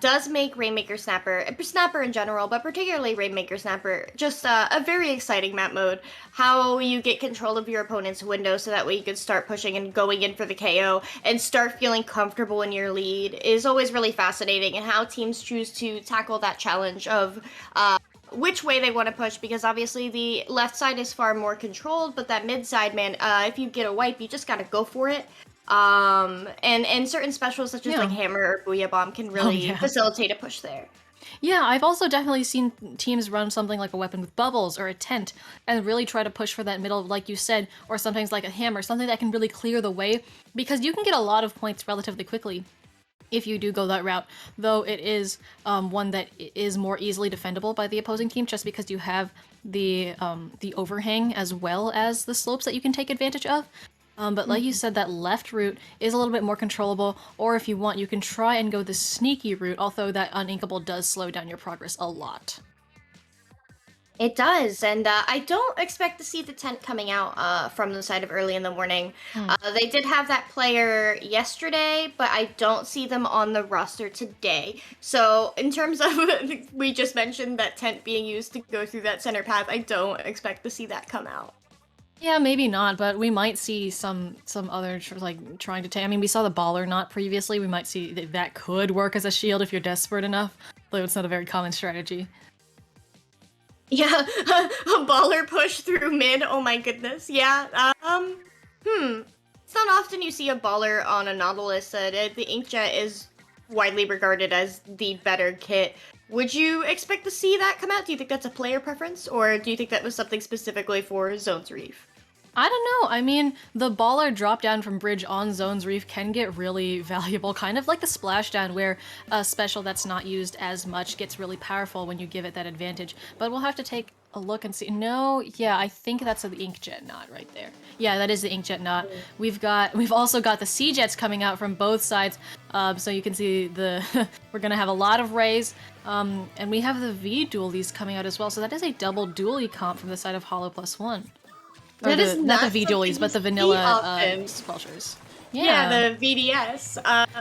does make Rainmaker Snapper in general, but particularly Rainmaker Snapper, just a very exciting map mode. How you get control of your opponent's window so that way you can start pushing and going in for the KO and start feeling comfortable in your lead is always really fascinating, and how teams choose to tackle that challenge of which way they want to push, because obviously the left side is far more controlled, but that mid side, man, if you get a wipe, you just gotta go for it. And certain specials such as like Hammer or Booyah Bomb can really facilitate a push there. Yeah, I've also definitely seen teams run something like a weapon with bubbles or a tent and really try to push for that middle, like you said, or something like a hammer, something that can really clear the way, because you can get a lot of points relatively quickly if you do go that route, though it is one that is more easily defendable by the opposing team just because you have the overhang as well as the slopes that you can take advantage of. But like you said, that left route is a little bit more controllable, or if you want, you can try and go the sneaky route, although that uninkable does slow down your progress a lot. It does, and I don't expect to see the tent coming out from the side of early in the morning. They did have that player yesterday, but I don't see them on the roster today. So in terms of, we just mentioned that tent being used to go through that center path, I don't expect to see that come out. Yeah, maybe not, but we might see some other like trying to take. I mean, we saw the baller knot previously. We might see that could work as a shield if you're desperate enough, though it's not a very common strategy. Yeah, a baller push through mid. Oh my goodness. Yeah. It's not often you see a baller on a Nautilus. The Inkjet is widely regarded as the better kit. Would you expect to see that come out? Do you think that's a player preference, or do you think that was something specifically for Zones Reef? I don't know. I mean, the baller drop down from bridge on Zones Reef can get really valuable, kind of like the splashdown, where a special that's not used as much gets really powerful when you give it that advantage. But we'll have to take a look and see. No, yeah, I think that's the Inkjet knot right there. Yeah, that is the Inkjet knot. We've also got the Sea Jets coming out from both sides. So you can see we're gonna have a lot of rays. And we have the V dualies coming out as well. So that is a double dualie comp from the side of Hollow +1. Or That is not the not V dualies, something but the you see vanilla often. squelchers. Yeah, the VDS.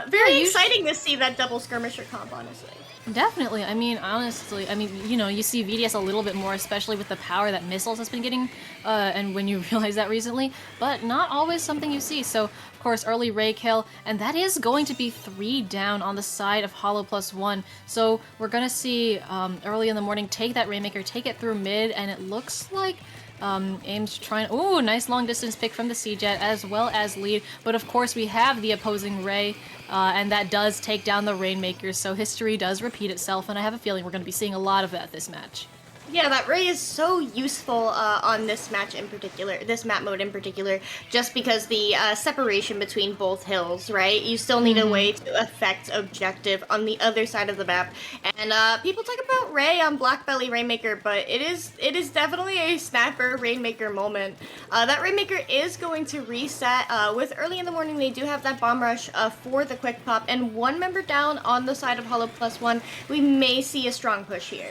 Very you exciting to see that double skirmisher comp, honestly. Definitely. I mean, honestly, you see VDS a little bit more, especially with the power that missiles has been getting, and when you realize that recently, but not always something you see. So, of course, early Ray kill, and that is going to be 3 down on the side of Hollow +1. So we're gonna see early in the morning take that Rainmaker, take it through mid, and it looks like Aim's trying. Ooh, nice long distance pick from the Sea Jet as well as lead. But of course, we have the opposing Ray, and that does take down the Rainmakers. So history does repeat itself, and I have a feeling we're going to be seeing a lot of that this match. Yeah, that Ray is so useful on this match in particular, this map mode in particular, just because the separation between both hills, right? You still need a way to affect objective on the other side of the map. And people talk about Ray on Black Belly Rainmaker, but it is definitely a snapper Rainmaker moment. That Rainmaker is going to reset. With early in the morning, they do have that bomb rush for the quick pop, and 1 member down on the side of Hollow +1. We may see a strong push here.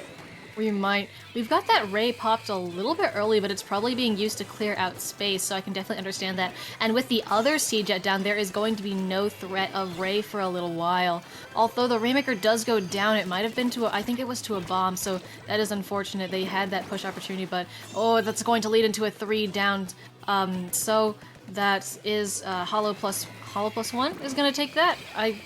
We might. We've got that Ray popped a little bit early, but it's probably being used to clear out space, so I can definitely understand that. And with the other Sea Jet down, there is going to be no threat of Ray for a little while. Although the Rainmaker does go down, it might have been I think it was to a bomb, so that is unfortunate. They had that push opportunity, but oh, that's going to lead into a 3 down. So that is Hollow +1 is going to take that.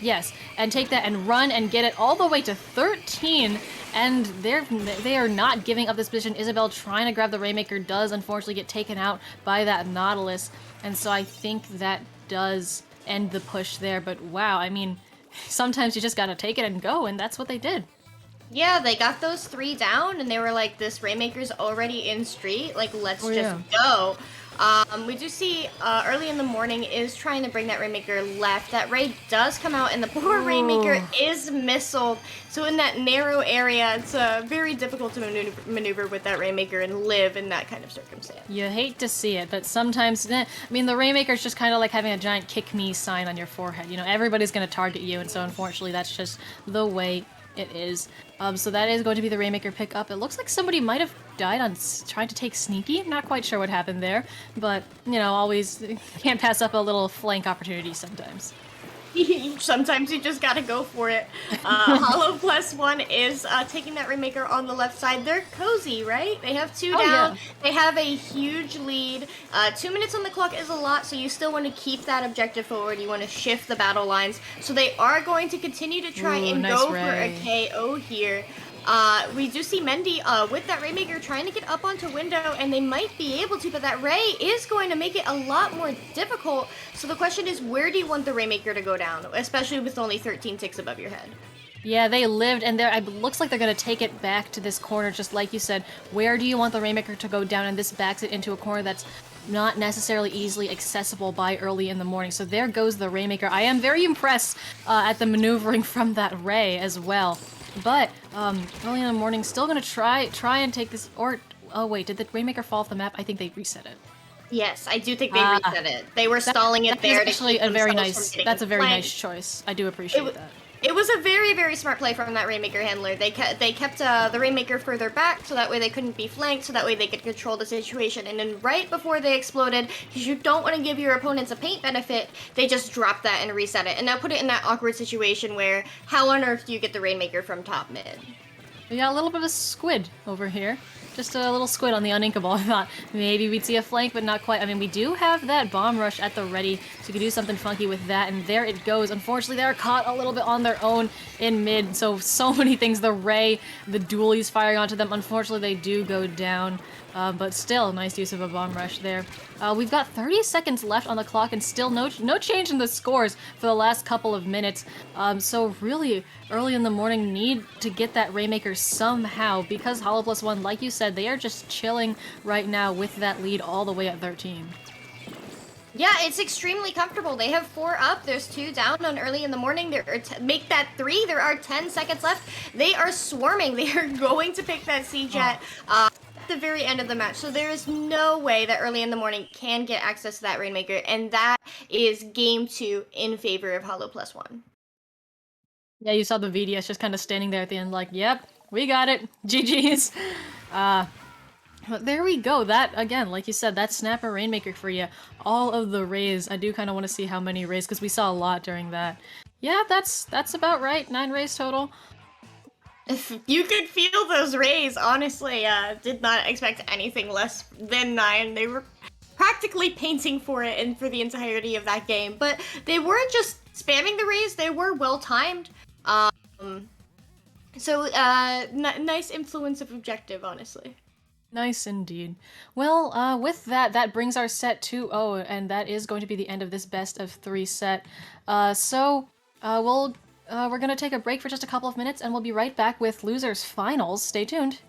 Yes, and take that and run and get it all the way to 13. And they are not giving up this position. Isabel trying to grab the Rainmaker does unfortunately get taken out by that Nautilus. And so I think that does end the push there. But wow, I mean, sometimes you just gotta take it and go, and that's what they did. Yeah, they got those 3 down, and they were like, this Rainmaker's already in street, like, let's just go. We do see early in the morning is trying to bring that Rainmaker left. That Ray does come out, and the poor Rainmaker is missiled. So in that narrow area, it's very difficult to maneuver with that Rainmaker and live in that kind of circumstance. You hate to see it, but sometimes, I mean, the Rainmaker's just kind of like having a giant kick me sign on your forehead. You know, everybody's going to target you, and so unfortunately that's just the way it is. So that is going to be the Rainmaker pickup. It looks like somebody might have died on trying to take Sneaky. Not quite sure what happened there, but, you know, always can't pass up a little flank opportunity sometimes. Sometimes you just gotta go for it. Hollow +1 is taking that Rainmaker on the left side. They're cozy, right? They have 2 down. Yeah. They have a huge lead. 2 minutes on the clock is a lot, so you still want to keep that objective forward. You want to shift the battle lines. So they are going to continue to try and nice go Ray. for a KO here. We do see Mendy with that Rainmaker trying to get up onto window, and they might be able to, but that Ray is going to make it a lot more difficult. So the question is, where do you want the Rainmaker to go down, especially with only 13 ticks above your head? Yeah, they lived, and it looks like they're going to take it back to this corner, just like you said. Where do you want the Rainmaker to go down? And this backs it into a corner that's not necessarily easily accessible by early in the morning. So there goes the Rainmaker. I am very impressed at the maneuvering from that Ray as well. But early in the morning, still going to try and take this. Or, oh wait, did the Rainmaker fall off the map? I think they reset it. Yes, I do think they reset it. They were stalling it there to keep a very themselves nice. from getting That's a very flanked. nice choice. I do appreciate that. It was a very, very smart play from that Rainmaker handler. They kept the Rainmaker further back, so that way they couldn't be flanked, so that way they could control the situation. And then right before they exploded, because you don't want to give your opponents a paint benefit, they just dropped that and reset it. And now put it in that awkward situation where, how on earth do you get the Rainmaker from top mid? We got a little bit of a squid over here. Just a little squid on the uninkable. I thought maybe we'd see a flank, but not quite. I mean, we do have that bomb rush at the ready, so we can do something funky with that, and there it goes. Unfortunately, they're caught a little bit on their own in mid, so many things. The Ray, the dualies firing onto them. Unfortunately, they do go down, but still, nice use of a bomb rush there. We've got 30 seconds left on the clock, and still no change in the scores for the last couple of minutes. So really, early in the morning, need to get that Rainmaker somehow, because Hollow +1, like you said, they are just chilling right now with that lead all the way at 13. Yeah, it's extremely comfortable. They have 4 up. There's 2 down on early in the morning. Make that 3. There are 10 seconds left. They are swarming. They are going to pick that Sea Jet. the very end of the match, so there is no way that early in the morning can get access to that Rainmaker, and that is game 2 in favor of Hollow +1. Yeah, you saw the VDS just kind of standing there at the end like, yep, we got it. GG's. But there we go. That, again, like you said, that Snapper Rainmaker for you. All of the rays. I do kind of want to see how many rays, because we saw a lot during that. Yeah, that's about right. 9 rays total. If you could feel those rays, honestly, did not expect anything less than 9. They were practically painting for it and for the entirety of that game. But they weren't just spamming the rays, they were well timed. So, nice influence of objective, honestly. Nice indeed. Well, with that, that brings our set 2-0, and that is going to be the end of this best of 3 set. We're gonna take a break for just a couple of minutes, and we'll be right back with losers finals. Stay tuned.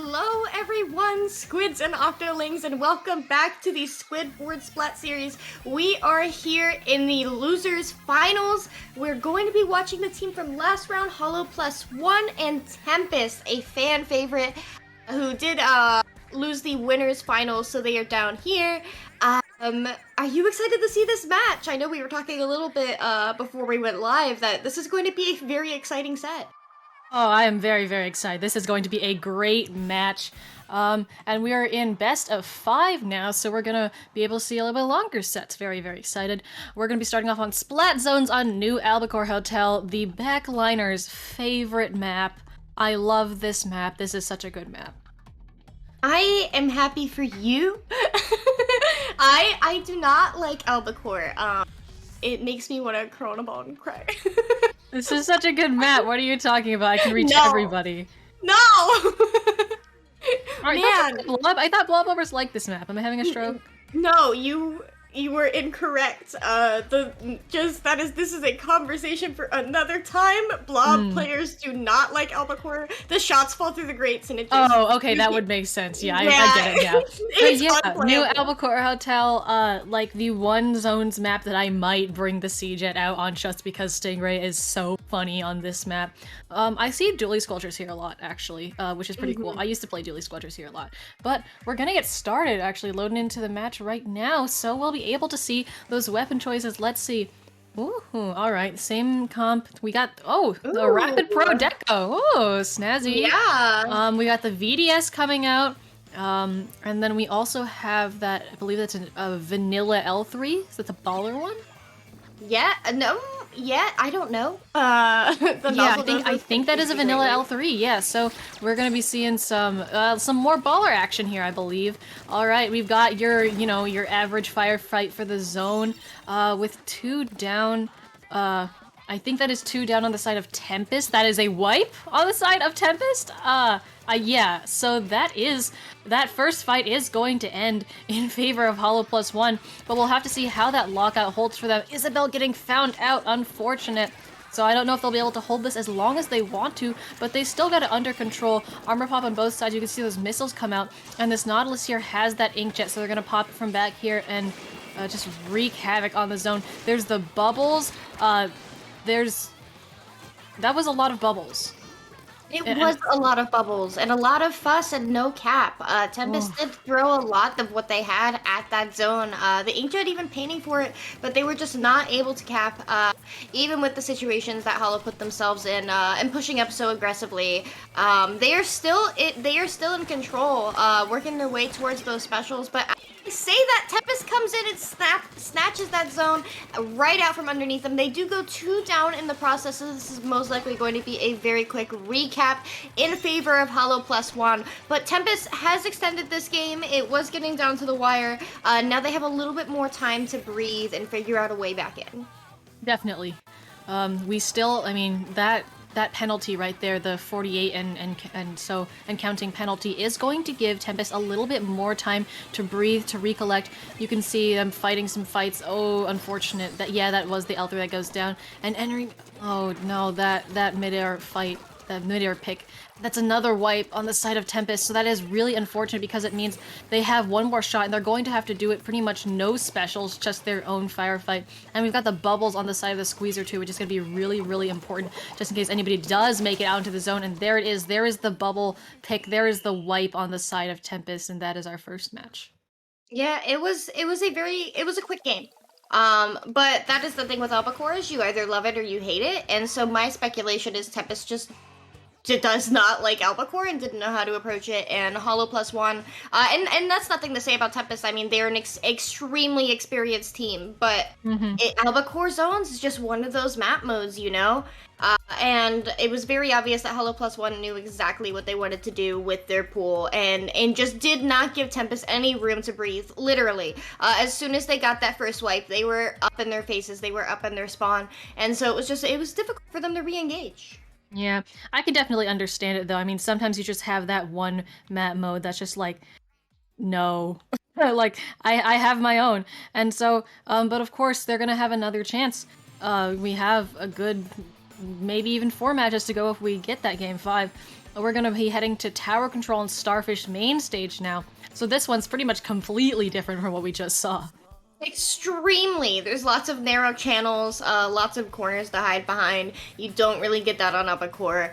Hello everyone, Squids and Octolings, and welcome back to the Squidboards Splat series. We are here in the Losers Finals. We're going to be watching the team from last round, Hollow +1, and Tempest, a fan favorite, who did lose the Winners Finals, so they are down here. Are you excited to see this match? I know we were talking a little bit before we went live that this is going to be a very exciting set. Oh, I am very, very excited. This is going to be a great match. And we are in best of 5 now, so we're gonna be able to see a little bit longer sets. Very, very excited. We're gonna be starting off on Splat Zones on New Albacore Hotel, the backliners' favorite map. I love this map. This is such a good map. I am happy for you. I do not like Albacore. It makes me want to curl a ball and cry. This is such a good map. What are you talking about? I can reach No. everybody. No! Alright, Man. I thought blob overs like this map. Am I having a stroke? No, you were incorrect. This is a conversation for another time. Blob players do not like Albacore. The shots fall through the grates and it just... Oh, okay, that would make sense. Yeah, I get it now. It's But yeah, New unplayable. Albacore Hotel, like the one zones map that I might bring the Siege Jet out on just because Stingray is so funny on this map. I see Dually Squelchers here a lot, actually, which is pretty cool. I used to play Dually Squelchers here a lot. But we're gonna get started, actually, loading into the match right now, so we'll be able to see those weapon choices. Let's see. Ooh, alright, same comp. We got, the Ooh. Rapid Pro Deco. Oh, snazzy. Yeah. We got the VDS coming out, and then we also have that, I believe that's a vanilla L3. Is that the baller one? Yeah, no, yeah, I don't know. I think that is a vanilla L3. Yeah, so we're gonna be seeing some more baller action here, I believe. All right, we've got your average firefight for the zone, with 2 down. I think that is 2 down on the side of Tempest. That is a wipe on the side of Tempest. Yeah, so that first fight is going to end in favor of Hollow +1, but we'll have to see how that lockout holds for them. Isabel getting found out, unfortunate. So I don't know if they'll be able to hold this as long as they want to, but they still got it under control. Armor pop on both sides, you can see those missiles come out, and this Nautilus here has that inkjet, so they're gonna pop it from back here and just wreak havoc on the zone. There's the bubbles, that was a lot of bubbles. It was a lot of bubbles and a lot of fuss and no cap. Tempest did throw a lot of what they had at that zone. The Inkjet even painting for it, but they were just not able to cap, even with the situations that Hollow put themselves in and pushing up so aggressively. They are still in control, working their way towards those specials. But I say that Tempest comes in and snatches that zone right out from underneath them. They do go 2 down in the process, so this is most likely going to be a very quick recap in favor of Hollow +1. But Tempest has extended this game. It was getting down to the wire. Now they have a little bit more time to breathe and figure out a way back in. Definitely. We still, I mean, that penalty right there, the 48 and counting penalty, is going to give Tempest a little bit more time to breathe, to recollect. You can see them fighting some fights. Oh, unfortunate. That was the L3 that goes down. And entering, oh no, that midair fight, that midair pick, that's another wipe on the side of Tempest. So that is really unfortunate because it means they have one more shot and they're going to have to do it pretty much no specials, just their own firefight. And we've got the bubbles on the side of the squeezer too, which is going to be really, really important just in case anybody does make it out into the zone. And there it is. There is the bubble pick. There is the wipe on the side of Tempest, and that is our first match. Yeah, it was a quick game. But that is the thing with Albacore, is you either love it or you hate it. And so my speculation is Tempest just does not like Albacore and didn't know how to approach it, and Hollow +1, and that's nothing to say about Tempest. I mean, they're an extremely experienced team, but Albacore Zones is just one of those map modes, you know? And it was very obvious that Hollow +1 knew exactly what they wanted to do with their pool, and just did not give Tempest any room to breathe, literally. As soon as they got that first wipe, they were up in their faces, they were up in their spawn, and so it was difficult for them to re-engage. Yeah, I can definitely understand it though. I mean, sometimes you just have that one map mode that's just like, no. Like, I have my own. And so, but of course, they're gonna have another chance. We have a good, maybe even 4 matches to go if we get that game 5. we're going to be heading to Tower Control and Starfish main stage now. So this one's pretty much completely different from what we just saw. Extremely. There's lots of narrow channels, lots of corners to hide behind. You don't really get that on Abacore.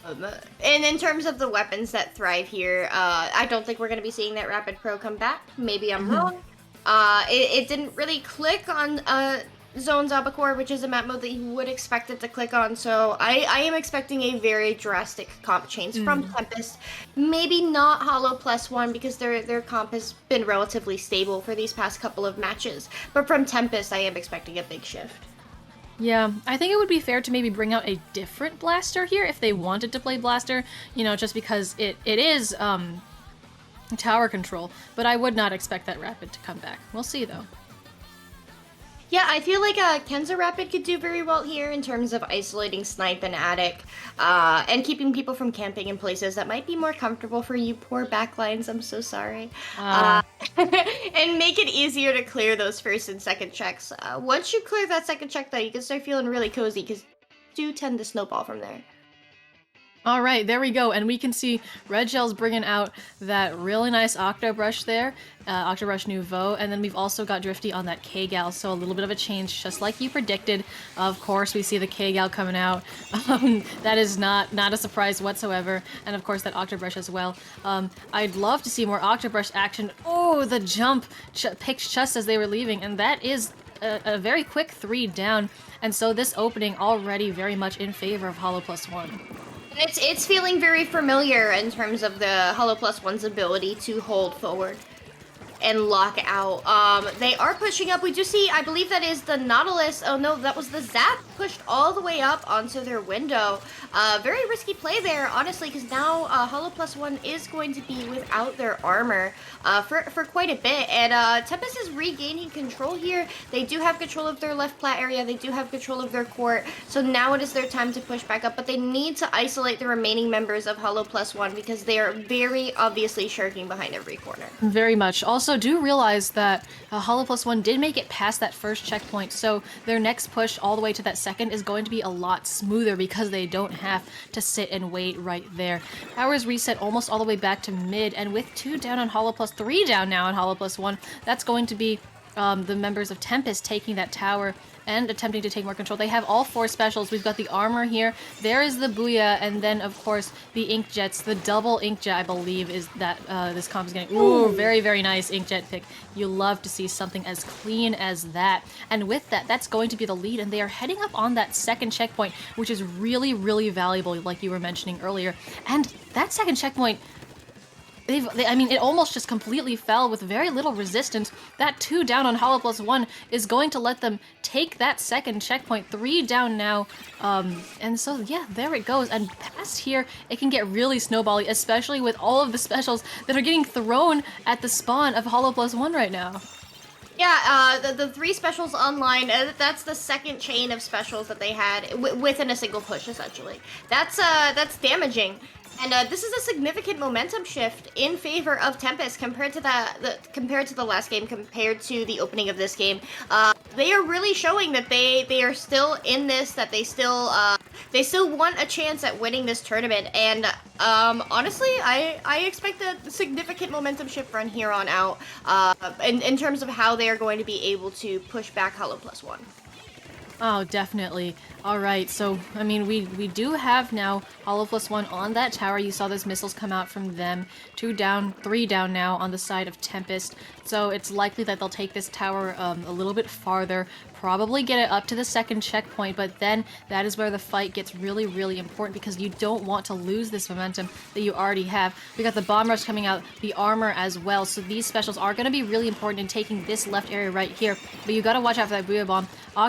And in terms of the weapons that thrive here, I don't think we're going to be seeing that Rapid Pro come back. Maybe I'm wrong. It didn't really click on Zones Abacore, which is a map mode that you would expect it to click on. So I am expecting a very drastic comp change from Tempest. Maybe not Hollow +1 because their comp has been relatively stable for these past couple of matches. But from Tempest, I am expecting a big shift. Yeah, I think it would be fair to maybe bring out a different blaster here if they wanted to play blaster, you know, just because it is tower control, but I would not expect that Rapid to come back. We'll see though. Yeah, I feel like Kenza Rapid could do very well here in terms of isolating Snipe and Attic, and keeping people from camping in places that might be more comfortable for you poor backlines, I'm so sorry. And make it easier to clear those first and second checks. Once you clear that second check though, you can start feeling really cozy because you do tend to snowball from there. All right, there we go, and we can see Red Shell's bringing out that really nice Octobrush there, Octobrush Nouveau, and then we've also got Drifty on that K-Gal, so a little bit of a change, just like you predicted. Of course, we see the K-Gal coming out. That is not a surprise whatsoever, and of course that Octobrush as well. I'd love to see more Octobrush action. Oh, the jump picked just as they were leaving, and that is a very quick 3 down, and so this opening already very much in favor of Hollow +1. It's feeling very familiar in terms of the Hollow +1's ability to hold forward and lock out. They are pushing up. We do see, I believe that is the Nautilus. Oh no, that was the Zap pushed all the way up onto their window. Very risky play there, honestly, because now Hollow +1 is going to be without their armor for quite a bit. And Tempest is regaining control here. They do have control of their left plat area. They do have control of their court. So now it is their time to push back up. But they need to isolate the remaining members of Hollow +1 because they are very obviously shirking behind every corner. Very much. Also, do realize that Hollow +1 did make it past that first checkpoint, so their next push all the way to that second is going to be a lot smoother because they don't have to sit and wait right there. Powers reset almost all the way back to mid, and with 2 down on Hollow +3 down now on Hollow +1, that's going to be the members of Tempest taking that tower and attempting to take more control. They have all 4 specials. We've got the armor here. There is the Booyah, and then, of course, the Inkjets. The double Inkjet, I believe, is that this comp is getting. Ooh, very, very nice Inkjet pick. You love to see something as clean as that. And with that, that's going to be the lead, and they are heading up on that second checkpoint, which is really, really valuable, like you were mentioning earlier. And that second checkpoint, I mean, it almost just completely fell with very little resistance. That 2 down on Hollow +1 is going to let them take that second checkpoint. 3 down now. And so, yeah, there it goes. And past here, it can get really snowbally, especially with all of the specials that are getting thrown at the spawn of Hollow +1 right now. Yeah, the 3 specials online, that's the second chain of specials that they had within a single push, essentially. That's damaging. And this is a significant momentum shift in favor of Tempest compared to the last game, compared to the opening of this game. They are really showing that they are still in this, that they still want a chance at winning this tournament. And honestly, I expect a significant momentum shift from here on out in terms of how they are going to be able to push back Hollow +1. Oh, definitely. All right, so, I mean, we do have now Hollow +1 on that tower. You saw those missiles come out from them. 2 down, 3 down now on the side of Tempest. So it's likely that they'll take this tower a little bit farther, probably get it up to the second checkpoint, but then that is where the fight gets really, really important because you don't want to lose this momentum that you already have. We got the Bomb Rush coming out, the armor as well, so these specials are going to be really important in taking this left area right here, but you got to watch out for that Booyah Bomb.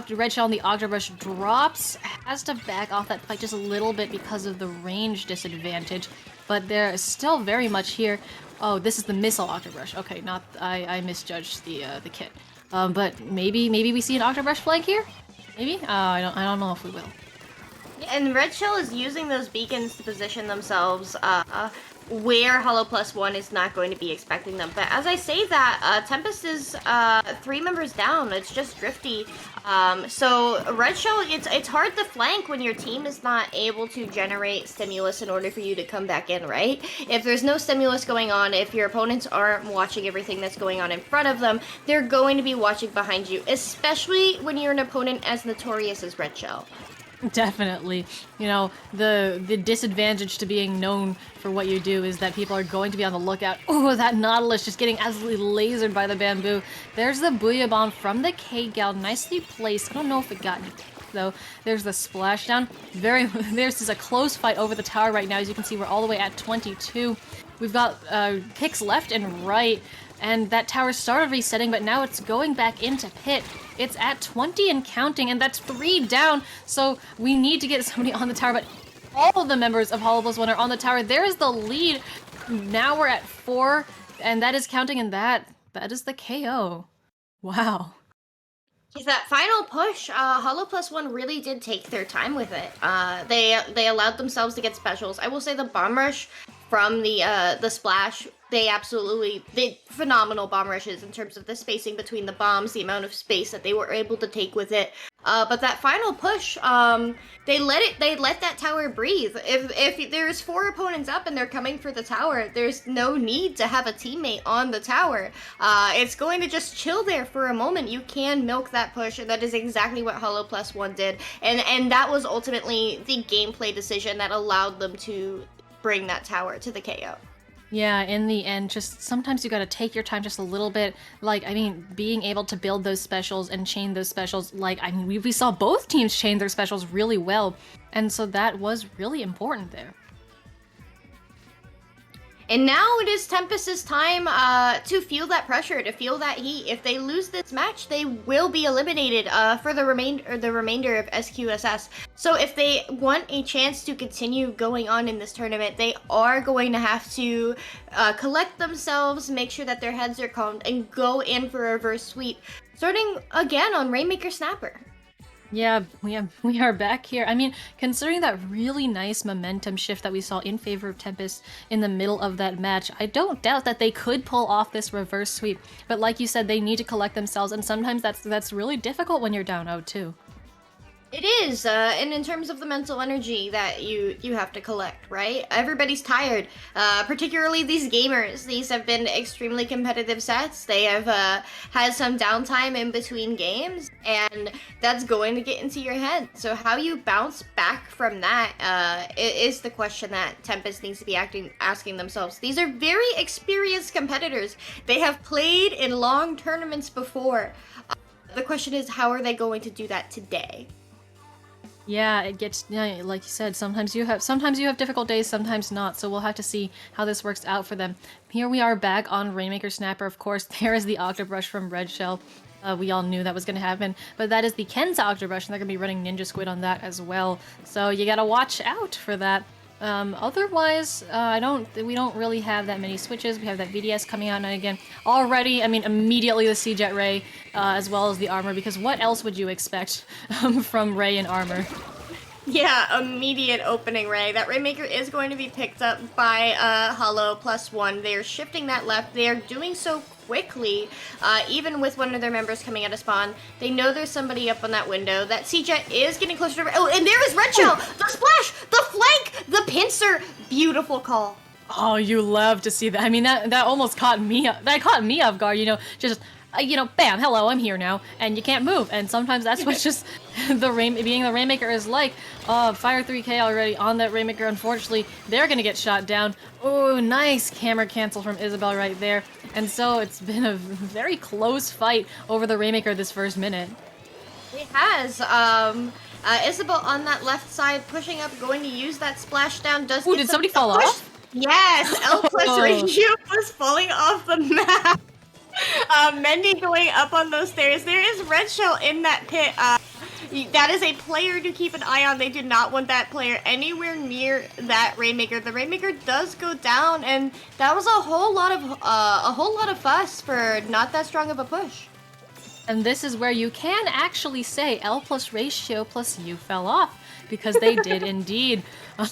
Red Shell on the Octobrush drops, has to back off that fight just a little bit because of the range disadvantage, but they're still very much here. Oh, this is the missile Octobrush. Okay, not I misjudged the kit. But maybe we see an Octobrush flank here. Maybe I don't know if we will. And Red Shell is using those beacons to position themselves where Hollow Plus One is not going to be expecting them. But as I say that, Tempest is 3 members down. It's just Drifty. So Red Shell, it's hard to flank when your team is not able to generate stimulus in order for you to come back in, right? If there's no stimulus going on, if your opponents aren't watching everything that's going on in front of them, they're going to be watching behind you, especially when you're an opponent as notorious as Red Shell. Definitely. You know, the disadvantage to being known for what you do is that people are going to be on the lookout. Oh, that Nautilus just getting absolutely lasered by the bamboo. There's the Booyah Bomb from the K-Gal, nicely placed. I don't know if it got though. There's the splashdown. There's just a close fight over the tower right now. As you can see, we're all the way at 22. We've got picks left and right. And that tower started resetting, but now it's going back into pit. It's at 20 and counting, and that's 3 down. So we need to get somebody on the tower, but all of the members of Hollow Plus One are on the tower. There's the lead. Now we're at 4, and that is counting, and that is the KO. Wow. That final push, Hollow Plus One really did take their time with it. They allowed themselves to get specials. I will say the bomb rush from the splash, they phenomenal bomb rushes in terms of the spacing between the bombs, the amount of space that they were able to take with it. But that final push, they let that tower breathe. If there's 4 opponents up and they're coming for the tower, there's no need to have a teammate on the tower. It's going to just chill there for a moment. You can milk that push, and that is exactly what Hollow Plus One did. And that was ultimately the gameplay decision that allowed them to bring that tower to the KO. Yeah, in the end, just sometimes you gotta take your time just a little bit. Like, I mean, being able to build those specials and chain those specials, like, I mean, we saw both teams chain their specials really well. And so that was really important there. And now it is Tempest's time to feel that pressure, to feel that heat. If they lose this match, they will be eliminated for the remainder of SQSS. So if they want a chance to continue going on in this tournament, they are going to have to collect themselves, make sure that their heads are calm, and go in for a reverse sweep, starting again on Rainmaker Snapper. Yeah, we are back here. I mean, considering that really nice momentum shift that we saw in favor of Tempest in the middle of that match, I don't doubt that they could pull off this reverse sweep. But like you said, they need to collect themselves, and sometimes that's really difficult when you're down 0-2. It is, and in terms of the mental energy that you have to collect, right? Everybody's tired, particularly these gamers. These have been extremely competitive sets. They have had some downtime in between games, and that's going to get into your head. So how you bounce back from that is the question that Tempest needs to be asking themselves. These are very experienced competitors. They have played in long tournaments before. The question is, how are they going to do that today? Yeah, it gets, yeah, like you said, sometimes you have difficult days, sometimes not, so we'll have to see how this works out for them. Here we are back on Rainmaker Snapper, of course. There is the Octobrush from Red Shell. We all knew that was going to happen, but that is the Ken's Octobrush, and they're going to be running Ninja Squid on that as well, so you gotta watch out for that. Otherwise, we don't really have that many switches. We have that VDS coming out now again. Already, I mean, immediately the C-Jet Ray, as well as the armor, because what else would you expect from Ray and armor? Yeah, immediate opening Ray. That Rainmaker is going to be picked up by Hollow Plus One. They are shifting that left. They are doing so quickly, even with one of their members coming out of spawn. They know there's somebody up on that window. That C-Jet is getting closer to... Oh, and there is Red Shell! The splash! The flank! The pincer! Beautiful call. Oh, you love to see that. I mean, that almost caught me off guard, you know, just... bam, hello, I'm here now, and you can't move, and sometimes that's what just being the Rainmaker is like. Fire 3K already on that Rainmaker, unfortunately, they're gonna get shot down. Oh, nice camera cancel from Isabel right there, and so it's been a very close fight over the Rainmaker this first minute. It has, Isabel on that left side, pushing up, going to use that splashdown, does Ooh, did somebody fall off? Yes, L plus ratio was falling off the map. Mendy going up on those stairs. There is Red Shell in that pit. That is a player to keep an eye on. They do not want that player anywhere near that Rainmaker. The Rainmaker does go down, and that was a whole lot of fuss for not that strong of a push. And this is where you can actually say L plus ratio plus you fell off, because they did indeed.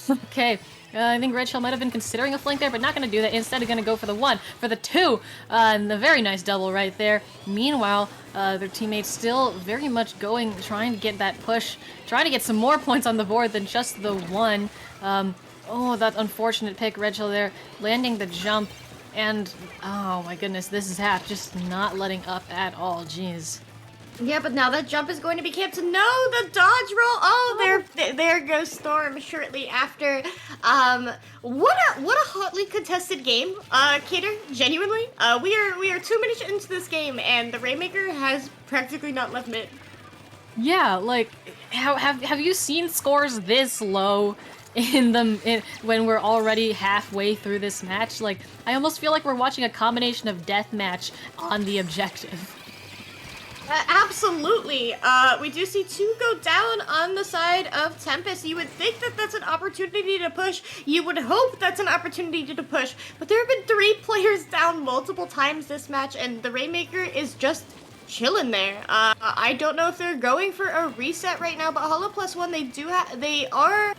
Okay. I think Red Shell might have been considering a flank there, but not going to do that. Instead, going to go for the 1, for the 2, and the very nice double right there. Meanwhile, their teammates still very much going, trying to get that push, trying to get some more points on the board than just the 1. Oh, that unfortunate pick, Red Shell there, landing the jump, and oh my goodness, this is half, just not letting up at all, jeez. Yeah, but now that jump is going to be cancelled. No, the dodge roll. Oh, there goes Storm shortly after. What a hotly contested game, Cater. Genuinely, we are 2 minutes into this game, and the Rainmaker has practically not left mid. Yeah, like, have you seen scores this low when we're already halfway through this match? Like, I almost feel like we're watching a combination of deathmatch on the objective. Absolutely. We do see 2 go down on the side of Tempest. You would think that that's an opportunity to push. You would hope that's an opportunity to push. But there have been 3 players down multiple times this match, and the Rainmaker is just chilling there. I don't know if they're going for a reset right now, but Hollow Plus One, they are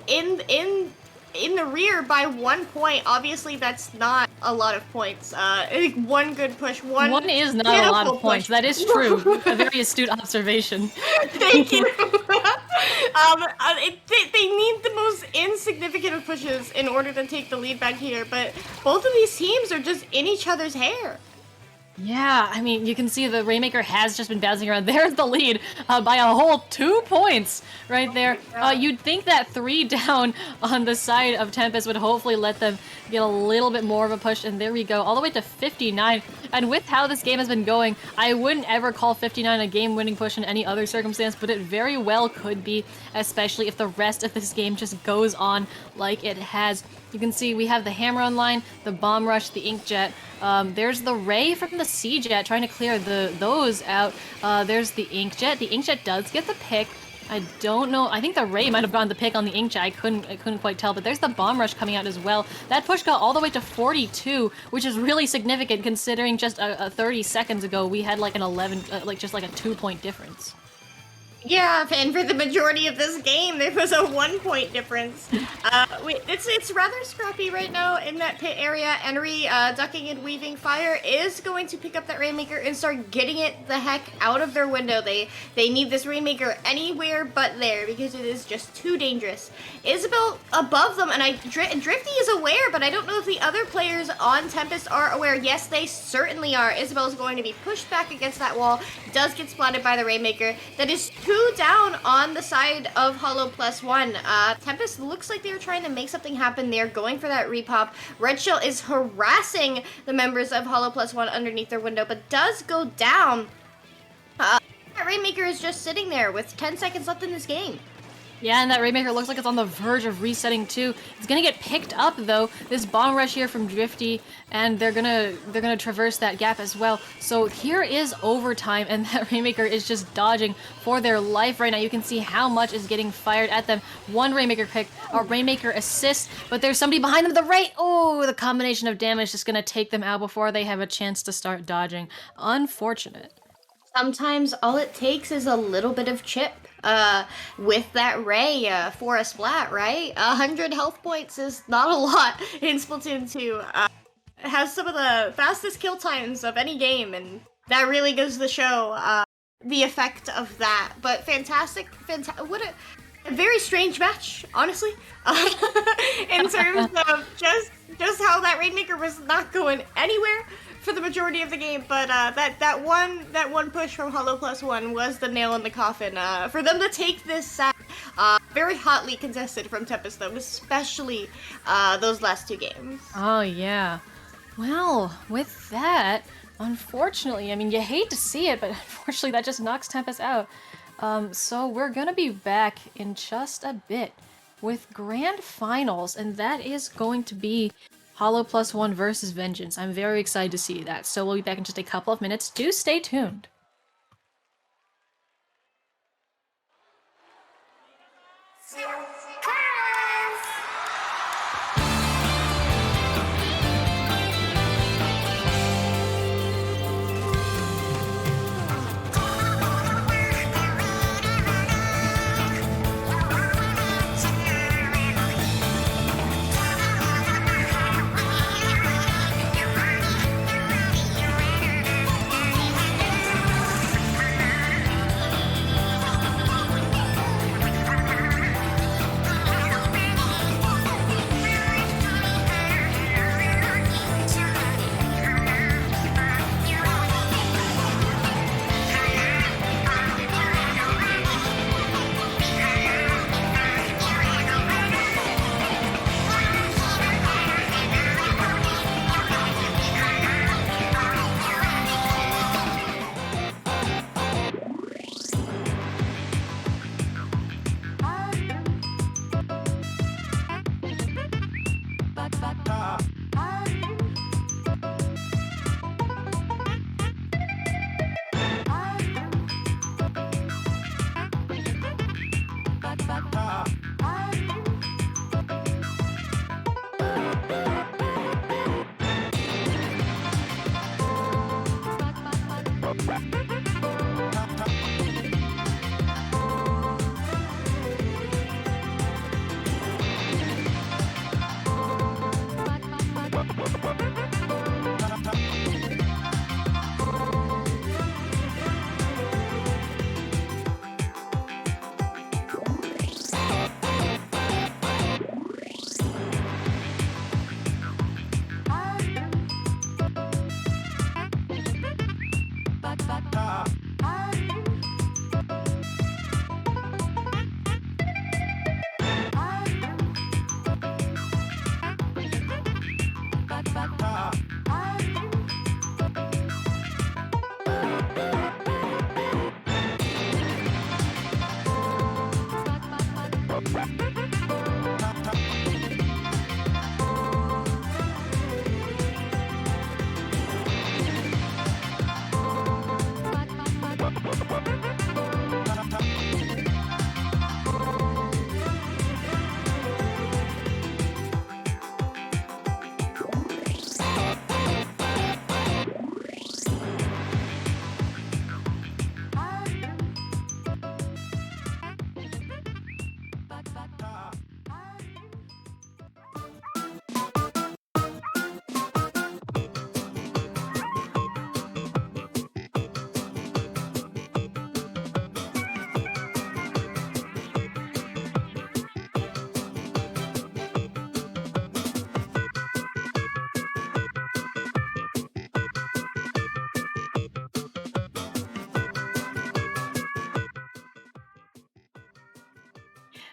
in the rear by 1 point. Obviously, that's not a lot of points. I think 1 good push, one is not a lot of points. That is true. A very astute observation. Thank you. They need the most insignificant of pushes in order to take the lead back here, but both of these teams are just in each other's hair. Yeah, I mean, you can see the Rainmaker has just been bouncing around. There's the lead by a whole 2 points right there. You'd think that 3 down on the side of Tempest would hopefully let them get a little bit more of a push, and there we go, all the way to 59. And with how this game has been going, I wouldn't ever call 59 a game-winning push in any other circumstance, but it very well could be, especially if the rest of this game just goes on like it has. You can see we have the Hammer online, the Bomb Rush, the Inkjet. There's the Ray from the Sea-Jet trying to clear those out. There's the Inkjet. The Inkjet does get the pick. I don't know. I think the Ray might have gotten the pick on the Inkjet. I couldn't quite tell. But there's the Bomb Rush coming out as well. That push got all the way to 42, which is really significant considering just 30 seconds ago we had like an 11, just like a 2-point difference. Yeah, and for the majority of this game, there was a 1-point difference. It's rather scrappy right now in that pit area. Enry, ducking and weaving fire, is going to pick up that Rainmaker and start getting it the heck out of their window. They need this Rainmaker anywhere but there because it is just too dangerous. Isabel above them, and Drifty is aware, but I don't know if the other players on Tempest are aware. Yes, they certainly are. Isabel is going to be pushed back against that wall, does get spotted by the Rainmaker. That is 2 down on the side of Hollow Plus One. Tempest looks like they're trying to make something happen. They're going for that repop. Red Shell is harassing the members of Hollow Plus One underneath their window, but does go down. That Rainmaker is just sitting there with 10 seconds left in this game. Yeah, and that Rainmaker looks like it's on the verge of resetting too. It's gonna get picked up though. This Bomb Rush here from Drifty, and they're gonna traverse that gap as well. So here is overtime, and that Rainmaker is just dodging for their life right now. You can see how much is getting fired at them. 1 Rainmaker pick, a Rainmaker assist, but there's somebody behind them. The Ray, oh, the combination of damage just gonna take them out before they have a chance to start dodging. Unfortunate. Sometimes all it takes is a little bit of chip. With that Ray for a Splat, right? 100 health points is not a lot in Splatoon 2. It has some of the fastest kill times of any game, and that really goes to show the effect of that. But fantastic, what a very strange match, honestly, in terms of just how that Rainmaker was not going anywhere for the majority of the game, but that one push from Hollow Plus One was the nail in the coffin for them to take this set. Very hotly contested from Tempest, though, especially those last 2 games. Oh yeah. Well, with that, unfortunately, I mean, you hate to see it, but unfortunately that just knocks Tempest out. So we're gonna be back in just a bit with Grand Finals, and that is going to be Hollow Plus One versus Vengeance. I'm very excited to see that. So we'll be back in just a couple of minutes. Do stay tuned.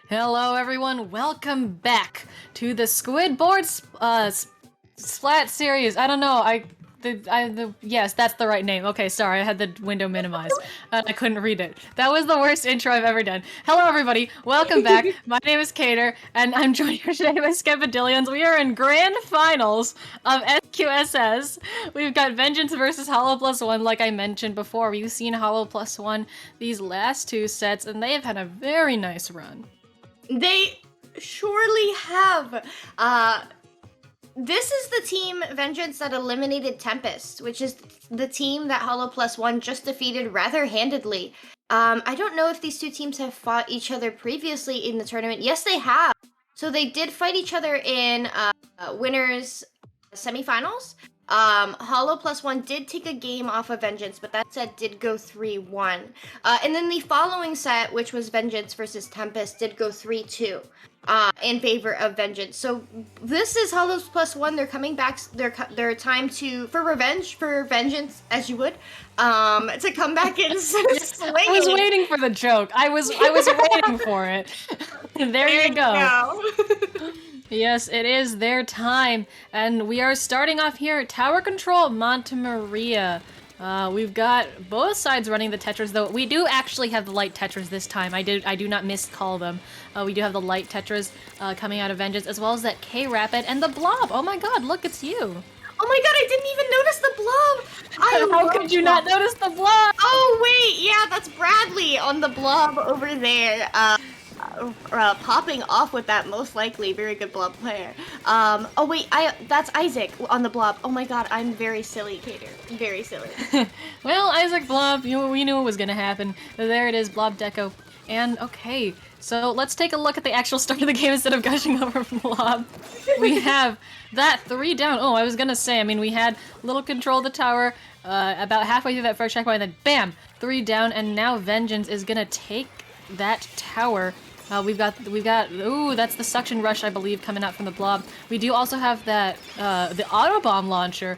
Hello, everyone. Welcome back to the Squidboards Splat series. I don't know. Yes, that's the right name. Okay, sorry, I had the window minimized and I couldn't read it. That was the worst intro I've ever done. Hello, everybody. Welcome back. My name is Cater, and I'm joined here today by Skepidillions. We are in grand finals of SQSS. We've got Vengeance versus Hollow Plus One. Like I mentioned before, we've seen Hollow Plus One these last two sets, and they have had a very nice run. They surely have. This is the team Vengeance that eliminated Tempest, which is the team that Hollow Plus One just defeated rather handedly. I don't know if these two teams have fought each other previously in the tournament. Yes, they have. So they did fight each other in winners semifinals. Hollow Plus One did take a game off of Vengeance, but that set did go 3-1. And then the following set, which was Vengeance versus Tempest, did go 3-2 in favor of Vengeance. So this is Hollow Plus One. They're coming back. Their time for revenge for Vengeance, as you would, to come back and swing. I was waiting for the joke. I was waiting for it. There you go. Yes, it is their time, and we are starting off here at Tower Control, Monte Maria. We've got both sides running the Tetras, though we do actually have the light Tetras this time. I do not miscall them. We do have the light Tetras coming out of Vengeance, as well as that K-Rapid and the Blob. Oh my god, look, it's you. Oh my god, I didn't even notice the Blob! How could you not notice the Blob? Oh wait, yeah, that's Bradley on the Blob over there. Popping off with that, most likely. Very good Blob player. Oh wait, that's Isaac on the Blob. Oh my god, I'm very silly, Cater. Very silly. Well, Isaac Blob, we knew it was gonna happen. There it is, Blob Deco. And okay, so let's take a look at the actual start of the game instead of gushing over Blob. We have that 3 down. Oh, I was gonna say, I mean, we had little control of the tower about halfway through that first checkpoint, and then bam, 3 down, and now Vengeance is gonna take that tower. We've got, ooh, that's the suction rush, I believe, coming out from the Blob. We do also have that, the auto bomb launcher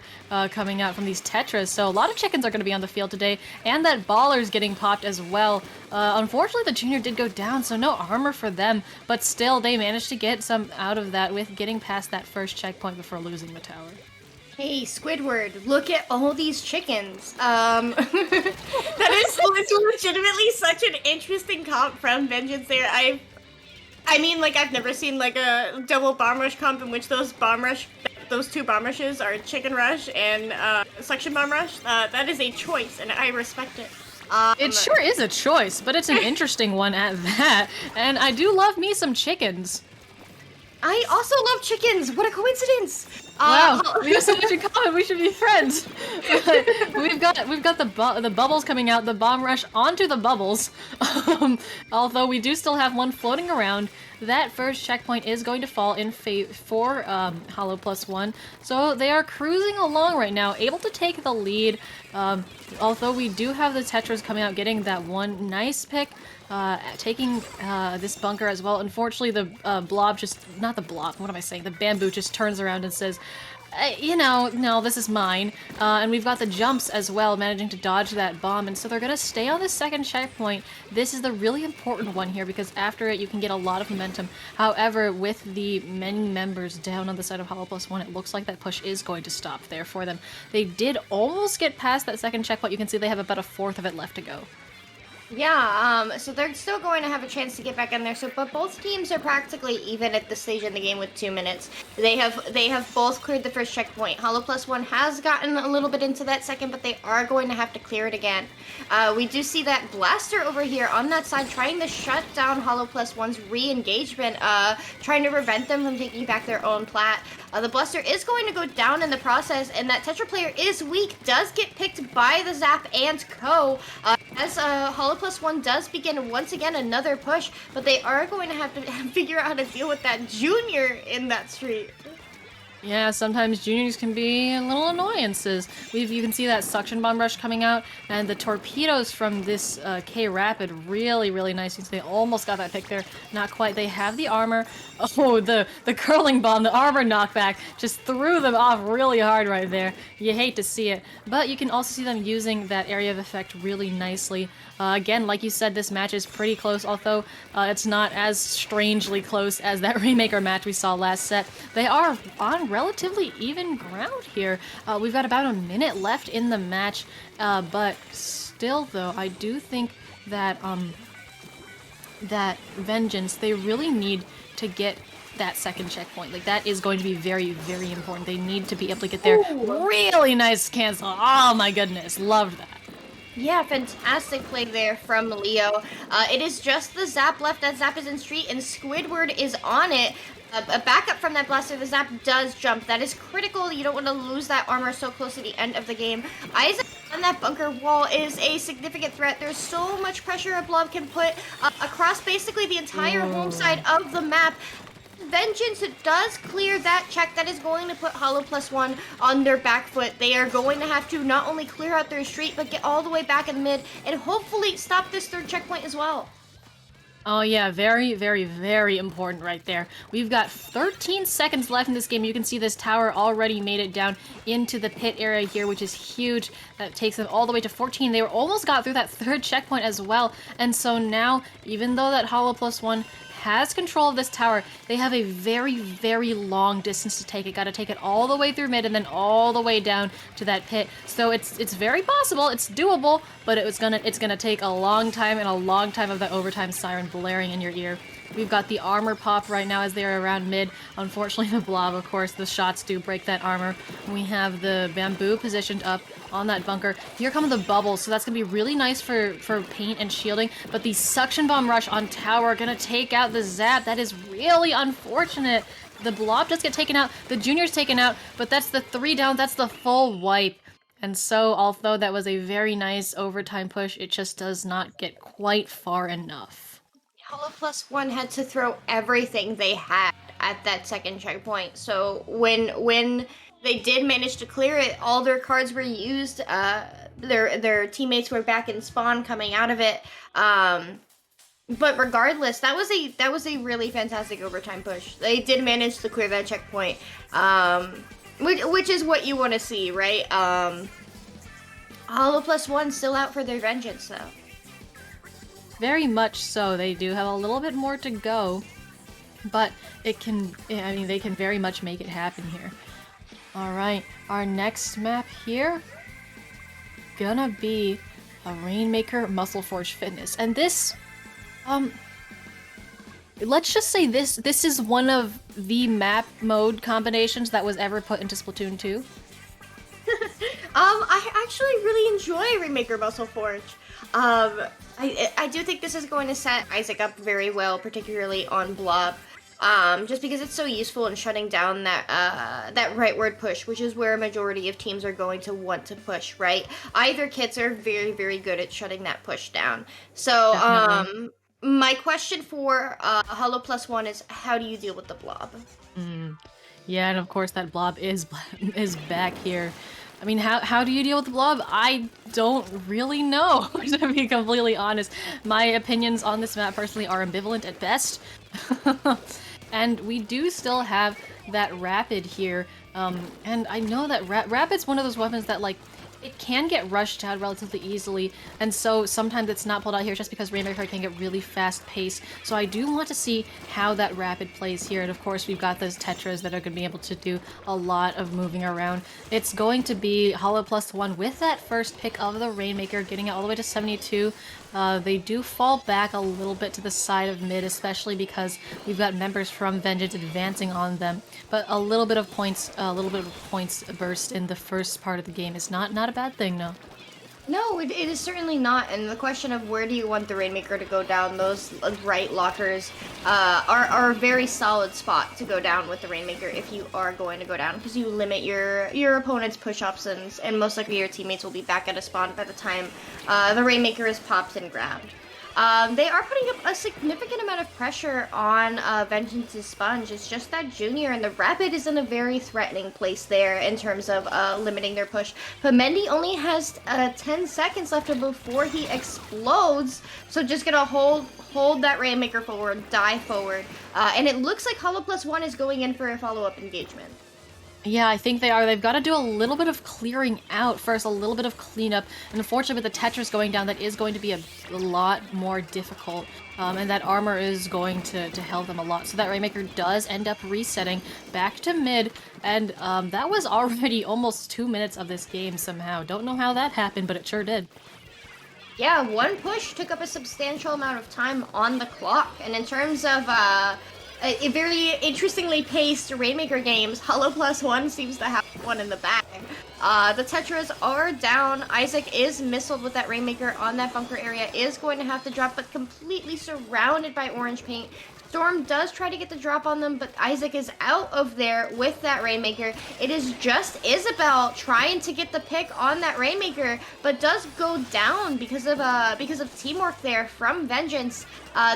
coming out from these Tetras, so a lot of chickens are going to be on the field today, and that baller's getting popped as well. Unfortunately, the junior did go down, so no armor for them, but still, they managed to get some out of that with getting past that first checkpoint before losing the tower. Hey, Squidward, look at all these chickens. That is legitimately such an interesting comp from Vengeance there. I mean, like, I've never seen, like, a double bomb rush comp in which those two bomb rushes are Chicken Rush and Suction Bomb Rush. That is a choice, and I respect it. It sure is a choice, but it's an interesting one at that, and I do love me some chickens. I also love chickens. What a coincidence! Wow, we have so much in common. We should be friends. we've got the bubbles coming out. The bomb rush onto the bubbles. Although we do still have one floating around. That first checkpoint is going to fall in for Hollow Plus One. So they are cruising along right now, able to take the lead. Although we do have the Tetras coming out, getting that one nice pick. Taking this bunker as well. Unfortunately, the blob not the blob, what am I saying? The bamboo just turns around and says, you know, no, this is mine. And we've got the jumps as well, managing to dodge that bomb. And so they're going to stay on this second checkpoint. This is the really important one here because after it, you can get a lot of momentum. However, with the many members down on the side of Hollow Plus One, it looks like that push is going to stop there for them. They did almost get past that second checkpoint. You can see they have about a fourth of it left to go. Yeah, so they're still going to have a chance to get back in there. So, but both teams are practically even at this stage in the game with 2 minutes. They have both cleared the first checkpoint. Hollow Plus One has gotten a little bit into that second, but they are going to have to clear it again. We do see that Blaster over here on that side trying to shut down Hollow Plus One's re-engagement, trying to prevent them from taking back their own plat. The Blaster is going to go down in the process, and that Tetra player is weak, does get picked by the Zap and Co. As Hollow Plus One does begin once again another push, but they are going to have to figure out how to deal with that Junior in that street. Yeah, sometimes juniors can be little annoyances. You can see that suction bomb rush coming out, and the torpedoes from this K Rapid really, really nice. They almost got that pick there. Not quite. They have the armor. Oh, the curling bomb, the armor knockback, just threw them off really hard right there. You hate to see it. But you can also see them using that area of effect really nicely. Again, like you said, this match is pretty close, although it's not as strangely close as that Rainmaker match we saw last set. They are on relatively even ground here. We've got about a minute left in the match, but still, though, I do think that that Vengeance, they really need to get that second checkpoint. Like, that is going to be very, very important. They need to be able to get there. Really nice cancel. Oh my goodness, loved that. Yeah, fantastic play there from Leo. It is just the Zap left as Zap is in street, and Squidward is on it. A backup from that Blaster, the Zap does jump. That is critical. You don't want to lose that armor so close to the end of the game. Isaac on that bunker wall is a significant threat. There's so much pressure a blob can put across basically the entire home side of the map. Vengeance does clear that check. That is going to put Hollow Plus One on their back foot. They are going to have to not only clear out their street, but get all the way back in mid and hopefully stop this third checkpoint as well. Oh yeah, very, very, very important right there. We've got 13 seconds left in this game. You can see this tower already made it down into the pit area here, which is huge. That takes them all the way to 14. They almost got through that third checkpoint as well. And so now, even though that Hollow Plus One has control of this tower, they have a very, very long distance to take it. Got to take it all the way through mid and then all the way down to that pit. So it's very possible, it's doable, but it's gonna take a long time and a long time of the overtime siren blaring in your ear. We've got the armor pop right now as they're around mid. Unfortunately, the blob, of course, the shots do break that armor. We have the bamboo positioned up on that bunker. Here come the bubbles, so that's gonna be really nice for paint and shielding. But the suction bomb rush on tower are gonna take out the Zap. That is really unfortunate. The blob does get taken out, the junior's taken out, but that's the 3 down, that's the full wipe. And so, although that was a very nice overtime push, it just does not get quite far enough. Hollow Plus One had to throw everything they had at that second checkpoint. So when they did manage to clear it, all their cards were used. Their teammates were back in spawn coming out of it. But regardless, that was a really fantastic overtime push. They did manage to clear that checkpoint, which is what you want to see, right? Hollow Plus One still out for their vengeance, though. Very much so. They do have a little bit more to go, but they can very much make it happen here. Alright, our next map here, gonna be a Rainmaker Muscle Forge Fitness. And this, let's just say this is one of the map mode combinations that was ever put into Splatoon 2. I actually really enjoy Rainmaker Muscle Forge. I do think this is going to set Isaac up very well, particularly on Blob. just because it's so useful in shutting down that rightward push, which is where a majority of teams are going to want to push, right? Either kits are very, very good at shutting that push down. So, Definitely. my question for Hollow Plus One is, how do you deal with the blob? Yeah, and of course that blob is is back here. I mean, how do you deal with the blob? I don't really know, to be completely honest. My opinions on this map personally are ambivalent at best. And we do still have that rapid here. And I know that rapid's one of those weapons that, like, it can get rushed out relatively easily, and so sometimes it's not pulled out here just because Rainmaker can get really fast paced. So I do want to see how that rapid plays here, and of course we've got those Tetras that are going to be able to do a lot of moving around. It's going to be Hollow Plus One with that first pick of the Rainmaker, getting it all the way to 72. They do fall back a little bit to the side of mid, especially because we've got members from Vengeance advancing on them. But a little bit of points burst in the first part of the game is not a bad thing, no. No, it is certainly not. And the question of where do you want the Rainmaker to go down, those right lockers are a very solid spot to go down with the Rainmaker if you are going to go down, because you limit your opponent's push options, and most likely your teammates will be back at a spawn by the time the Rainmaker is popped and grabbed. They are putting up a significant amount of pressure on Vengeance's Sponge. It's just that Junior and the Rapid is in a very threatening place there in terms of limiting their push. But Mendy only has 10 seconds left before he explodes, so just gonna hold that Rainmaker forward, die forward, and it looks like Hollow Plus One is going in for a follow-up engagement. Yeah, I think they are. They've got to do a little bit of clearing out first, a little bit of cleanup. And unfortunately, with the Tetris going down, that is going to be a lot more difficult. And that armor is going to help them a lot. So that Rainmaker does end up resetting back to mid. And that was already almost 2 minutes of this game somehow. Don't know how that happened, but it sure did. Yeah, one push took up a substantial amount of time on the clock. And in terms of a very interestingly paced Rainmaker games, Hollow Plus One seems to have one in the bag. The Tetras are down. Isaac is missiled with that Rainmaker on that bunker area, is going to have to drop, but completely surrounded by orange paint. Storm does try to get the drop on them, but Isaac is out of there with that Rainmaker. It is just Isabel trying to get the pick on that Rainmaker, but does go down because of teamwork there from Vengeance.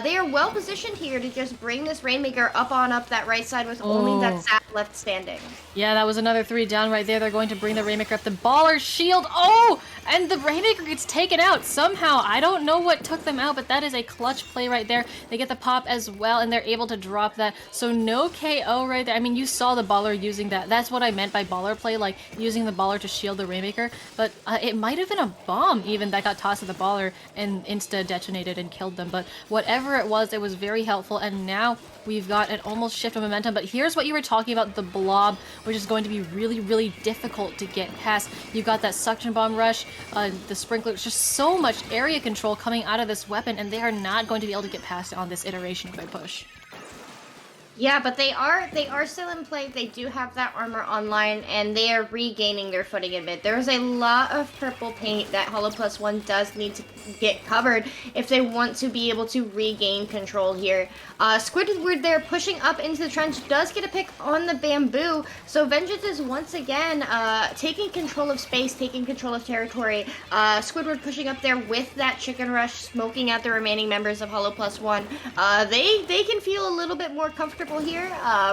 They are well positioned here to just bring this Rainmaker up that right side with only that Zap left standing. Yeah, that was another 3 down right there. They're going to bring the Rainmaker up. The Baller shield. Oh! And the Rainmaker gets taken out somehow. I don't know what took them out, but that is a clutch play right there. They get the pop as well, and they're able to drop that. So no KO right there. I mean, you saw the Baller using that. That's what I meant by Baller play, like using the Baller to shield the Rainmaker. But it might have been a bomb even that got tossed at the Baller and insta-detonated and killed them. But whatever it was very helpful. And now we've got an almost shift of momentum. But here's what you were talking about, the blob, which is going to be really, really difficult to get past. You've got that suction bomb rush, the sprinkler, just so much area control coming out of this weapon, and they are not going to be able to get past it on this iteration of their push. Yeah, but they are still in play. They do have that armor online, and they are regaining their footing in mid. There's a lot of purple paint that Hollow Plus One does need to get covered if they want to be able to regain control here. Squidward there pushing up into the trench does get a pick on the bamboo, so Vengeance is once again taking control of space, taking control of territory. Squidward pushing up there with that chicken rush, smoking out the remaining members of Hollow Plus One. They can feel a little bit more comfortable here.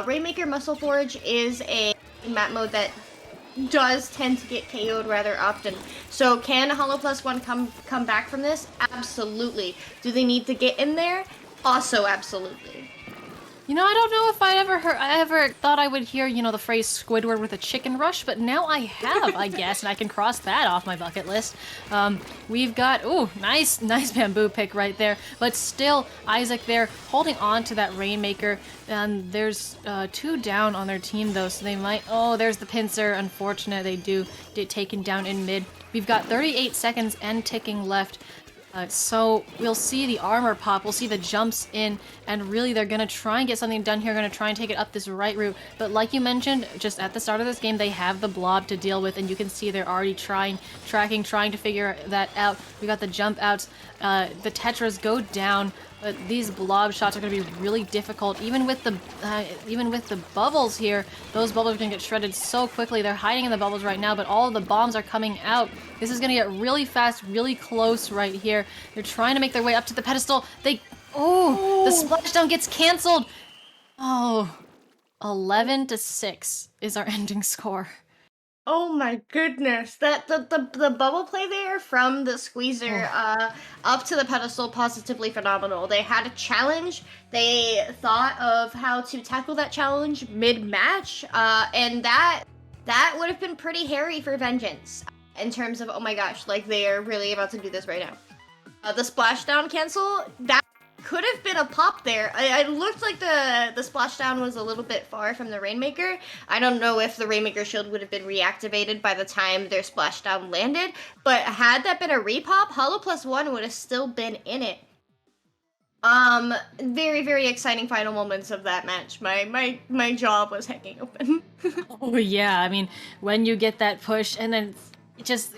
Rainmaker Muscle Forge is a map mode that does tend to get KO'd rather often. So can Hollow Plus One come back from this? Absolutely. Do they need to get in there? Also absolutely. You know, I don't know if I ever thought I would hear, the phrase Squidward with a chicken rush, but now I have, I guess, and I can cross that off my bucket list. We've got, nice bamboo pick right there, but still Isaac there holding on to that Rainmaker, and there's 2 down on their team though, so they might, there's the pincer, unfortunate, they do get taken down in mid. We've got 38 seconds and ticking left. So we'll see the armor pop, we'll see the jumps in, and really they're gonna try and get something done here, gonna try and take it up this right route. But like you mentioned, just at the start of this game, they have the blob to deal with, and you can see they're already trying to figure that out. We got the jump outs, the tetras go down, but these blob shots are gonna be really difficult. Even with the bubbles here, those bubbles are gonna get shredded so quickly. They're hiding in the bubbles right now, but all of the bombs are coming out. This is gonna get really fast, really close right here. They're trying to make their way up to the pedestal. The splashdown gets canceled. Oh, 11-6 is our ending score. Oh my goodness, that the bubble play there from the squeezer up to the pedestal, positively phenomenal. They had a challenge. They thought of how to tackle that challenge mid-match, and that would have been pretty hairy for Vengeance in terms of, oh my gosh, like they are really about to do this right now. The splashdown cancel, that could have been a pop there. It looked like the splashdown was a little bit far from the Rainmaker. I don't know if the Rainmaker shield would have been reactivated by the time their splashdown landed, but had that been a repop, Hollow +1 would have still been in it. Very, very exciting final moments of that match. My jaw was hanging open. Oh yeah, I mean, when you get that push and then just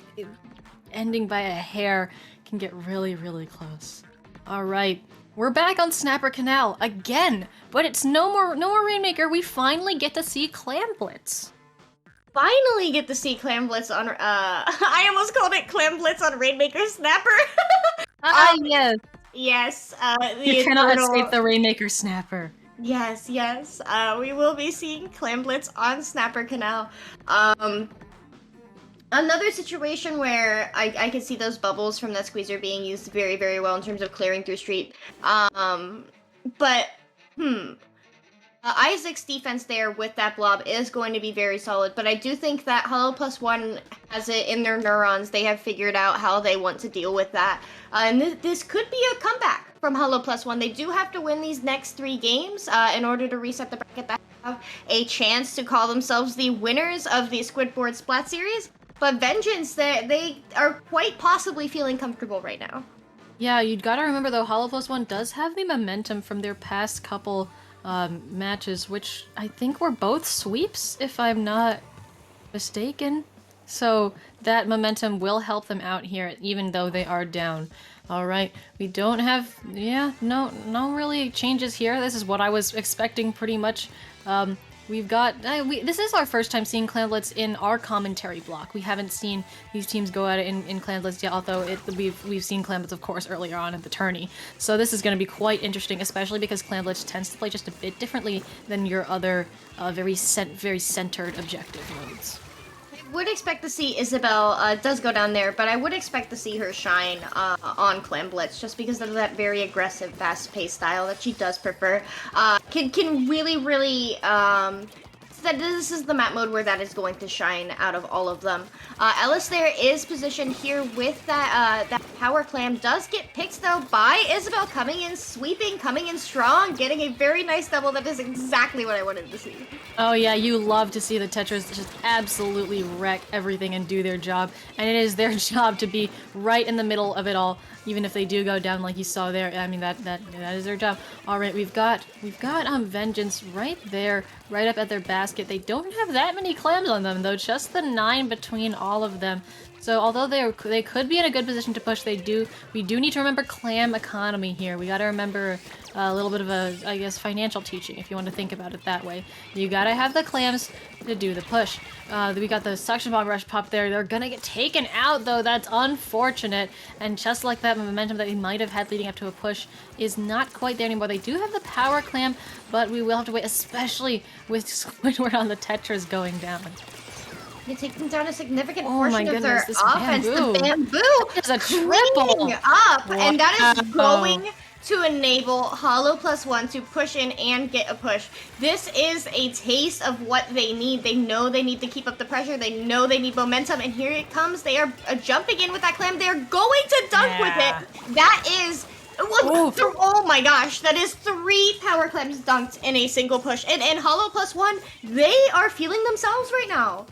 ending by a hair can get really, really close. All right. We're back on Snapper Canal again, but it's no more Rainmaker. We finally get to see Clamblitz. Finally get to see Clamblitz on, I almost called it Clamblitz on Rainmaker Snapper. Yes. Yes, You cannot escape the Rainmaker Snapper. Yes, we will be seeing Clamblitz on Snapper Canal. Another situation where I could see those bubbles from that squeezer being used very, very well in terms of clearing through street. Isaac's defense there with that blob is going to be very solid, but I do think that Hollow +1 has it in their neurons. They have figured out how they want to deal with that. And this could be a comeback from Hollow +1. They do have to win these next 3 games in order to reset the bracket. That have a chance to call themselves the winners of the Squidboards Splat series. But Vengeance, they are quite possibly feeling comfortable right now. Yeah, you'd gotta remember though, Hollow +1 does have the momentum from their past couple matches, which I think were both sweeps, if I'm not mistaken. So that momentum will help them out here, even though they are down. All right, we don't have, no really changes here. This is what I was expecting pretty much. We've got, this is our first time seeing Clamblitz in our commentary block. We haven't seen these teams go at it in Clamblitz yet, although we've seen Clamblitz, of course, earlier on at the tourney. So this is going to be quite interesting, especially because Clamblitz tends to play just a bit differently than your other very centered objective modes. I would expect to see Isabel, does go down there, but I would expect to see her shine on Clamblitz just because of that very aggressive, fast-paced style that she does prefer. Can really, that this is the map mode where that is going to shine out of all of them. Ellis there is positioned here with that power clam. Does get picked though by Isabel, coming in sweeping, coming in strong, getting a very nice double. That is exactly what I wanted to see. Oh yeah, you love to see the Tetras just absolutely wreck everything and do their job, and it is their job to be right in the middle of it all, even if they do go down like you saw there. I mean, that is their job. All right, we've got Vengeance right there, right up at their basket. They don't have that many clams on them though, just the 9 between all of them. So although they could be in a good position to push, we do need to remember clam economy here. We got to remember a little bit of a, I guess, financial teaching, if you want to think about it that way. You gotta have the clams to do the push. We got the suction bomb rush pop there. They're gonna get taken out though. That's unfortunate. And just like that, momentum that they might have had leading up to a push is not quite there anymore. They do have the power clam, but we will have to wait, especially with Squidward on the Tetras going down. You're taking down a significant Oh my portion of goodness, their this offense. bamboo. The bamboo That is a triple. cleaning up, and that is Wow. going to enable Hollow +1 to push in and get a push. This is a taste of what they need. They know they need to keep up the pressure. They know they need momentum, and here it comes. They are jumping in with that clam. They're going to dunk with it. That is... Oh my gosh, that is 3 power clams dunked in a single push. And Hollow +1, they are feeling themselves right now.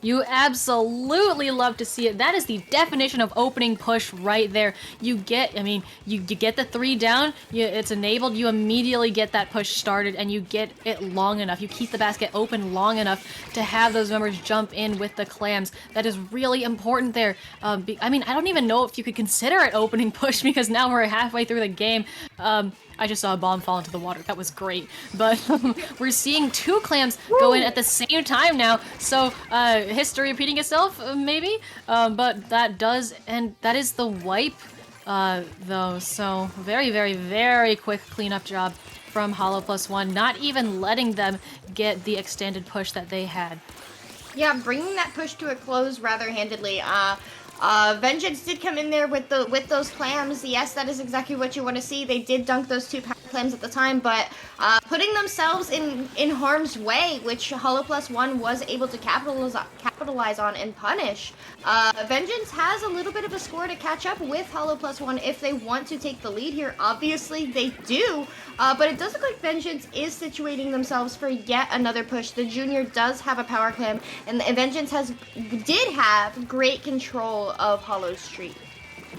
You absolutely love to see it. That is the definition of opening push right there. You get, I mean, you get the 3 down, it's enabled, you immediately get that push started, and you get it long enough. You keep the basket open long enough to have those members jump in with the clams. That is really important there. I mean, I don't even know if you could consider it opening push because now we're halfway through the game. I just saw a bomb fall into the water. That was great. But we're seeing 2 clams go in at the same time now. So history repeating itself, maybe. But that does, and that is the wipe, though. So very, very, very quick cleanup job from Hollow +1. Not even letting them get the extended push that they had. Yeah, bringing that push to a close rather handedly. Vengeance did come in there with those clams. Yes, that is exactly what you want to see. They did dunk those 2 power clams at the time, but putting themselves in harm's way, which Hollow +1 was able to capitalize on and punish. Vengeance has a little bit of a score to catch up with Hollow +1 if they want to take the lead here. Obviously, they do, but it does look like Vengeance is situating themselves for yet another push. The Junior does have a power clam, and Vengeance did have great control of Hollow's streak.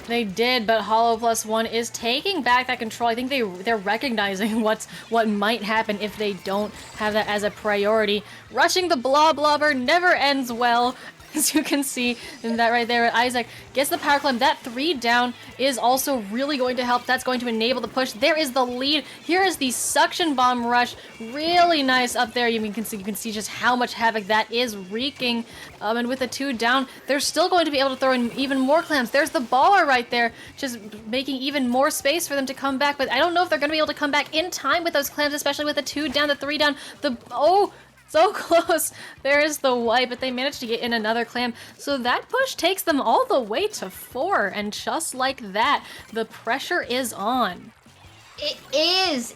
They did, but Hollow +1 is taking back that control. I think they're recognizing what might happen if they don't have that as a priority. Rushing the blobber never ends well. As you can see in that right there, Isaac gets the power climb. That 3 down is also really going to help. That's going to enable the push. There is the lead. Here is the suction bomb rush. Really nice up there. You can see just how much havoc that is wreaking. And with the 2 down, they're still going to be able to throw in even more clams. There's the baller right there, just making even more space for them to come back. But I don't know if they're going to be able to come back in time with those clams, especially with the 2 down, the 3 down. So close. There is the wipe, but they managed to get in another clam. So that push takes them all the way to 4, and just like that, the pressure is on. It is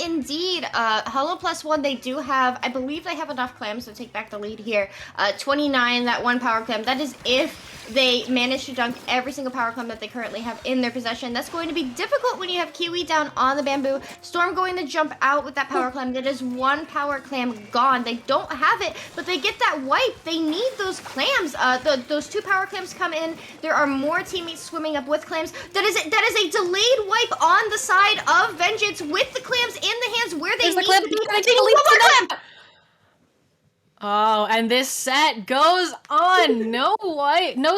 indeed. Hollow +1, they do have, I believe they have enough clams to take back the lead here. 29, that 1 power clam. That is if they manage to dunk every single power clam that they currently have in their possession. That's going to be difficult when you have Kiwi down on the bamboo. Storm going to jump out with that power clam. That is 1 power clam gone. They don't have it, but they get that wipe. They need those clams. Those 2 power clams come in. There are more teammates swimming up with clams. That is a delayed wipe on the side of Vengeance with the clams in the hands where they need to be. Take a lead for them. Oh, and this set goes on. No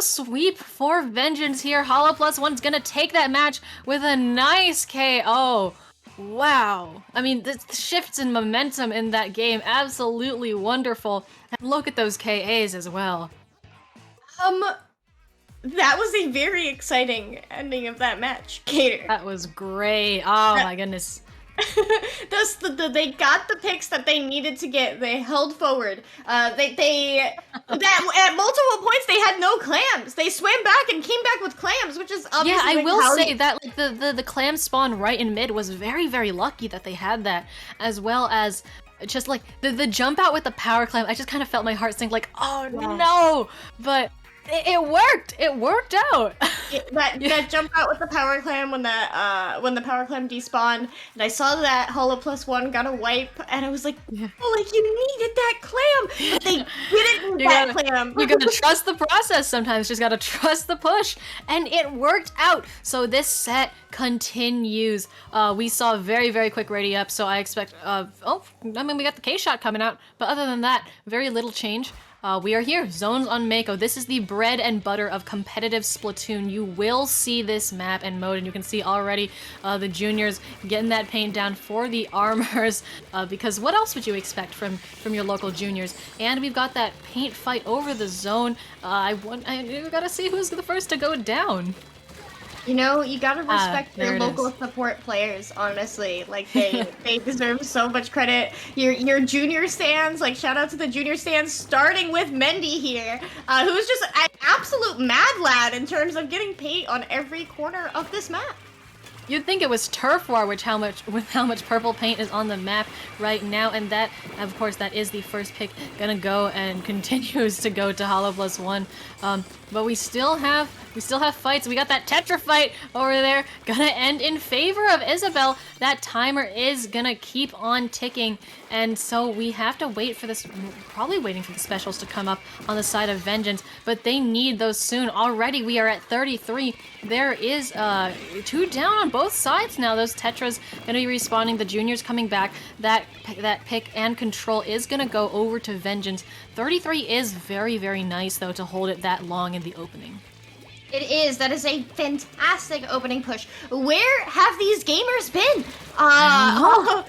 sweep for Vengeance here. Hollow +1's gonna take that match with a nice KO. Wow. I mean, the shifts in momentum in that game, absolutely wonderful. And look at those KAs as well. That was a very exciting ending of that match, Kater. That was great. Oh my goodness. They got the picks that they needed to get. They held forward. At multiple points they had no clams. They swam back and came back with clams, which is obviously. Yeah, I will say that like the clam spawn right in mid was very, very lucky that they had that, as well as just like the jump out with the power clam. I just kind of felt my heart sink, like, oh no, but. It worked. It worked out. That jump out with the power clam when the power clam despawned, and I saw that Hollow +1 got a wipe, and I was like, oh, like you needed that clam. But they didn't need that clam. You gotta trust the process sometimes. Just gotta trust the push, and it worked out. So this set continues. We saw a very, very quick ready up. So I expect. We got the K shot coming out, but other than that, very little change. We are here, zones on Mako. This is the bread and butter of competitive Splatoon. You will see this map and mode, and you can see already the juniors getting that paint down for the armors, because what else would you expect from your local juniors? And we've got that paint fight over the zone. I gotta see who's the first to go down. You know, you gotta respect your local support players, honestly. Like, they deserve so much credit. Your junior stands, like, shout out to the junior stands, starting with Mendy here, who's just an absolute mad lad in terms of getting paint on every corner of this map. You'd think it was turf war, with how much purple paint is on the map right now, and that, of course, that is the first pick gonna go and continues to go to Hollow Plus One. But we still have fights. We got that Tetra fight over there, gonna end in favor of Isabelle. That timer is gonna keep on ticking, and so we have to wait for this. Probably waiting for the specials to come up on the side of Vengeance, but they need those soon. Already, we are at 33. There is 2 down on both sides now. Those Tetras gonna be respawning. The juniors coming back. That pick and control is gonna go over to Vengeance. 33 is very, very nice though to hold it that long in the opening. It is. That is a fantastic opening push. Where have these gamers been? Hollow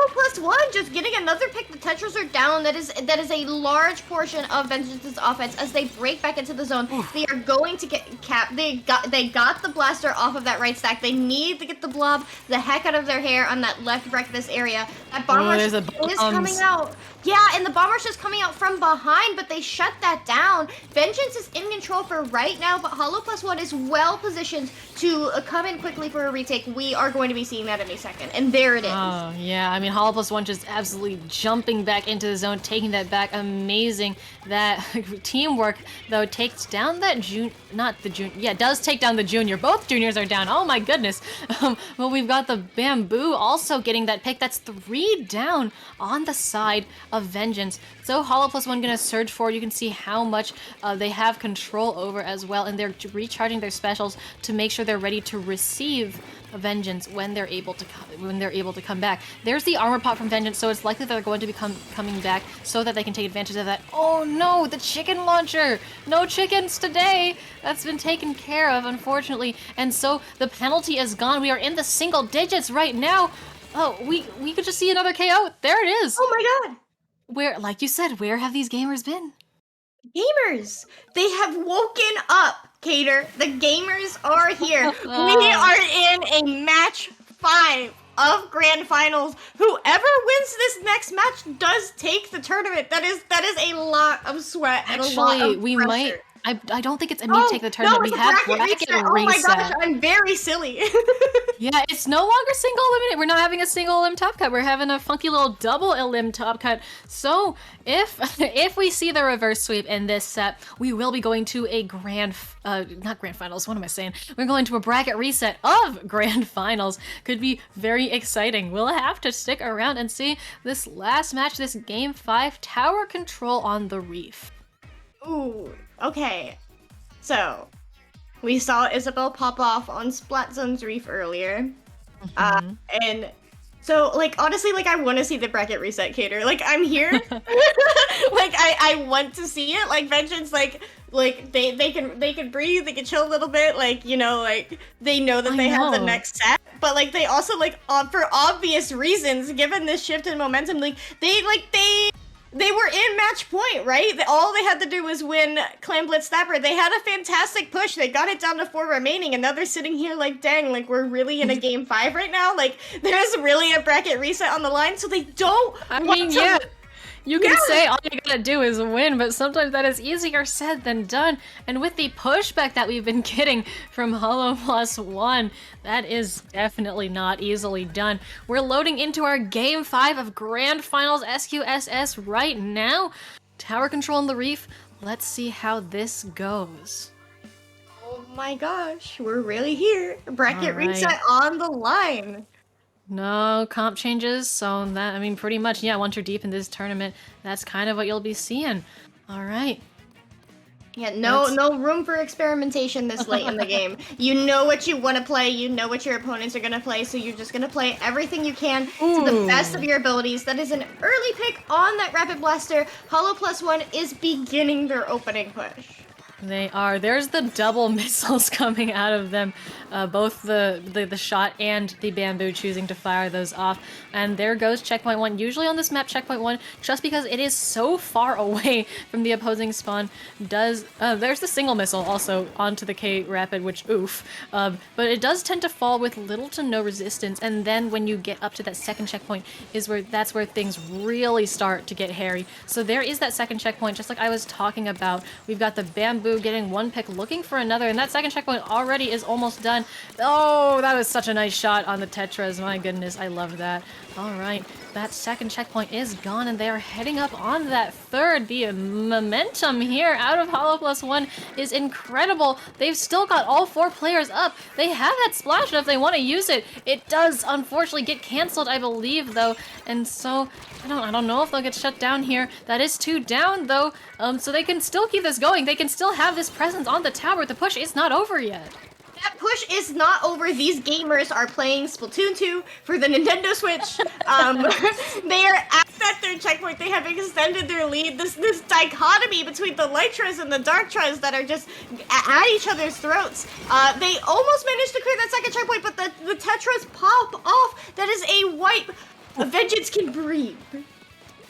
Plus One just getting another pick. The Tetras are down. That is a large portion of Vengeance's offense as they break back into the zone. They are going to get capped. They got the blaster off of that right stack. They need to get the blob the heck out of their hair on that left breakfast area. That bomber is coming out. Yeah, and the bomber's just coming out from behind, but they shut that down. Vengeance is in control for right now, but Hollow Plus One is well positioned to come in quickly for a retake. We are going to be seeing that any second, and there it is. Oh, yeah, I mean, Hollow Plus One just absolutely jumping back into the zone, taking that back. Amazing. That teamwork, though, takes down that does take down the junior. Both juniors are down. Oh, my goodness. But we've got the Bamboo also getting that pick. That's 3 down on the side of Vengeance. So Hollow Plus One gonna surge forward. You can see how much they have control over as well, and they're recharging their specials to make sure they're ready to receive Vengeance when they're able to come back. There's the armor pot from Vengeance, so it's likely they're going to be coming back so that they can take advantage of that. Oh no, the chicken launcher! No chickens today! That's been taken care of, unfortunately, and so the penalty is gone. We are in the single digits right now. Oh, we could just see another KO. There it is. Oh my god! Where, like you said, where have these gamers been? Gamers! They have woken up, Cater. The gamers are here. We are in a match 5 of Grand Finals. Whoever wins this next match does take the tournament. That is a lot of sweat and a lot of we pressure. might. I don't think it's me to take the tournament. No, we have bracket reset. Oh my gosh, I'm very silly. Yeah, it's no longer single eliminate. We're not having a single elim top cut. We're having a funky little double elim top cut. So if we see the reverse sweep in this set, we will be going to a not grand finals. What am I saying? We're going to a bracket reset of grand finals. Could be very exciting. We'll have to stick around and see this last match. This game 5 tower control on the reef. Ooh, okay. So, we saw Isabelle pop off on Splat Zone's Reef earlier. And so, like, honestly, like, I want to see the bracket reset, Cater. Like, I'm here. Like, I want to see it. Like, Vengeance, like they can breathe, they can chill a little bit. Like, you know, like, they know that they have the next set. But, like, they also, like, for obvious reasons, given this shift in momentum, like, they were in match point, right? All they had to do was win Clan Blitz Snapper. They had a fantastic push. They got it down to 4 remaining, and now they're sitting here like, dang, like, we're really in a game 5 right now? Like, there's really a bracket reset on the line, so they don't You can say all you gotta do is win, but sometimes that is easier said than done. And with the pushback that we've been getting from Hollow Plus One, that is definitely not easily done. We're loading into our Game 5 of Grand Finals SQSS right now. Tower control on the reef. Let's see how this goes. Oh my gosh, we're really here. Bracket reset on the line. No comp changes, so that, I mean, pretty much, yeah, once you're deep in this tournament, that's kind of what you'll be seeing. All right. Yeah, no room for experimentation this late in the game. You know what you want to play, you know what your opponents are going to play, so you're just going to play everything you can to the best of your abilities. That is an early pick on that Rapid Blaster. Hollow Plus One is beginning their opening push. They are. There's the double missiles coming out of them, both the shot and the bamboo choosing to fire those off. And there goes checkpoint 1. Usually on this map, checkpoint 1, just because it is so far away from the opposing spawn, does there's the single missile also onto the K Rapid, which oof. But it does tend to fall with little to no resistance. And then when you get up to that second checkpoint, that's where things really start to get hairy. So there is that second checkpoint, just like I was talking about. We've got the bamboo Bamboo getting one pick, looking for another, and that second checkpoint already is almost done. Oh, that was such a nice shot on the Tetras. My goodness, I love that. All right, that second checkpoint is gone, and they are heading up on that third. The momentum here out of Hollow Plus One is incredible. They've still got all 4 players up. They have that splash if they want to use it. It does unfortunately get canceled, I believe, though, and so I don't know if they'll get shut down here. That is 2 down, though, so they can still keep this going. They can still have this presence on the tower. The push is not over yet. That push is not over. These gamers are playing Splatoon 2 for the Nintendo Switch. They are at that third checkpoint. They have extended their lead. This dichotomy between the Lytras and the Darktras that are just at each other's throats. They almost managed to clear that second checkpoint, but the Tetras pop off. That is a wipe. Vengeance can breathe.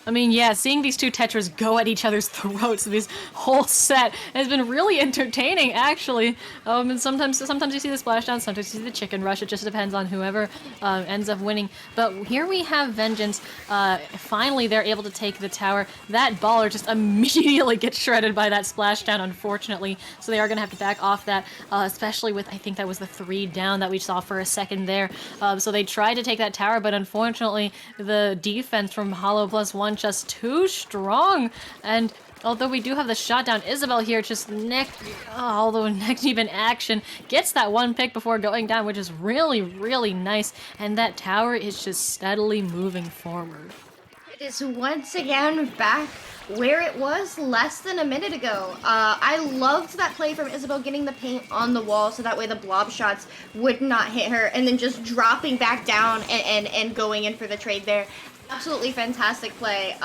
I mean, yeah, seeing these 2 Tetras go at each other's throats this whole set has been really entertaining, actually. And sometimes you see the splashdown, sometimes you see the chicken rush. It just depends on whoever ends up winning. But here we have Vengeance. Finally, they're able to take the tower. That baller just immediately gets shredded by that splashdown, unfortunately. So they are going to have to back off that, especially with, I think that was the 3 down that we saw for a second there. So they tried to take that tower, but unfortunately, the defense from Hollow Plus One just too strong. And although we do have the shot down, Isabel here just neck deep in action, gets that 1 pick before going down, which is really, really nice. And that tower is just steadily moving forward. It is once again back where it was less than a minute ago. I loved that play from Isabel, getting the paint on the wall so that way the blob shots would not hit her, and then just dropping back down and going in for the trade there. Absolutely fantastic play.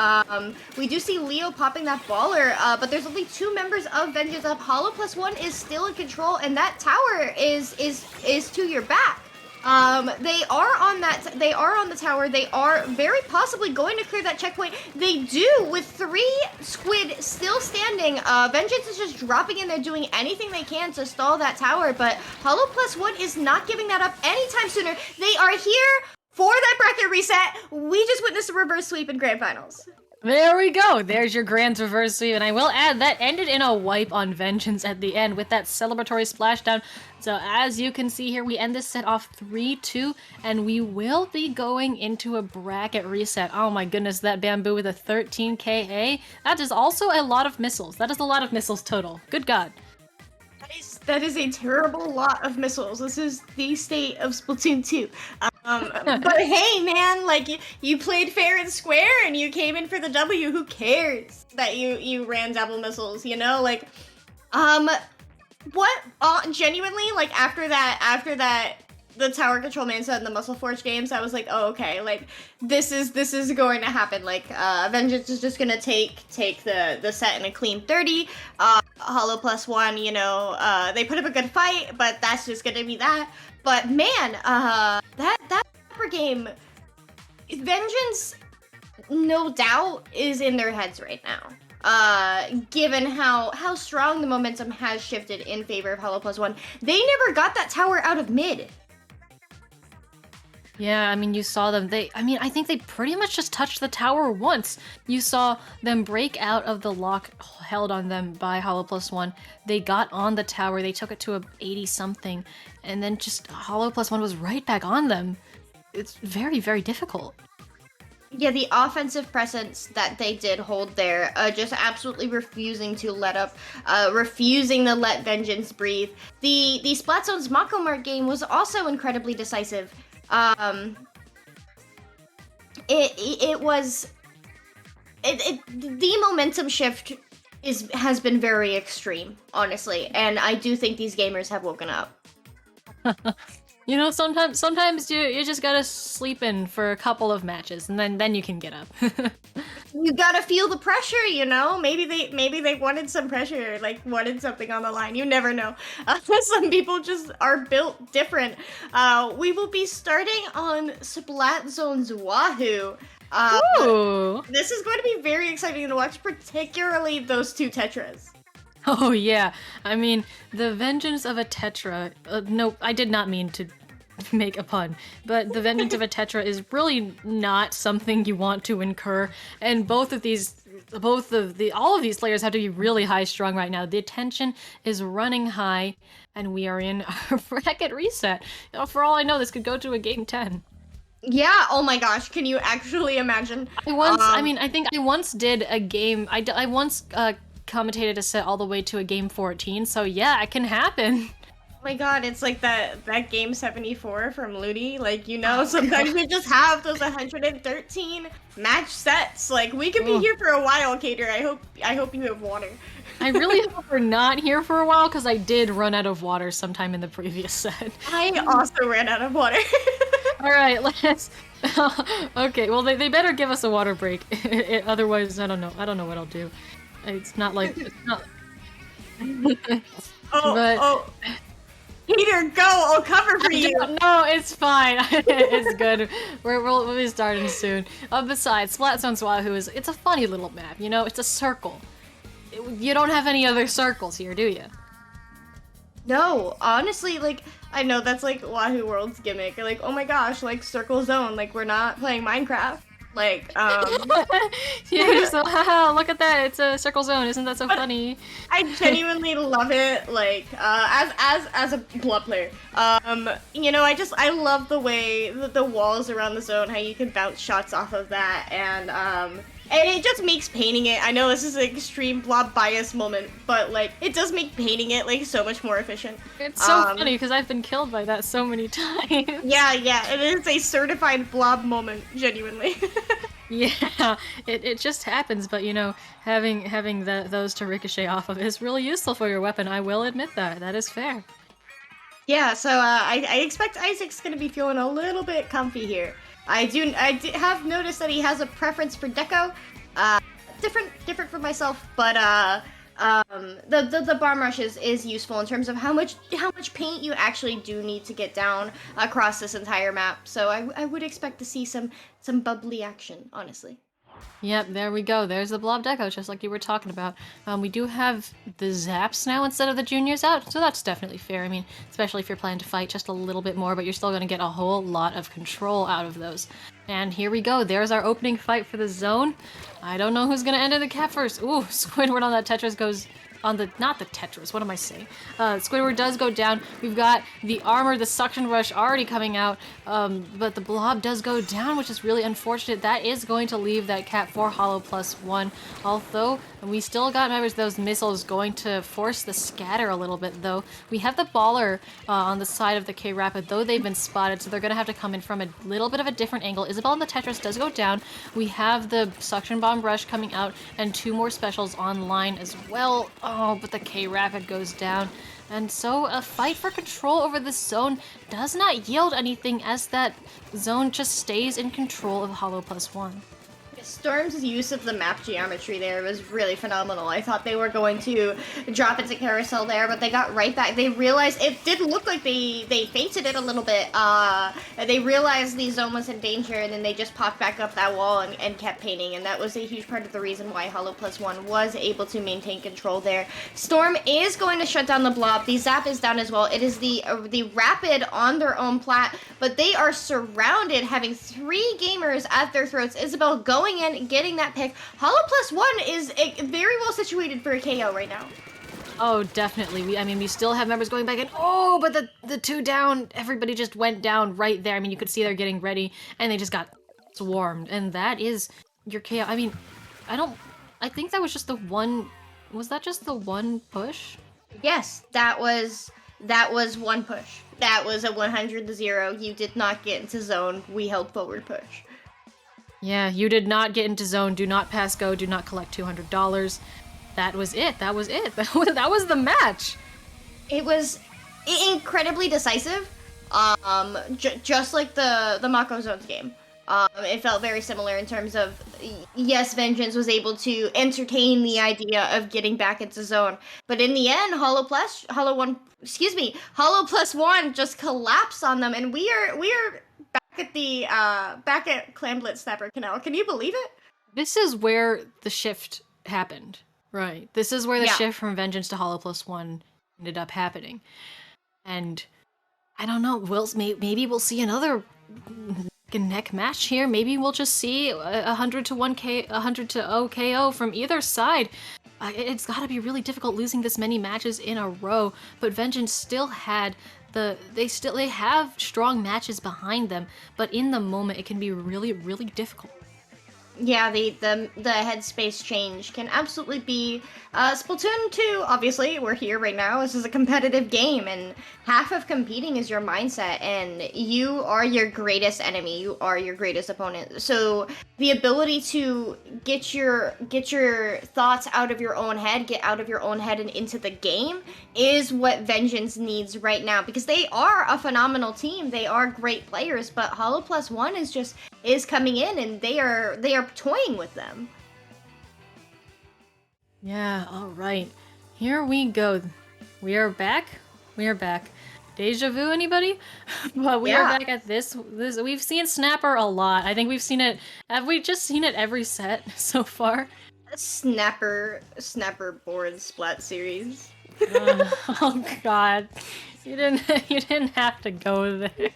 We do see Leo popping that baller, but there's only 2 members of Vengeance up. Hollow Plus One is still in control, and that tower is to your back. They are on the tower. They are very possibly going to clear that checkpoint. They do, with 3 squid still standing. Vengeance is just dropping in there, doing anything they can to stall that tower, but Hollow Plus One is not giving that up anytime sooner. They are here for that bracket reset. We just witnessed a reverse sweep in Grand Finals. There we go. There's your grand reverse sweep, and I will add that ended in a wipe on Vengeance at the end with that celebratory splashdown. So as you can see here, we end this set off 3-2, and we will be going into a bracket reset. Oh my goodness, that Bamboo with a 13 KA. That is also a lot of missiles. That is a lot of missiles total. Good God. That is a terrible lot of missiles. This is the state of Splatoon 2. But hey, man, like, you played fair and square and you came in for the W. Who cares that you ran double missiles, you know? Like, genuinely, like, after that, the Tower Control Man said in the Muscle Forge games, I was like, oh, okay, like, this is going to happen. Like, Vengeance is just gonna take the set in a clean 30. Hollow Plus One, you know, they put up a good fight, but that's just gonna be that. But man, that game, Vengeance, no doubt, is in their heads right now. Given how strong the momentum has shifted in favor of Hollow Plus One. They never got that tower out of mid. Yeah, I mean, you saw them. I think they pretty much just touched the tower once. You saw them break out of the lock held on them by Hollow Plus One. They got on the tower, they took it to a 80-something, and then just Hollow Plus One was right back on them. It's very, very difficult. Yeah, the offensive presence that they did hold there, just absolutely refusing to let up, refusing to let Vengeance breathe. The Splat Zone's Mako Mart game was also incredibly decisive. The momentum shift has been very extreme, honestly, and I do think these gamers have woken up. You know, sometimes you just gotta sleep in for a couple of matches, and then you can get up. You gotta feel the pressure, you know? Maybe they wanted some pressure, like wanted something on the line. You never know. Some people just are built different. We will be starting on Splat Zone's Wahoo. Ooh. This is going to be very exciting to watch, particularly those 2 Tetras. Oh yeah, I mean, the vengeance of a Tetra, no, I did not mean to make a pun, but the vengeance of a Tetra is really not something you want to incur, and both of these all of these players have to be really high strung right now. The tension is running high, and we are in our bracket reset. You know, for all I know, this could go to a game 10. Yeah. Oh my gosh. Can you actually imagine? I think I once did a game. I once commentated a set all the way to a game 14. So yeah, it can happen. Oh my god, it's like that game 74 from Ludi. Like, you know, sometimes we just have those 113 match sets. Like, we could be here for a while, Cater. I hope you have water. I really hope we're not here for a while because I did run out of water sometime in the previous set. I also ran out of water. All right, let's. Okay, well they better give us a water break. Otherwise, I don't know what I'll do. It's not like it's not. Oh. Peter, go! I'll cover for you! No, it's fine. It's good. We'll be starting soon. Besides, Splat Zone's Wahoo it's a funny little map, you know? It's a circle. You don't have any other circles here, do you? No, honestly, like, I know that's like Wahoo World's gimmick. Like, oh my gosh, like, Circle Zone, like, we're not playing Minecraft. Like, yeah, you're so, haha, look at that, it's a circle zone, isn't that so funny? I genuinely love it, like, as a blood player. You know, I love the way the walls around the zone, how you can bounce shots off of that, and it just makes painting it, I know this is an extreme blob bias moment, but, like, it does make painting it, like, so much more efficient. It's so funny, because I've been killed by that so many times. Yeah, it is a certified blob moment, genuinely. Yeah, it just happens, but, you know, having those to ricochet off of is really useful for your weapon, I will admit that. That is fair. Yeah, so, I expect Isaac's gonna be feeling a little bit comfy here. I have noticed that he has a preference for deco, different from myself, but the bomb rush is useful in terms of how much paint you actually do need to get down across this entire map. So I would expect to see some bubbly action, honestly. Yep, there we go. There's the blob deco, just like you were talking about. We do have the zaps now instead of the juniors out, so that's definitely fair. I mean, especially if you're planning to fight just a little bit more, but you're still going to get a whole lot of control out of those. And here we go. There's our opening fight for the zone. I don't know who's going to enter the cap first. Ooh, Squidward on that Tetris goes on the, not the Tetris, what am I saying? Squidward does go down. We've got the armor, the suction rush already coming out, but the blob does go down, which is really unfortunate. That is going to leave that Cat 4 Hollow +1, although we still got members those missiles going to force the scatter a little bit, though. We have the baller on the side of the K-Rapid, though they've been spotted, so they're going to have to come in from a little bit of a different angle. Isabel and the Tetris does go down. We have the suction bomb rush coming out, and 2 more specials online as well. Oh, but the K-Rapid goes down. And so a fight for control over this zone does not yield anything, as that zone just stays in control of Hollow +1. Storm's use of the map geometry there was really phenomenal. I thought they were going to drop into carousel there, but they got right back. They realized it did look like they feinted it a little bit. They realized the zone was in danger, and then they just popped back up that wall and kept painting, and that was a huge part of the reason why Hollow +1 was able to maintain control there. Storm is going to shut down the blob. The zap is down as well. It is the Rapid on their own plat, but they are surrounded, having 3 gamers at their throats. Isabel going in, getting that pick. Hollow +1 is very well situated for a KO right now. Oh, definitely. We still have members going back in. Oh, but the 2 down, everybody just went down right there. I mean, you could see they're getting ready, and they just got swarmed. And that is your KO. I mean, I think that was just the one. Was that just the one push? Yes, that was one push. That was a 100-0. You did not get into zone. We held forward push. Yeah, you did not get into zone. Do not pass go. Do not collect $200. That was it. That was the match. It was incredibly decisive. Just like the Mako Zones game. It felt very similar in terms of, yes, Vengeance was able to entertain the idea of getting back into zone, but in the end, Hollow +1 just collapsed on them, and we are back at Clamblitz Snapper Canal. Can you believe it? This is where the shift happened, right? This is where the shift from Vengeance to Hollow +1 ended up happening, and I don't know. Maybe we'll see another and neck match here. Maybe we'll just see a 100 to 1K, 100 to 0 KO from either side. It's got to be really difficult losing this many matches in a row, but Vengeance still had they have strong matches behind them, but in the moment it can be really, really difficult. Yeah, the headspace change can absolutely be Splatoon 2. Obviously, we're here right now. This is a competitive game, and half of competing is your mindset, and you are your greatest enemy. You are your greatest opponent. So the ability to get your thoughts out of your own head, get out of your own head and into the game is what Vengeance needs right now, because they are a phenomenal team. They are great players, but Hollow Plus One is coming in, and they are toying with them. Yeah, all right. Here we go. We are back. We are back. Deja vu, anybody? But we are back at this. We've seen Snapper a lot. I think we've seen it. Have we just seen it every set so far? Snapper board Splat series. Oh God, you didn't have to go there.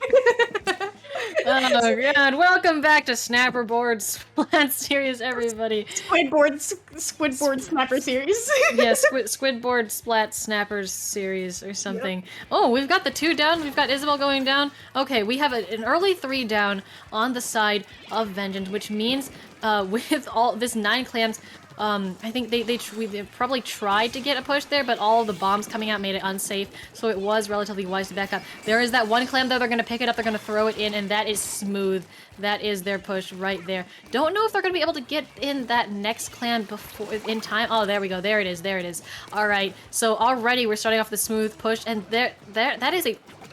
Oh God, welcome back to Snapper Board Splat series, everybody. Squidboard Snapper series. Yeah, Squidboard Splat Snappers series or something. Yep. Oh, we've got the 2 down. We've got Isabel going down. Okay, we have an early 3 down on the side of Vengeance, which means with all this 9 clams. I think they probably tried to get a push there, but all of the bombs coming out made it unsafe, so it was relatively wise to back up. There is that one clam though, they're going to pick it up, they're going to throw it in, and that is smooth. That is their push right there. Don't know if they're going to be able to get in that next clam in time. Oh, there we go. There it is. There it is. All right. So already we're starting off the smooth push, and that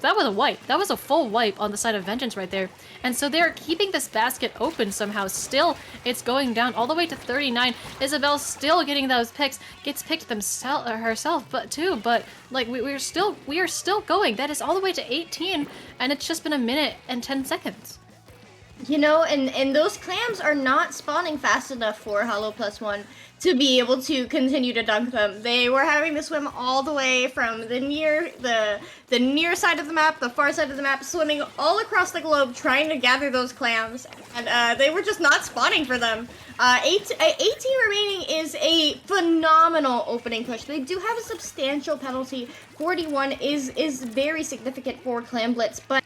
was a wipe. That was a full wipe on the side of Vengeance right there. And so they're keeping this basket open somehow. Still, it's going down all the way to 39. Isabel's still getting those picks. Gets picked herself, but like we are still going. That is all the way to 18, and it's just been a minute and 10 seconds. You know, and those clams are not spawning fast enough for Hollow Plus One to be able to continue to dunk them. They were having to swim all the way from the near side of the map, the far side of the map, swimming all across the globe trying to gather those clams, and they were just not spawning for them. 18 remaining is a phenomenal opening push. They do have a substantial penalty. 41 is very significant for Clam Blitz, but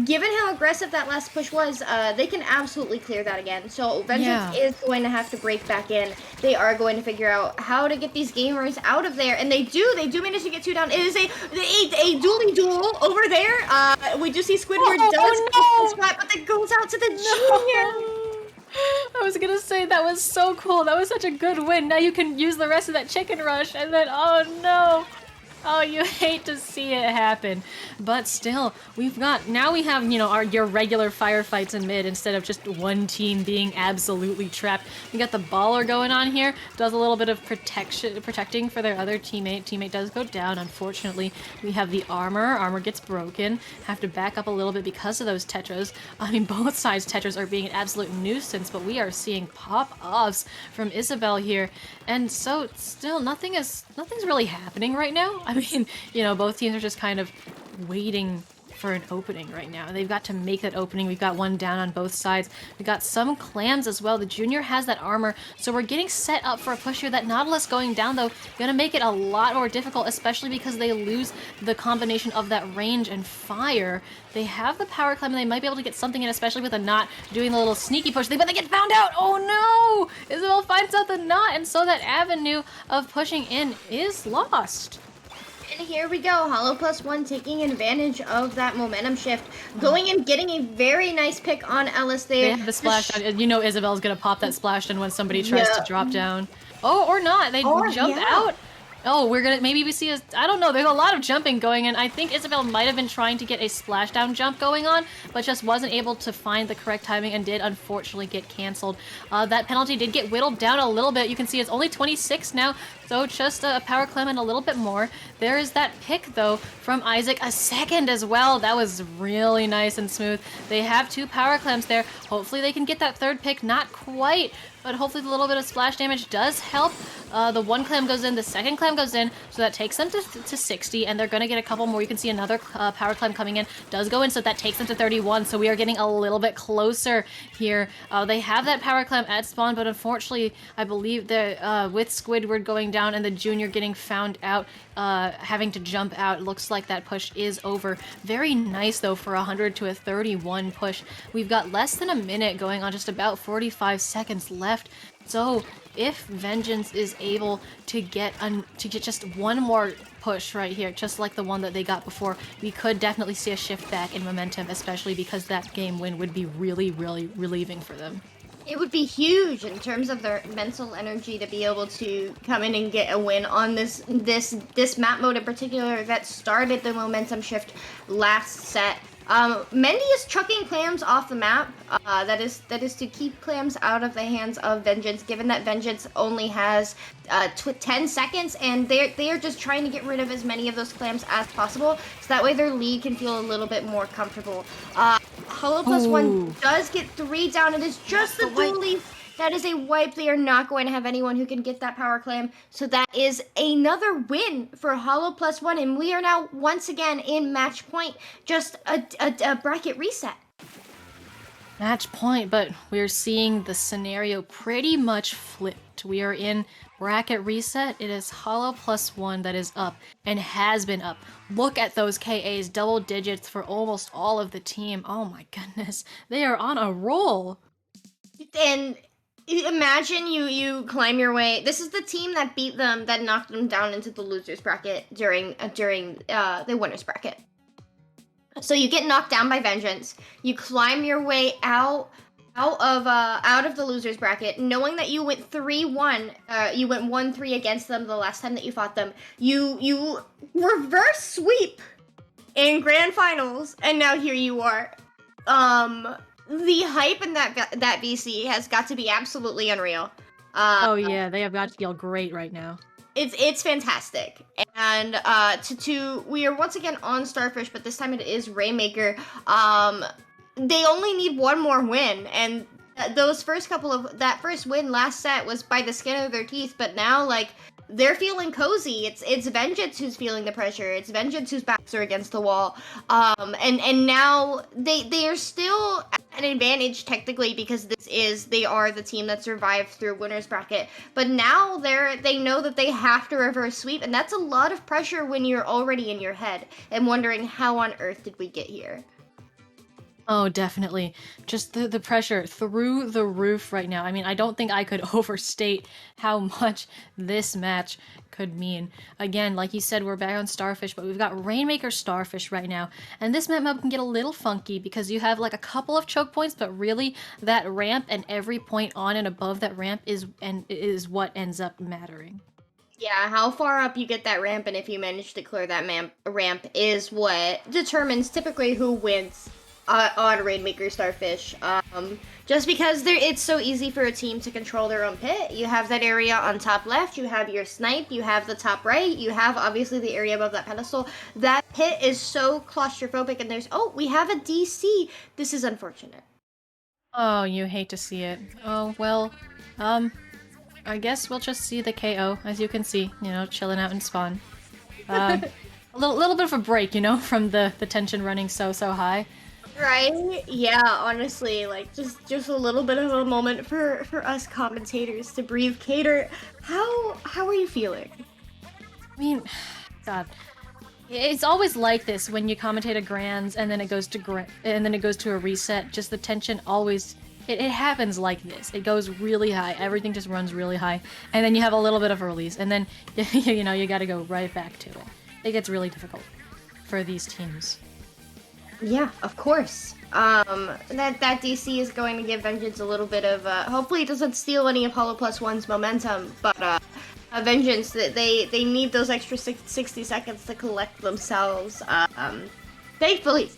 given how aggressive that last push was, they can absolutely clear that again. So Vengeance is going to have to break back in. They are going to figure out how to get these gamers out of there, and they do manage to get 2 down. It is a dually duel over there. We do see Squidward does spot, but it goes out to the junior. I was gonna say that was so cool. That was such a good win. Now you can use the rest of that chicken rush, and then oh no. Oh, you hate to see it happen, but still, we have, you know, your regular firefights in mid instead of just one team being absolutely trapped. We got the baller going on here, does a little bit of protecting for their other teammate. Teammate does go down, unfortunately. We have the armor gets broken, have to back up a little bit because of those tetras. I mean, both sides tetras are being an absolute nuisance, but we are seeing pop-offs from Isabel here, and so still nothing's really happening right now. I mean, you know, both teams are just kind of waiting for an opening right now. They've got to make that opening. We've got one down on both sides. We've got some clams as well. The junior has that armor, so we're getting set up for a push here. That Nautilus going down, though, gonna make it a lot more difficult, especially because they lose the combination of that range and fire. They have the power climb, and they might be able to get something in, especially with a knot doing the little sneaky push thing, but they get found out! Oh no! Isabel finds out the knot, and so that avenue of pushing in is lost. And here we go, Hollow Plus One taking advantage of that momentum shift, going and getting a very nice pick on Ellis there. They have the splash down. You know Isabel's gonna pop that splash down when somebody tries to drop down. Oh, or not. They jump out. Oh, maybe we see I don't know, there's a lot of jumping going in. I think Isabel might have been trying to get a splashdown jump going on, but just wasn't able to find the correct timing and did unfortunately get canceled. That penalty did get whittled down a little bit. You can see it's only 26 now, so just a power climb and a little bit more. There is that pick, though, from Isaac, a second as well. That was really nice and smooth. They have 2 power clams there. Hopefully they can get that third pick. Not quite, but hopefully the little bit of splash damage does help. The one clam goes in, the second clam goes in, so that takes them to 60, and they're gonna get a couple more. You can see another power clam coming in, does go in, so that takes them to 31, so we are getting a little bit closer here. They have that power clam at spawn, but unfortunately, I believe that with Squidward going down and the junior getting found out, having to jump out, it looks like that push is over. Very nice, though, for 100 to a 31 push. We've got less than a minute going on, just about 45 seconds left. So if Vengeance is able to get just one more push right here, just like the one that they got before, we could definitely see a shift back in momentum, especially because that game win would be really, really relieving for them. It would be huge in terms of their mental energy to be able to come in and get a win on this map mode in particular that started the momentum shift last set. Mendy is chucking clams off the map. That is to keep clams out of the hands of Vengeance, given that Vengeance only has 10 seconds, and they are just trying to get rid of as many of those clams as possible, so that way their lead can feel a little bit more comfortable. Hollow plus one does get 3 down. It is just the dual leaf. That is a wipe. They are not going to have anyone who can get that power clam. So that is another win for Hollow plus one. And we are now once again in match point. Just a bracket reset. Match point, but we're seeing the scenario pretty much flipped. We are in bracket reset. It is Hollow plus one that is up and has been up. Look at those KAs, double digits for almost all of the team. Oh my goodness. They are on a roll. And imagine you climb your way. This is the team that beat them, that knocked them down into the losers bracket during the winners bracket. So you get knocked down by Vengeance. You climb your way out of the losers bracket, knowing that you went 3-1. You went 1-3 against them the last time that you fought them. You reverse sweep in grand finals, and now here you are. The hype in that VC has got to be absolutely unreal. Oh yeah, they have got to feel great right now. It's fantastic. And we are once again on Starfish, but this time it is Rainmaker. They only need one more win, and that first win last set was by the skin of their teeth, but now they're feeling cozy. It's Vengeance who's feeling the pressure. It's Vengeance whose backs are against the wall. And now they are still at an advantage technically, because they are the team that survived through winners bracket. But now they know that they have to reverse sweep, and that's a lot of pressure when you're already in your head and wondering how on earth did we get here. Oh, definitely. Just the pressure through the roof right now. I mean, I don't think I could overstate how much this match could mean. Again, like you said, we're back on Starfish, but we've got Rainmaker Starfish right now. And this map can get a little funky because you have a couple of choke points, but really that ramp and every point on and above that ramp is what ends up mattering. Yeah, how far up you get that ramp, and if you manage to clear that ramp is what determines typically who wins on Rainmaker Starfish. Just because it's so easy for a team to control their own pit. You have that area on top left, you have your snipe, you have the top right, you have obviously the area above that pedestal. That pit is so claustrophobic, and we have a DC. This is unfortunate. Oh, you hate to see it. Oh, well, I guess we'll just see the KO, as you can see, chilling out in spawn. A little bit of a break, from the tension running so high. Right? Yeah, honestly, just a little bit of a moment for us commentators to breathe. Cater, how are you feeling? I mean, God, it's always like this when you commentate a grands and then it goes to a reset. Just the tension always it happens like this. It goes really high. Everything just runs really high, and then you have a little bit of a release, and then you got to go right back to it. It gets really difficult for these teams. Yeah, of course. That DC is going to give Vengeance a little bit of, hopefully it doesn't steal any of Hollow Plus One's momentum, but Vengeance, they need those extra 60 seconds to collect themselves. Thankfully,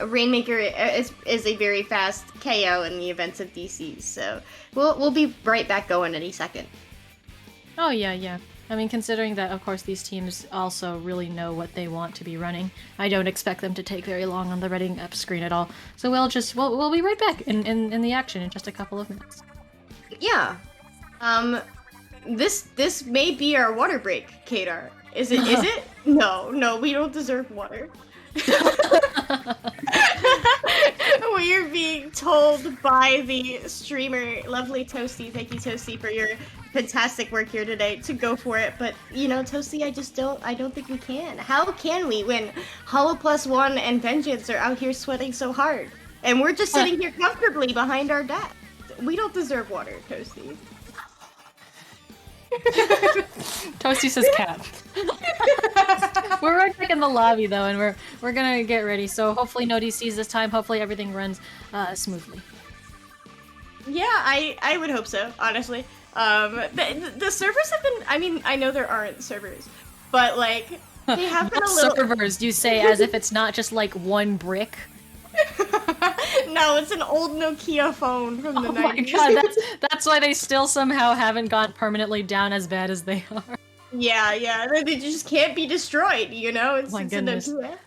Rainmaker is a very fast KO in the events of DCs, so we'll be right back going any second. Oh yeah. I mean, considering that, of course, these teams also really know what they want to be running, I don't expect them to take very long on the reading up screen at all. So we'll be right back in the action in just a couple of minutes. Yeah. This may be our water break, Kadar. Is it? Is it? No, we don't deserve water. We are being told by the streamer, lovely Toasty. Thank you, Toasty, for your fantastic work here today. To go for it, but Toasty, I don't think we can. How can we when Hollow +1 and Vengeance are out here sweating so hard, and we're just sitting here comfortably behind our desk? We don't deserve water, Toasty. Toasty says cat. We're right back in the lobby though, and we're gonna get ready. So hopefully no DCs this time. Hopefully everything runs smoothly. Yeah, I would hope so, honestly. The servers have been. I mean, I know there aren't servers, but like they have been a little. Servers, you say, as if it's not just like one brick. No, it's an old Nokia phone from the 90s. Oh my god, that's why they still somehow haven't gone permanently down as bad as they are. Yeah, they just can't be destroyed, It's, Oh my it's goodness. a Nokia.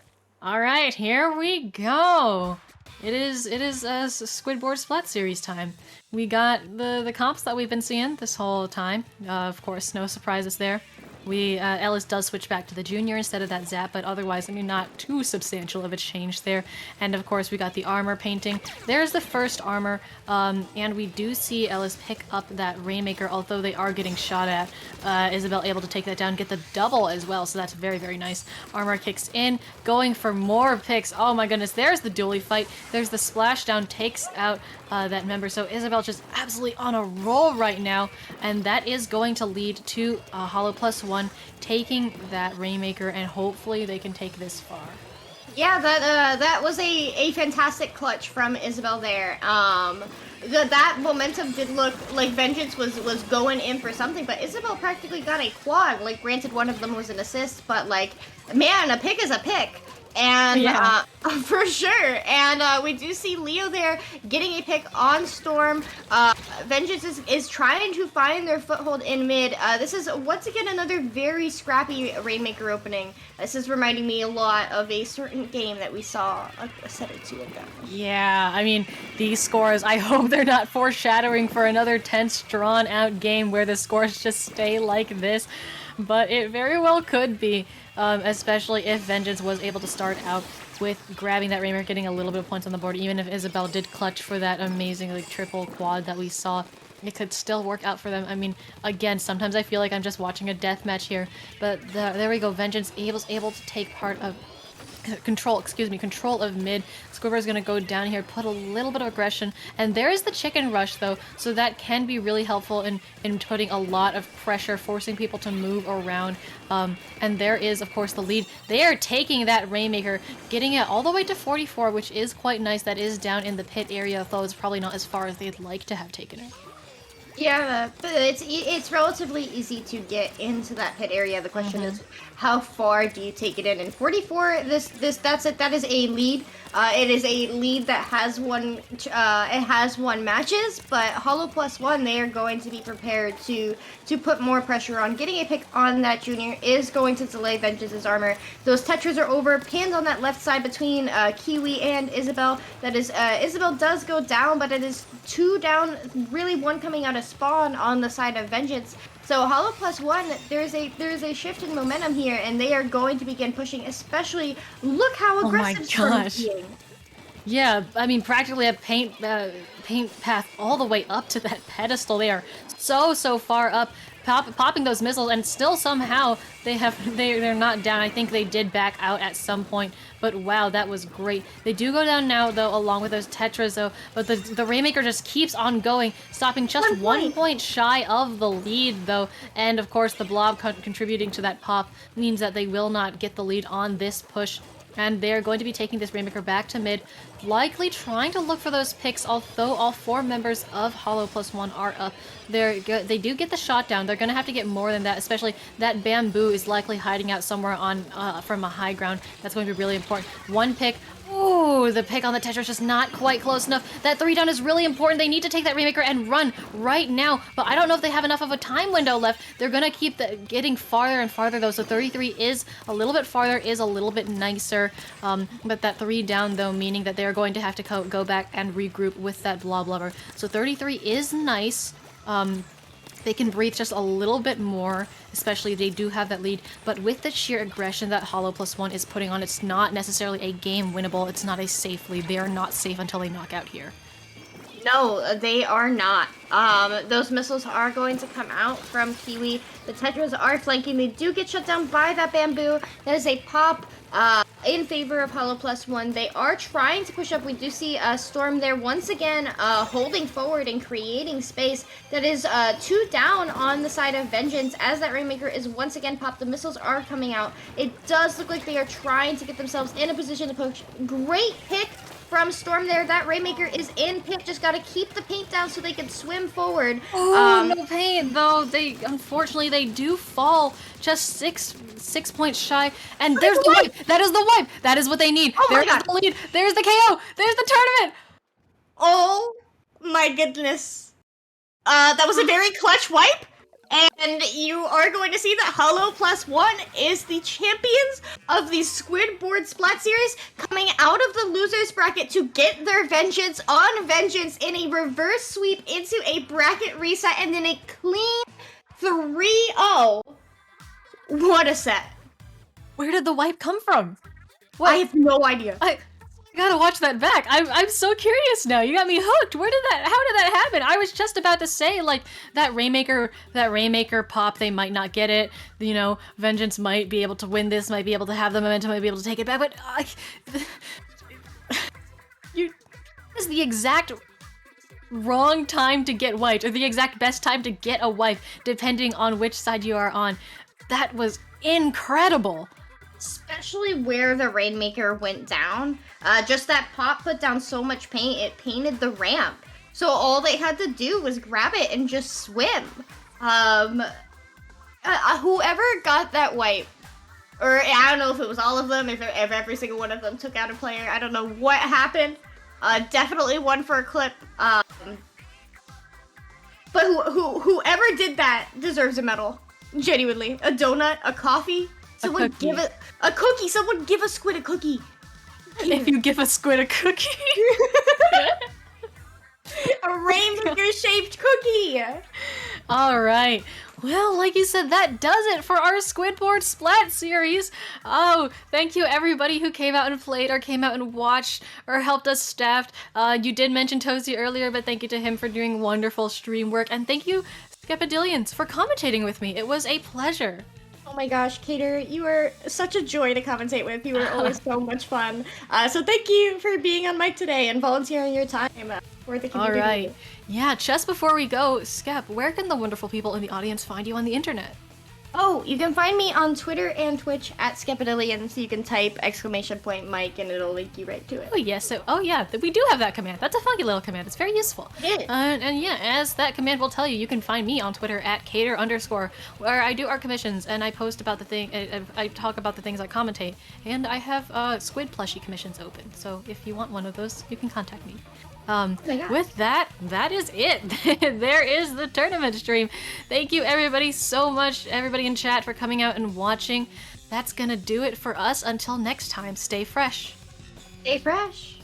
All right, here we go. It is Squidboards Splat series time. We got the comps that we've been seeing this whole time. Of course, no surprises there. Ellis does switch back to the junior instead of that Zap, but otherwise, I mean, not too substantial of a change there. And of course, we got the armor painting. There's the first armor, and we do see Ellis pick up that Rainmaker, although they are getting shot at. Isabel able to take that down, get the double as well, so that's very, very nice. Armor kicks in, going for more picks. Oh my goodness, there's the dually fight. There's the splashdown, takes out that member. So Isabel just absolutely on a roll right now, and that is going to lead to Hollow +1 taking that Rainmaker, and hopefully they can take this far. Yeah, that was a fantastic clutch from Isabel there. That momentum did look like Vengeance was going in for something, but Isabel practically got a quad. Like, granted, one of them was an assist, but like, man, a pick is a pick. And Yeah. for sure. And we do see Leo there getting a pick on Storm. Vengeance is trying to find their foothold in mid. This is once again another very scrappy Rainmaker opening. This is reminding me a lot of a certain game that we saw a set or two ago. Yeah, I mean, these scores, I hope they're not foreshadowing for another tense, drawn-out game where the scores just stay like this, but it very well could be, especially if Vengeance was able to start out with grabbing that Rainmaker, getting a little bit of points on the board. Even if Isabel did clutch for that amazing like triple quad that we saw, it could still work out for them. I mean, again, sometimes I feel like I'm just watching a death match here, but there we go. Vengeance able to take part of control of mid. Squidward's gonna go down here, put a little bit of aggression, and there is the chicken rush though, so that can be really helpful in putting a lot of pressure, forcing people to move around. And there is, of course, the lead. They are taking that Rainmaker, getting it all the way to 44, which is quite nice. That is down in the pit area, though it's probably not as far as they'd like to have taken it. Yeah, but it's relatively easy to get into that pit area. The question is, how far do you take it in? And 44, that is a lead. It is a lead that has won. It has won matches, but Hollow +1, they are going to be prepared to put more pressure on. Getting a pick on that junior is going to delay Vengeance's armor. Those Tetras are over, pinned on that left side between Kiwi and Isabel. That is, Isabel does go down, but it is 2 down, really 1 coming out of spawn on the side of Vengeance. So Hollow +1, there's a shift in momentum here, and they are going to begin pushing. Especially, look how aggressive Storm is being. Yeah, I mean, practically a paint path all the way up to that pedestal. They are so far up, popping those missiles, and still somehow they're not down. I think they did back out at some point, but wow, that was great. They do go down now though, along with those Tetras though, but the Rainmaker just keeps on going, stopping just 1 point shy of the lead though, and of course the blob contributing to that pop means that they will not get the lead on this push. And they're going to be taking this Rainmaker back to mid, likely trying to look for those picks, although all 4 members of Hollow +1 are up. They do get the shot down. They're going to have to get more than that, especially that bamboo is likely hiding out somewhere on from a high ground. That's going to be really important. 1 pick. Ooh, the pick on the Tetra is just not quite close enough. That 3 down is really important. They need to take that Rainmaker and run right now, but I don't know if they have enough of a time window left. They're going to keep getting farther and farther, though, so 33 is a little bit farther, is a little bit nicer, but that 3 down, though, meaning that they're going to have to go back and regroup with that Blob Lover. So 33 is nice. they can breathe just a little bit more, especially if they do have that lead. But with the sheer aggression that Hollow +1 is putting on, it's not necessarily a game winnable. It's not a safe lead. They are not safe until they knock out here. No, they are not. Those missiles are going to come out from Kiwi. The Tetras are flanking. They do get shut down by that bamboo. That is a pop in favor of Hollow +1. They are trying to push up. We do see Storm there once again holding forward and creating space. That is 2 down on the side of Vengeance as that Rainmaker is once again popped. The missiles are coming out. It does look like they are trying to get themselves in a position to push. Great pick from Storm there. That Rainmaker is in pit. Just gotta keep the paint down so they can swim forward. Oh, no paint though. They unfortunately they do fall just six points shy. And there's the wipe. That is the wipe. That is what they need. Oh my There's God. the lead. There's the KO. There's the tournament. Oh my goodness. That was a very clutch wipe. And you are going to see that Hollow +1 is the champions of the Squidboards Splat series, coming out of the losers bracket to get their vengeance on Vengeance in a reverse sweep into a bracket reset and then a clean 3-0. What a set. Where did the wipe come from? I have no idea. I gotta watch that back. I'm so curious now. You got me hooked. How did that happen? I was just about to say, like, that Rainmaker pop, they might not get it. You know, Vengeance might be able to win this, might be able to have the momentum, might be able to take it back, but this is the exact wrong time to get wiped, or the exact best time to get a wipe, depending on which side you are on. That was incredible. Especially where the Rainmaker went down. Just that pop put down so much paint, it painted the ramp. So all they had to do was grab it and just swim. Whoever got that wipe, or I don't know if it was all of them, if every single one of them took out a player, I don't know what happened. Definitely one for a clip. But whoever did that deserves a medal. Genuinely. A donut, a coffee. Someone give it a cookie. Someone give a squid a cookie. If you give a squid a cookie. A Rainmaker-shaped cookie. All right. Well, like you said, that does it for our Squidboard Splat series. Oh, thank you everybody who came out and played or came out and watched or helped us staffed. You did mention Tozy earlier, but thank you to him for doing wonderful stream work. And thank you, Skepidillions, for commentating with me. It was a pleasure. Oh my gosh, Cater, you were such a joy to commentate with. You were always so much fun. So thank you for being on mic today and volunteering your time for the community. All right. Yeah, just before we go, Skep, where can the wonderful people in the audience find you on the internet? Oh, you can find me on Twitter and Twitch at Skepidillion, so you can type !Mike and it'll link you right to it. Oh, yes. Oh, yeah. We do have that command. That's a funky little command. It's very useful. It is. And yeah, as that command will tell you, you can find me on Twitter at Cater_, where I do art commissions and I post about the thing. I talk about the things I commentate, and I have squid plushie commissions open. So if you want one of those, you can contact me. With that is it. There is the tournament stream. Thank you everybody so much, everybody in chat, for coming out and watching. That's gonna do it for us. Until next time, stay fresh. Stay fresh.